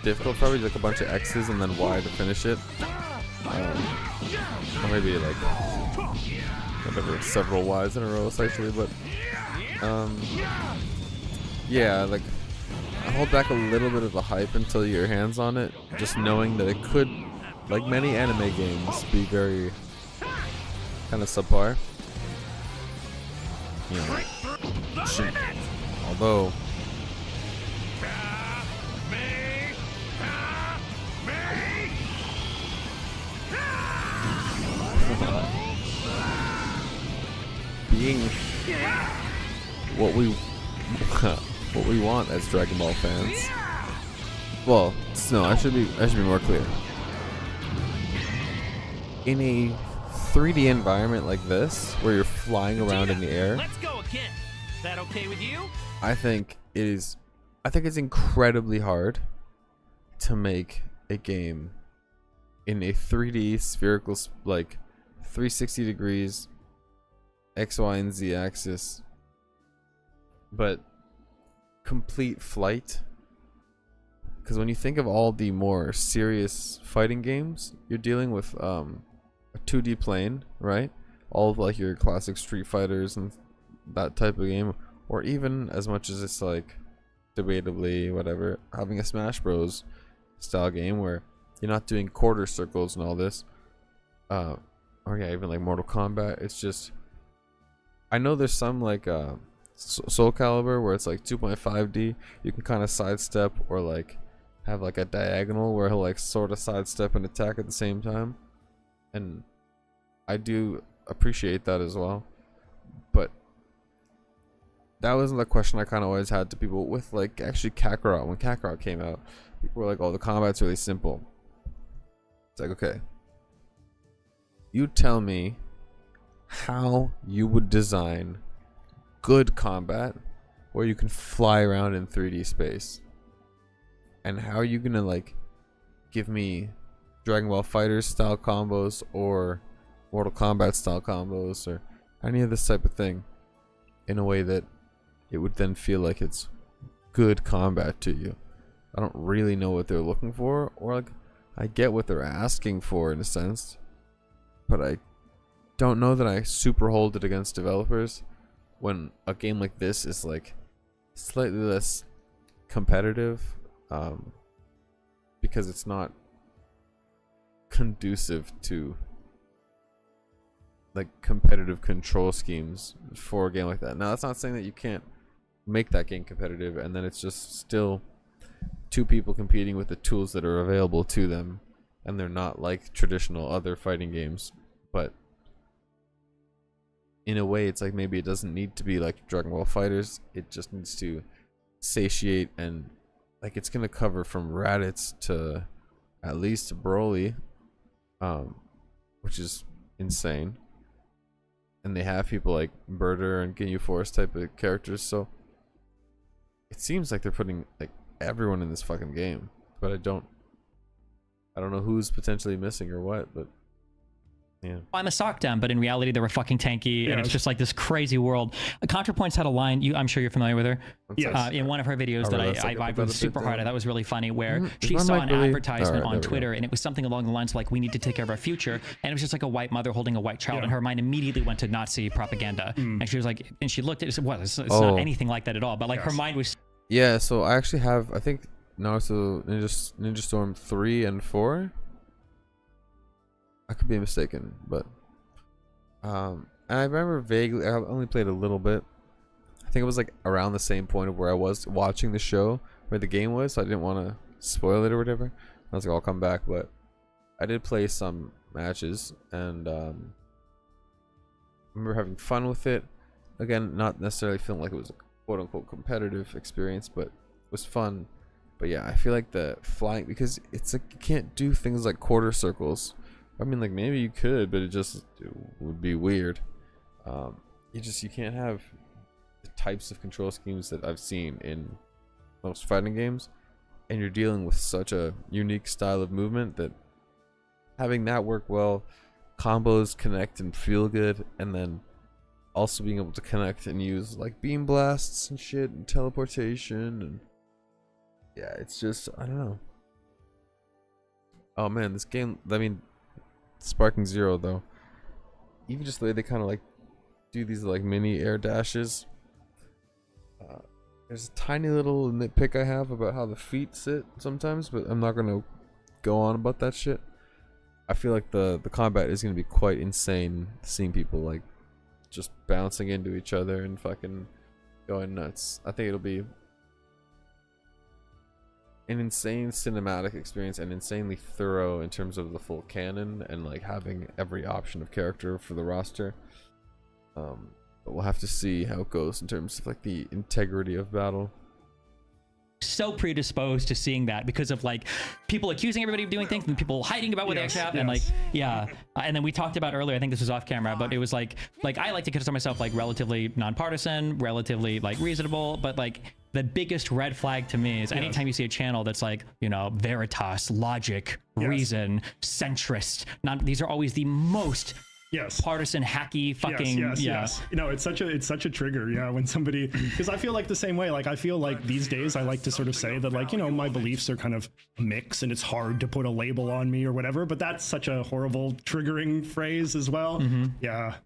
difficult. Probably like a bunch of X's and then Y to finish it. Or maybe like whatever, several Ys in a row essentially, but yeah, like I hold back a little bit of the hype until your hands on it, just knowing that it could, like many anime games, be very kind of subpar. You know, although being what we want as Dragon Ball fans. Well, no, I should be more clear. In a 3D environment like this, where you're flying around in the air, Let's go again. That okay with you? I think it's incredibly hard to make a game in a 3D spherical, like 360 degrees, X, Y, and Z axis, but complete flight. Because when you think of all the more serious fighting games, you're dealing with a 2D plane, right? All of like your classic Street Fighters and that type of game, or even as much as it's like debatably whatever, having a Smash Bros style game where you're not doing quarter circles and all this, or yeah, even like Mortal Kombat. It's just, I know there's some like Soul Calibur where it's like 2.5D, you can kind of sidestep or like have like a diagonal where he'll like sort of sidestep and attack at the same time, and I do appreciate that as well. But that wasn't the question I kind of always had to people with like actually Kakarot. When Kakarot came out, people were like, oh, the combat's really simple. It's like, okay, you tell me how you would design good combat where you can fly around in 3D space, and how are you gonna like give me Dragon Ball Fighters style combos or Mortal Kombat style combos or any of this type of thing in a way that it would then feel like it's good combat to you. I don't really know what they're looking for, or like I get what they're asking for in a sense, but I don't know that I super hold it against developers when a game like this is like slightly less competitive, because it's not conducive to like competitive control schemes for a game like that. Now that's not saying that you can't make that game competitive and then it's just still two people competing with the tools that are available to them, and they're not like traditional other fighting games. But in a way, it's like maybe it doesn't need to be like Dragon Ball Fighters. It just needs to satiate, and like it's gonna cover from Raditz to at least Broly, which is insane. And they have people like Birder and Ginyu Force type of characters, so it seems like they're putting like everyone in this fucking game. But I don't know who's potentially missing or what, but yeah. I'm a sock down, but in reality they were fucking tanky, and it's just like this crazy world. ContraPoints had a line, I'm sure you're familiar with her. Yes. In one of her videos that I vibed with super hard, that was really funny, where she Is saw my an mic really- advertisement Alright, on there we go. Twitter, and it was something along the lines of like, we need to take care of our future, and it was just like a white mother holding a white child, and her mind immediately went to Nazi propaganda, and she was like, and she looked at it and said, well, it's not anything like that at all, but like her mind was... Yeah, so I actually have, I think Naruto Ninja Storm 3 and 4. I could be mistaken, but and I remember vaguely, I only played a little bit. I think it was like around the same point of where I was watching the show where the game was, so I didn't want to spoil it or whatever. I was like, I'll come back, but I did play some matches and I remember having fun with it. Again, not necessarily feeling like it was a quote-unquote competitive experience, but it was fun. But yeah, I feel like the flying, because it's like you can't do things like quarter circles. I mean, like maybe you could, but it would be weird. You can't have the types of control schemes that I've seen in most fighting games, and you're dealing with such a unique style of movement that having that work well, combos connect and feel good, and then also being able to connect and use like beam blasts and shit and teleportation, and yeah, it's just, I don't know. Oh man, this game, I mean, Sparking Zero though, even just the way they kind of like do these like mini air dashes. There's a tiny little nitpick I have about how the feet sit sometimes, but I'm not gonna go on about that shit. I feel like the combat is gonna be quite insane, seeing people like just bouncing into each other and fucking going nuts. I think it'll be an insane cinematic experience and insanely thorough in terms of the full canon and like having every option of character for the roster. But we'll have to see how it goes in terms of like the integrity of battle. So predisposed to seeing that because of like people accusing everybody of doing things and people hiding about what they actually have, and like and then we talked about earlier, I think this was off camera, but it was like I like to consider myself like relatively nonpartisan, relatively like reasonable, but like the biggest red flag to me is anytime you see a channel that's like, you know, Veritas, logic, reason, centrist, these are always the most partisan, hacky, fucking yes. You know, it's such a trigger, when somebody, because I feel like the same way. Like I feel like these days I like to sort of say that, like, you know, my beliefs are kind of a mix and it's hard to put a label on me or whatever, but that's such a horrible triggering phrase as well. Yeah,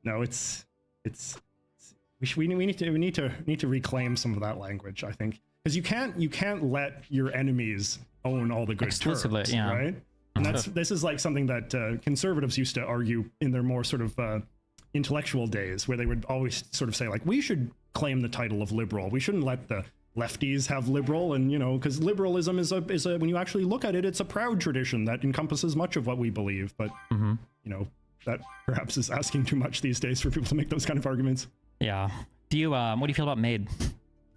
no, we need to reclaim some of that language, I think, because you can't let your enemies own all the good terms, right? And this is like something that conservatives used to argue in their more sort of intellectual days, where they would always sort of say, like, we should claim the title of liberal. We shouldn't let the lefties have liberal, and you know, because liberalism is a when you actually look at it, it's a proud tradition that encompasses much of what we believe. But you know, that perhaps is asking too much these days for people to make those kind of arguments. Yeah. Do you what do you feel about Made?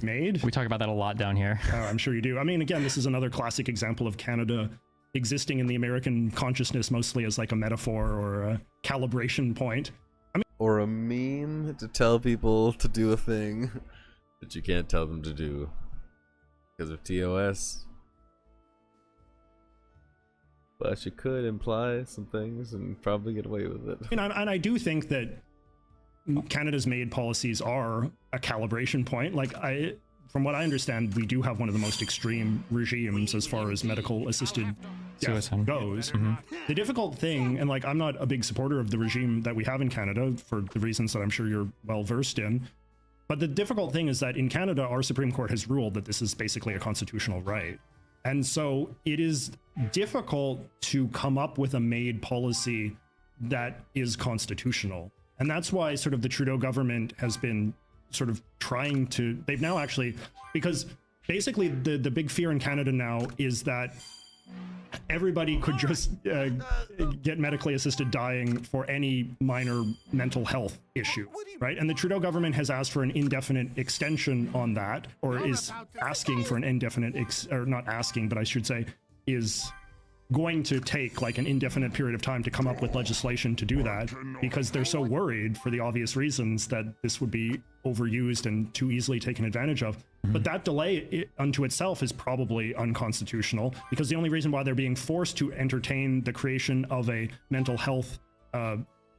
Made? We talk about that a lot down here. Oh, I'm sure you do. I mean, again, this is another classic example of Canada existing in the American consciousness mostly as like a metaphor or a calibration point. I mean, or a meme to tell people to do a thing that you can't tell them to do because of TOS. But you could imply some things and probably get away with it. And I do think that Canada's Made policies are a calibration point. Like from what I understand, we do have one of the most extreme regimes as far as medical assisted death goes. The difficult thing, and like I'm not a big supporter of the regime that we have in Canada for the reasons that I'm sure you're well versed in, but the difficult thing is that in Canada, our Supreme Court has ruled that this is basically a constitutional right. And so it is difficult to come up with a Made policy that is constitutional. And that's why sort of the Trudeau government has been sort of trying to, they've now actually, because basically the big fear in Canada now is that everybody could just get medically assisted dying for any minor mental health issue, right? And the Trudeau government has asked for an indefinite extension on that, or is asking for an indefinite, or not asking, but I should say, is going to take like an indefinite period of time to come up with legislation to do that, because they're so worried for the obvious reasons that this would be overused and too easily taken advantage of. But that delay unto itself is probably unconstitutional, because the only reason why they're being forced to entertain the creation of a mental health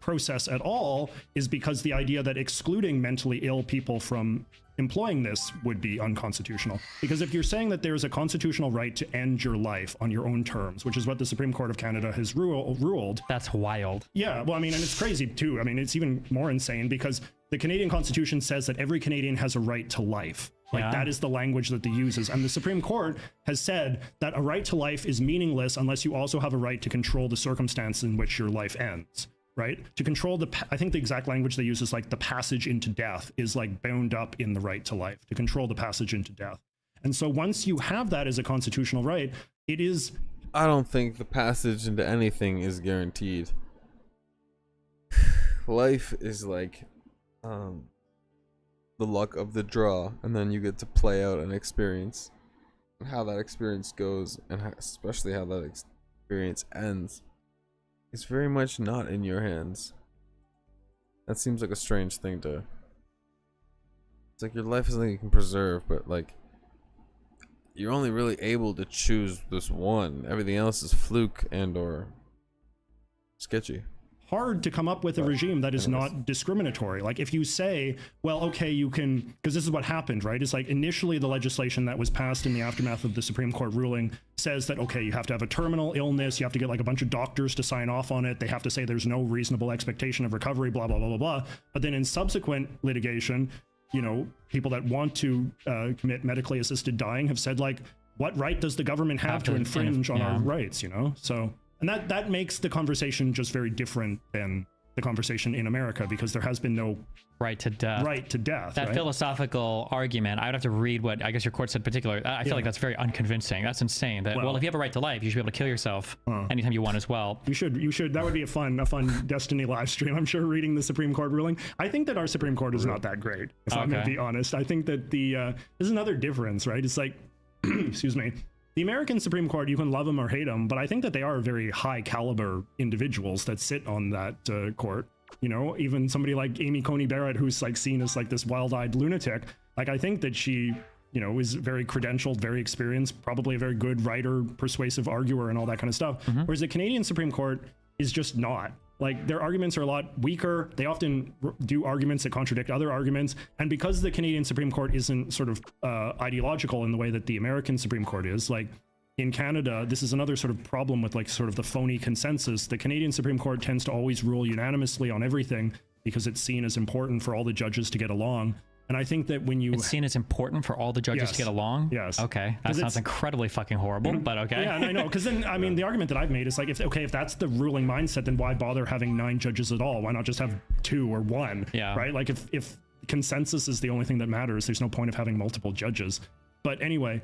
process at all is because the idea that excluding mentally ill people from employing this would be unconstitutional. Because if you're saying that there's a constitutional right to end your life on your own terms, which is what the Supreme Court of Canada has ruled. That's wild. Yeah, well, I mean, and it's crazy too. I mean, it's even more insane because the Canadian Constitution says that every Canadian has a right to life. Like that is the language that they uses. And the Supreme Court has said that a right to life is meaningless unless you also have a right to control the circumstance in which your life ends. right? To control I think the exact language they use is like the passage into death is like bound up in the right to life, to control the passage into death. And so once you have that as a constitutional right, it is... I don't think the passage into anything is guaranteed. Life is like the luck of the draw, and then you get to play out an experience, and how that experience goes, and especially how that experience ends, is very much not in your hands. That seems like a strange thing to... It's like your life is something you can preserve, but like you're only really able to choose this one. Everything else is fluke and or sketchy. Hard to come up with a regime that is not discriminatory. Like if you say, well, okay, you can, because this is what happened, right? It's like initially the legislation that was passed in the aftermath of the Supreme Court ruling says that, okay, you have to have a terminal illness, you have to get like a bunch of doctors to sign off on it, they have to say there's no reasonable expectation of recovery, blah, blah, blah, blah, blah. But then in subsequent litigation, you know, people that want to commit medically assisted dying have said like, what right does the government have to infringe on our rights, you know? So... And that makes the conversation just very different than the conversation in America, because there has been no right to death. That philosophical argument, I would have to read what I guess your court said in particular. I feel like that's very unconvincing. That's insane. That well, if you have a right to life, you should be able to kill yourself anytime you want as well. You should. That would be a fun Destiny live stream, I'm sure, reading the Supreme Court ruling. I think that our Supreme Court is not that great, if I'm going to be honest. I think that there's another difference, right? It's like, excuse me. The American Supreme Court, you can love them or hate them, but I think that they are very high caliber individuals that sit on that court. You know, even somebody like Amy Coney Barrett, who's like seen as like this wild-eyed lunatic. Like, I think that she, you know, is very credentialed, very experienced, probably a very good writer, persuasive arguer, and all that kind of stuff. Whereas the Canadian Supreme Court is just not. Like, their arguments are a lot weaker. They often do arguments that contradict other arguments. And because the Canadian Supreme Court isn't sort of ideological in the way that the American Supreme Court is, like in Canada, this is another sort of problem with like sort of the phony consensus. The Canadian Supreme Court tends to always rule unanimously on everything because it's seen as important for all the judges to get along. And I think that when you... It's seen as important for all the judges to get along? Yes. Okay. That sounds incredibly fucking horrible, but okay. Yeah, and I know. Because then, I mean, the argument that I've made is like, if that's the ruling mindset, then why bother having 9 judges at all? Why not just have 2 or 1? Yeah. Right? Like, if consensus is the only thing that matters, there's no point of having multiple judges. But anyway,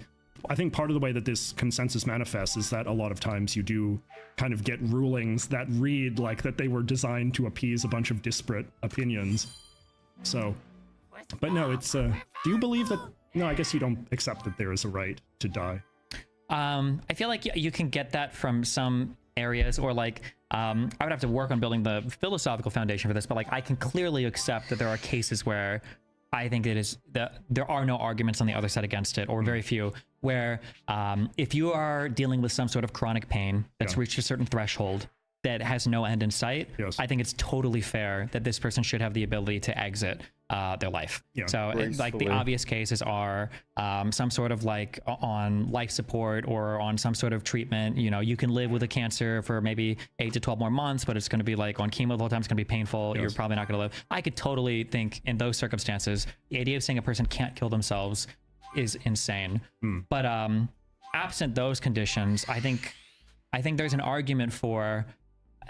I think part of the way that this consensus manifests is that a lot of times you do kind of get rulings that read like that they were designed to appease a bunch of disparate opinions. So... But no, it's, do you believe that, no, I guess you don't accept that there is a right to die. I feel like you can get that from some areas, or like, I would have to work on building the philosophical foundation for this, but like, I can clearly accept that there are cases where I think it is that there are no arguments on the other side against it, or very few, where if you are dealing with some sort of chronic pain that's reached a certain threshold that has no end in sight, I think it's totally fair that this person should have the ability to exit their life. So like the obvious cases are some sort of like on life support or on some sort of treatment. You know, you can live with a cancer for maybe 8 to 12 more months, but it's going to be like on chemo the whole time. It's going to be painful. You're probably not going to live. I could totally think in those circumstances, the idea of saying a person can't kill themselves is insane. But absent those conditions, I think there's an argument for...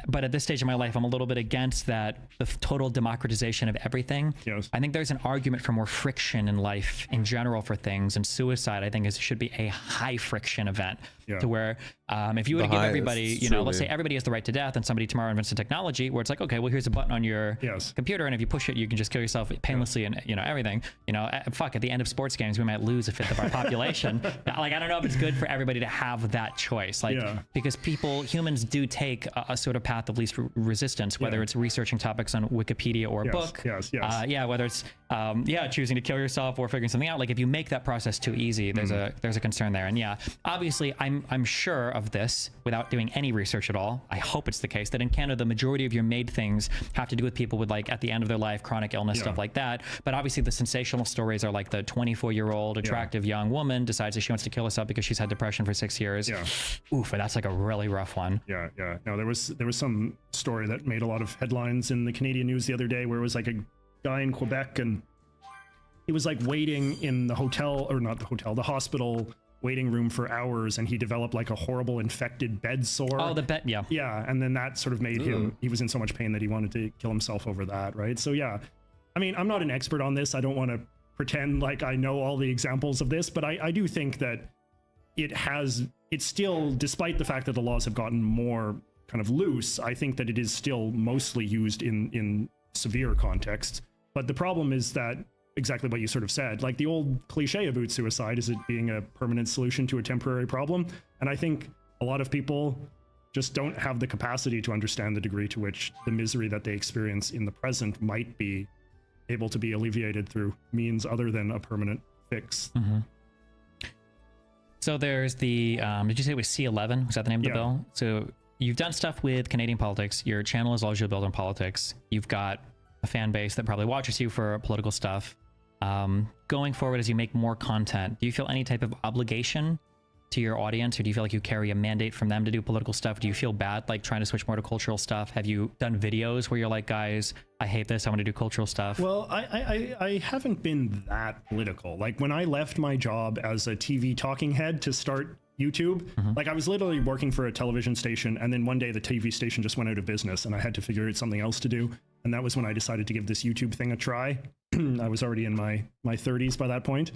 But at this stage of my life, I'm a little bit against that, the total democratization of everything. I think there's an argument for more friction in life in general for things, and suicide, I think, should be a high friction event to where if you were to give everybody, you know, let's say everybody has the right to death, and somebody tomorrow invents a technology where it's like, okay, well, here's a button on your computer, and if you push it, you can just kill yourself painlessly, and you know, everything. You know, fuck, at the end of sports games, we might lose a fifth of our population. Like, I don't know if it's good for everybody to have that choice, like, because humans do take a sort of path of least resistance, whether it's researching topics on Wikipedia or a book. Whether it's choosing to kill yourself or figuring something out. Like, if you make that process too easy, there's a concern there. And obviously I'm sure of this without doing any research at all. I hope it's the case that in Canada the majority of your made things have to do with people with, like, at the end of their life, chronic illness, stuff like that. But obviously the sensational stories are like the 24-year-old attractive young woman decides that she wants to kill herself because she's had depression for 6 years. Oof, that's like a really rough one. No, there was some story that made a lot of headlines in the Canadian news the other day where it was like a guy in Quebec, and he was like waiting in the hotel, or not the hotel, the hospital, waiting room for hours, and he developed like a horrible infected bed sore. Oh, the bed, yeah. Yeah, and then that sort of made him, he was in so much pain that he wanted to kill himself over that, right? So yeah, I mean, I'm not an expert on this. I don't want to pretend like I know all the examples of this, but I do think that it's still, despite the fact that the laws have gotten more kind of loose, I think that it is still mostly used in severe contexts. But the problem is that exactly what you sort of said, like the old cliche about suicide is it being a permanent solution to a temporary problem. And I think a lot of people just don't have the capacity to understand the degree to which the misery that they experience in the present might be able to be alleviated through means other than a permanent fix. Mm-hmm. So there's the, did you say it was C11? Was that the name of the bill? So you've done stuff with Canadian politics. Your channel is largely built on politics. You've got a fan base that probably watches you for political stuff. Going forward, as you make more content, do you feel any type of obligation to your audience, or do you feel like you carry a mandate from them to do political stuff? Do you feel bad like trying to switch more to cultural stuff? Have you done videos where you're like, guys, I hate this, I want to do cultural stuff? Well, I haven't been that political. Like when I left my job as a TV talking head to start YouTube, like I was literally working for a television station, and then one day the TV station just went out of business and I had to figure out something else to do. And that was when I decided to give this YouTube thing a try. I was already in my 30s by that point.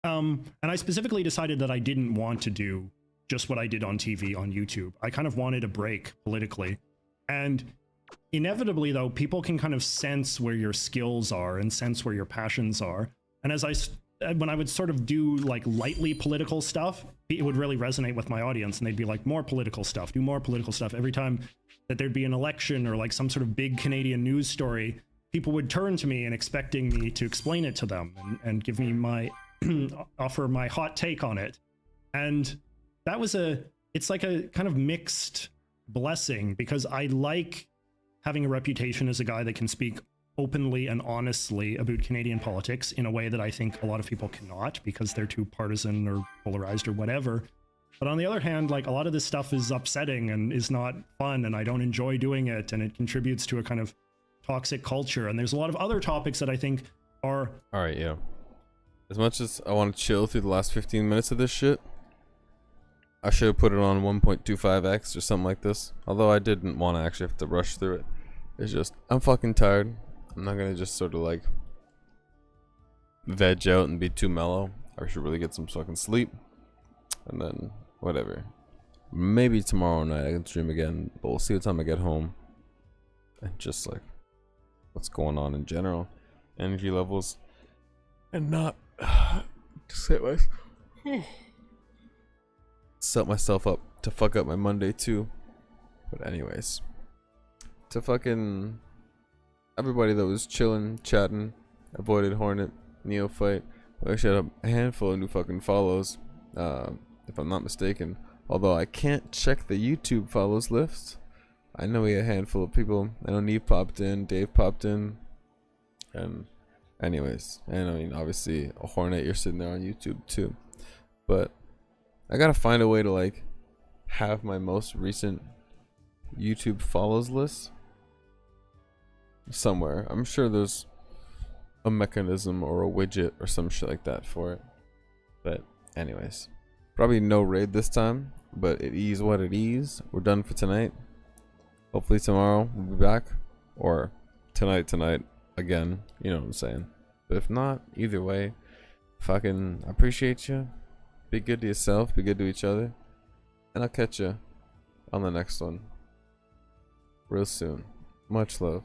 And I specifically decided that I didn't want to do just what I did on TV on YouTube. I kind of wanted a break politically. And inevitably, though, people can kind of sense where your skills are and sense where your passions are. And when I would sort of do like lightly political stuff, it would really resonate with my audience, and they'd be like, more political stuff, do more political stuff. Every time that there'd be an election or like some sort of big Canadian news story, people would turn to me and expecting me to explain it to them and give me my offer my hot take on it. And that was it's like a kind of mixed blessing, because I like having a reputation as a guy that can speak openly and honestly about Canadian politics in a way that I think a lot of people cannot, because they're too partisan or polarized or whatever. But on the other hand, like a lot of this stuff is upsetting and is not fun, and I don't enjoy doing it, and it contributes to a kind of toxic culture. And there's a lot of other topics that I think are... All right, yeah. As much as I want to chill through the last 15 minutes of this shit, I should have put it on 1.25x or something like this. Although I didn't want to actually have to rush through it. It's just, I'm fucking tired. I'm not going to just sort of like veg out and be too mellow. I should really get some fucking sleep. And then, whatever. Maybe tomorrow night I can stream again, but we'll see what time I get home. And just like, what's going on in general. Energy levels. And not set myself up to fuck up my Monday too. But anyways, to fucking everybody that was chilling, chatting, avoided Hornet, Neophyte, we actually had a handful of new fucking follows, if I'm not mistaken. Although I can't check the YouTube follows list. I know we had a handful of people. I know Neve popped in, Dave popped in, and anyways, and I mean, obviously, a Hornet, you're sitting there on YouTube too. But I gotta find a way to like have my most recent YouTube follows list somewhere. I'm sure there's a mechanism or a widget or some shit like that for it. But anyways, probably no raid this time, but it is what it is. We're done for tonight. Hopefully tomorrow we'll be back, or tonight again, you know what I'm saying. But if not, either way, fucking appreciate you. Be good to yourself, be good to each other, and I'll catch you on the next one real soon. Much love.